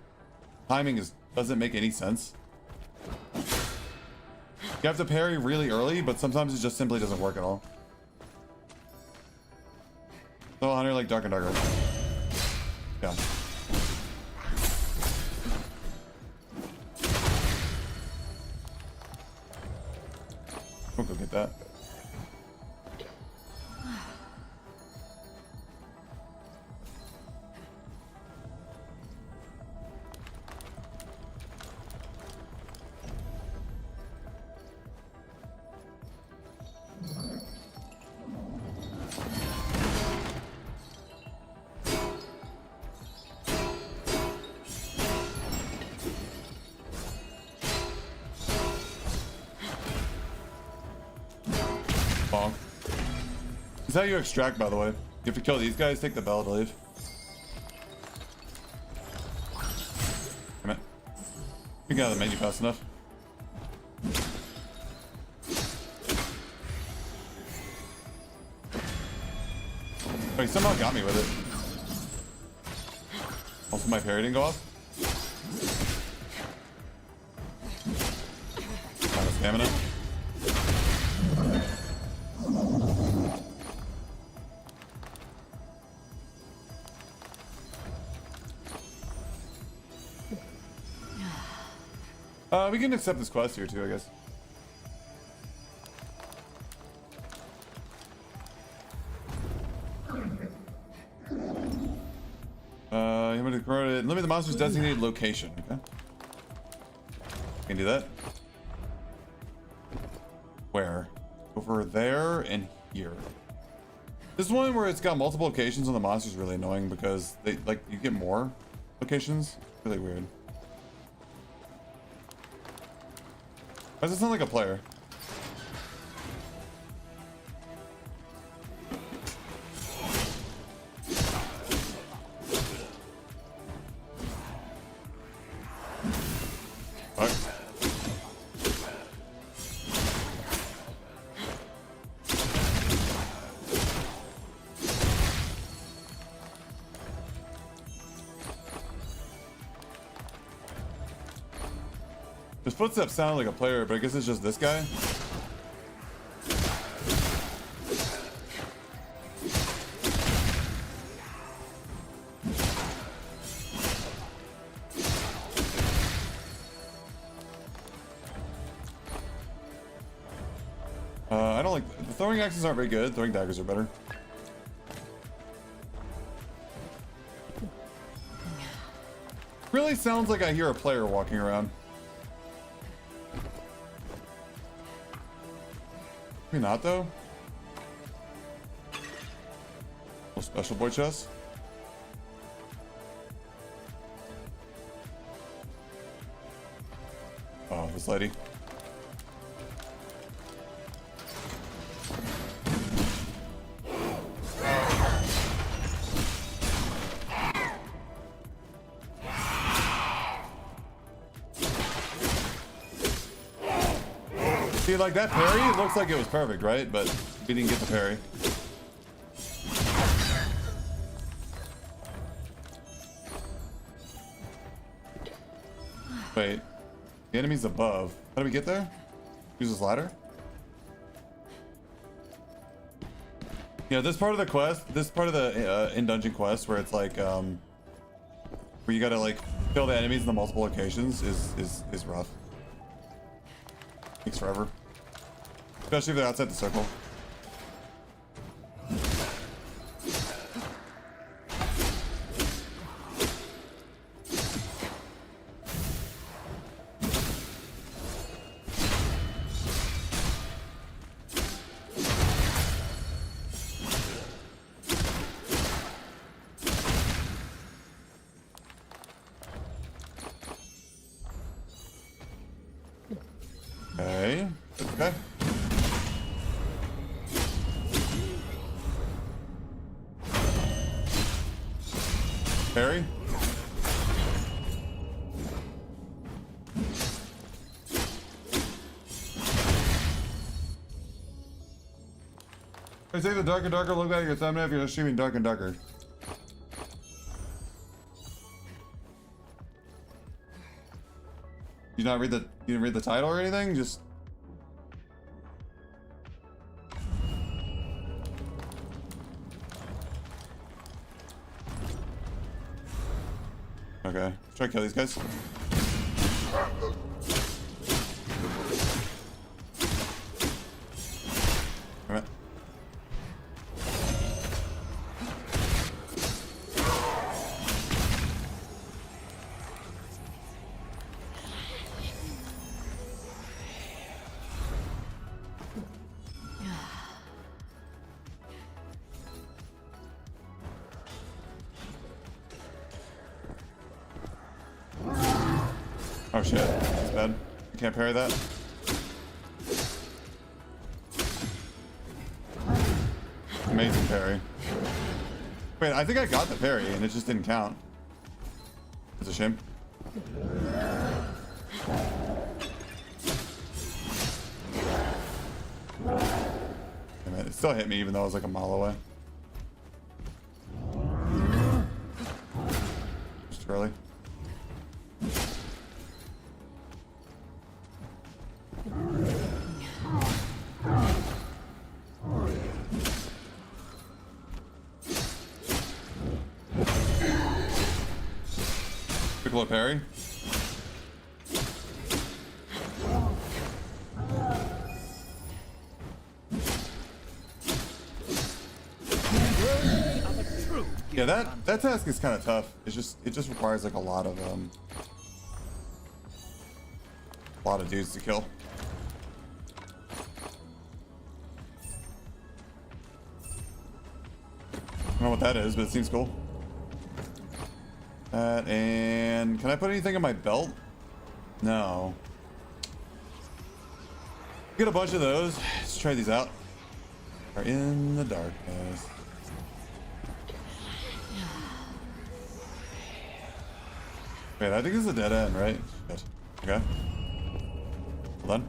Timing doesn't make any sense. You have to parry really early, but sometimes it just simply doesn't work at all. So Hunter like darker and darker. Yeah. We'll go get that. Bonk. This is how you extract, by the way. You have to kill these guys, take the bell to leave. Damn it. You get out of the menu fast enough. Oh, he somehow got me with it. Also, my parry didn't go off. Out of stamina. We can accept this quest here too, I guess. You want to limit the monster's designated location. Okay. Can do that. Where? Over there and here. This one where it's got multiple locations on the monster is really annoying because they like you get more locations. Really weird. Why does it sound like a player? Fuck. His footsteps sound like a player, but I guess it's just this guy. I don't like the throwing axes aren't very good. Throwing daggers are better. Really sounds like I hear a player walking around. Maybe not though. Little special boy chest. Oh, this lady. See, like that parry, it looks like it was perfect, right? But we didn't get the parry. Wait, the enemy's above. How do we get there? Use this ladder? Yeah, this part of the quest, this part of the in-dungeon quest where it's like, where you gotta like Kill the enemies in the multiple locations is rough. Takes forever. Especially if they're outside the circle. Okay. Okay. Harry? I say the darker and darker look at your thumbnail if you're streaming dark and darker. You didn't read the title or anything? Just okay. Try to kill these guys. Alright. Oh shit, that's bad. You can't parry that. Amazing parry. Wait, I think I got the parry and it just didn't count. It's a shame. Damn it, it still hit me even though I was like a mile away. Just early. Piccolo parry. Yeah, that task is kind of tough. It just requires like a lot of dudes to kill. I don't know what that is, but it seems cool. And can I put anything in my belt? No. Get a bunch of those. Let's try these out. Are in the darkness. Wait, I think this is a dead end, right? Good. Okay. Hold on.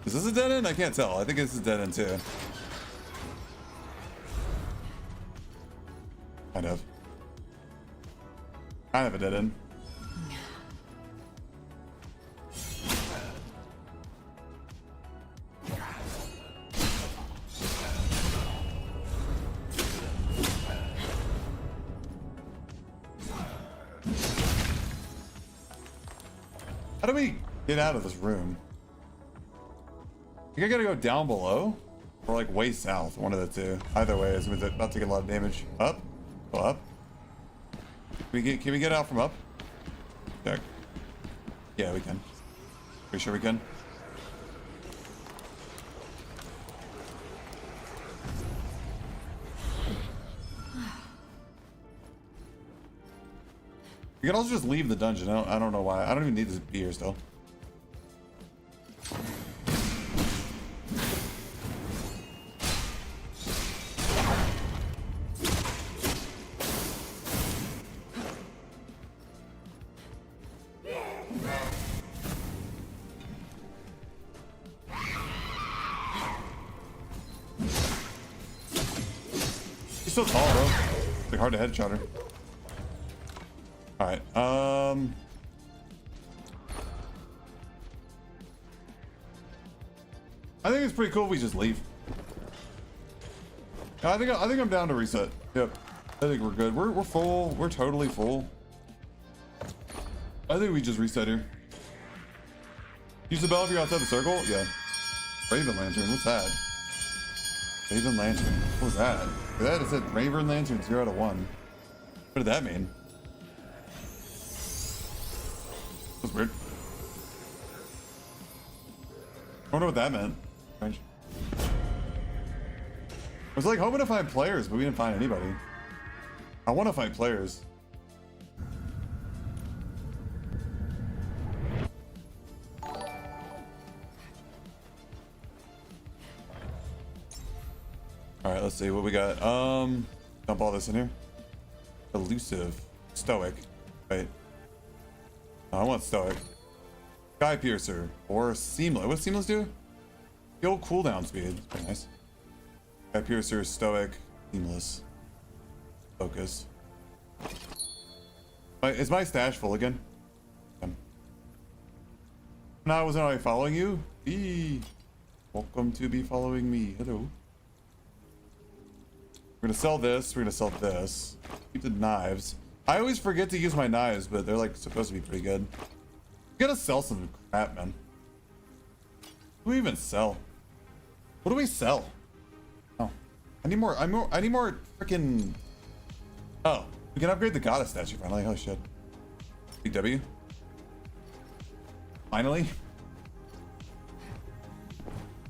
Is this a dead end? I can't tell. I think this is a dead end too. Kind of. Kind of a dead end. How do we get out of this room? I think I gotta go down below or like way south, one of the two. Either way, it's about to take a lot of damage. Up? Go up. Can we get out from up? Check. Yeah, we can. Pretty sure we can. We can also just leave the dungeon. I don't know why. I don't even need to be here still. She's so tall, bro. It's like hard to headshot her. All right. I think it's pretty cool if we just leave. I think I'm down to reset. Yep. I think we're good. We're full. We're totally full. I think we just reset here. Use the bell if you're outside the circle? Yeah. Raven Lantern, what's that? Raven Lantern, what was that? That it said Raven Lantern 0 out of 1. What did that mean? That was weird. I wonder what that meant. Strange. I was like hoping to find players, but we didn't find anybody. I want to find players. All right, let's see what we got. Dump all this in here. Elusive, stoic. Wait, no, I want stoic. Sky piercer or seamless. What does seamless do? The old cooldown speed. Pretty nice. Sky piercer, stoic, seamless, focus. Is my stash full again? No, I wasn't already following you. Eee. Welcome to be following me. Hello. We're gonna sell this. We're gonna sell this. Keep the knives. I always forget to use my knives, but they're like supposed to be pretty good. We gotta sell some crap, man. What do we even sell? What do we sell? Oh, I need more. I need more freaking. Oh, we can upgrade the goddess statue finally. Oh shit. Big W. Finally.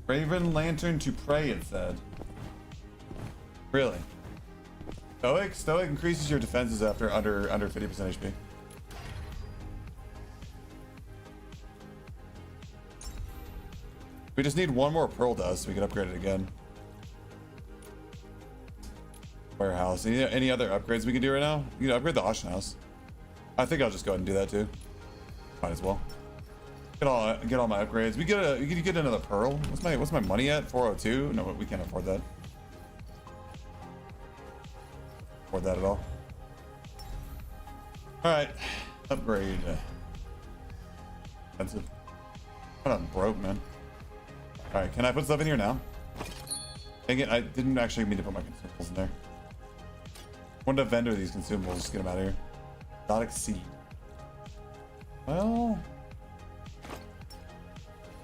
Raven Lantern to pray. It said. Really? Stoic? Stoic increases your defenses after under 50% HP. We just need one more pearl dust so we can upgrade it again. Warehouse. Any other upgrades we can do right now? You can upgrade the auction house. I think I'll just go ahead and do that too. Might as well. Get all my upgrades. We get another pearl. What's my money at? 402? No, we can't afford that. Afford that at all. Alright. Upgrade. Expensive. I'm not broke, man. Alright, can I put stuff in here now? Dang it, I didn't actually mean to put my consumables in there. I wanted to vendor these consumables, just get them out of here. Exotic seed. Well,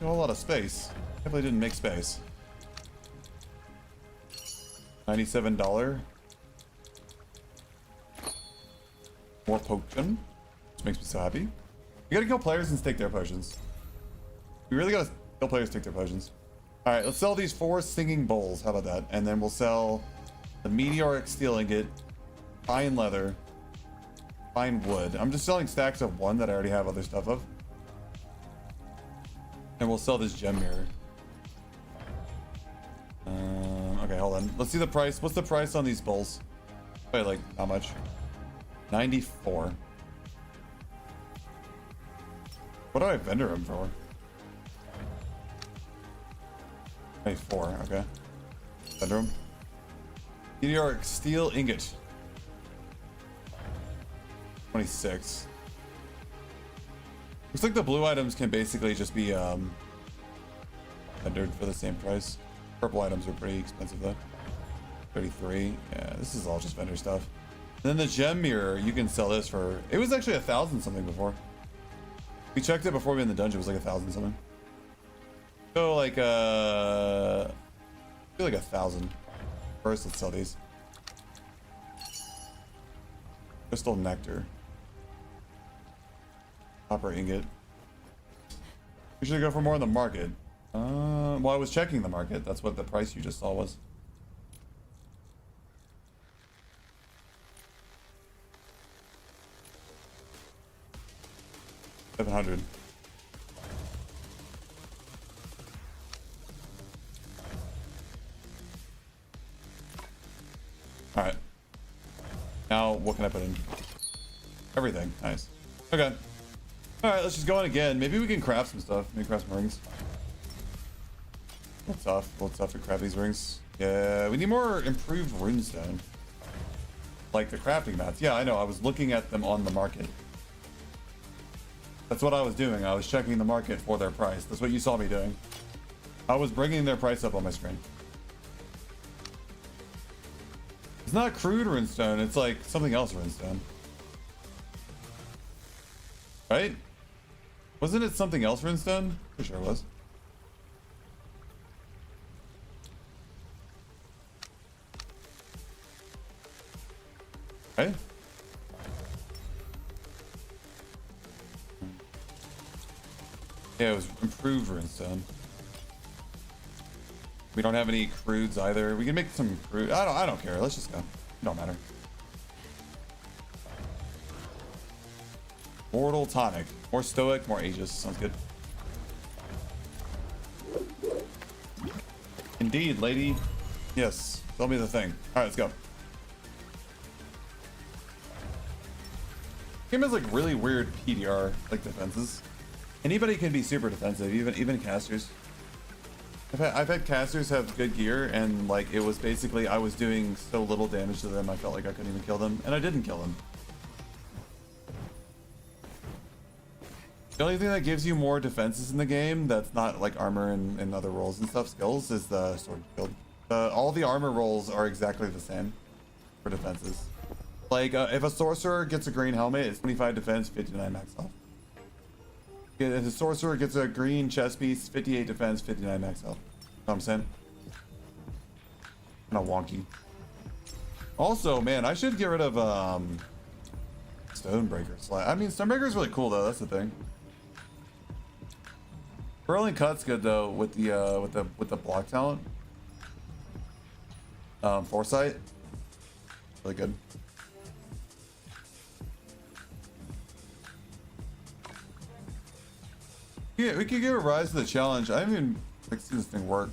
a whole lot of space. Definitely didn't make space. $97. More potion, which makes me so happy. We gotta kill players and take their potions. We really gotta kill players, take their potions. All right, let's sell these 4 singing bowls. How about that? And then we'll sell the meteoric steel ingot, fine leather, fine wood. I'm just selling stacks of 1 that I already have other stuff of. And we'll sell this gem mirror. Okay, hold on. Let's see the price. What's the price on these bowls? Wait, like how much? 94. What do I vendor them for? 94, okay. Vendor them. Meteoric steel ingot. 26. Looks like the blue items can basically just be vendored for the same price. Purple items are pretty expensive though. 33. Yeah, this is all just vendor stuff. Then the gem mirror, you can sell this for. It was actually 1,000 something before. We checked it before we were in the dungeon. It was like 1,000 something. So like I feel like 1,000. First, let's sell these. Crystal nectar. Copper ingot. We should go for more in the market. Well, I was checking the market. That's what the price you just saw was. $700. All right. Now, what can I put in? Everything. Nice. Okay. All right, let's just go on again. Maybe we can craft some stuff. Maybe craft some rings. What's tough? What's tough to craft these rings? Yeah, we need more improved runestone. Like the crafting mats. Yeah, I know. I was looking at them on the market. That's what I was doing. I was checking the market for their price. That's what you saw me doing. I was bringing their price up on my screen. It's not crude runestone, it's like something else runestone. Right? Wasn't it something else runestone? Pretty sure it was. Right? Yeah, it was improved runestone. We don't have any crudes either. We can make some crude. I don't care. Let's just go. It don't matter. Mortal tonic. More stoic, more aegis. Sounds good. Indeed, lady. Yes. Tell me the thing. Alright, let's go. Game has like really weird PDR like defenses. Anybody can be super defensive, even casters. I've had casters have good gear, and like it was basically I was doing so little damage to them I felt like I couldn't even kill them, and I didn't kill them. The only thing that gives you more defenses in the game that's not like armor and other rolls and stuff, skills, is the sword build. All the armor rolls are exactly the same for defenses. Like if a sorcerer gets a green helmet, it's 25 defense, 59 max health. If a sorcerer gets a green chest piece, 58 defense, 59 max health. You know what I'm saying? Kind of wonky. Also, man, I should get rid of Stonebreaker. I mean, Stonebreaker is really cool though. That's the thing. Whirling Cut's good though with the block talent. Foresight, really good. Yeah, we could give a rise to the challenge. I haven't even like seen this thing work.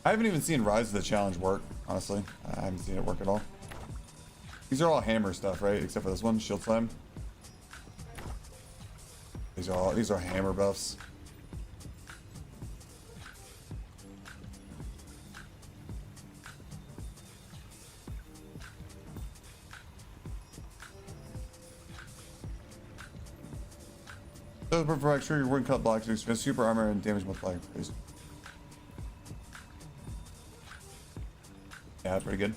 I haven't even seen rise to the challenge work. Honestly, I haven't seen it work at all. These are all hammer stuff, right? Except for this one, shield slam. These are hammer buffs. So for extra, your wooden cut blocks with super armor and damage multiplier. Crazy. Yeah, pretty good.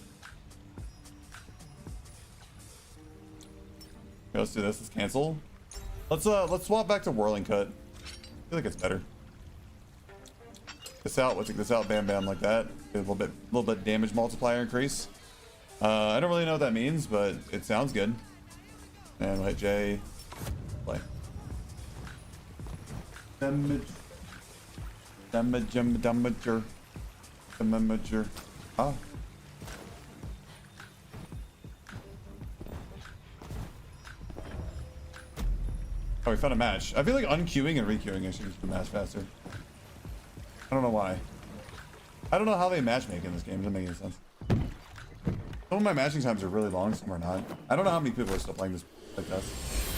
Okay, let's do this. Let's cancel. Let's swap back to whirling cut. I feel like it's better. This out. Let's take this out. Bam, bam, like that. Get a little bit damage multiplier increase. I don't really know what that means, but it sounds good. And we'll hit J. Play. Damager. Ah. Oh, we found a match. I feel like unqueuing and requeuing actually makes the match faster. I don't know why. I don't know how they matchmake in this game. It doesn't make any sense. Some of my matching times are really long, some are not. I don't know how many people are still playing this like this.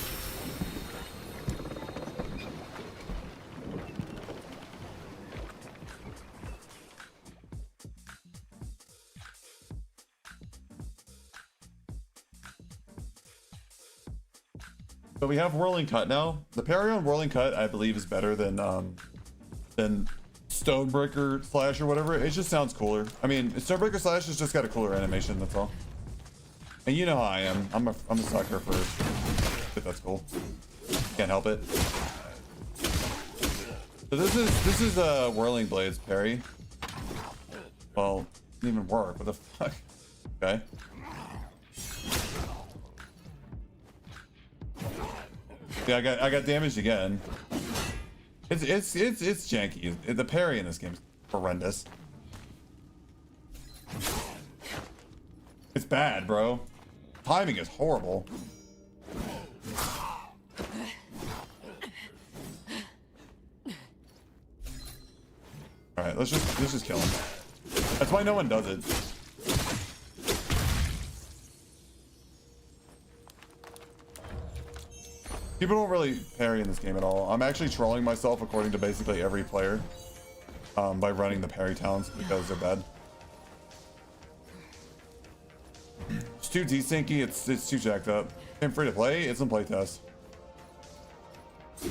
But we have whirling cut now. The parry on whirling cut, I believe, is better than Stonebreaker slash or whatever. It just sounds cooler. I mean, Stonebreaker slash has just got a cooler animation. That's all. And you know how I am. I'm a sucker for shit that's cool. Can't help it. So this is whirling blades parry. Well, didn't even work. What the fuck? Okay. Yeah, I got damaged again. It's janky. The parry in this game is horrendous. It's bad, bro. Timing is horrible. All right, let's just kill him. That's why no one does it. People don't really parry in this game at all. I'm actually trolling myself according to basically every player by running the parry talents because they're bad. It's too desyncy, it's too jacked up. I'm free to play, it's in playtest. I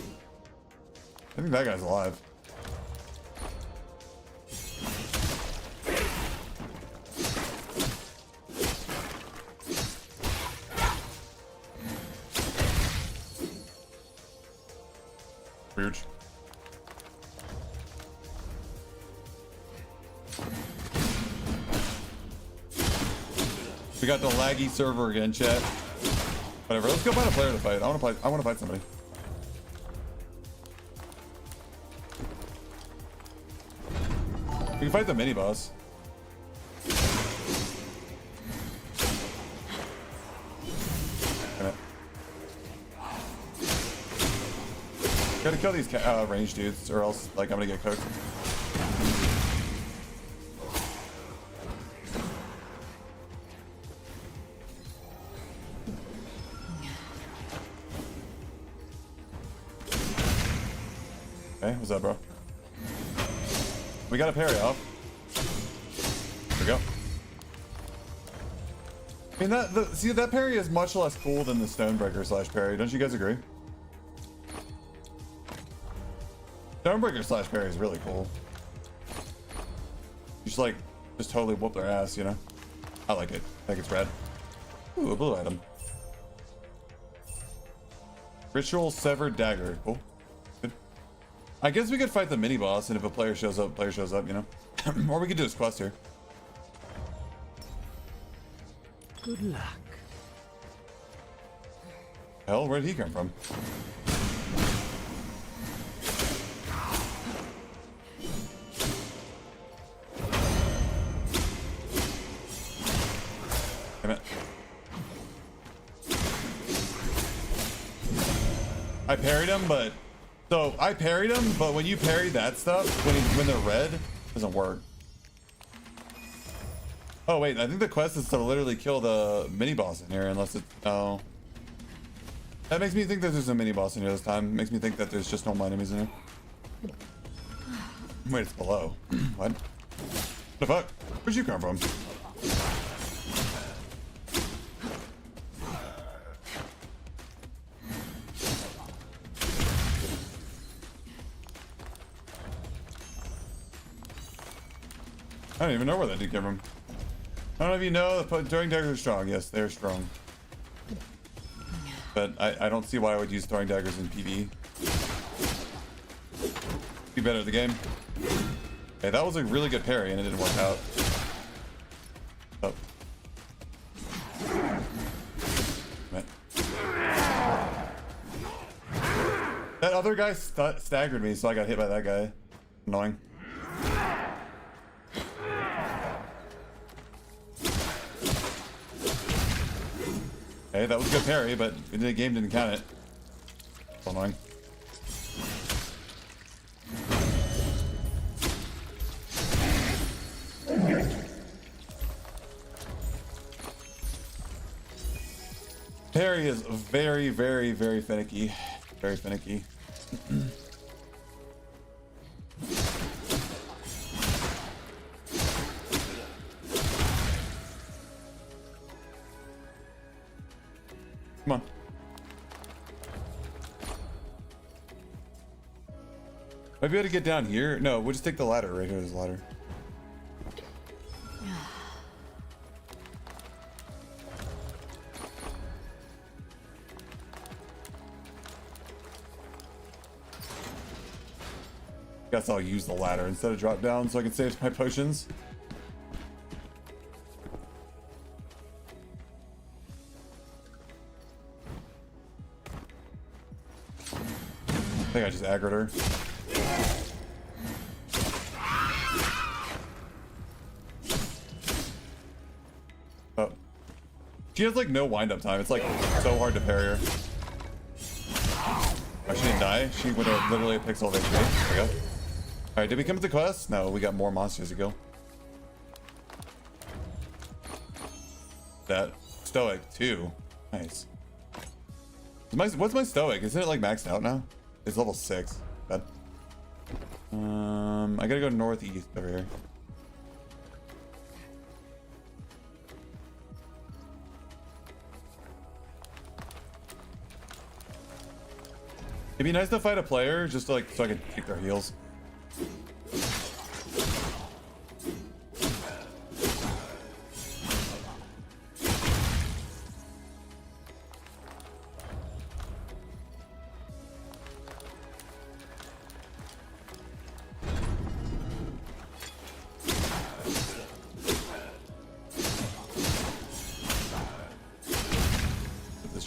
think that guy's alive. Huge. We got the laggy server again, chat. Whatever. Let's go find a player to fight. I want to fight somebody. We can fight the mini boss. Gotta kill these range dudes, or else like I'm gonna get cooked. Okay, what's up, bro? We got a parry off. There we go. I mean, see, that parry is much less cool than the Stonebreaker slash parry. Don't you guys agree? Stonebreaker slash parry is really cool. You just totally whoop their ass, you know? I like it. I think it's rad. Ooh, a blue item. Ritual Severed Dagger. Cool. Good. I guess we could fight the mini boss, and if a player shows up, you know? Or we could do this quest here. Good luck. Hell, where did he come from? Damn it. I parried him, but when you parry that stuff, when they're red, it doesn't work. Oh wait, I think the quest is to literally kill the mini boss in here, unless it. Oh, that makes me think that there's a mini boss in here this time. Makes me think that there's just normal enemies in here. Wait, it's below. What? The fuck? Where'd you come from? I don't even know where that dude came from. I don't know if you know, the throwing daggers are strong. Yes, they're strong. But I don't see why I would use throwing daggers in PvE. Be better at the game. Okay, that was a really good parry and it didn't work out. Oh. Man. That other guy staggered me, so I got hit by that guy. Annoying. Okay, that was a good parry, but the game didn't count it. So annoying. Parry is very, very, very finicky. Very finicky. Come on. Might be able to get down here. No, we'll just take the ladder right here. There's a ladder. Guess I'll use the ladder instead of drop down so I can save my potions. I think I just aggroed her. Oh. She has like no wind-up time. It's like so hard to parry her. Oh, she didn't die. She went literally a pixel of HP. There we go. Alright, did we come to the quest? No, we got more monsters to kill. That stoic too. Nice. What's my stoic? Isn't it like maxed out now? It's level 6. Bad. I gotta go northeast over here. It'd be nice to fight a player just to, like, so I can kick their heels.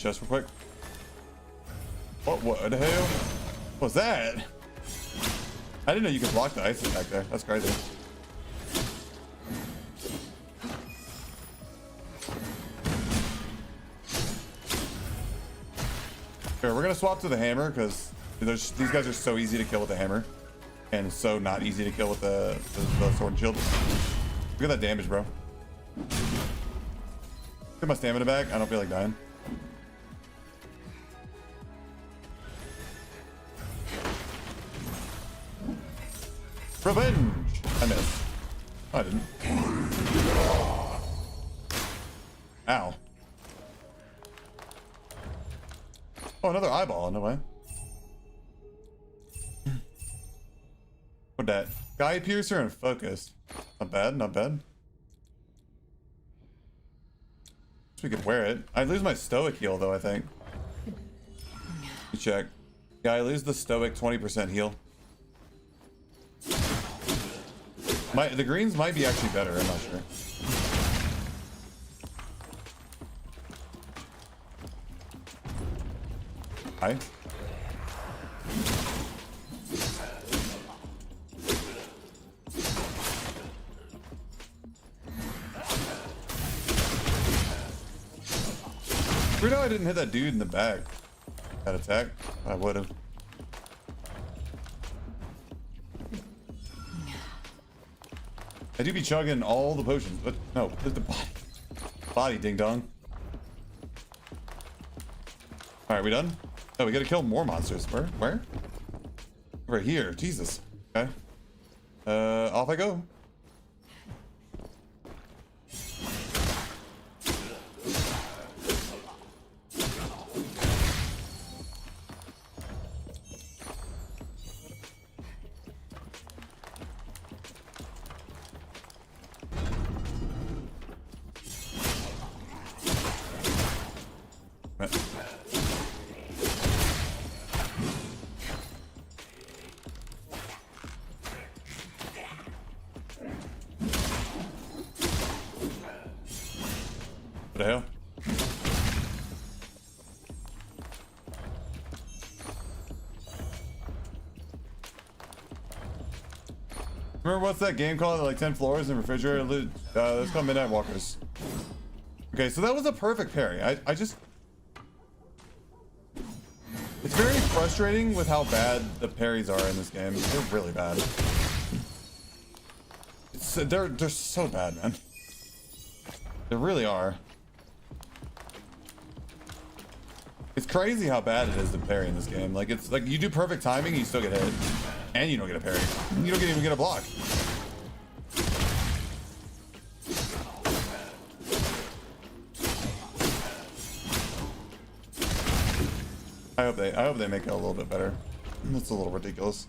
chest real quick. What the hell? What was that? I didn't know you could block the ice back there. That's crazy. Here, we're gonna swap to the hammer because these guys are so easy to kill with the hammer, and so not easy to kill with the sword and shield. Look at that damage, bro. Get my stamina back. I don't feel like dying. Revenge! I missed. Oh, I didn't. Ow. Oh, another eyeball. No way. What that? Guy piercer and focus. Not bad, not bad. We could wear it. I'd lose my stoic heal though, I think. Let me check. Yeah, I lose the stoic 20% heal. The greens might be actually better, I'm not sure. Hi. Weird how I didn't hit that dude in the back. That attack. I would have. I do be chugging all the potions, but no, hit the body. Body ding dong. Alright, we done? Oh, we gotta kill more monsters. Where? Over here. Jesus. Okay. Off I go. What the hell? Remember what's that game called? Like 10 floors and refrigerator? That's called Midnight Walkers. Okay, so that was a perfect parry. I just... It's very frustrating with how bad the parries are in this game. They're really bad. They're so bad, man. They really are. It's crazy how bad it is to parry in this game. Like, it's like you do perfect timing, you still get hit. And you don't get a parry. You don't even get a block. I hope they make it a little bit better. That's a little ridiculous.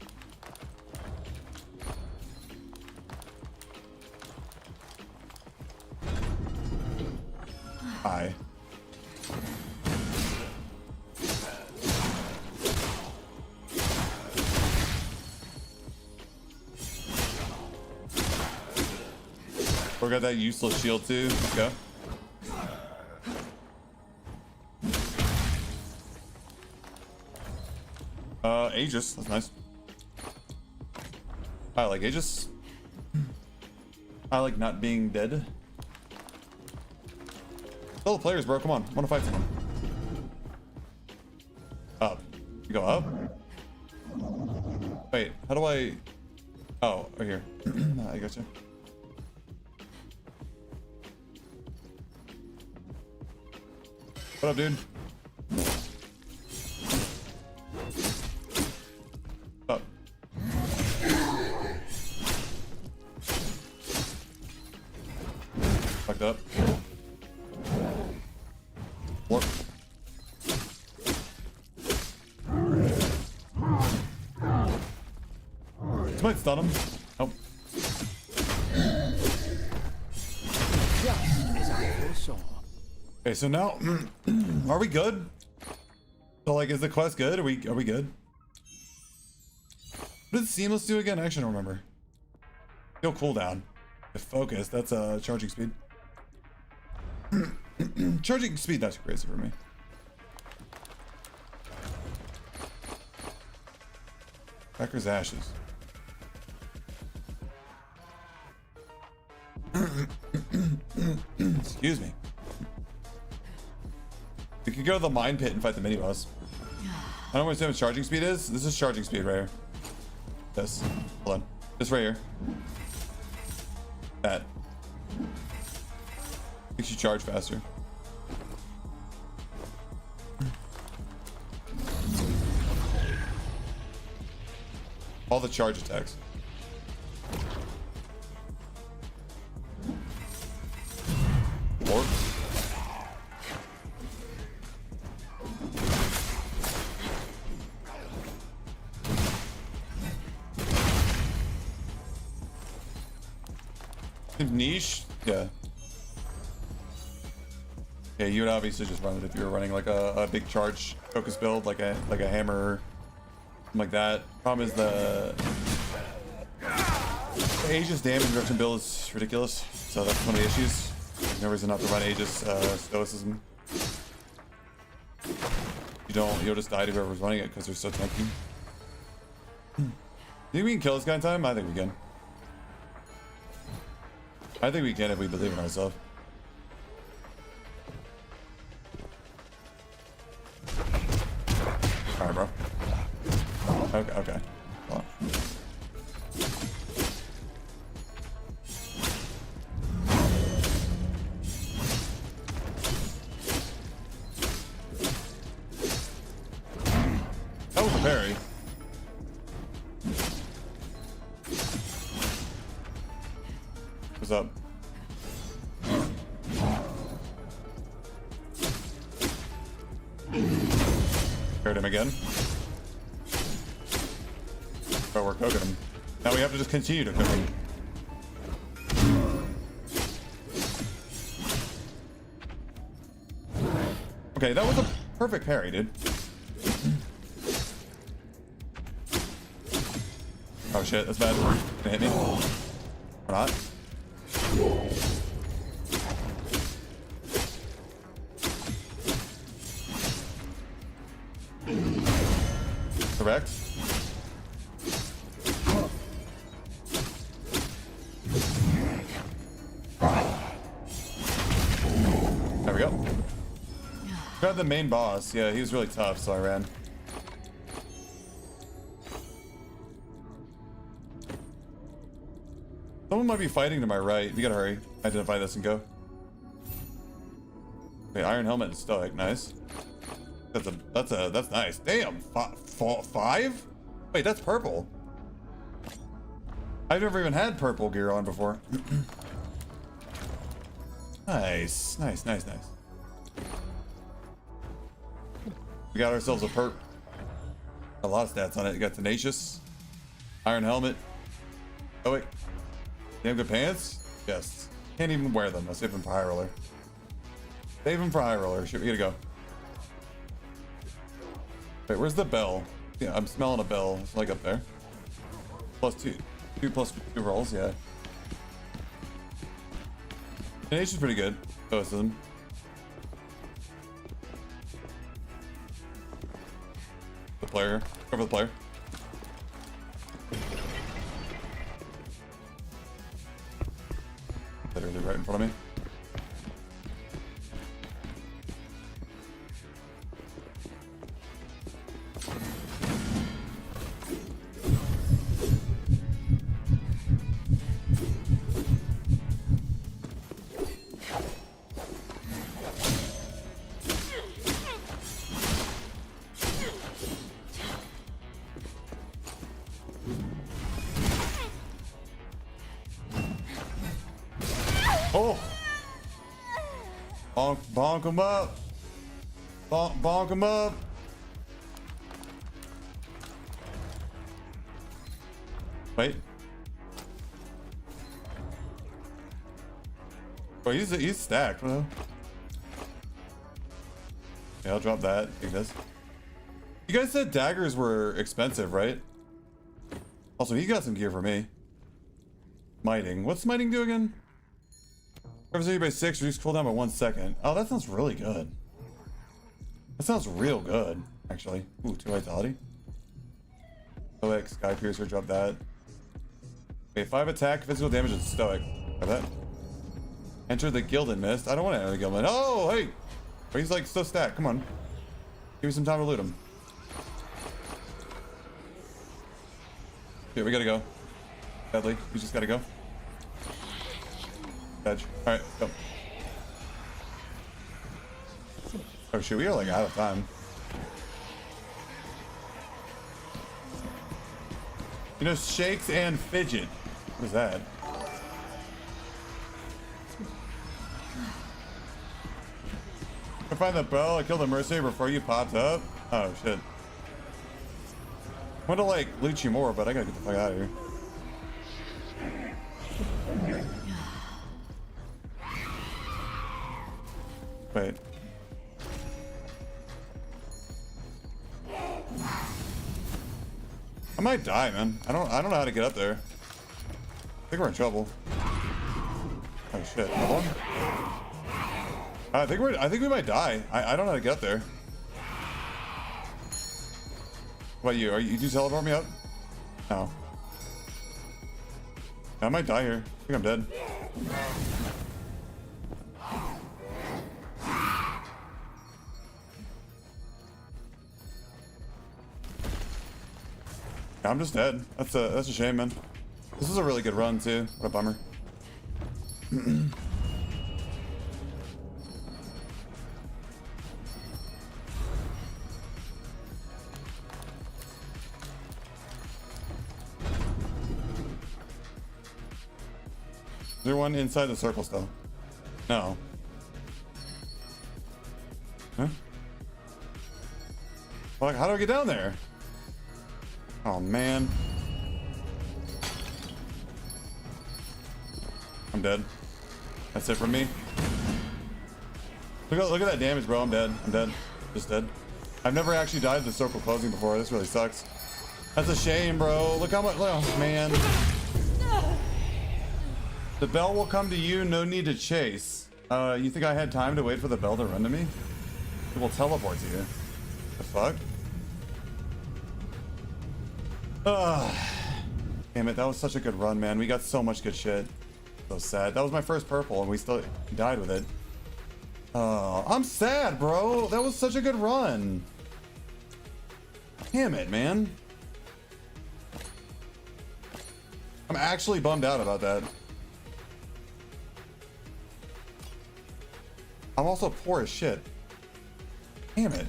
Hi. We got that useless shield too. Let's go. Aegis. That's nice. I like Aegis. I like not being dead. Tell the players, bro. Come on. I want to fight someone. Up. You go up? Wait. How do I... Oh, right here. I got you. What up, dude? Up. Fucked up. Warp. This might stun him. Nope. Okay, so now, are we good? So, like, is the quest good? Are we good? What does Seamless do again? I actually don't remember. He'll cooldown. If focus, that's charging speed. Charging speed, that's crazy for me. Cracker's ashes. Excuse me. We could go to the mine pit and fight the mini boss. I don't understand what charging speed is. This is charging speed right here. This. Hold on. This right here. That. Makes you charge faster. All the charge attacks. Or niche, yeah. Yeah, you would obviously just run it if you were running like a big charge focus build, like a hammer, something like that. Problem is the Aegis damage reduction build is ridiculous, so that's one of the issues. There's no reason not to run Aegis stoicism. You'll just die to whoever's running it because they're so tanky. Think we can kill this guy in time? I think we can. I think we can if we believe in ourselves. Alright, bro. Okay, okay. Hold on. That was a parry. What's up? Heard him again. But we're cooking him. Now we have to just continue to cook him. Okay, that was a perfect parry, dude. Oh shit, that's bad. Gonna hit me. Or not. Correct. There we go. Got the main boss. Yeah, he was really tough, so I ran. Someone might be fighting to my right. We gotta hurry. Identify this and go. Okay, iron helmet and stoic. Nice. That's nice. Damn. Five? Wait, that's purple. I've never even had purple gear on before. Nice. Nice, nice, nice. We got ourselves a perk. A lot of stats on it. You got tenacious, iron helmet, stoic. Damn good pants? Yes. Can't even wear them. I'll save them for high roller. Save them for high roller. Shit, we gotta go. Wait, where's the bell? Yeah, I'm smelling a bell. It's like up there. Plus two. 2 plus 2 rolls, yeah. Tenacious is pretty good. Both of them. The player. Cover the player. Literally right in front of me. Oh! Bonk him up! Bonk him up! Wait. Oh, he's stacked, bro. Yeah, I'll drop that. Take this. You guys said daggers were expensive, right? Also, he got some gear for me. Smiting. What's smiting do again? Covers you by 6, reduce cooldown by 1 second. Oh, that sounds really good. That sounds real good, actually. Ooh, 2 vitality. Stoic, Sky Piercer, drop that. Wait, 5 attack, physical damage, and Stoic. Got that. Enter the Gilded Mist. I don't want to enter the Gilded Mist. Oh, hey! He's like so stacked. Come on. Give me some time to loot him. Here, we gotta go. Deadly. We just gotta go. Edge. Alright, go. Oh shoot, we are like out of time. You know, shakes and fidget. What is that? I find the bell. I killed the mercenary before you popped up. Oh shit. I want to like loot you more, but I gotta get the fuck out of here. Wait. I might die, man. I don't know how to get up there. I think we're in trouble. Oh shit. Another one? I think we might die. I don't know how to get up there. What about you? You teleport me up? No. I might die here. I think I'm dead. Yeah, I'm just dead. That's a shame, man. This is a really good run too. What a bummer. Is there one inside the circle still? No. Huh? Like, how do I get down there? Oh man. I'm dead. That's it from me. Look at that damage, bro. I'm dead. I'm dead. Just dead. I've never actually died to the circle closing before. This really sucks. That's a shame, bro. Look how much. Oh man. The bell will come to you. No need to chase. You think I had time to wait for the bell to run to me? It will teleport to you. The fuck? Damn it, that was such a good run, man. We got so much good shit. So sad. That was my first purple and we still died with it. I'm sad, bro. That was such a good run. Damn it, man. I'm actually bummed out about that. I'm also poor as shit. Damn it.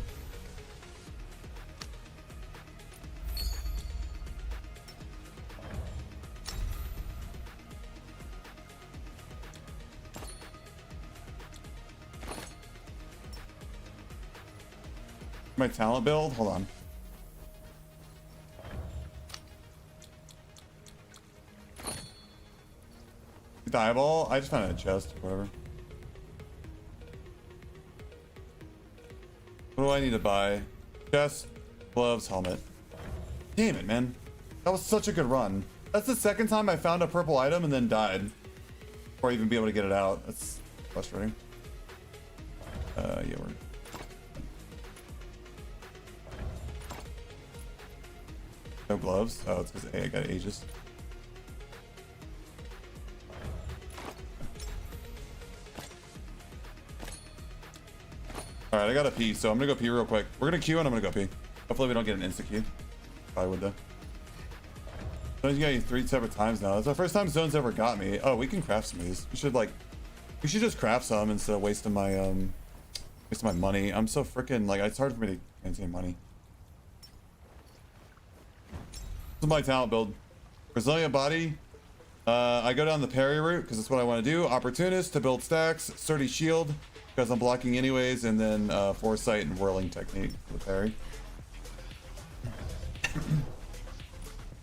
My talent build? Hold on. The eyeball? I just found it in a chest. Whatever. What do I need to buy? Chest, gloves, helmet. Damn it, man. That was such a good run. That's the second time I found a purple item and then died. Before I even be able to get it out. That's frustrating. Yeah, we're... No gloves? Oh, it's because I got Aegis. Alright, I gotta pee, so I'm gonna go pee real quick. We're gonna queue and I'm gonna go pee. Hopefully we don't get an insta queue. Probably would though. Zone's got you 3 separate times now. That's the first time Zone's ever got me. Oh, we can craft some of these. We should just craft some instead of wasting my money. I'm so freaking like it's hard for me to maintain money. This is my talent build. Resilient body. I go down the parry route because that's what I want to do. Opportunist to build stacks. Sturdy shield because I'm blocking anyways, and then foresight and whirling technique for the parry.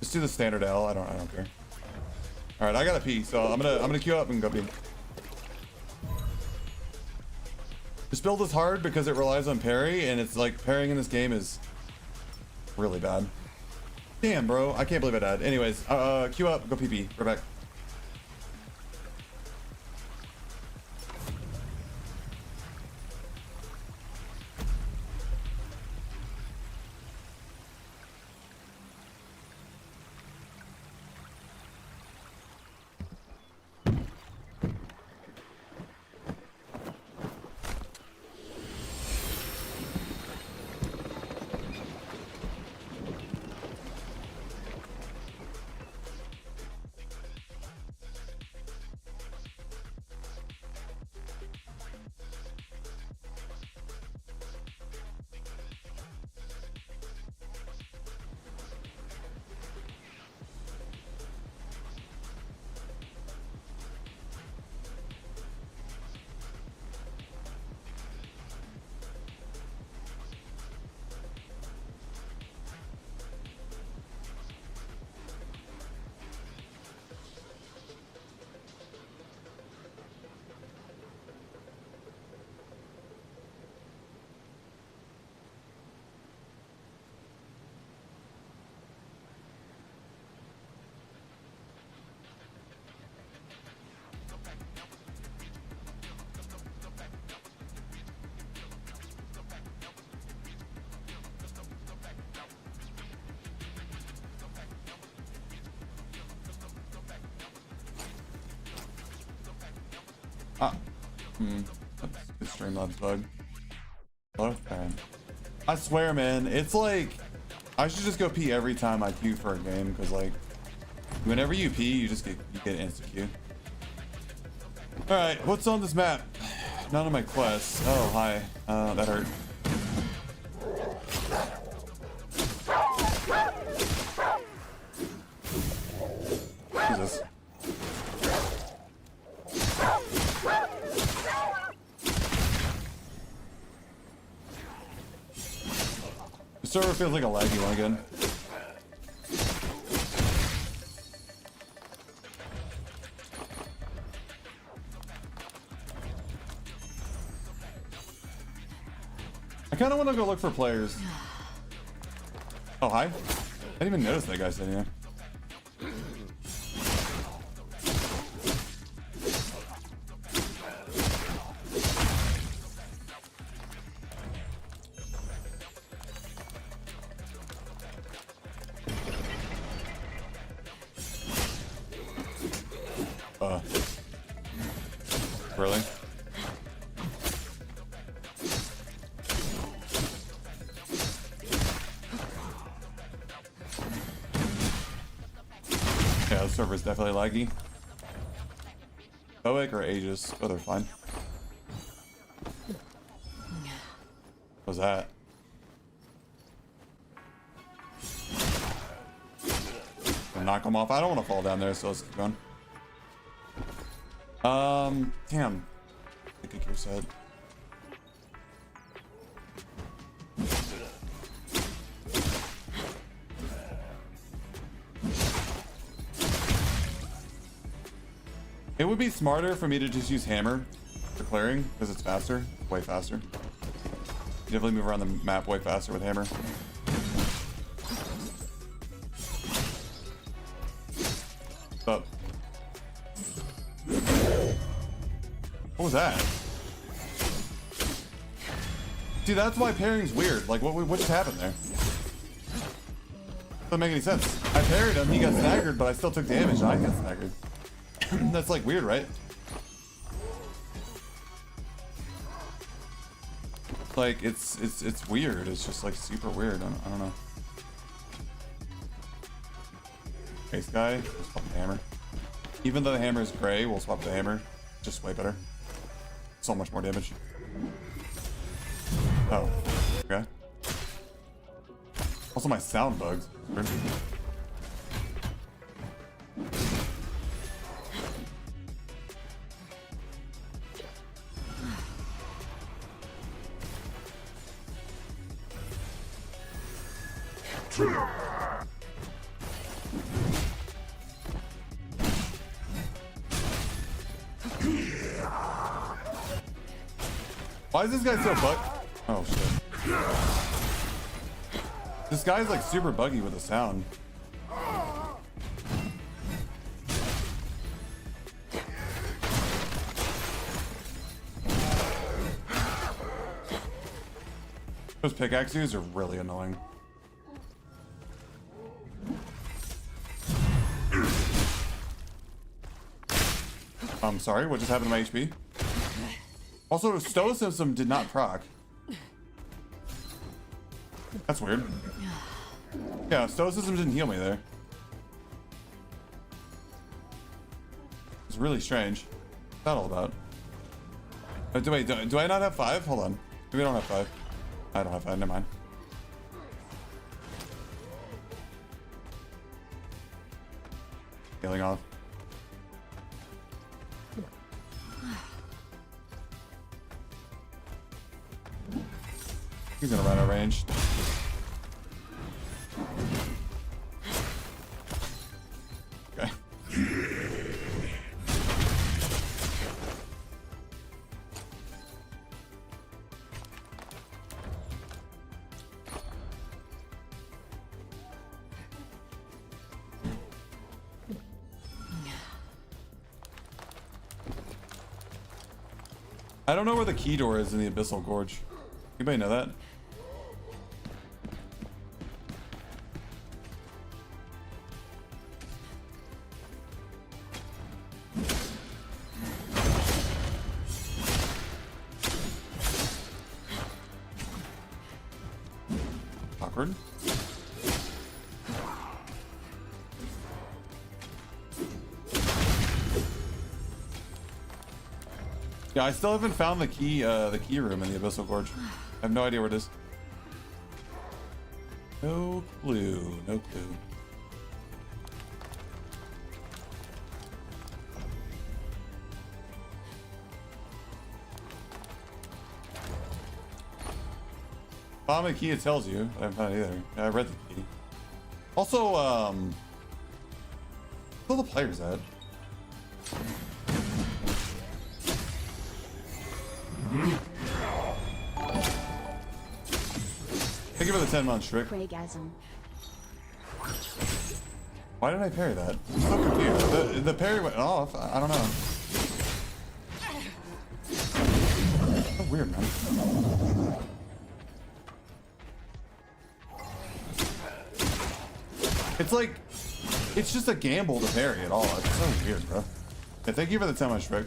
Just do the standard L. I don't care. All right, I gotta pee, so I'm gonna queue up and go pee. This build is hard because it relies on parry, and it's like parrying in this game is really bad. Damn, bro, I can't believe I died. Anyways, queue up, go pee. We're back. Ah. That's Streamlabs bug. Hello? Alright. I swear, man, it's like I should just go pee every time I queue for a game, because like whenever you pee, you get instant queue. Alright, what's on this map? None of my quests. Oh, hi. That hurt. Jesus. The server feels like a laggy one again. I kind of want to go look for players. Oh, hi. I didn't even notice that guy sitting here. Really? Yeah, the server is definitely laggy. Stoic or Aegis? Oh, they're fine. What was that? Knock them off. I don't want to fall down there, so let's keep going. Damn. I think your set. It would be smarter for me to just use hammer for clearing, because it's faster, way faster. You definitely move around the map way faster with hammer. What's up? What was that? See, that's why pairing's weird. Like, what just happened there? Doesn't make any sense. I parried him, he got staggered, but I still took damage and I got staggered. That's like weird, right? Like, it's weird. It's just like super weird. I don't know. Base guy, we'll swap the hammer. Even though the hammer is gray, we'll swap the hammer. Just way better. So much more damage. Oh, okay. Also, my sound bugs. Weird. Why is this guy so bug? Oh shit. This guy's like super buggy with the sound. Those pickaxes are really annoying. I'm sorry, what just happened to my HP? Also, Stoicism did not proc. That's weird. Yeah, Stoicism didn't heal me there. It's really strange. What's that all about? Wait, do I not have 5? Hold on. Maybe I don't have 5. I don't have 5, never mind. Healing off. He's gonna run out of range. Okay. I don't know where the key door is in the Abyssal Gorge. Anybody know that? awkward. Yeah, I still haven't found the key room in the Abyssal Gorge. I have no idea where it is. No clue. No clue. Found the key, it tells you. I haven't found it either. Yeah, I read the key. Also, where the players at? Thank you for the 10-month trick. Craigasm. Why did I parry that? I'm so confused. The parry went off. I don't know. So weird, man. It's like, it's just a gamble to parry at all. It's so weird, bro. Yeah, thank you for the 10-month trick.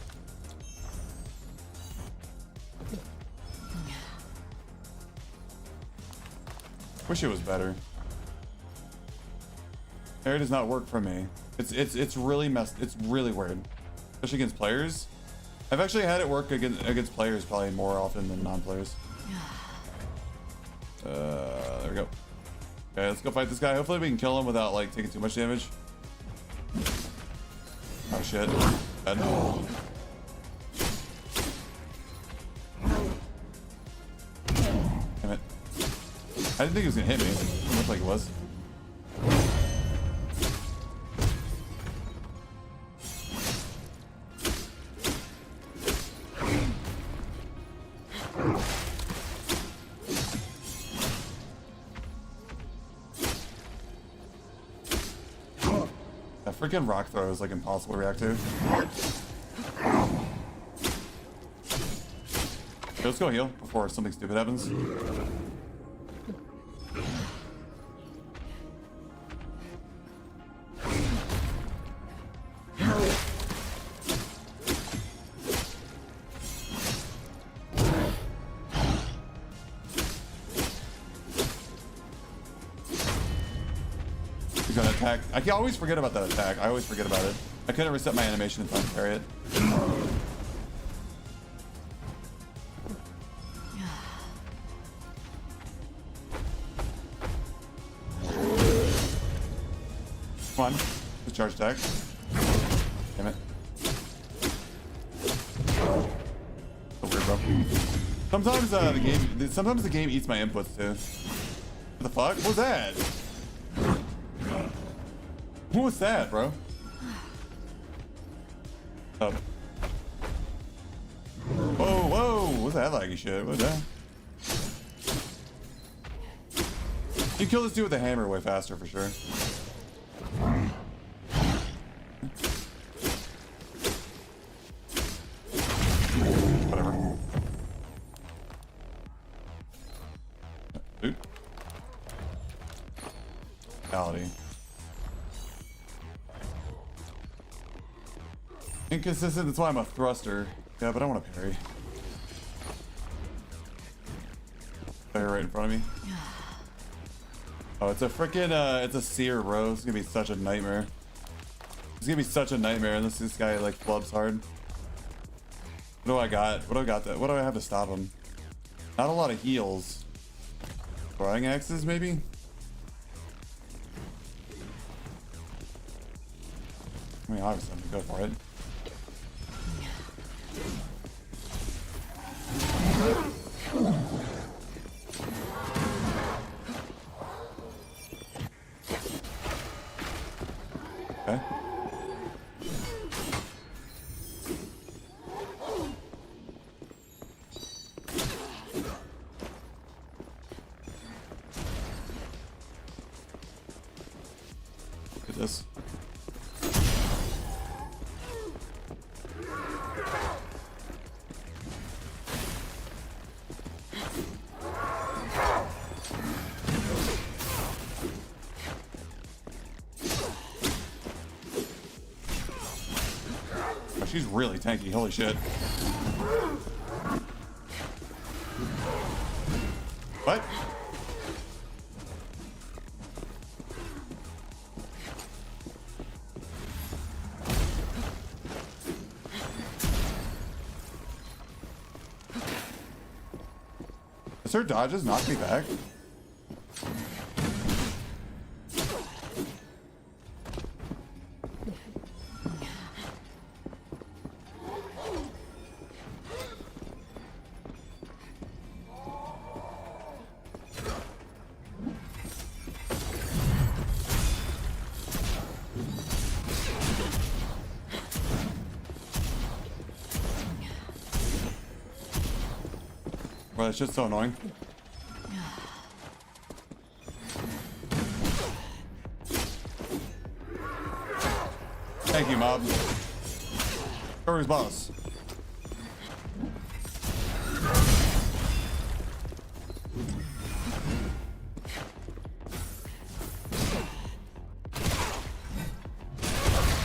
Wish it was better. Parry does not work for me. It's really messed. It's really weird, especially against players. I've actually had it work against players probably more often than non-players. There we go. Okay, let's go fight this guy. Hopefully we can kill him without like taking too much damage. Oh shit. Bad. Damn it. I didn't think he was gonna hit me. It looked like it was. That freaking rock throw is like impossible to react to. Okay, let's go heal before something stupid happens. He's gonna attack. I can always forget about that attack. I always forget about it. I couldn't reset my animation in time to parry it. Come on, the charge attack. Damn it. So weird, bro. Sometimes the game eats my inputs too. What the fuck? What was that? What was that, bro? Up. Whoa, whoa! What's that laggy shit? What's that? You kill this dude with a hammer way faster for sure. Whatever. Dude. Reality. Inconsistent, that's why I'm a thruster. Yeah, but I want to parry. Parry right in front of me. Oh, it's a freaking, it's a seer, bro. It's gonna be such a nightmare. It's gonna be such a nightmare unless this guy, like, flubs hard. What do I got? What do I have to stop him? Not a lot of heals. Throwing axes, maybe? I mean, obviously, I'm gonna go for it. Okay. Look at this. She's really tanky, holy shit. What? her dodges knock me back? Bro, it's just so annoying. Thank you, mob. Where's boss?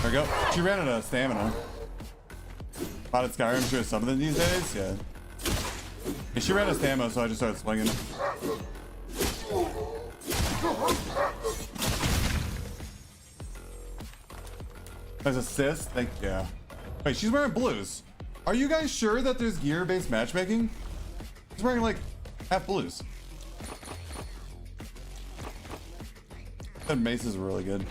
There we go. She ran out of stamina. Bought at Skyrim, she has something these days? Yeah. Yeah, she ran out of stamina, so I just started swinging. As assist? Thank you. Yeah. Wait, she's wearing blues. Are you guys sure that there's gear-based matchmaking? She's wearing like half blues. That mace is really good.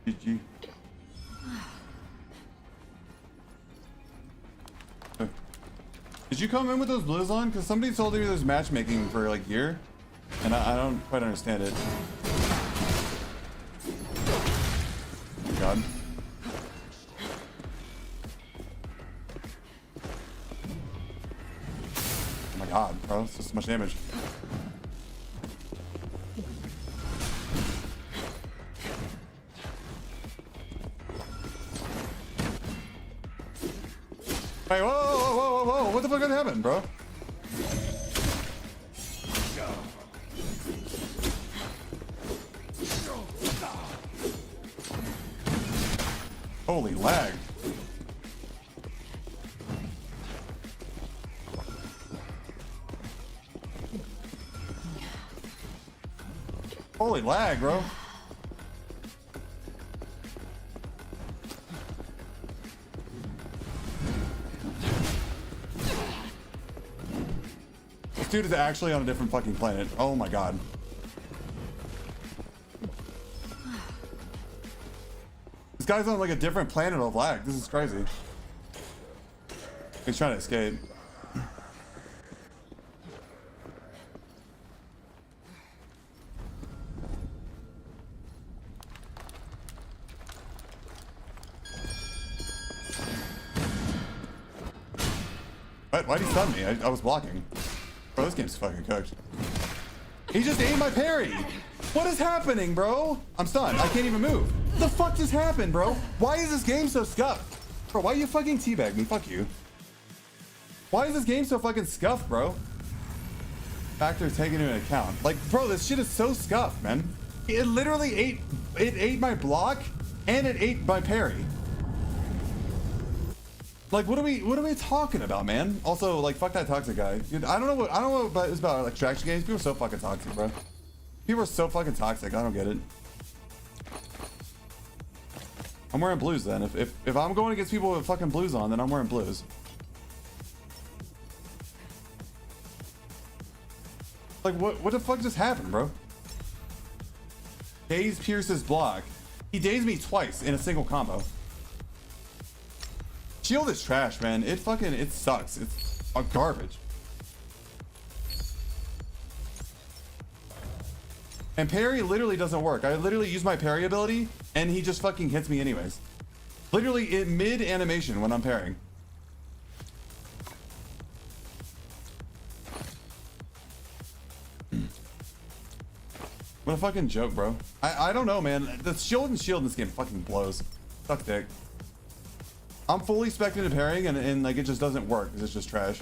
GG. Did you come in with those blues on? Because somebody told me there's matchmaking for like gear, and I don't quite understand it. Oh God. Oh my God, bro, it's just so much damage. Hey, whoa, whoa, whoa, whoa, whoa, what the fuck happened, bro? Holy lag. Holy lag, bro. This dude is actually on a different fucking planet. Oh my God. This guy's on like a different planet of lag. This is crazy. He's trying to escape. Why'd he stun me? I was blocking. Bro, this game's fucking cooked. He just aimed my parry. What is happening, bro? I'm stunned. I can't even move. What the fuck just happened, bro? Why is this game so scuffed? Bro, why you fucking teabag me? Fuck you. Why is this game so fucking scuffed, bro? Factors taken into account. Like, bro, this shit is so scuffed, man. It literally ate my block and it ate my parry. Like, what are we talking about, man? Also, like, fuck that toxic guy. Dude, I don't know what it's about like extraction games. People are so fucking toxic, bro. People are so fucking toxic. I don't get it. I'm wearing blues then. If I'm going against people with fucking blues on, then I'm wearing blues. Like, what the fuck just happened, bro? Daze Pierce's block. He dazed me twice in a single combo. Shield is trash, man. It sucks. It's garbage. And parry literally doesn't work. I literally use my parry ability and he just fucking hits me anyways. Literally in mid animation when I'm parrying. What a fucking joke, bro. I don't know, man. The shield in this game fucking blows. Suck dick. I'm fully spec'd into parrying and like it just doesn't work because it's just trash.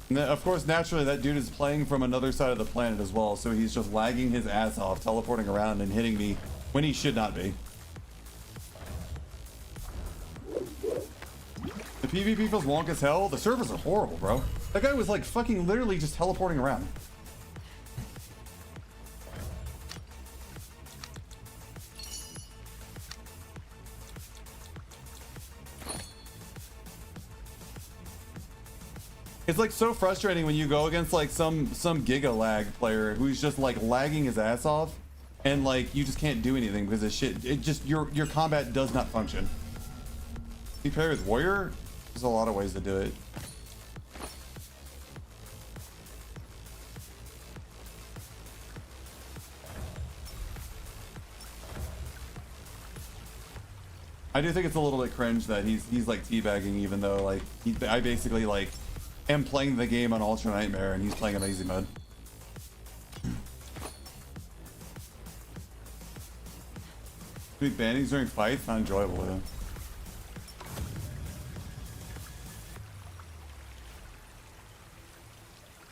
And then, of course, naturally, that dude is playing from another side of the planet as well, so he's just lagging his ass off, teleporting around and hitting me when he should not be. The PvP feels wonk as hell. The servers are horrible, bro. That guy was like fucking literally just teleporting around. It's like so frustrating when you go against like some giga lag player who's just like lagging his ass off, and like you just can't do anything because of shit. It just your combat does not function. You play with warrior. There's a lot of ways to do it. I do think it's a little bit cringe that he's like teabagging, even though like I basically like am playing the game on Ultra Nightmare and he's playing on easy mode. Doing bannings during fights, not enjoyable. Yeah.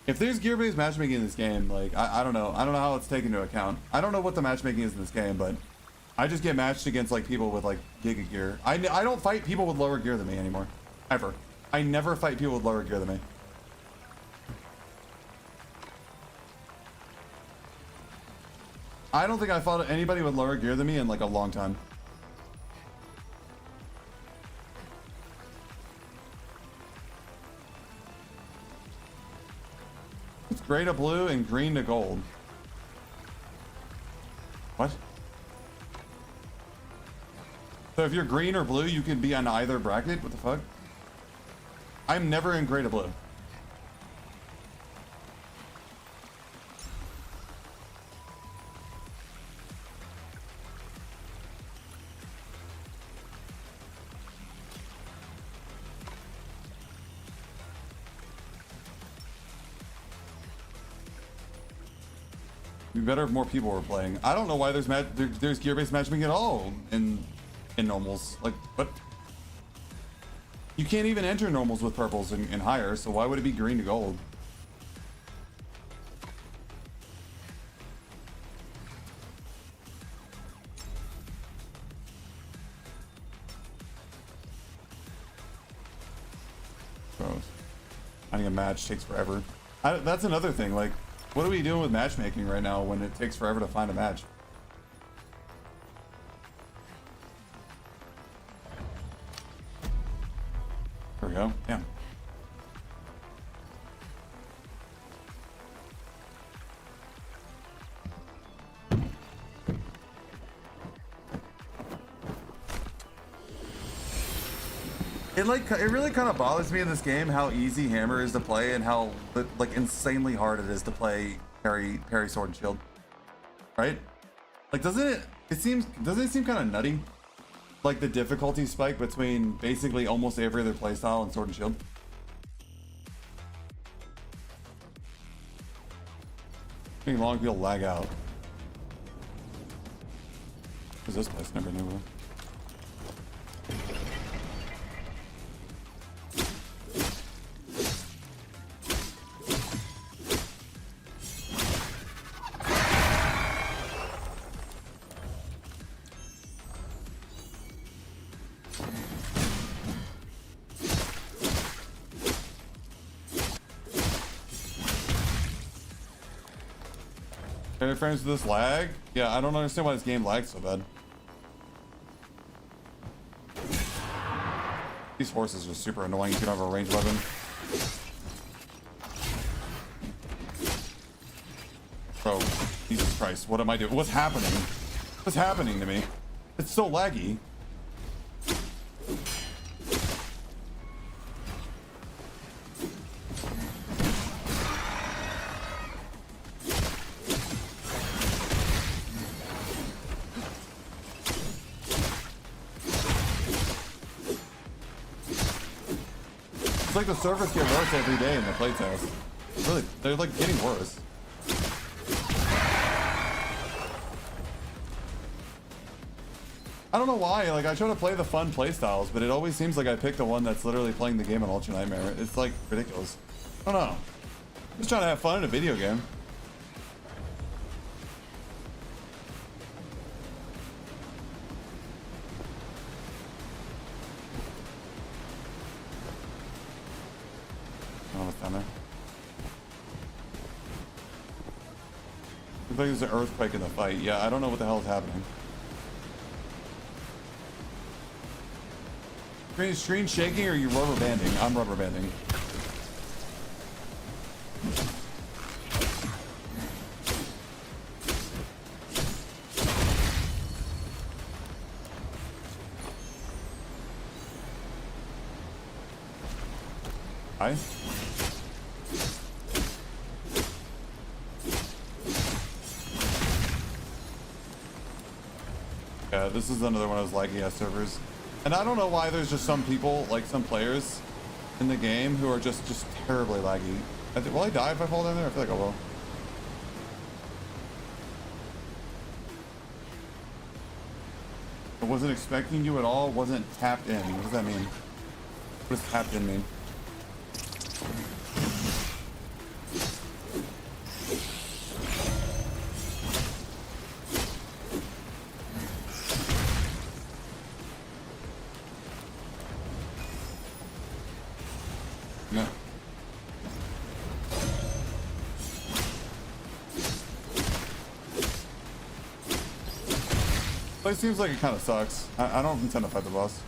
If there's gear-based matchmaking in this game, like I don't know how it's taken into account. I don't know what the matchmaking is in this game, but I just get matched against like people with like giga gear. I don't fight people with lower gear than me anymore, ever. I never fight people with lower gear than me. I don't think I fought anybody with lower gear than me in like a long time. It's gray to blue and green to gold. What? So if you're green or blue, you can be on either bracket? What the fuck? I'm never in gray to blue. It'd be better if more people were playing. I don't know why there's gear-based matchmaking at all in normals. Like, what? You can't even enter normals with purples and higher, so why would it be green to gold? Gross. Finding a match takes forever. That's another thing, like, what are we doing with matchmaking right now when it takes forever to find a match? There we go. Yeah. It really kind of bothers me in this game how easy hammer is to play and how like insanely hard it is to play parry sword and shield. Right? Like doesn't it seem kind of nutty? Like the difficulty spike between basically almost every other playstyle in sword and shield. Being long people lag out. What's this place? Never knew. Frames with this lag? Yeah, I don't understand why this game lags so bad. These horses are super annoying if you don't have a ranged weapon. Bro, Jesus Christ, what am I doing? What's happening? What's happening to me? It's so laggy. It's like the servers get worse every day in the playtest. Really, they're like getting worse. I don't know why, like I try to play the fun playstyles, but it always seems like I pick the one that's literally playing the game on Ultra Nightmare. It's like ridiculous. I don't know. Just trying to have fun in a video game. Oh, what's down there? Looks like there's an earthquake in the fight. Yeah, I don't know what the hell is happening. Screen shaking or are you rubber banding? I'm rubber banding. Hi. Yeah, this is another one of those laggy ass servers. And I don't know why there's just some people, like some players in the game who are just terribly laggy. Will I die if I fall down there? I feel like I will. I wasn't expecting you at all, wasn't tapped in. What does that mean? What does tapped in mean? No. It seems like it kind of sucks. I don't intend to fight the boss.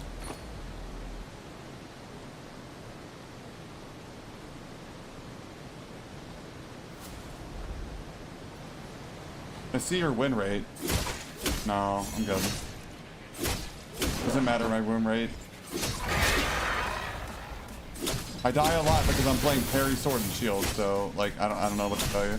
I see your win rate. No, I'm good. Doesn't matter my win rate. I die a lot because I'm playing parry, sword, and shield, so like I don't know what to tell you.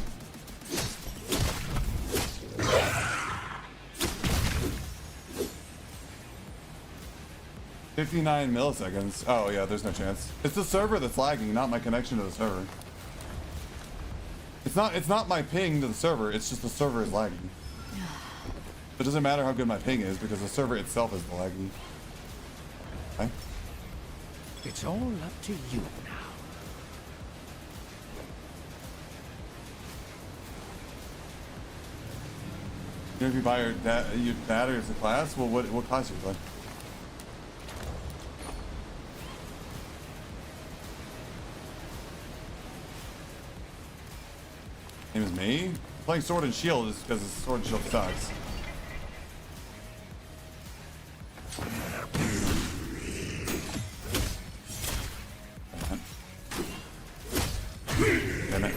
$59 milliseconds. Oh yeah, there's no chance. It's the server that's lagging, not my connection to the server. It's not my ping to the server, it's just the server is lagging. It doesn't matter how good my ping is because the server itself is laggy. Okay. It's all up to you now. You know, if you buy your dad or as a class, well, what class you play? Name is me? I'm playing Sword and Shield just because Sword and Shield sucks. Damn it.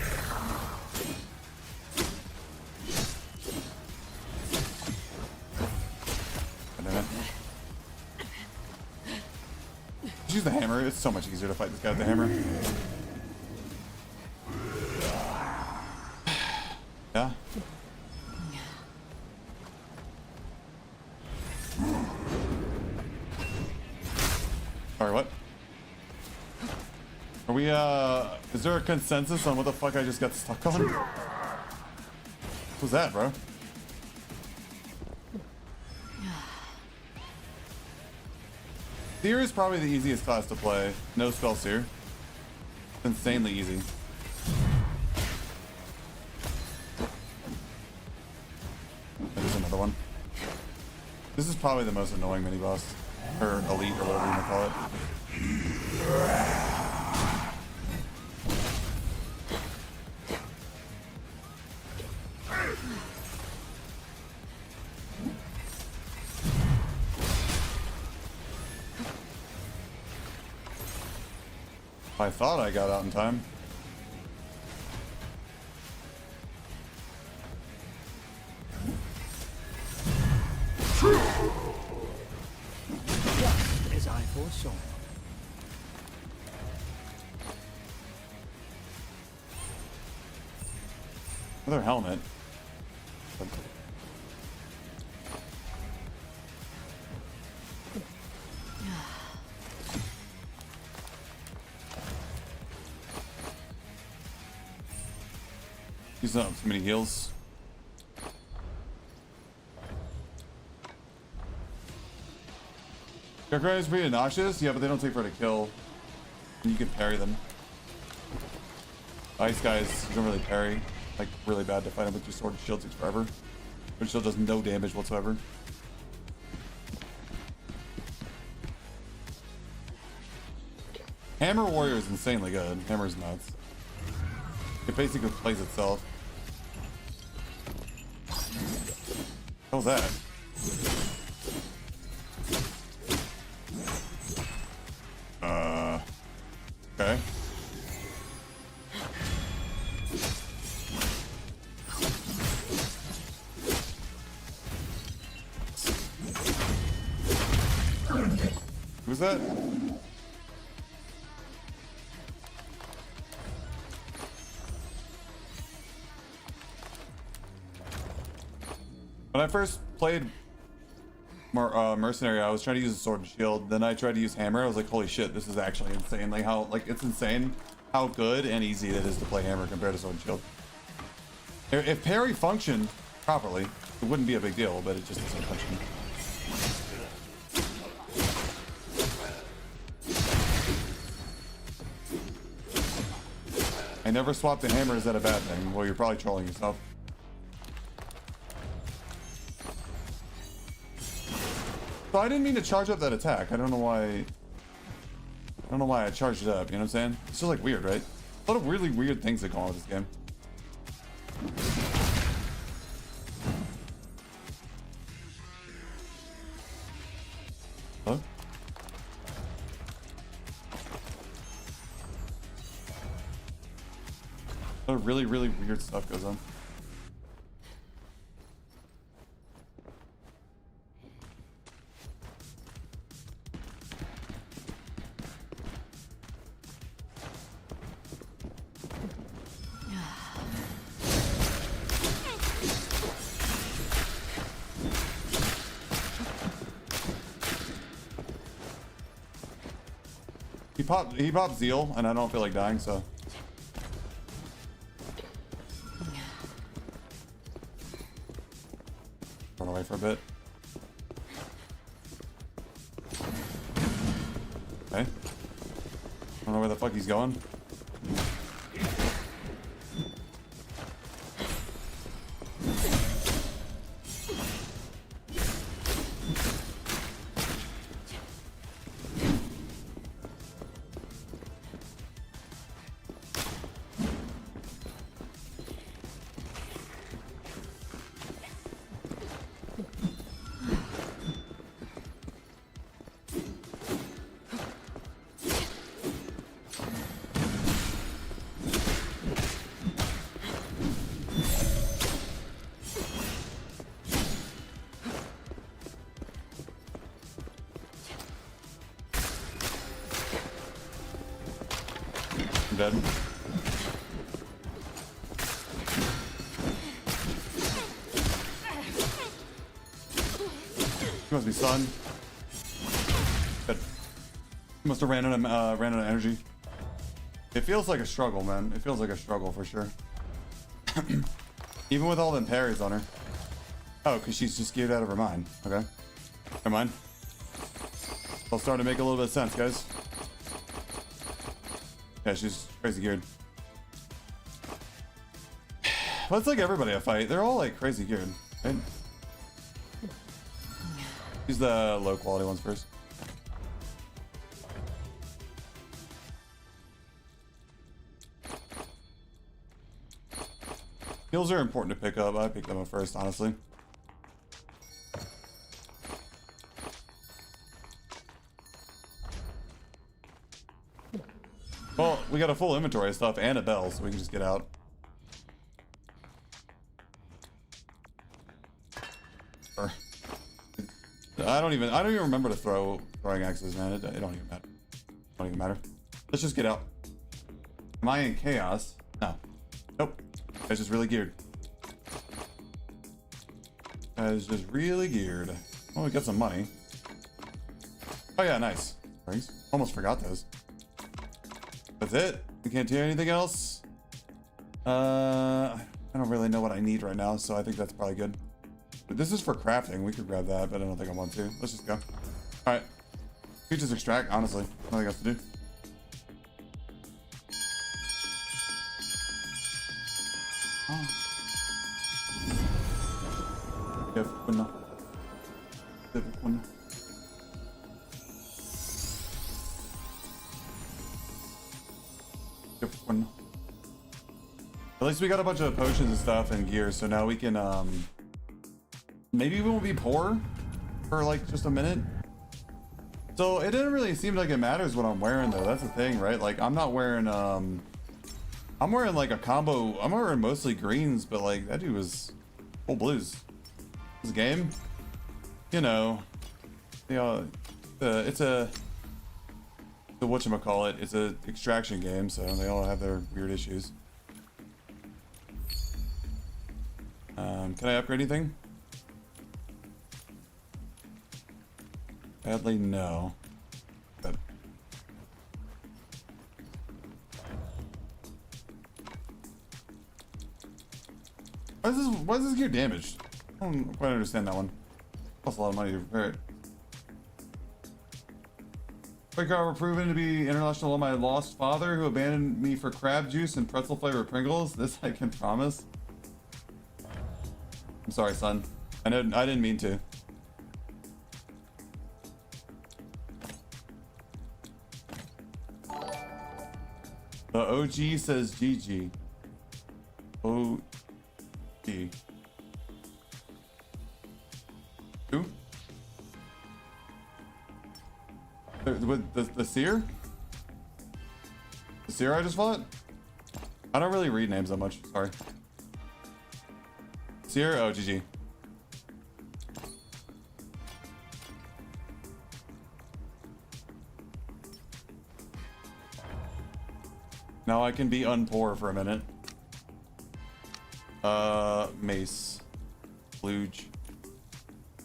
Damn it. Just use the hammer. It's so much easier to fight this guy with the hammer. Yeah. Sorry, what? Are we, is there a consensus on what the fuck I just got stuck on? What was that, bro? Seer is probably the easiest class to play. No spell Seer. It's insanely easy. There's another one. This is probably the most annoying mini boss. Or elite or whatever you want to call it. I thought I got out in time. Just as I foresaw. Another helmet. He's not too many heals. Darkrai is pretty obnoxious, yeah, but they don't take forever to kill. And you can parry them. Ice guys, you don't really parry. Like, really bad to fight him with your sword and shield. Takes forever. Sword shield does no damage whatsoever. Hammer Warrior is insanely good. Hammer's nuts. It basically plays itself. What was that? Okay. Who's that? When I first played Mercenary, I was trying to use a sword and shield. Then I tried to use hammer. I was like, holy shit, this is actually insane. Like how, like it's insane how good and easy it is to play hammer compared to sword and shield. If parry functioned properly, it wouldn't be a big deal, but it just doesn't function. I never swapped the hammer. Is that a bad thing? Well, you're probably trolling yourself. So I didn't mean to charge up that attack. I don't know why. I don't know why I charged it up. You know what I'm saying? It's just like weird, right? A lot of really weird things that go on with this game. Hello? A lot of really, really weird stuff goes on. He popped Zeal, and I don't feel like dying, so. Run away for a bit. Okay. I don't know where the fuck he's going. I'm dead. He must be stunned. Good. He must have ran out of energy. It feels like a struggle, man. It feels like a struggle for sure. Even with all them parries on her. Oh, because she's just geared out of her mind. Okay. Never mind. I'll start to make a little bit of sense, guys. Yeah, she's crazy geared. Well, it's like everybody I fight. They're all like crazy geared. Right? Use the low quality ones first. Heals are important to pick up. I pick them up first, honestly. Well, we got a full inventory of stuff and a bell, so we can just get out. I don't even remember to throwing axes, man. It don't even matter. Don't even matter. Let's just get out. Am I in chaos? No. Nope. It's just really geared. It's just really geared. Oh, we got some money. Oh yeah, nice. Rings. Almost forgot those. That's it. We can't do anything else. I don't really know what I need right now, so I think that's probably good. But this is for crafting. We could grab that, but I don't think I want to. Let's just go. All right. We just extract, honestly. Nothing else to do. At least we got a bunch of potions and stuff and gear, so now we can maybe we won't be poor for like just a minute. So it didn't really seem like it matters what I'm wearing though. That's the thing, right? Like I'm not wearing I'm wearing like a combo. I'm wearing mostly greens, but like that dude was full blues. This game, you know, it's a whatchamacallit, it's a extraction game, so they all have their weird issues. Can I upgrade anything? Sadly, no. But why is this gear damaged? I don't quite understand that one. Costs a lot of money to repair it. Quick car were proven to be international on my lost father who abandoned me for crab juice and pretzel flavored Pringles. This I can promise. I'm sorry, son. I didn't mean to. The OG says GG. OG. Who? The seer? The seer I just fought? I don't really read names that much, sorry. Seer? Oh, GG. Now I can be unpoor for a minute. Mace. Luge.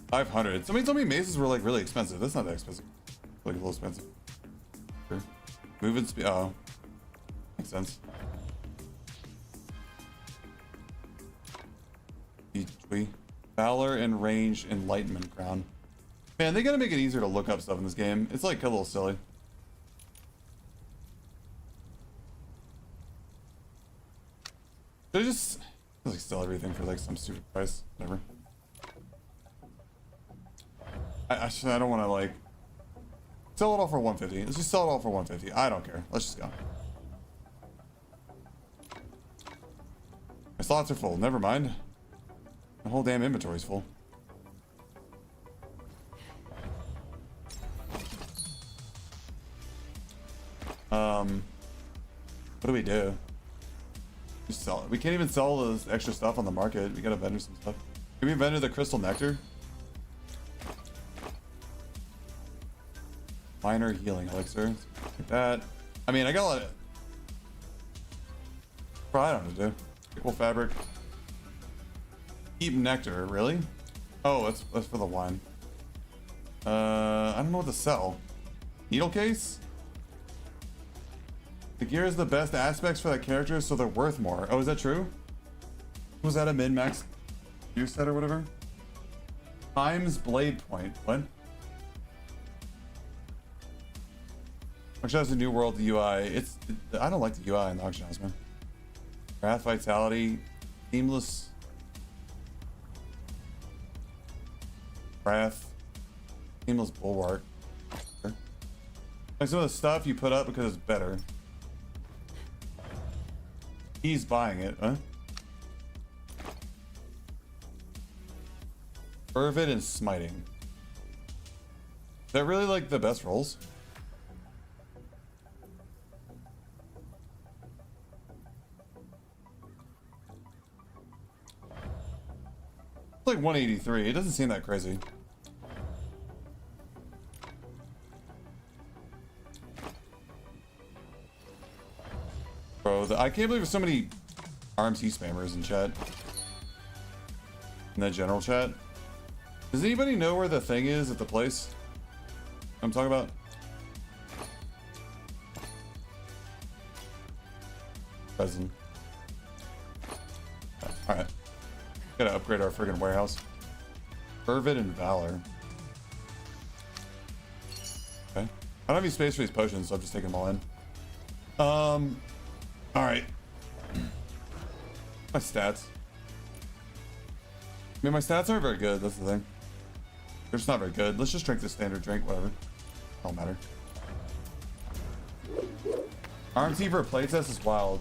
500. Somebody told me maces were like really expensive. That's not that expensive. Like a little expensive. Sure. Movement speed. Oh. Makes sense. Valor and range enlightenment crown. Man, they gotta make it easier to look up stuff in this game. It's like a little silly. They just like sell everything for like some stupid price. Whatever. I don't want to like sell it all for 150. Let's just sell it all for 150. I don't care. Let's just go. My slots are full. Never mind. The whole damn inventory's full. What do we do? Just sell it. We can't even sell this extra stuff on the market. We gotta vendor some stuff. Can we vendor the crystal nectar? Minor healing elixir. Like that. I mean, I got a lot of... Probably I don't know what to do. Equal fabric. Keep nectar, really? Oh, that's for the wine. I don't know what to sell. Needle case? The gear is the best aspects for that character, so they're worth more. Oh, is that true? Was that a min-max gear set or whatever? Times blade point. What? Auction House, a new world, the UI. I don't like the UI in the Auction House, man. Wrath, Vitality, Seamless. Wrath, Seamless Bulwark. Sure. Like some of the stuff you put up because it's better. He's buying it, huh? Fervid and Smiting. Is that really like the best rolls? It's like 183. It doesn't seem that crazy. Bro, I can't believe there's so many RMT spammers in chat. In that general chat. Does anybody know where the thing is at the place I'm talking about? Resin. Alright. Gotta upgrade our friggin' warehouse. Fervid and Valor. Okay. I don't have any space for these potions, so I'm just taking them all in. Alright. My stats. I mean, my stats aren't very good. That's the thing. They're just not very good. Let's just drink the standard drink. Whatever. Don't matter. RMT for a playtest is wild.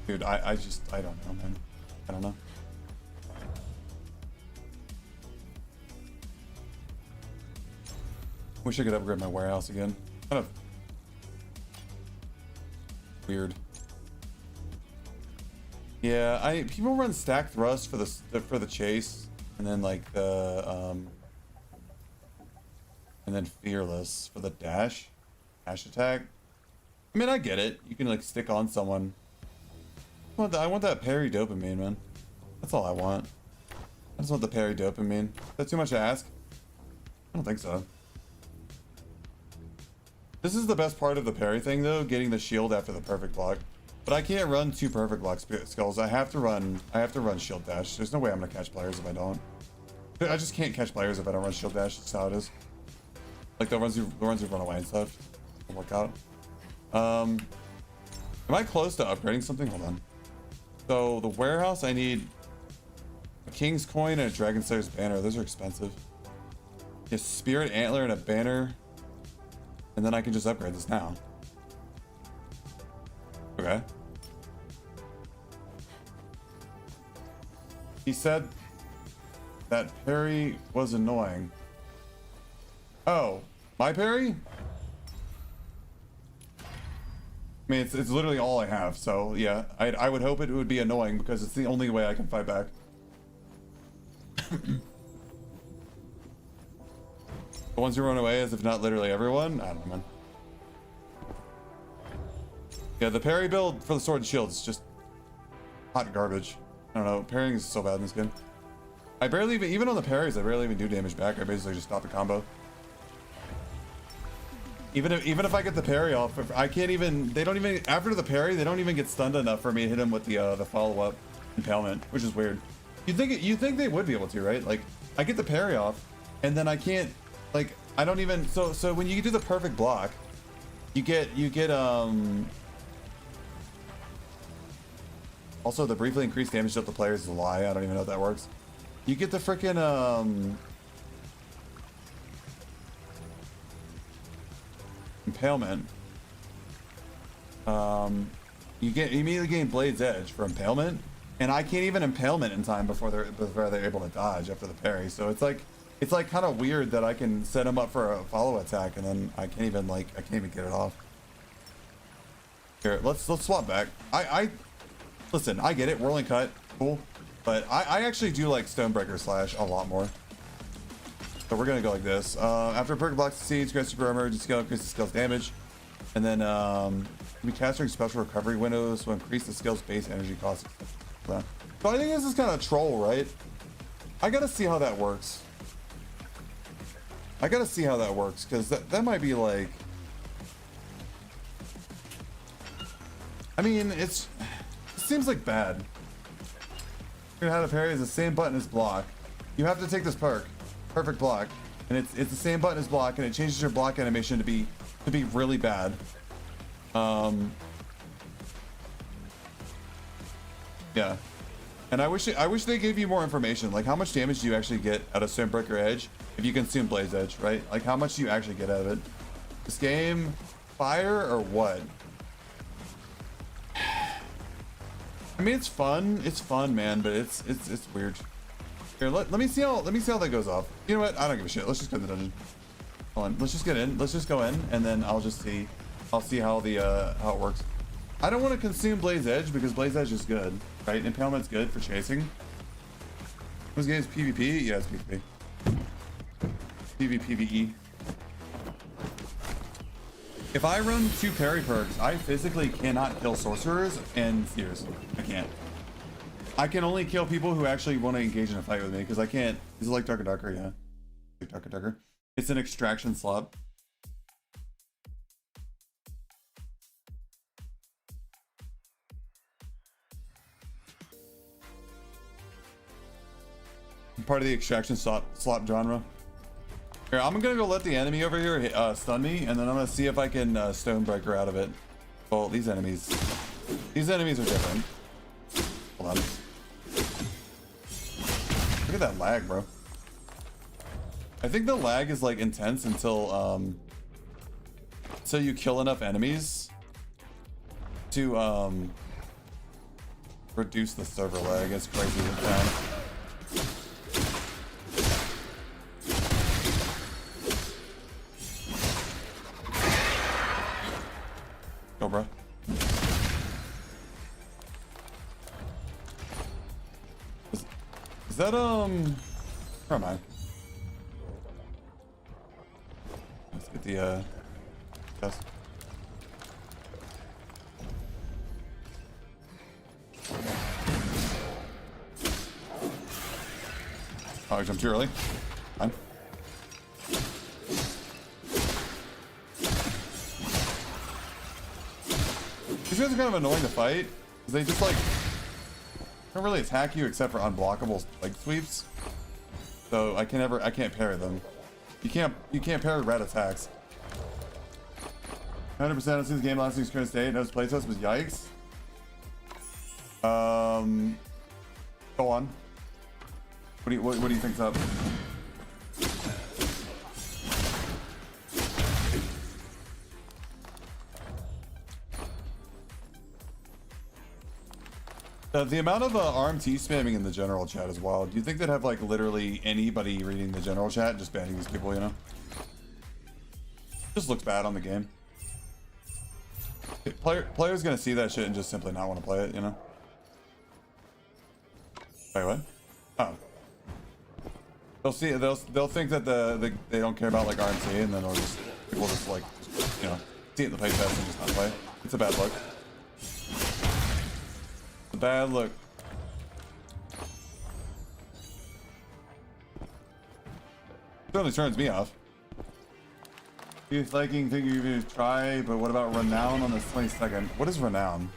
Dude, I don't know, man. I don't know. Wish I could upgrade my warehouse again. Kind of weird. Yeah, people run stack thrust for the chase, and then like the and then fearless for the dash attack. I mean, I get it. You can like stick on someone. I want that parry dopamine, man. That's all I want. I just want the parry dopamine. Is that too much to ask? I don't think so. This is the best part of the parry thing, though, getting the shield after the perfect block. But I can't run 2 perfect block skulls. I have to run shield dash. There's no way I'm gonna catch players if I don't. I just can't catch players if I don't run shield dash. That's how it is. Like the ones who run away and stuff. Don't work out. Am I close to upgrading something? Hold on. So the warehouse, I need a King's Coin and a Dragon Slayer's banner. Those are expensive. A Spirit Antler and a banner. And then I can just upgrade this now. Okay. He said that parry was annoying. Oh, my parry? I mean, it's literally all I have, so yeah, I would hope it would be annoying because it's the only way I can fight back. The ones who run away, as if not literally everyone? I don't know, man. Yeah, the parry build for the sword and shield is just hot garbage. I don't know, parrying is so bad in this game. I barely even on the parries, I barely even do damage back. I basically just stop the combo. Even if I get the parry off, I can't even. They don't even after the parry. They don't even get stunned enough for me to hit him with the follow-up impalement, which is weird. You think they would be able to, right? Like I get the parry off, and then I can't. Like I don't even. So when you do the perfect block, you get Also, the briefly increased damage to the players is a lie. I don't even know if that works. You get the freaking impalement. You immediately gain Blade's Edge for impalement, and I can't even impalement in time before they're able to dodge after the parry. So it's like kind of weird that I can set them up for a follow attack and then I can't even get it off. Here, let's swap back. Listen, I get it, whirling cut, cool, but I actually do like Stonebreaker Slash a lot more. So we're gonna go like this. After a perk blocks the siege, grants super armor, skill increases the skill's damage, and then be casting special recovery windows will increase the skill's base energy cost. So I think this is kind of troll, right? I gotta see how that works. Because that might be like. I mean, it seems like bad. You're gonna have to parry is the same button as block. You have to take this perk, perfect block, and it's the same button as block, and it changes your block animation to be really bad. Yeah, and I wish they gave you more information. Like, how much damage do you actually get out of Stonebreaker Edge if you consume Blaze Edge, right? Like, how much do you actually get out of it? This game, fire or what? I mean, it's fun, man, but it's weird. Here, let me see how that goes off. You know what? I don't give a shit. Let's just go to the dungeon. Hold on. Let's just get in. Let's just go in, and then I'll see how it works. I don't want to consume Blaze Edge because Blaze Edge is good, right? Impalement's good for chasing. This game's PvP? Yeah, it's PvP. PvPvE. If I run 2 parry perks, I physically cannot kill sorcerers and seers. I can't. I can only kill people who actually want to engage in a fight with me because I can't. Is it like Darker Darker? Yeah. Like Darker Darker. It's an extraction slot. Part of the extraction slot genre. Here, I'm gonna go let the enemy over here stun me, and then I'm gonna see if I can Stonebreaker out of it. Well, these enemies are different. Hold on. Look at that lag, bro. I think the lag is like intense until you kill enough enemies to reduce the server lag. It's crazy with that. Go, bro. Is that where am I? Let's get the chest. Oh, I jumped too early. Fine. These guys are kind of annoying to fight because they just like don't really attack you except for unblockable leg sweeps. So I can't parry them. You can't parry red attacks. 100% of this game last week's current state. Notice playtest was yikes. Go on. What do you think's up? The amount of RMT spamming in the general chat as well. Do you think they'd have like literally anybody reading the general chat just banning these people, you know? Just looks bad on the game. Players gonna see that shit and just simply not want to play it, you know? Wait, what? Oh. They'll think that they don't care about like RMT, and then people just like, you know, see it in the playtest and just not play it. It's a bad look. Bad look. Certainly turns me off. Youth liking, think you can try, but what about Renown on the 22nd? What is Renown?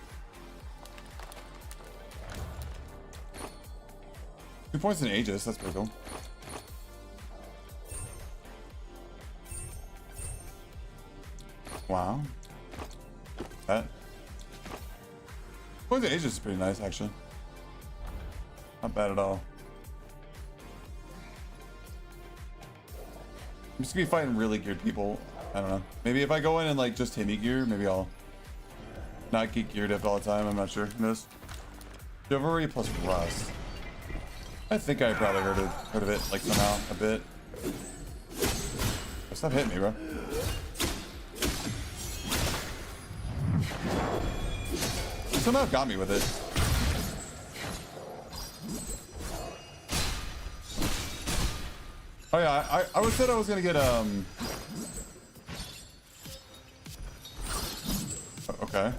2 points in Aegis, that's pretty cool. Wow. That. Points in Aegis is pretty nice, actually. Not bad at all. I'm just gonna be fighting really geared people. I don't know. Maybe if I go in and like just hit me gear, maybe I'll not get geared up all the time. I'm not sure. Who knows? Chivalry plus Rust. I think I probably heard of it like somehow a bit. Stop hitting me, bro. You somehow got me with it. Oh yeah, I said I was gonna get okay.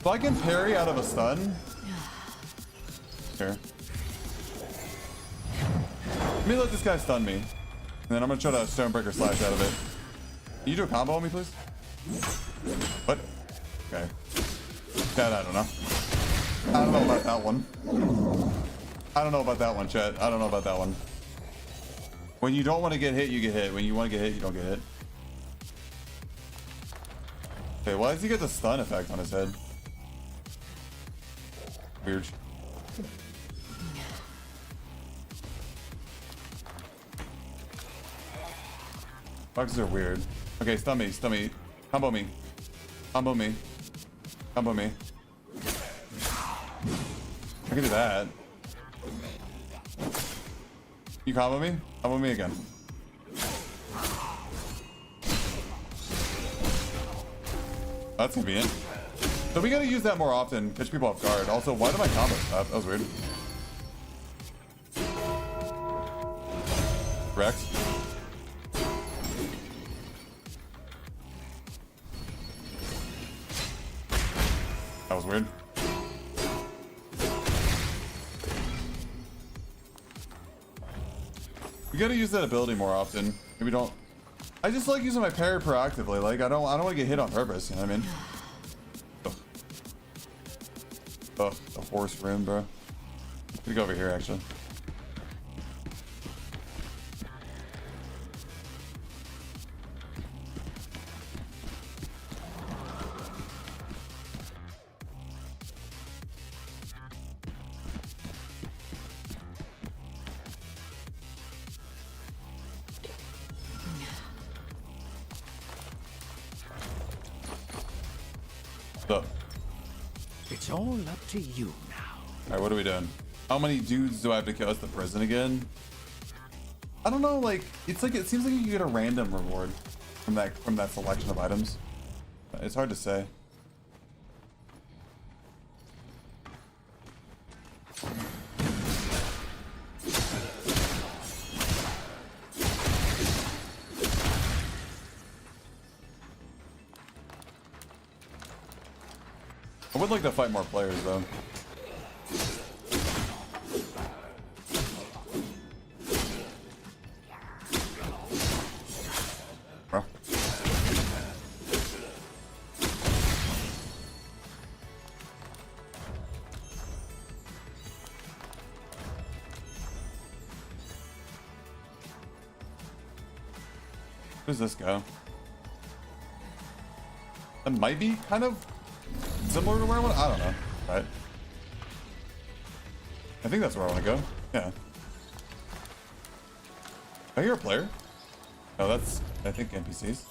So I can parry out of a stun. Here. Let me let this guy stun me. And then I'm gonna try to Stonebreaker slash out of it. Can you do a combo on me, please? What? Okay. Chat, I don't know. I don't know about that one. I don't know about that one, chat. I don't know about that one. When you don't want to get hit, you get hit. When you want to get hit, you don't get hit. Okay, why does he get the stun effect on his head? Weird. Bugs are weird. Okay, stun me, stun me. Combo me. Combo me. Combo me. I can do that. You combo me? Combo me again. That's convenient. So we gotta use that more often, catch people off guard. Also, why did my combo stop? That was weird. Rex. That was weird. We gotta use that ability more often. Maybe don't. I just like using my parry proactively. Like I don't want to get hit on purpose. You know what I mean? Ugh. Ugh, the horse rune, bro. Let me go over here actually. So, It's all up to you now. all right, what are we doing? How many dudes do I have to kill? It's the prison again. I don't know. Like, it's like it seems like you get a random reward from that selection of items. It's hard to say. I would like to fight more players though. Bro. Where's this go? That might be kind of similar to where I want. I don't know. Right. I think that's where I want to go. Yeah. I hear a player. Oh, that's, I think, NPCs.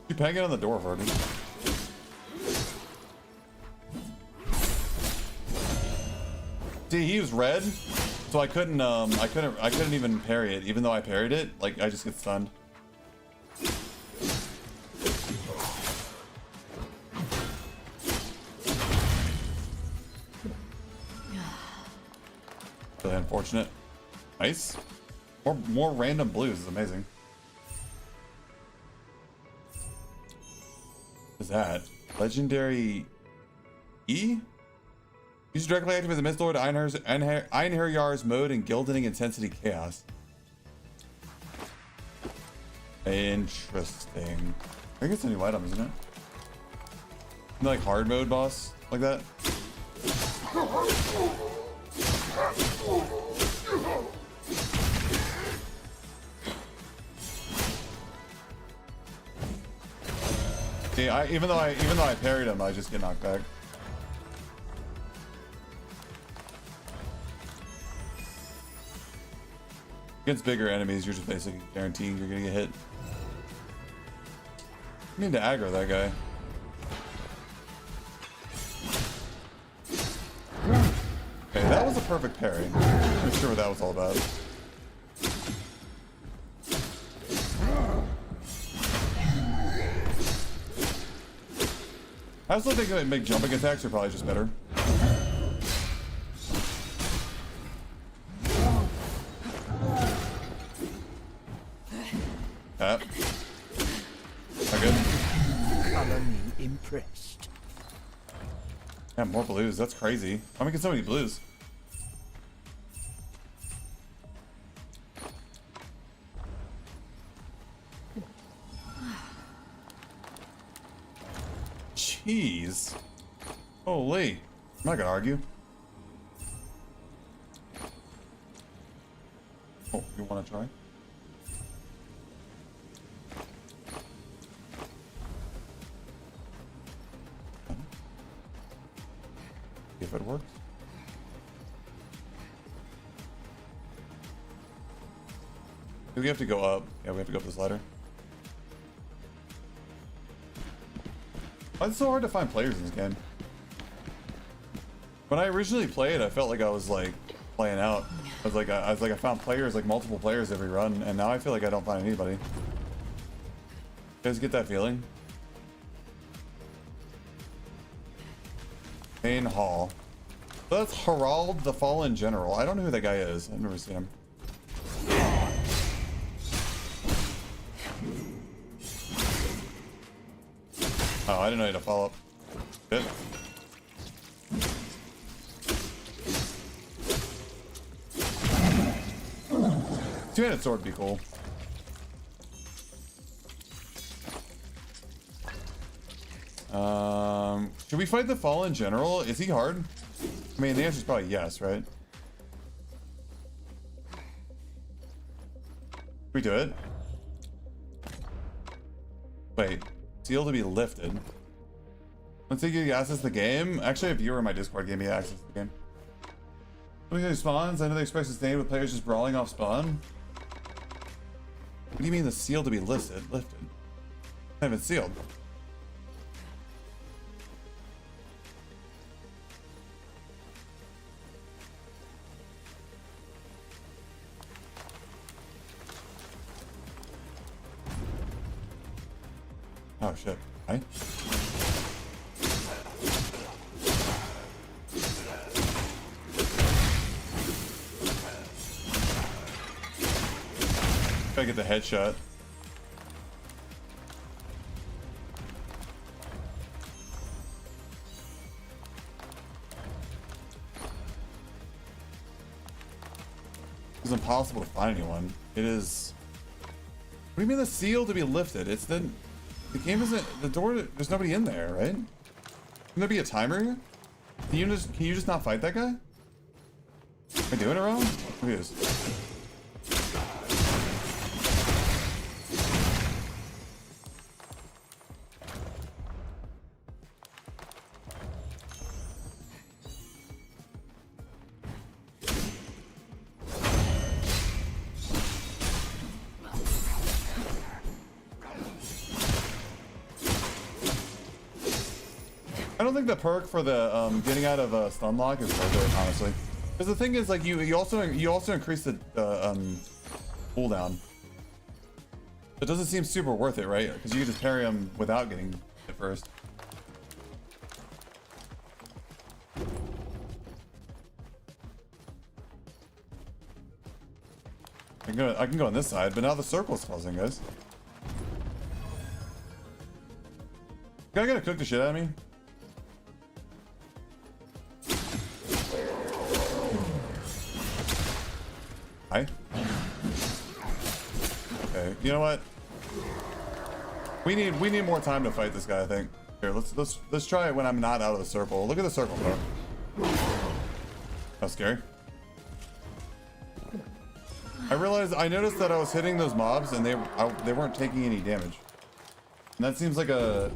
You banging on the door, Hardy. See, he was red, so I couldn't even parry it. Even though I parried it, like I just get stunned. Really unfortunate. Nice. More random blues is amazing. What is that? Legendary E? Use directly activate the Mistlord Einherjar's mode and Gildening Intensity Chaos. Interesting. I think it's a new item, isn't it? Like hard mode boss? Like that? See, even though I parried him, I just get knocked back. Against bigger enemies, you're just basically guaranteeing you're gonna get hit. I need to aggro that guy. Okay, that was a perfect parry. I'm not sure what that was all about. I also think that make jumping attacks are probably just better. Not good. Color me impressed. Yeah, more blues. That's crazy. How am I getting so many blues? Jeez. Holy. I'm not gonna argue. Oh, you wanna try? If it works. Do we have to go up? Yeah, we have to go up this ladder. Why is it so hard to find players in this game? When I originally played, I felt like I was like playing out. I was like I found players, like multiple players every run, and now I feel like I don't find anybody. You guys get that feeling? Main hall. So that's Harald the Fallen General. I don't know who that guy is. I've never seen him. Oh, I didn't know you had to follow up. Good. Two-handed sword would be cool. Should we fight the Fallen General? Is he hard? I mean, the answer is probably yes, right? We do it. Wait, seal to be lifted. Let's see, you access the game. Actually, a viewer in my Discord gave me access to the game. Looking at spawns, I know they expect to stay with players just brawling off spawn. What do you mean the seal to be lifted? Lifted. Not even sealed. Oh shit. Right? Gotta get the headshot. It's impossible to find anyone. It is. What do you mean the seal to be lifted? It's the game isn't the door. There's nobody in there, right? Can there be a timer here? Can you just not fight that guy? Am I doing it wrong? Look at this. I don't think the perk for the getting out of stun lock is worth it, honestly. Because the thing is, like, you also increase the cooldown. It doesn't seem super worth it, right? Because you can just parry him without getting hit first. I can go on this side, but now the circle's closing, guys. You gotta cook the shit out of me. Hi. Okay, you know what? We need more time to fight this guy, I think. Here, let's try it when I'm not out of the circle. Look at the circle, bro. That's scary. I noticed that I was hitting those mobs and they weren't taking any damage. And that seems like a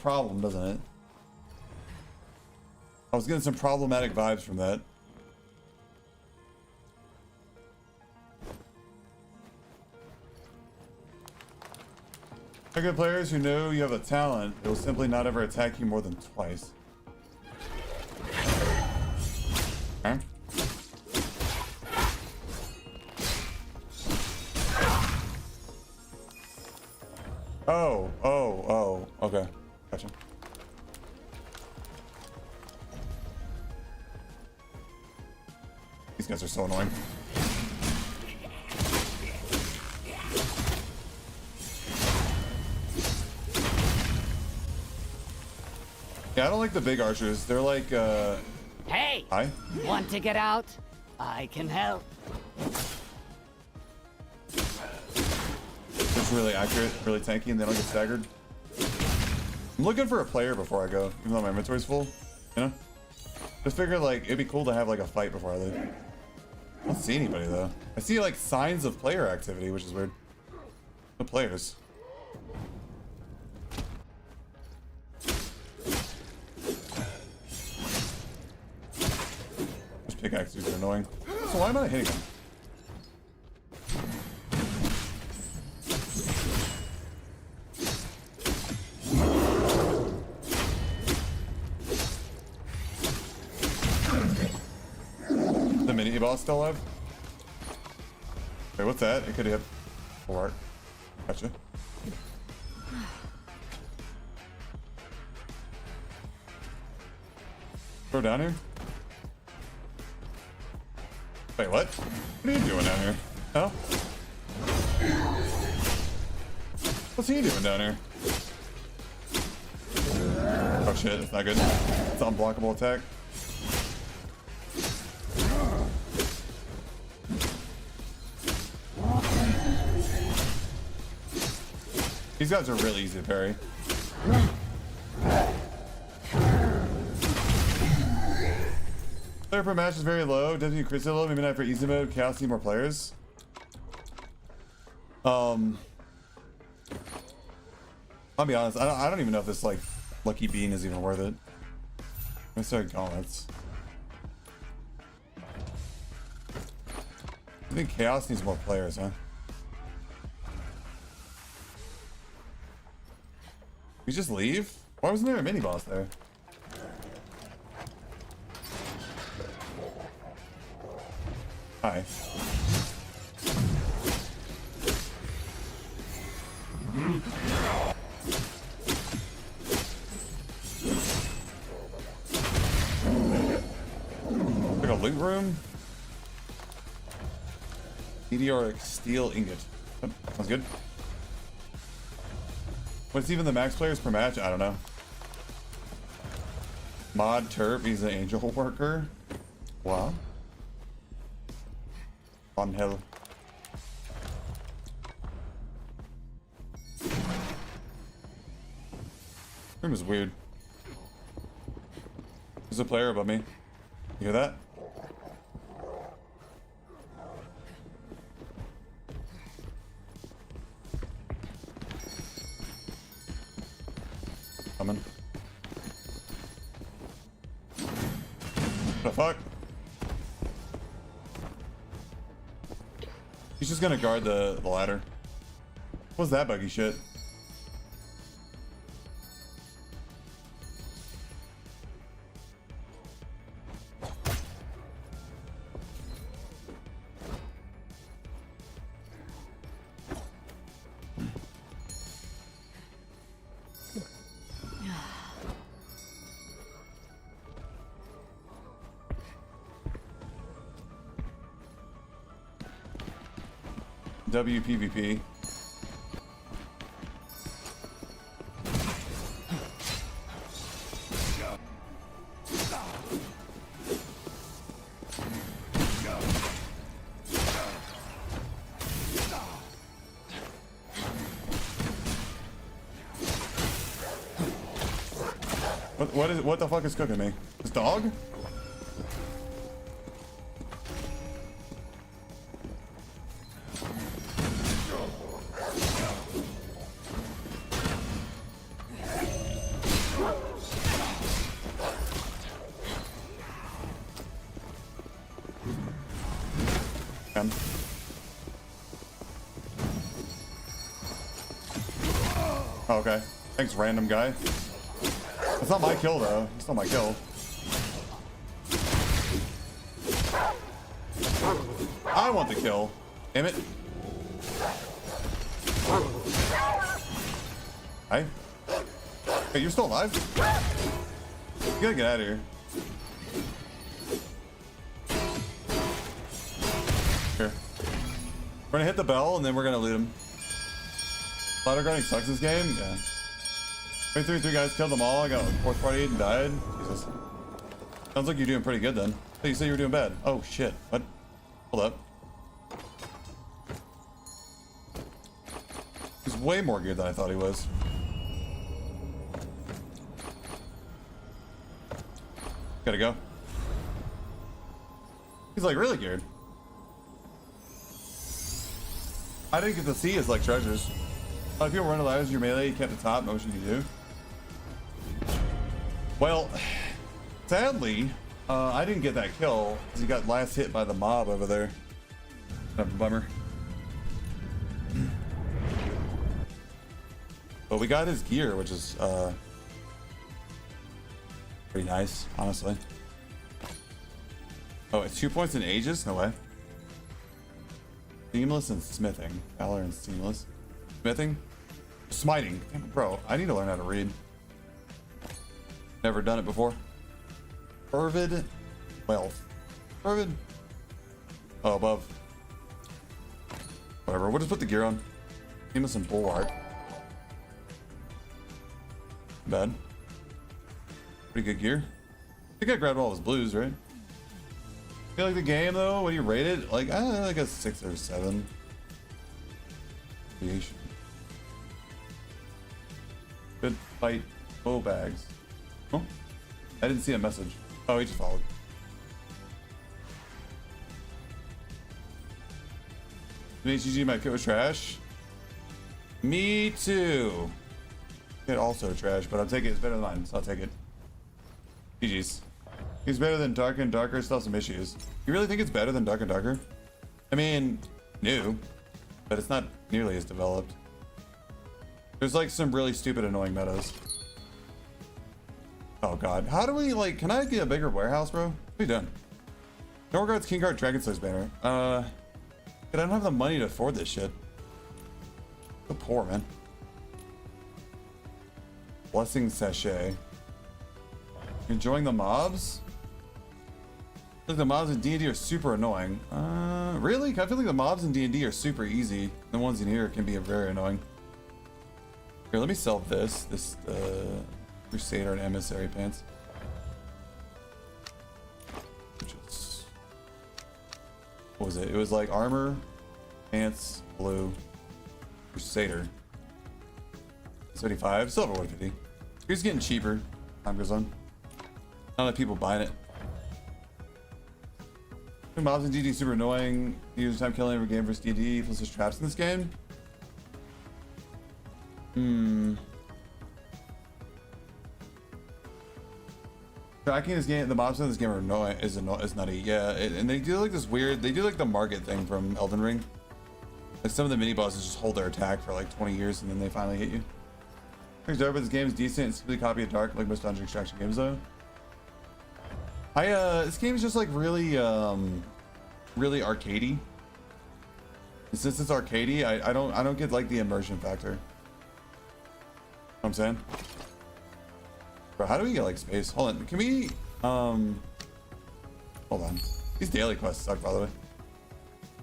problem, doesn't it? I was getting some problematic vibes from that. Good players who know you have a talent, it will simply not ever attack you more than twice. Huh? Oh, okay. Gotcha. These guys are so annoying. Yeah, I don't like the big archers. They're like, Hey! Hi? Want to get out? I can help. It's really accurate, really tanky, and they don't get staggered. I'm looking for a player before I go, even though my inventory's full, you know? Just figure, like, it'd be cool to have, like, a fight before I leave. I don't see anybody, though. I see, like, signs of player activity, which is weird. The players. Those pickaxes are annoying. So why am I not hitting them? The mini boss still alive? Wait, what's that? It could have full art. Gotcha. Go down here? Wait, what? What are you doing down here? Oh? What's he doing down here? Oh shit, it's not good. It's an unblockable attack. These guys are really easy to parry. Player per match is very low. Doesn't increase it a little. Maybe not for easy mode. Chaos need more players. I'll be honest. I don't even know if this like lucky bean is even worth it. Let's start gauntlets. I think chaos needs more players, huh? We just leave? Why wasn't there a mini boss there? Hi. Like a loot room? Meteoric steel ingot. Oh, sounds good. What's even the max players per match? I don't know. Mod Terp, he's an angel worker. Wow. On hill. Room is weird. There's a player above me. You hear that? Coming. What the fuck? He's just gonna guard the ladder. What's that buggy shit? WPVP. What the fuck is cooking me? This dog? Oh, okay. Thanks, random guy. It's not my kill, though. It's not my kill. I want the kill. Damn it. Hi. Hey, you're still alive? You gotta get out of here. Here. We're gonna hit the bell, and then we're gonna loot him. Ladder guarding sucks this game? Yeah. 3 guys killed them all. I got fourth party and died. Jesus. Sounds like you're doing pretty good then. I thought you said you were doing bad. Oh shit. What? Hold up. He's way more geared than I thought he was. Gotta go. He's like really geared. I didn't get to see his like treasures. If you run the ladders, your melee, you kept the top motion you do. Well, sadly, I didn't get that kill because he got last hit by the mob over there. Kind of a bummer. But we got his gear, which is pretty nice, honestly. Oh, it's 2 points in Aegis? No way. Seamless and smithing. Valor and seamless. Smithing? Smiting. Damn it, bro, I need to learn how to read. Never done it before. Fervid wealth. Fervid. Oh, above. Whatever. We'll just put the gear on. Seamless and bulwark. Bad. Pretty good gear. I think I grabbed all his blues, right? Feel like the game though, what do you rate it? Like, I don't know, like a 6 or 7. Creation. Good fight. Bow bags. Oh, I didn't see a message. Oh, he just followed. HGG, my kit was trash. Me too. Kit also trash, but I'll take it. It's better than mine, so I'll take it. GG's. He's better than Dark and Darker. Still have some issues. You really think it's better than Dark and Darker? I mean, new, but it's not nearly as developed. There's like some really stupid annoying metas. Oh god. How do we like, can I get a bigger warehouse, bro? What are you doing? No regards, King Card, Dragon Slayer's banner. I don't have the money to afford this shit. So poor, man. Blessing Sachet. Enjoying the mobs? Look, the mobs in D&D are super annoying. Really? I feel like the mobs in D&D are super easy. The ones in here can be very annoying. Here, let me sell this. This, Crusader and Emissary pants. Which is... What was it? It was like armor, pants, blue, Crusader. 75, still over 150. It's getting cheaper. Time goes on. Not enough people buying it. Mobs in DD super annoying. Use time killing every game versus DD. Plus there's traps in this game. Tracking this game, the mobs in this game are annoying. Is nutty. Yeah, and they do like this weird. They do like the market thing from Elden Ring. Like some of the mini bosses just hold their attack for like 20 years and then they finally hit you. This game is decent. It's simply a copy of Dark, like most dungeon extraction games though. This game is just like really really arcadey. And since it's arcadey, I don't get like the immersion factor. Know what I'm saying? Bro, how do we get like space? Hold on, can we hold on. These daily quests suck, by the way.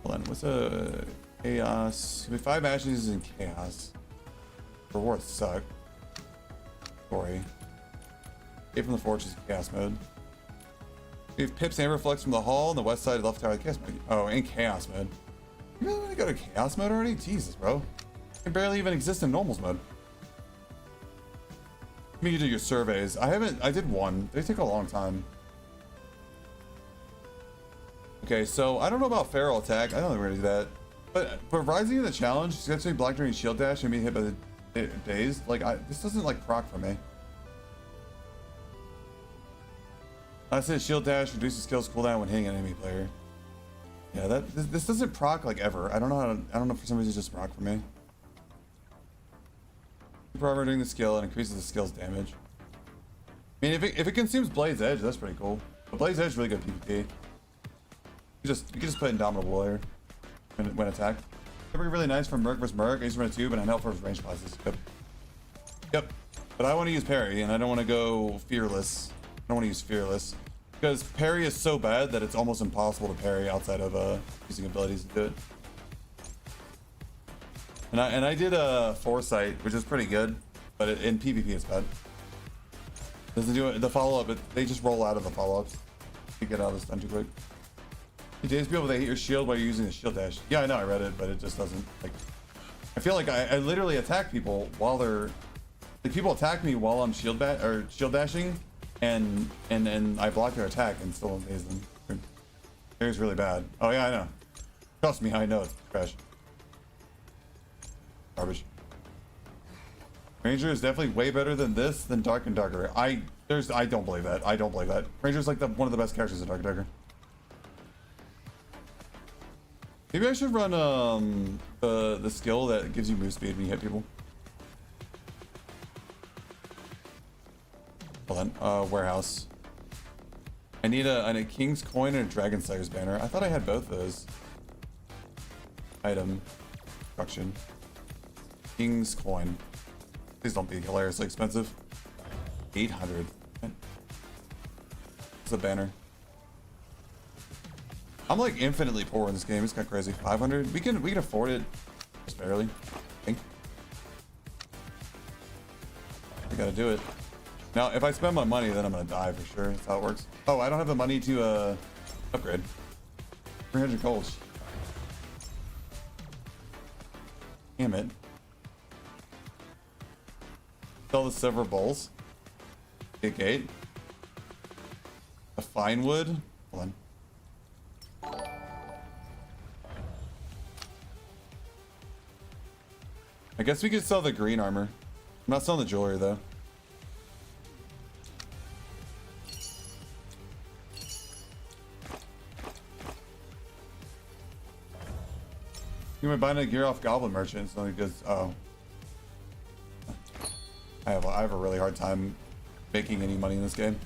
Hold on, what's a chaos? Can we 5 ashes in chaos? Rewards suck. Story. Escape from the fortress chaos mode. We have Pip's Amber Flux from the hall on the west side of left tower of chaos mode. Oh, in chaos mode. You really want to go to chaos mode already? Jesus, bro. You can barely even exist in normals mode. Let me do your surveys. I did one. They take a long time. Okay, so I don't know about feral attack. I don't think we're gonna do that. But rising in the challenge, successfully block during shield dash and being hit by the days. Like this doesn't like proc for me. I said shield dash reduces skills cooldown when hitting an enemy player. Yeah, this doesn't proc like ever. I don't know for some reason it's just proc for me. Super armor during the skill and increases the skill's damage. I mean, if it consumes Blaze Edge, that's pretty cool. But Blaze Edge is really good PvP. You can just put Indomitable here when attacked. It'd be really nice for Merc vs Merc. I used to run a tube and I help for his range classes. Yep. But I want to use parry and I don't want to go fearless. I don't want to use fearless because parry is so bad that it's almost impossible to parry outside of using abilities to do it. And I did a foresight, which is pretty good, but in PvP it's bad. Doesn't do it. The follow up, they just roll out of the follow ups. You get out of this stun too quick. You days people that hit your shield while you're using the shield dash. Yeah, I know I read it, but it just doesn't like. I feel like I literally attack people while they're like people attack me while I'm shield dashing. And I block their attack and still amaze them. It's really bad. Oh yeah, I know. Trust me, I know it's trash. Garbage. Ranger is definitely way better than this than Dark and Darker. I don't believe that. I don't believe that. Ranger's like one of the best characters in Dark and Darker. Maybe I should run the skill that gives you move speed when you hit people. Hold on, warehouse. I need a King's Coin and a Dragon Slayer's banner. I thought I had both those. Item. Construction. King's Coin. Please don't be hilariously expensive. 800. It's a banner. I'm like infinitely poor in this game. It's kind of crazy. 500. We can afford it. Just barely. I think. We gotta do it. Now, if I spend my money, then I'm gonna die for sure. That's how it works. Oh, I don't have the money to upgrade. 300 gold. Damn it. Sell the silver bowls. Get gate. The fine wood. Hold on. I guess we could sell the green armor. I'm not selling the jewelry though. You might buy a gear off Goblin Merchants, only because oh. I have a really hard time making any money in this game.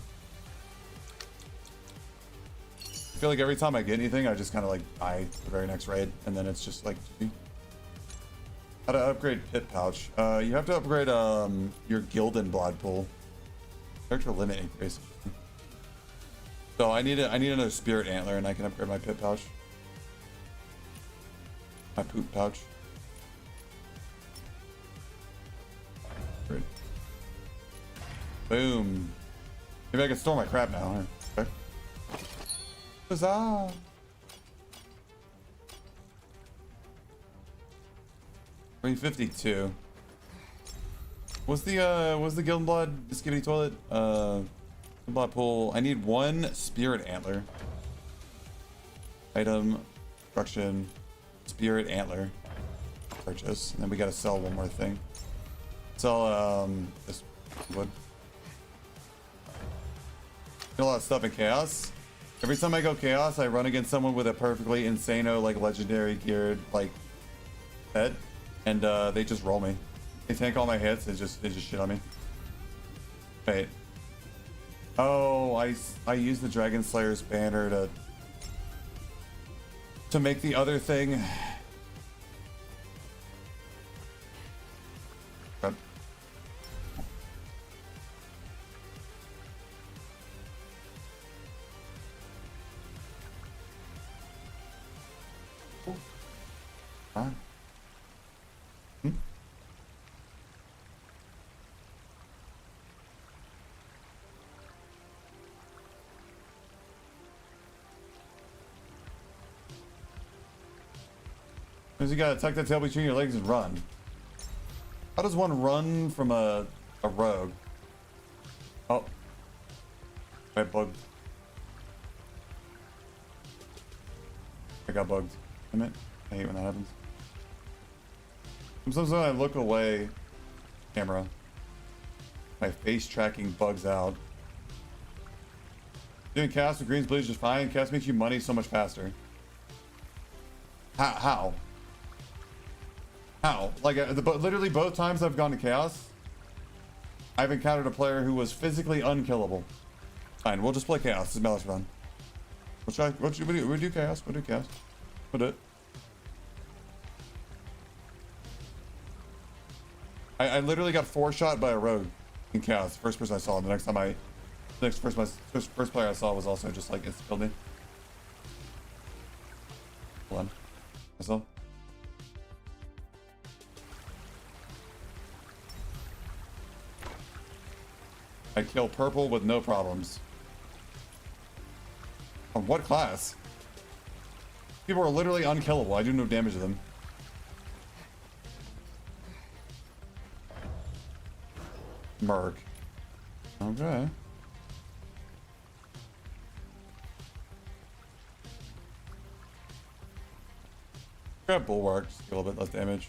I feel like every time I get anything, I just kind of like die the very next raid, and then it's just like how to upgrade pit pouch. You have to upgrade your Gildan blood pool. Character limit increase. So I need another spirit antler, and I can upgrade my pit pouch. My poop pouch. Great. Boom. Maybe I can store my crap now. Okay. Huzzah! $352. What's the Gildan blood skibidi toilet? Blood pool. I need one spirit antler. Item, construction, spirit antler. Purchase. And then we gotta sell one more thing. Sell this wood. A lot of stuff in chaos. Every time I go chaos, I run against someone with a perfectly insano, like legendary geared like head, and they just roll me. They tank all my hits. They just shit on me. Wait. Oh, I used the Dragon Slayer's banner to make the other thing. Crap. Huh? Because you gotta tuck that tail between your legs and run. How does one run from a rogue? Oh. Wait, bugged. I got bugged. Damn it. I hate when that happens. Sometimes when I look away, camera, my face tracking bugs out. Doing cast with greens bleeds just fine. Cast makes you money so much faster. How? How? Like, literally both times I've gone to chaos, I've encountered a player who was physically unkillable. Fine, we'll just play chaos. This is Mellish fun. We'll do chaos. We'll do chaos. We'll do it. I literally got 4-shot by a rogue in chaos. First person I saw. The next first player I saw was also just like insta killed me. Hold on. Myself. I kill purple with no problems. On what class? People are literally unkillable. I do no damage to them. Merc. Okay. Grab bulwark, just a little bit less damage.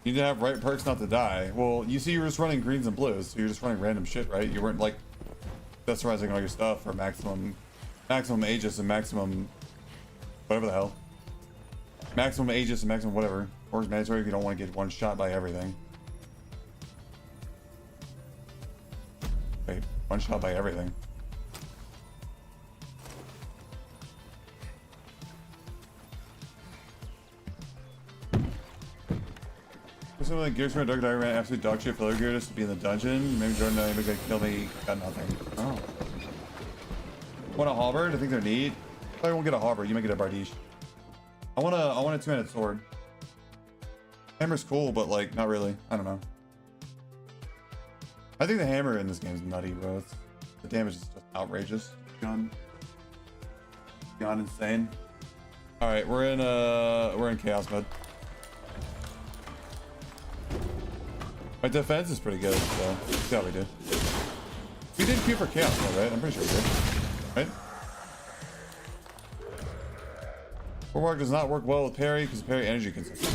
You need to have right perks not to die. Well, you see, you're just running greens and blues, so you're just running random shit, right? You weren't like accessorizing all your stuff for maximum Aegis and maximum whatever the hell. Maximum Aegis and maximum whatever. Or is mandatory if you don't want to get one shot by everything. Wait, one shot by everything. Something like Gears from a Dark Diary ran absolute dog shit filler gear just to be in the dungeon. Maybe Jordan and I kill me, got nothing. Oh. Want a halberd? I think they're neat. Probably won't get a halberd, you might get a bardiche. I want a two-handed sword. Hammer's cool, but like not really. I don't know. I think the hammer in this game is nutty, bro. The damage is just outrageous. Beyond insane. Alright, we're in chaos mode. My defense is pretty good, so see how we did. We did Q for chaos though, right? I'm pretty sure we did. Right? Bulwark does not work well with parry because parry energy consumption.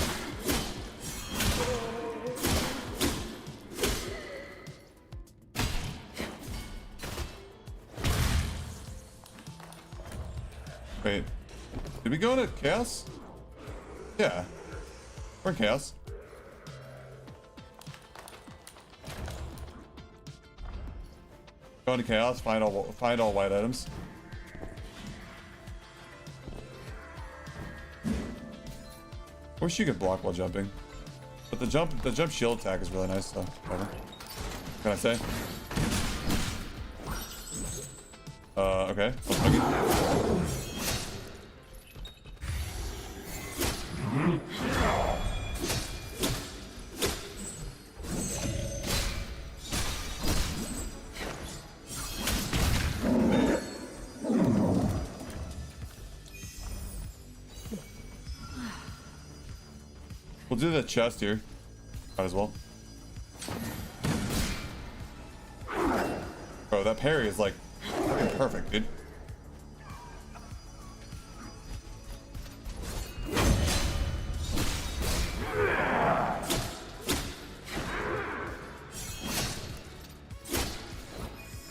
Wait. Did we go into chaos? Yeah. We're in chaos. Go into chaos, find all white items. Wish you could block while jumping. But the jump shield attack is really nice, so whatever. What can I say? Okay. We'll do the chest here. Might as well. Bro, that parry is like fucking perfect, dude.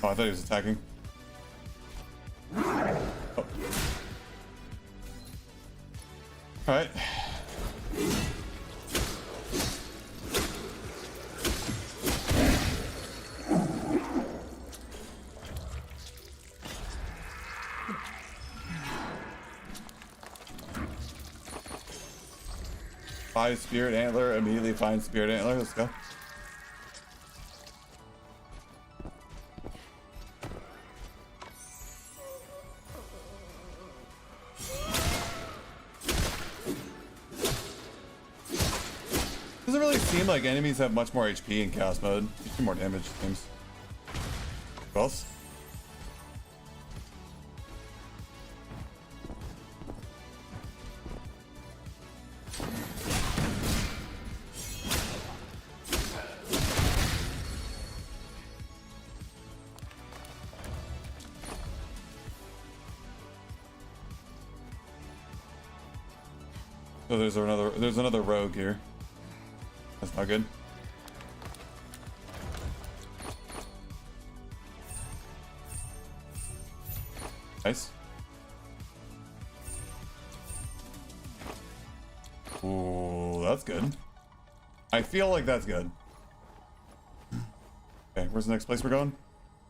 Oh, I thought he was attacking. Oh. Alright. Find Spirit Antler, immediately find Spirit Antler. Let's go. Doesn't really seem like enemies have much more HP in chaos mode. You do more damage, it seems. Who else? So there's another rogue here. That's not good. Nice. Ooh, that's good. I feel like that's good. Okay, where's the next place we're going?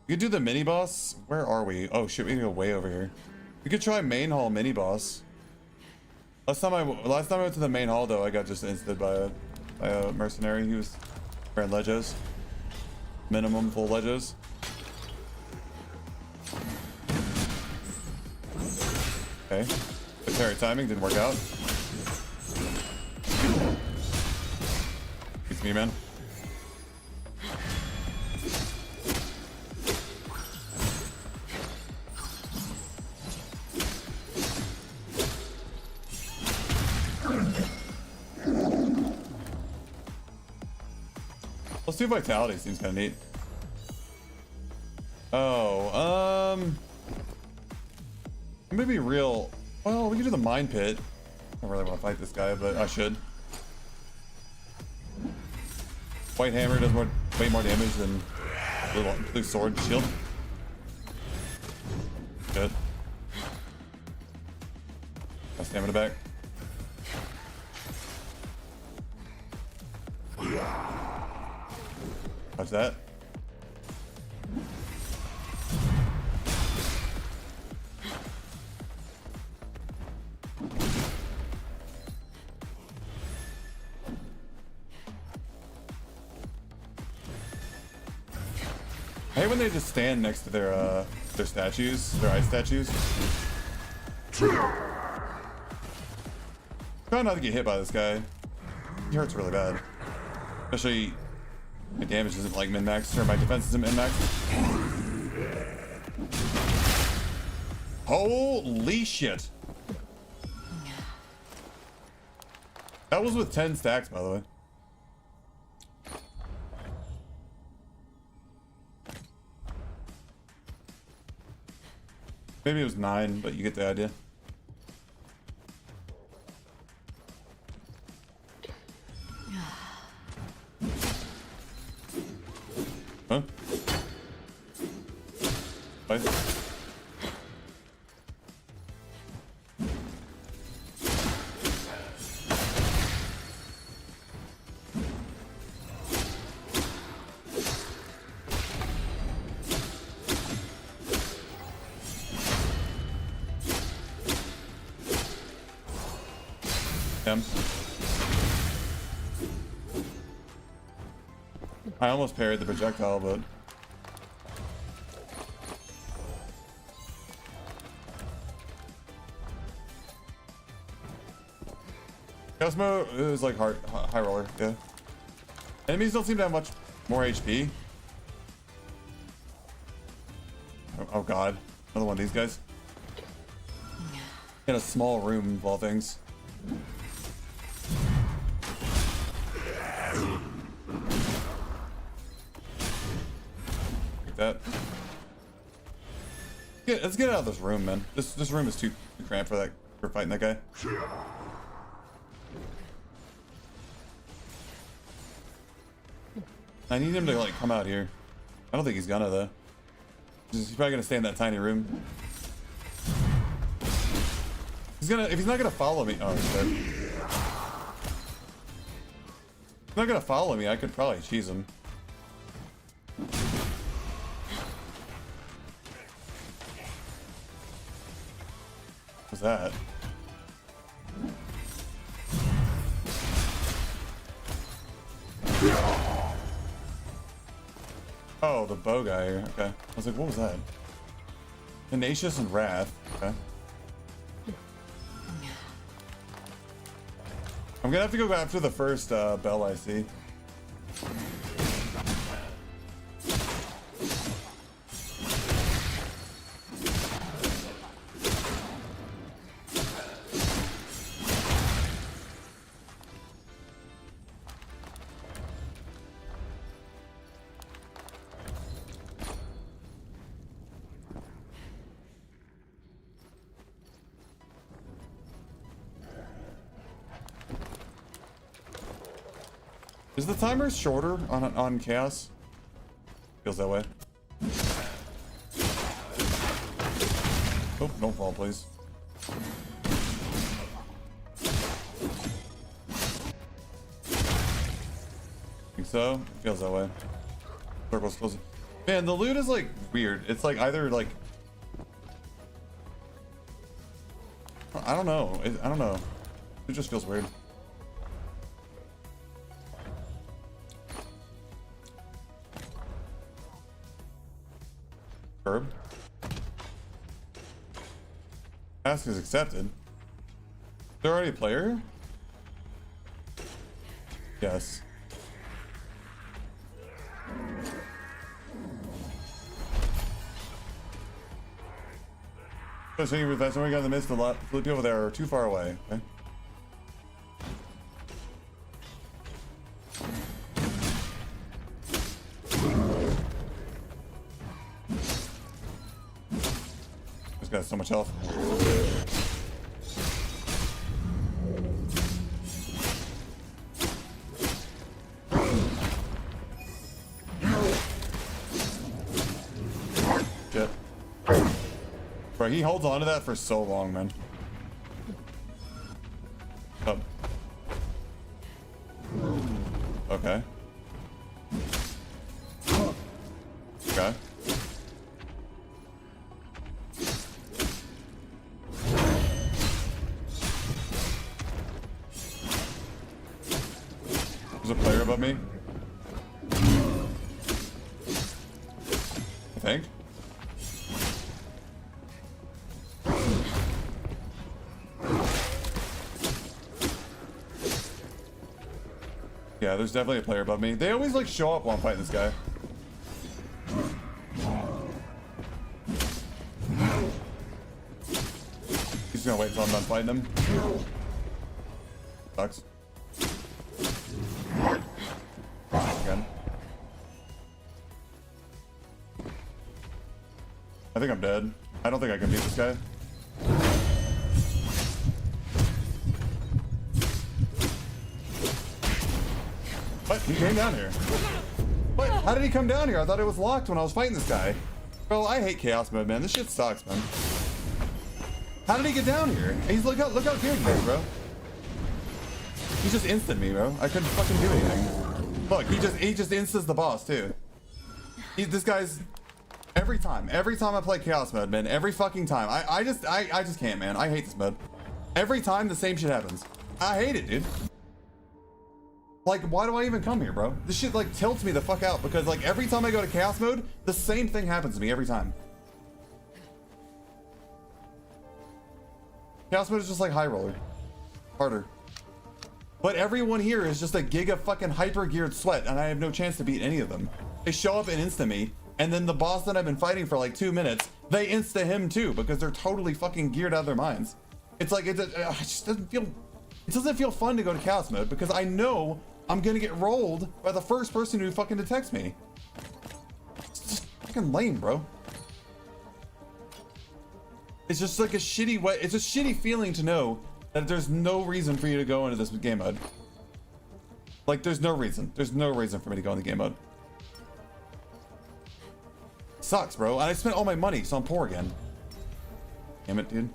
We could do the mini boss. Where are we? Oh shit, we can go way over here. We could try main hall mini boss. Last time I went to the main hall though, I got just insted by a mercenary. He was wearing legos. Minimum full legos. Okay. The parry timing didn't work out. It's me, man. Let's do vitality, seems kind of neat. Oh, maybe real. Well, we can do the mine pit. I don't really want to fight this guy, but I should. White hammer does way more damage than blue sword shield. Good. My stamina back. Watch that. I hate when they just stand next to their statues, their ice statues. Try not to get hit by this guy. He hurts really bad. Especially my damage isn't like min-max, or my defense isn't min-max. Holy shit. That was with 10 stacks, by the way. Maybe it was 9, but you get the idea. Huh? Bye. Damn. I almost parried the projectile, but... Cosmo is like high roller, yeah. Enemies don't seem to have much more HP. Oh god, another one of these guys. In a small room of all things. Like that. Let's get out of this room, man. This room is too cramped for fighting that guy. I need him to like come out here. I don't think he's gonna though. He's probably gonna stay in that tiny room. If he's not gonna follow me. Oh shit. If he's not gonna follow me, I could probably cheese him. What's that? Oh, the bow guy here. Okay. I was like, what was that? Tenacious and Wrath. Okay. I'm gonna have to go after the first bell I see. Is the timer shorter on Chaos? Feels that way. Oh, don't fall, please. Think so? Feels that way. Circle's closing. Man, the loot is like weird. It's like either like I don't know. I don't know. It just feels weird. Herb. Task is accepted. Is there already a player? Yes. So you advance when we got in the midst of the people there are too far away. Okay. This guy's so much health. Shit. Bro, he holds on to that for so long, man. Oh. Okay. Okay. There's a player above me. I think. Yeah, there's definitely a player above me. They always like show up while I'm fighting this guy. He's gonna wait until I'm done fighting him. Sucks. Again. I think I'm dead. I don't think I can beat this guy. What? He came down here. What? How did he come down here? I thought it was locked when I was fighting this guy. Bro, I hate chaos mode, man. This shit sucks, man. How did he get down here? He's look how good he is, bro. He just instant me, bro. I couldn't fucking do anything. Look, he just instants the boss too. This guy's every time I play chaos mode, man. Every fucking time. I just can't, man. I hate this mode. Every time the same shit happens. I hate it, dude. Like, why do I even come here, bro? This shit like tilts me the fuck out because like every time I go to chaos mode, the same thing happens to me every time. Chaos mode is just like high roller. Harder. But everyone here is just a giga fucking hyper geared sweat and I have no chance to beat any of them. They show up and insta me, and then the boss that I've been fighting for like 2 minutes, they insta him too because they're totally fucking geared out of their minds. It's like, it just doesn't feel fun to go to chaos mode because I know I'm gonna get rolled by the first person who fucking detects me. It's just fucking lame, bro. It's just like a shitty way. It's a shitty feeling to know that there's no reason for you to go into this game mode. Like, there's no reason. There's no reason for me to go in the game mode. Sucks, bro. And I spent all my money, so I'm poor again. Damn it, dude.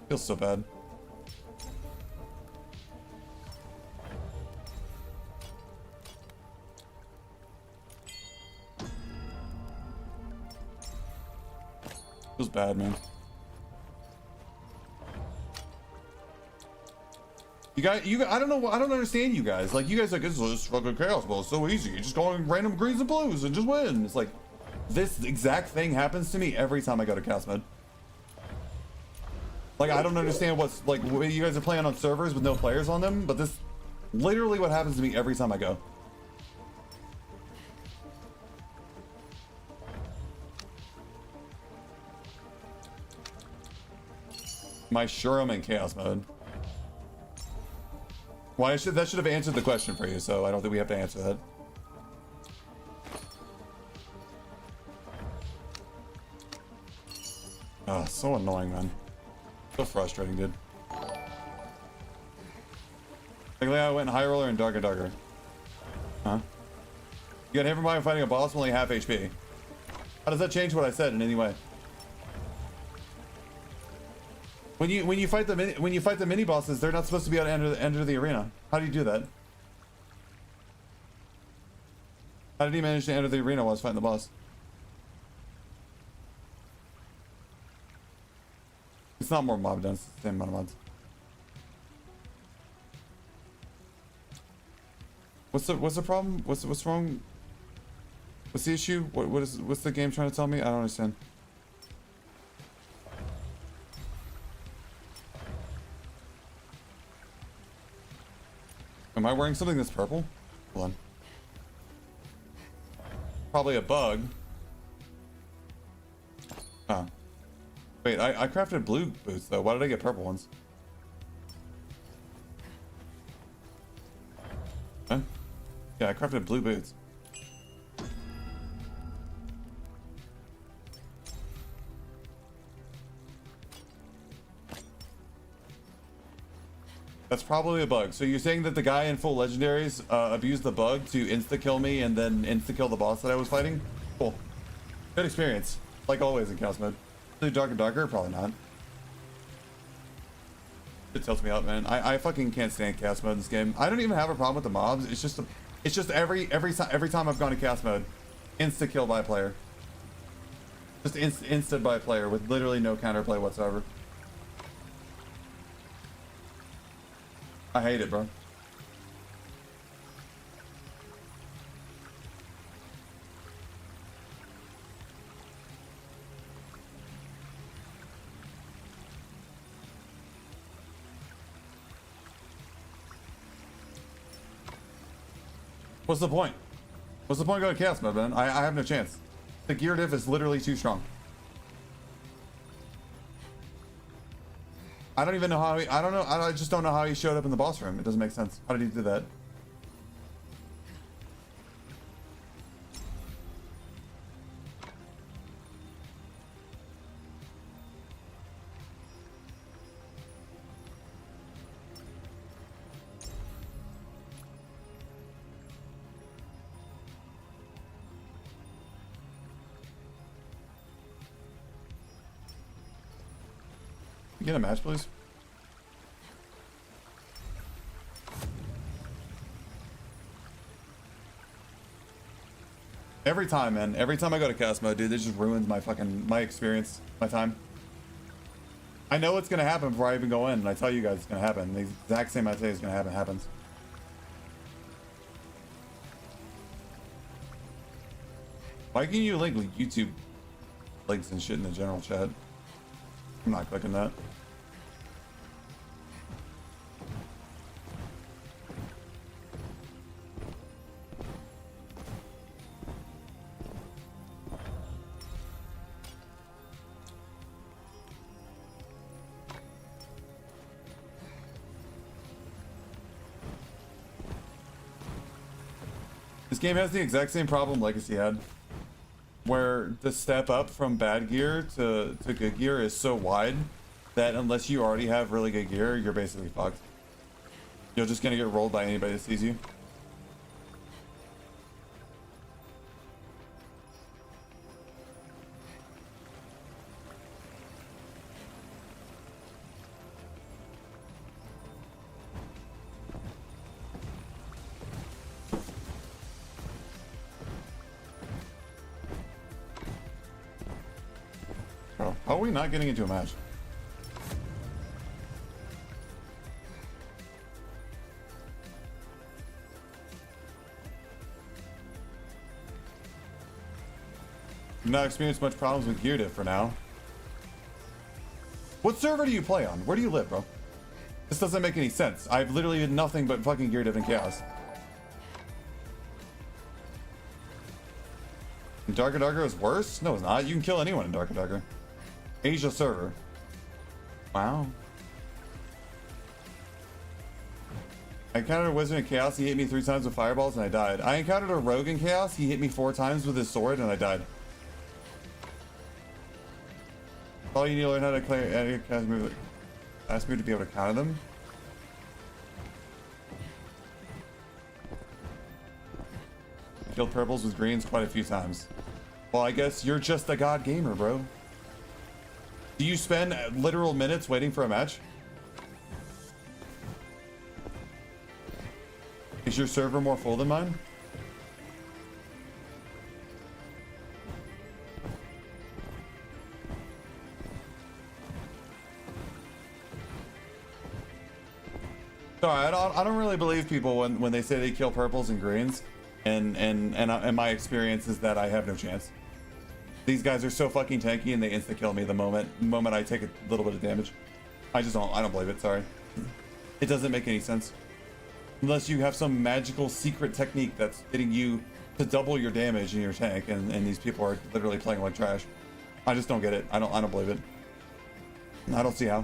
Feels so bad. Feels bad, man. I don't know. I don't understand you guys. Like, you guys are like, it's just fucking chaos ball. It's so easy. You just go on random greens and blues and just win. It's like, this exact thing happens to me every time I go to chaos mode. Like, I don't understand what's, like, you guys are playing on servers with no players on them, but this literally what happens to me every time I go. My sure I'm in chaos mode. Why that should have answered the question for you, so I don't think we have to answer that. Oh, so annoying, man. So frustrating, dude. Like, I went high roller and darker. Huh? You got hit from by fighting a boss with only half HP. How does that change what I said in any way? When you fight the mini bosses, they're not supposed to be able to enter the arena. How do you do that? How did he manage to enter the arena while I was fighting the boss? It's not more mob done, it's the same amount of mods. What's the problem? What's wrong? What's the issue? What's the game trying to tell me? I don't understand. Am I wearing something that's purple? Hold on. Probably a bug. Oh. Wait, I crafted blue boots though. Why did I get purple ones? Huh? Yeah, I crafted blue boots. That's probably a bug. So you're saying that the guy in full legendaries abused the bug to insta-kill me and then insta-kill the boss that I was fighting? Cool. Good experience. Like always in chaos mode. Do darker? Probably not. It tilts me out, man. I fucking can't stand chaos mode in this game. I don't even have a problem with the mobs. It's just every time I've gone to chaos mode, insta-kill by a player. Just insta by a player with literally no counterplay whatsoever. I hate it, bro. What's the point? What's the point of going to chaos mode, man? I have no chance. The gear diff is literally too strong. I don't even know how I just don't know how he showed up in the boss room. It doesn't make sense. How did he do that? Get a match, please. Every time, man. Every time I go to chaos mode, dude, it just ruins my experience, my time. I know it's gonna happen before I even go in, and I tell you guys it's gonna happen. The exact same I say is gonna happen happens. Why can you link like YouTube links and shit in the general chat? I'm not clicking that. This game has the exact same problem Legacy had, where the step up from bad gear to good gear is so wide that unless you already have really good gear, you're basically fucked. You're just gonna get rolled by anybody that sees you. Bro, how are we not getting into a match? I've not experienced much problems with gear diff for now. What server do you play on? Where do you live, bro? This doesn't make any sense. I've literally had nothing but fucking gear diff and chaos. And Darker Darker is worse? No, it's not. You can kill anyone in Darker Darker. Asia server. Wow. I encountered a wizard in chaos. He hit me 3 times with fireballs and I died. I encountered a rogue in chaos. He hit me 4 times with his sword and I died. All you need to learn how to clear move. Ask me to be able to counter them. I killed purples with greens quite a few times. Well, I guess you're just a god gamer, bro. Do you spend literal minutes waiting for a match? Is your server more full than mine? Sorry, I don't really believe people when they say they kill purples and greens, and my experience is that I have no chance. These guys are so fucking tanky and they insta kill me the moment I take a little bit of damage. I don't believe it. Sorry, it doesn't make any sense unless you have some magical secret technique that's getting you to double your damage in your tank, and these people are literally playing like trash. I just don't get it. I don't believe it. I don't see how.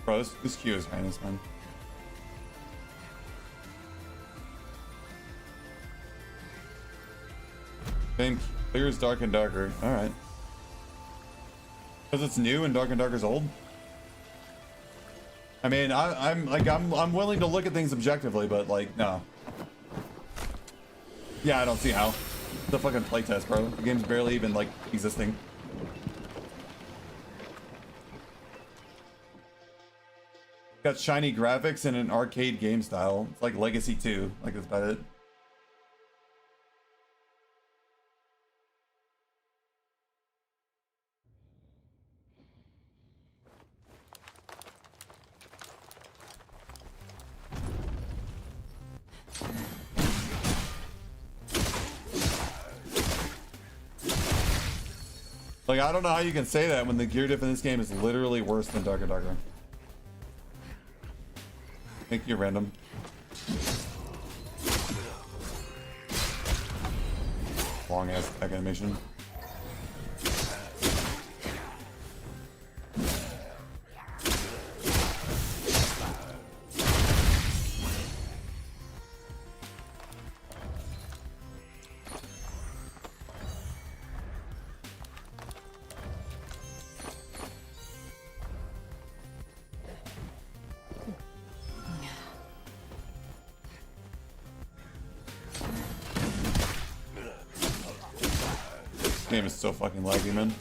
Bro, this queue is heinous, man. Then clears dark and darker. All right. Because it's new and dark and darker is old. I mean, I'm willing to look at things objectively, but like, no. Yeah, I don't see how. It's a fucking playtest, bro. The game's barely even like existing. Got shiny graphics and an arcade game style. It's like Legacy 2. Like, that's about it. Like, I don't know how you can say that when the gear diff in this game is literally worse than Darker Darker. Thank you, random. Long ass attack animation. Game is so fucking laggy, man.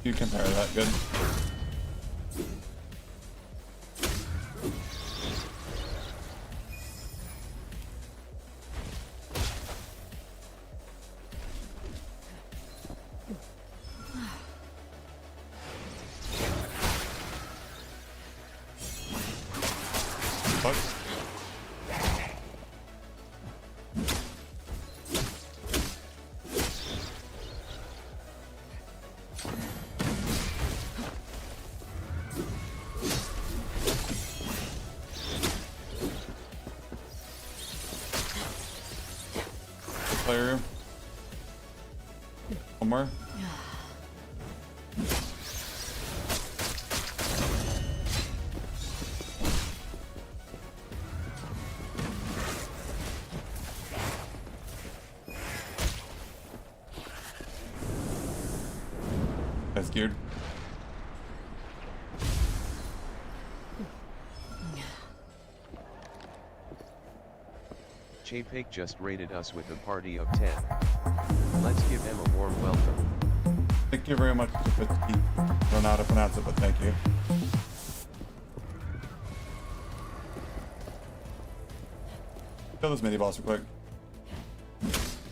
You compare that good. Fuck. Player. One more. That's geared. Chapik just rated us with a party of 10. Let's give him a warm welcome. Thank you very much. I don't know how to pronounce it, but thank you. Kill this mini boss real quick.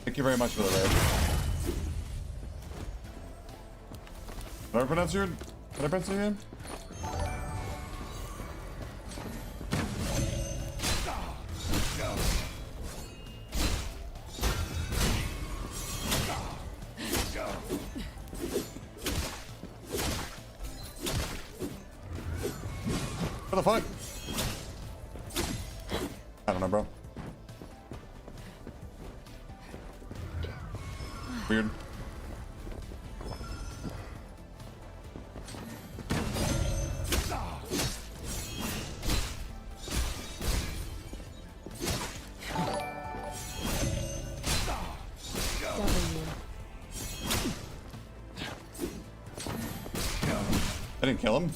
Thank you very much for the raid. Did I pronounce your? Did I pronounce your name? What the fuck? I don't know, bro. Weird. I didn't kill him.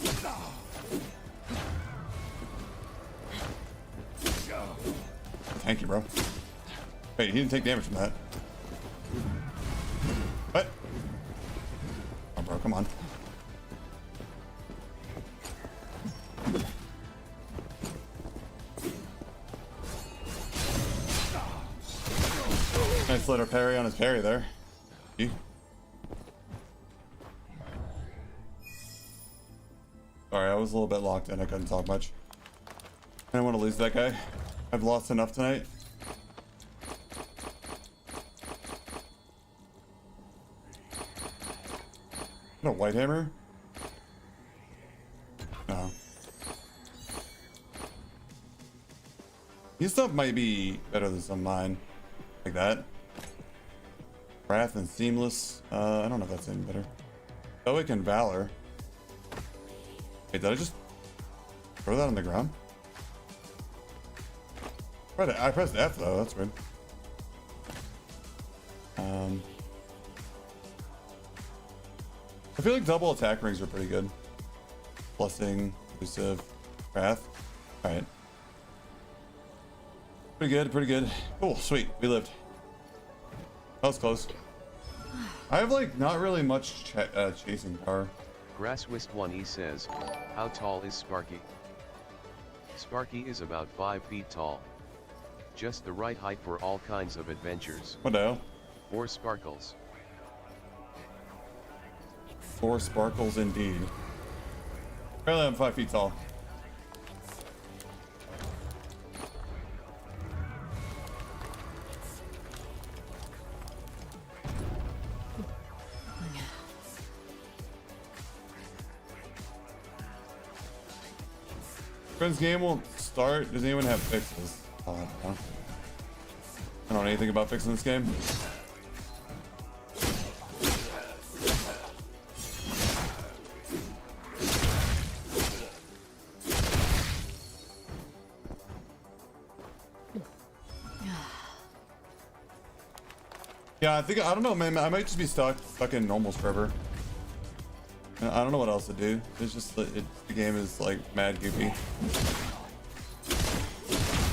Thank you, bro. Wait, he didn't take damage from that. What? Oh, bro, come on. Nice little parry on his parry there. Sorry, I was a little bit locked in. I couldn't talk much. I didn't want to lose that guy. I've lost enough tonight. What a white hammer? No. His stuff might be better than some of mine. Like that. Wrath and Seamless. I don't know if that's any better. Stoic and Valor. Wait, did I just throw that on the ground? I pressed F though, that's weird. I feel like double attack rings are pretty good. Blessing, Elusive, Wrath. Alright. Pretty good, pretty good. Cool, sweet, we lived. That was close. I have like not really much chasing power. Grasswist1e says, how tall is Sparky? Sparky is about 5 feet tall. Just the right height for all kinds of adventures. What the hell? 4 sparkles. 4 sparkles indeed. Apparently I'm 5 feet tall. Friend's game won't start. Does anyone have fixes? Oh, I don't know anything about fixing this game. Yeah, I don't know, man. I might just be stuck in normals forever. I don't know what else to do. It's just the game is like mad goofy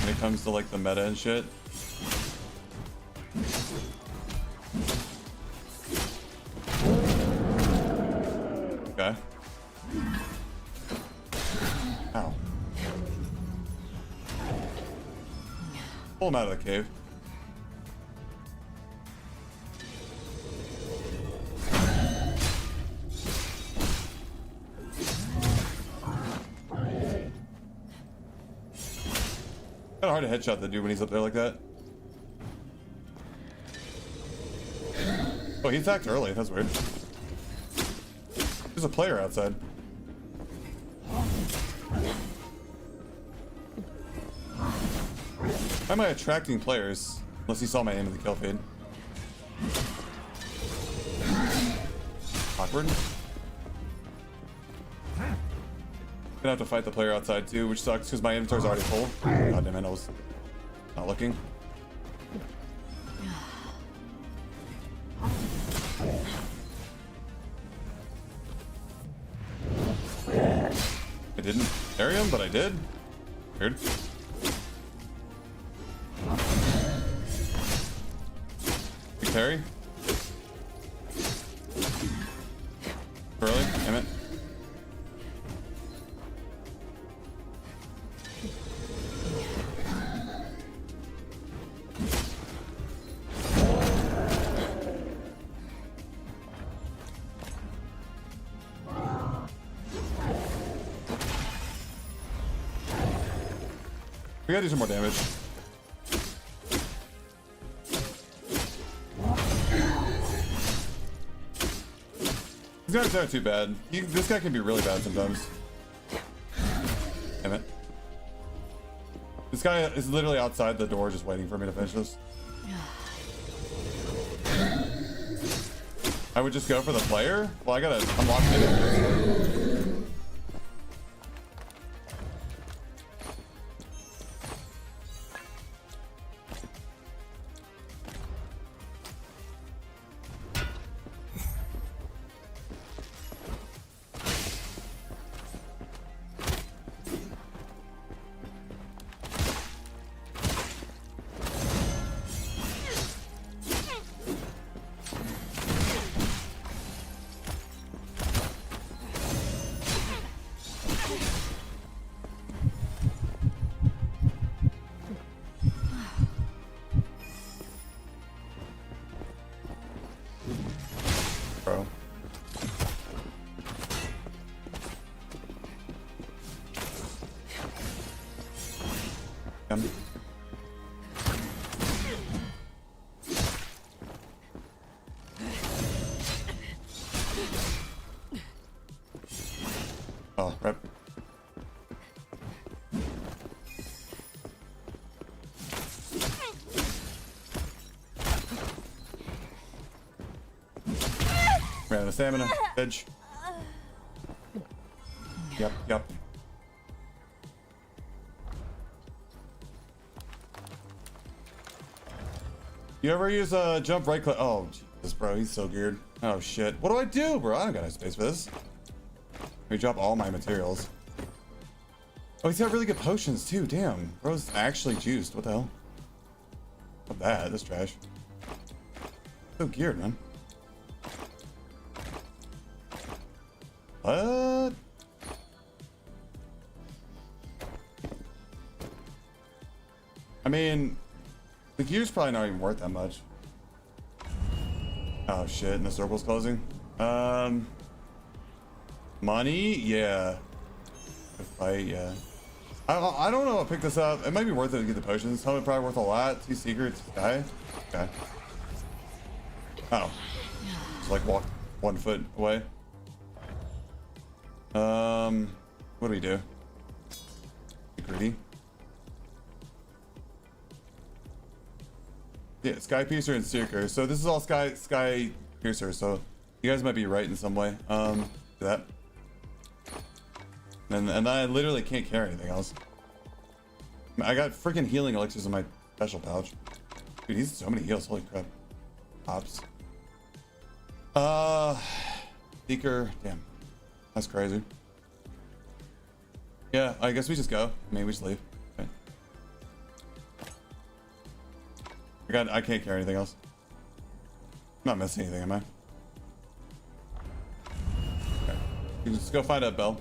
when it comes to like the meta and shit. Pull him out of the cave. Kinda hard to headshot the dude when he's up there like that. Oh, he attacked early. That's weird. There's a player outside. Why am I attracting players? Unless he saw my aim in the kill feed. Awkward. Gonna have to fight the player outside too, which sucks because my inventory's already full. God damn it, I was not looking. I didn't carry him, but I did. Weird. Big carry. Early, damn it. We gotta do some more damage. These guys aren't too bad. This guy can be really bad sometimes. Damn it. This guy is literally outside the door just waiting for me to finish this. I would just go for the player? Well, I gotta unlock it. Bro. Oh, rep. Ran out of stamina. Edge. Yep. You ever use a jump right click? Oh, Jesus, bro, he's so geared. Oh, shit. What do I do, bro? I don't got any space for this. Let me drop all my materials. Oh, he's got really good potions, too. Damn. Bro's actually juiced. What the hell? Not bad. That's trash. So geared, man. What? I mean, the gear's probably not even worth that much. Oh shit, and the circle's closing. Money? Yeah. The fight, yeah. I don't know. I'll pick this up. It might be worth it to get the potions. Helmet probably worth a lot. 2 secrets. Guy. Okay. Oh. Just like walk 1 foot away. What do we do? Greedy. Yeah, Sky Piercer and Seeker. So this is all Sky Piercer. So you guys might be right in some way. Do that. And I literally can't carry anything else. I got freaking healing elixirs in my special pouch. Dude, he's so many heals. Holy crap. Pops. Seeker. Damn. That's crazy. Yeah, I guess we just go. Maybe we just leave. Okay. I can't carry anything else. I'm not missing anything, am I? Okay. You can just go find a bell.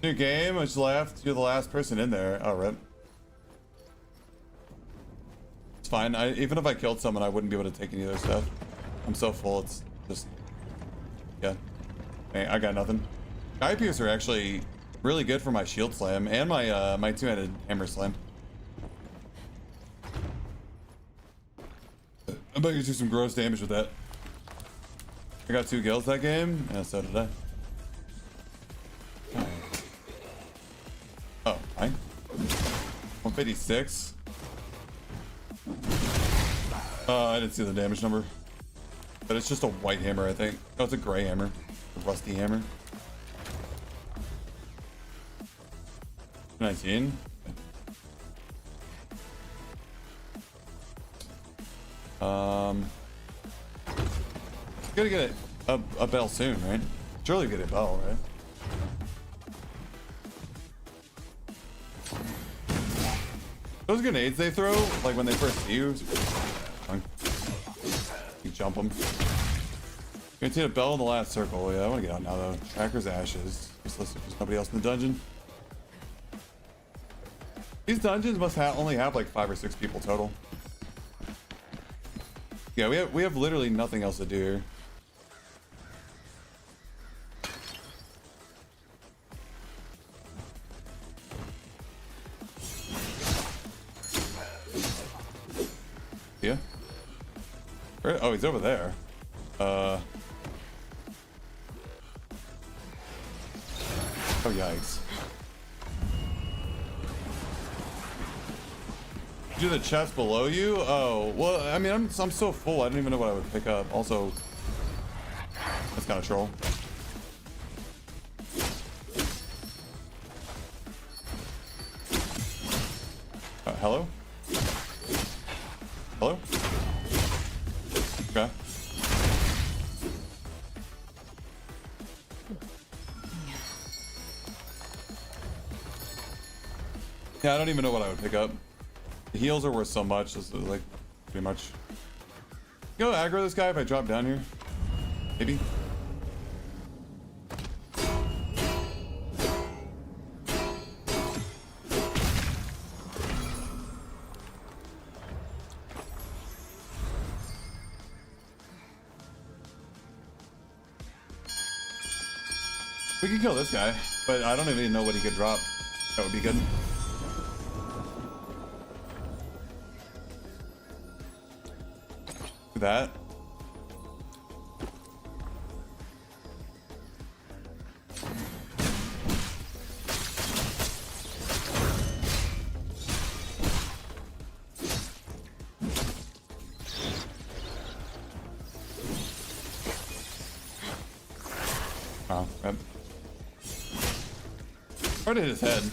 New game, I just left. You're the last person in there. Oh, rip. It's fine. Even if I killed someone, I wouldn't be able to take any of their stuff. I'm so full, it's just... Yeah. Hey, I got nothing. Guy Piercer are actually really good for my shield slam and my my two-handed hammer slam. I bet you do some gross damage with that. I got 2 kills that game, and so did I. Oh, fine. 156. I didn't see the damage number. But it's just a white hammer, I think. Oh, it's a gray hammer. A rusty hammer. 19. Gotta get a bell soon, right? Surely get a bell, right? Those grenades they throw, like when they first see you, you jump them. Gonna take a bell in the last circle. Yeah, I want to get out now though. Tracker's ashes. Useless if there's nobody else in the dungeon. These dungeons must only have like 5 or 6 people total. Yeah, we have literally nothing else to do here. Yeah. Where? Oh, he's over there. Oh, yikes. Do the chest below you? Oh, well, I mean, I'm so full, I don't even know what I would pick up. Also, that's kind of troll. Hello? Hello? Okay. Yeah, I don't even know what I would pick up. The heals are worth so much, this is like, pretty much. Go aggro this guy if I drop down here? Maybe? We can kill this guy, but I don't even know what he could drop. That would be good. That. Oh, yep. Already hit his head.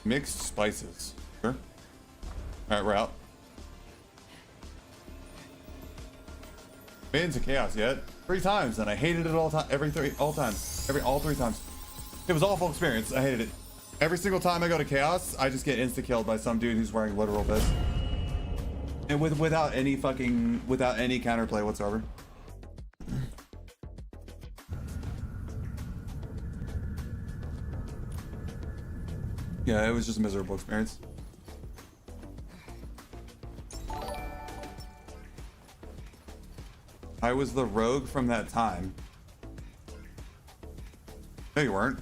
Mixed spices. Sure. Alright, we're out. Made into chaos yet? 3 times, and I hated it all times. All 3 times. It was an awful experience. I hated it. Every single time I go to chaos, I just get insta killed by some dude who's wearing literal this. And without any counterplay whatsoever. Yeah, it was just a miserable experience. I was the rogue from that time. No, you weren't.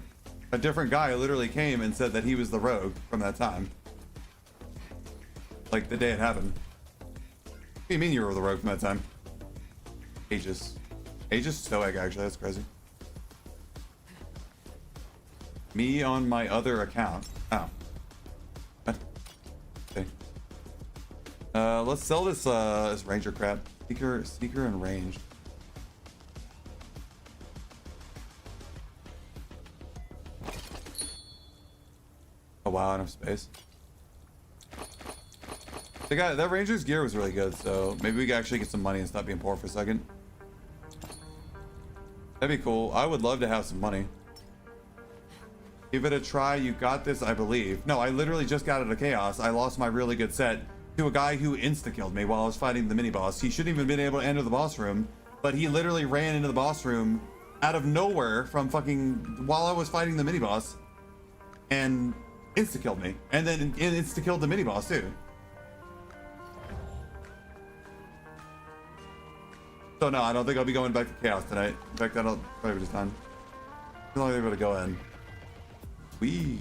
A different guy literally came and said that he was the rogue from that time. Like the day it happened. What do you mean you were the rogue from that time? Aegis. Aegis Stoic, actually, that's crazy. Me on my other account. Oh. What? Okay. Let's sell this this ranger crap. Seeker and ranged. Oh wow, enough space. That ranger's gear was really good, so maybe we can actually get some money and stop being poor for a second. That'd be cool. I would love to have some money. Give it a try. You got this, I believe. No, I literally just got out of chaos. I lost my really good set to a guy who insta-killed me while I was fighting the mini-boss. He shouldn't even been able to enter the boss room, but he literally ran into the boss room out of nowhere from fucking while I was fighting the mini-boss and insta-killed me. And then insta-killed the mini-boss too. So no, I don't think I'll be going back to chaos tonight. In fact, that'll probably be just done. I'm only able to go in. Wee.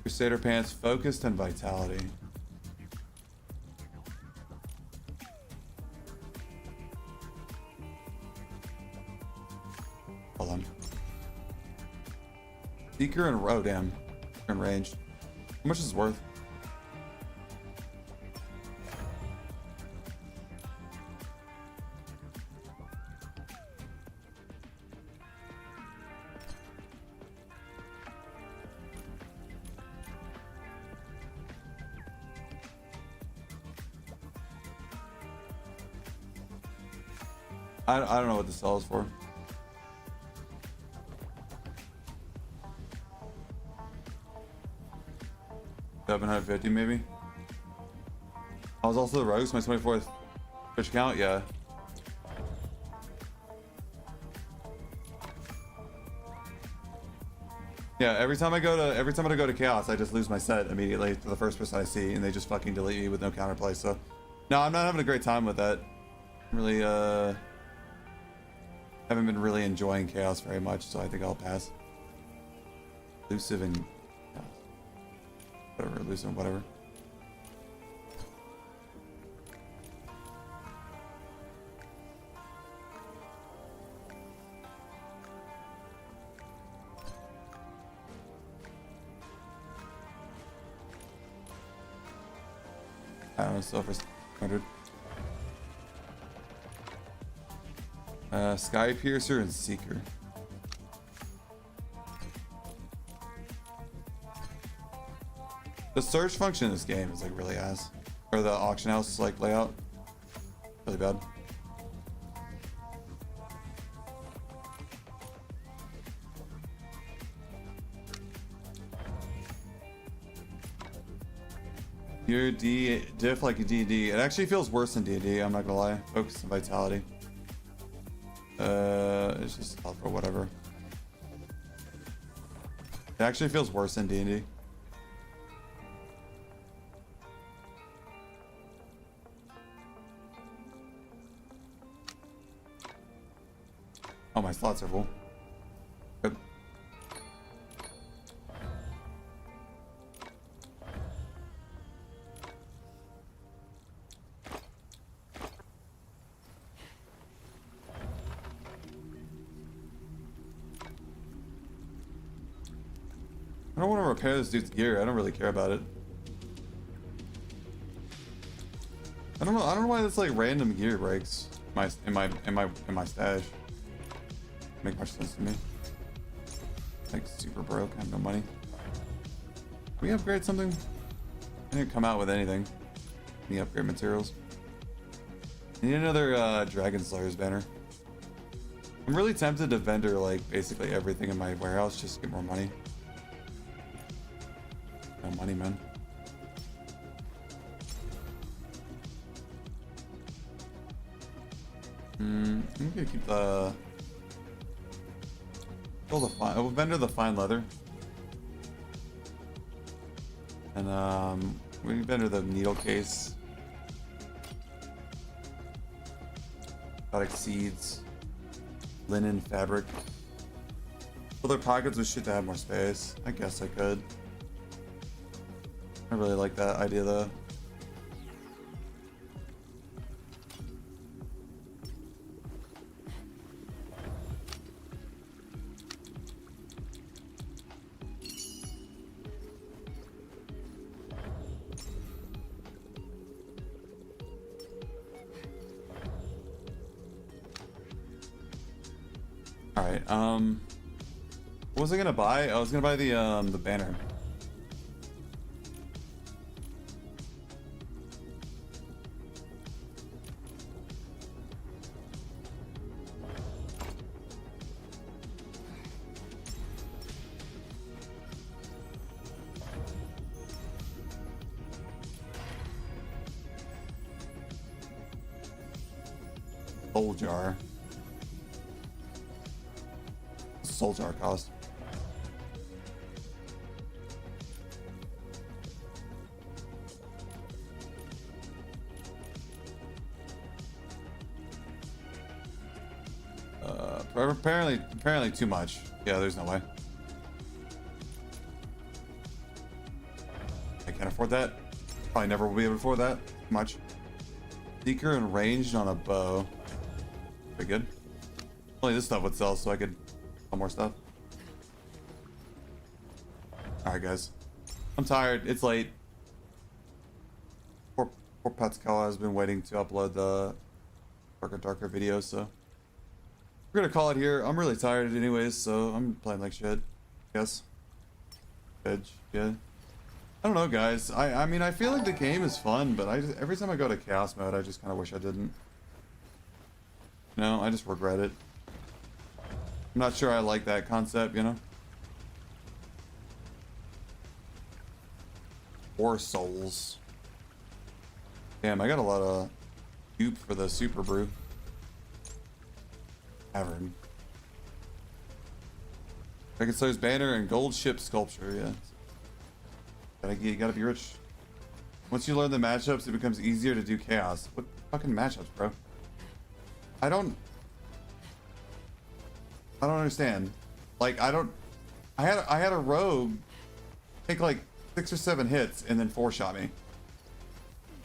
Crusader pants, focused and vitality. Hold on. Seeker and row, damn. In range. How much is it worth? I don't know what this sells for. $750 maybe. I was also the rogues, my 24th Twitch account, yeah. Yeah, every time I go to chaos, I just lose my set immediately to the first person I see, and they just fucking delete me with no counterplay. So, no, I'm not having a great time with that. Really, haven't been really enjoying chaos very much, so I think I'll pass. Elusive and whatever, elusive and whatever. I don't know, still for 100. Sky Piercer and Seeker. The search function in this game is like really ass. Or the auction house like layout. Really bad. Your diff like a D&D. It actually feels worse than D&D, I'm not gonna lie. Focus and vitality. It's just up or whatever. It actually feels worse than D&D. Oh, my slots are full. Good. I don't want to repair this dude's gear. I don't really care about it. I don't know why this like random gear breaks in my stash. Make much sense to me. Like super broke. I have no money. Can we upgrade something? I didn't come out with anything. Any upgrade materials? I need another Dragon Slayer's banner. I'm really tempted to vendor like basically everything in my warehouse just to get more money. No money, man. I'm gonna keep the. I will vendor the fine leather. And we vendor the needle case. Exotic seeds. Linen, fabric. Other pockets with shit to have more space. I guess I could. I really like that idea though. Alright, what was I gonna buy? I was gonna buy the banner. Soul jar. Soul jar cost. Apparently too much. Yeah, there's no way. I can't afford that. Probably never will be able to afford that much. Seeker and ranged on a bow. Pretty good. Only this stuff would sell, so I could sell more stuff. Alright, guys. I'm tired. It's late. Poor Patskala has been waiting to upload the darker video, so we're gonna call it here. I'm really tired anyways, so I'm playing like shit. Yes. Edge. Yeah. I don't know, guys. I mean, I feel like the game is fun, but every time I go to chaos mode, I just kind of wish I didn't. No, I just regret it. I'm not sure I like that concept, you know? Or souls. Damn, I got a lot of dupe for the super brew. Tavern. Dragon's banner and gold ship sculpture, yeah. You gotta be rich. Once you learn the matchups, it becomes easier to do chaos. What fucking matchups, bro? I don't understand. Like, I had a rogue take like 6 or 7 hits and then 4-shot me.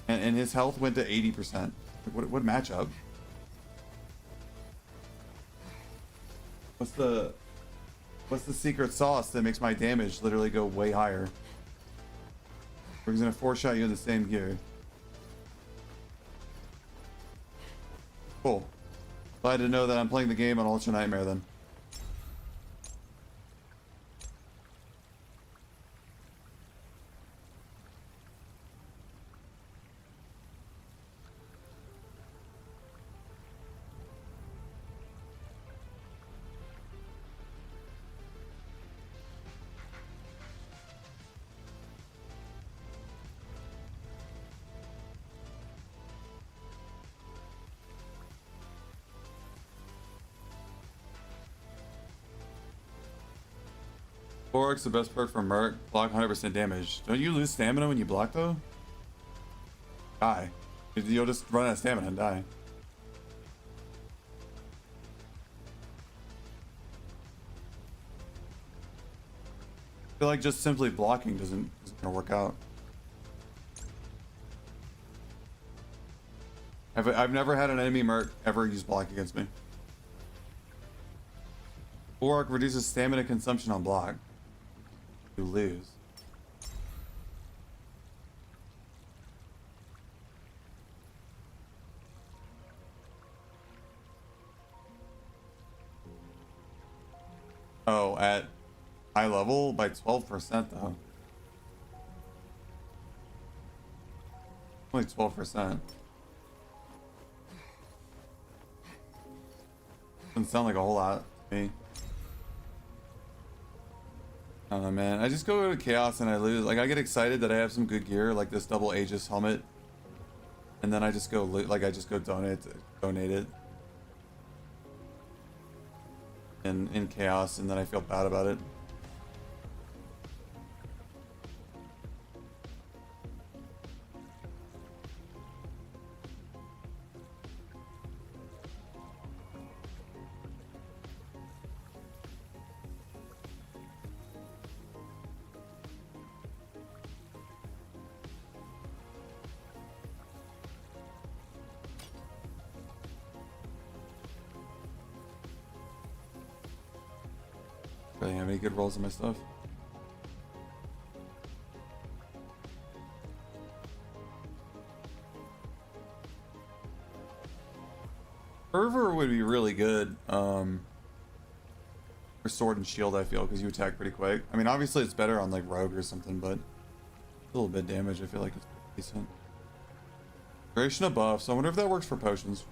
And his health went to 80%. Like, what matchup? What's the secret sauce that makes my damage literally go way higher? We're gonna 4-shot you in the same gear. Cool. Glad to know that I'm playing the game on Ultra Nightmare then. Bork's the best perk for Merc. Block 100% damage. Don't you lose stamina when you block though? Die. You'll just run out of stamina and die. I feel like just simply blocking isn't gonna work out. I've never had an enemy Merc ever use block against me. Bork reduces stamina consumption on block. You lose. Oh, at high level by 12% though. Only 12%. Doesn't sound like a whole lot to me. I don't know, man. I just go to chaos and I lose. Like, I get excited that I have some good gear, like this double Aegis helmet, and then I just go I just go donate it in chaos, and then I feel bad about it. Really have any good rolls on my stuff? Fervor would be really good for sword and shield, I feel, because you attack pretty quick. I mean, obviously it's better on like rogue or something, but a little bit damage, I feel like it's decent. Duration of buffs. I wonder if that works for potions.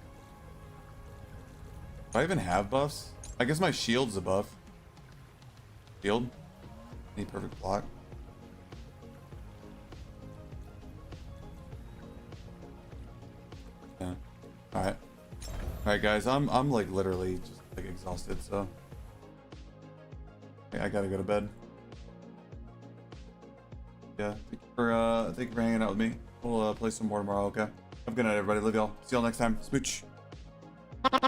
Do I even have buffs? I guess my shield's a buff. Shield. Any perfect block. Yeah. Alright. right, guys, I'm like literally just like exhausted, so I gotta go to bed. Yeah, thank you for hanging out with me. We'll play some more tomorrow, okay? Have a good night, everybody. Love y'all. See y'all next time. Smooch. Good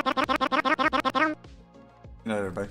night, everybody.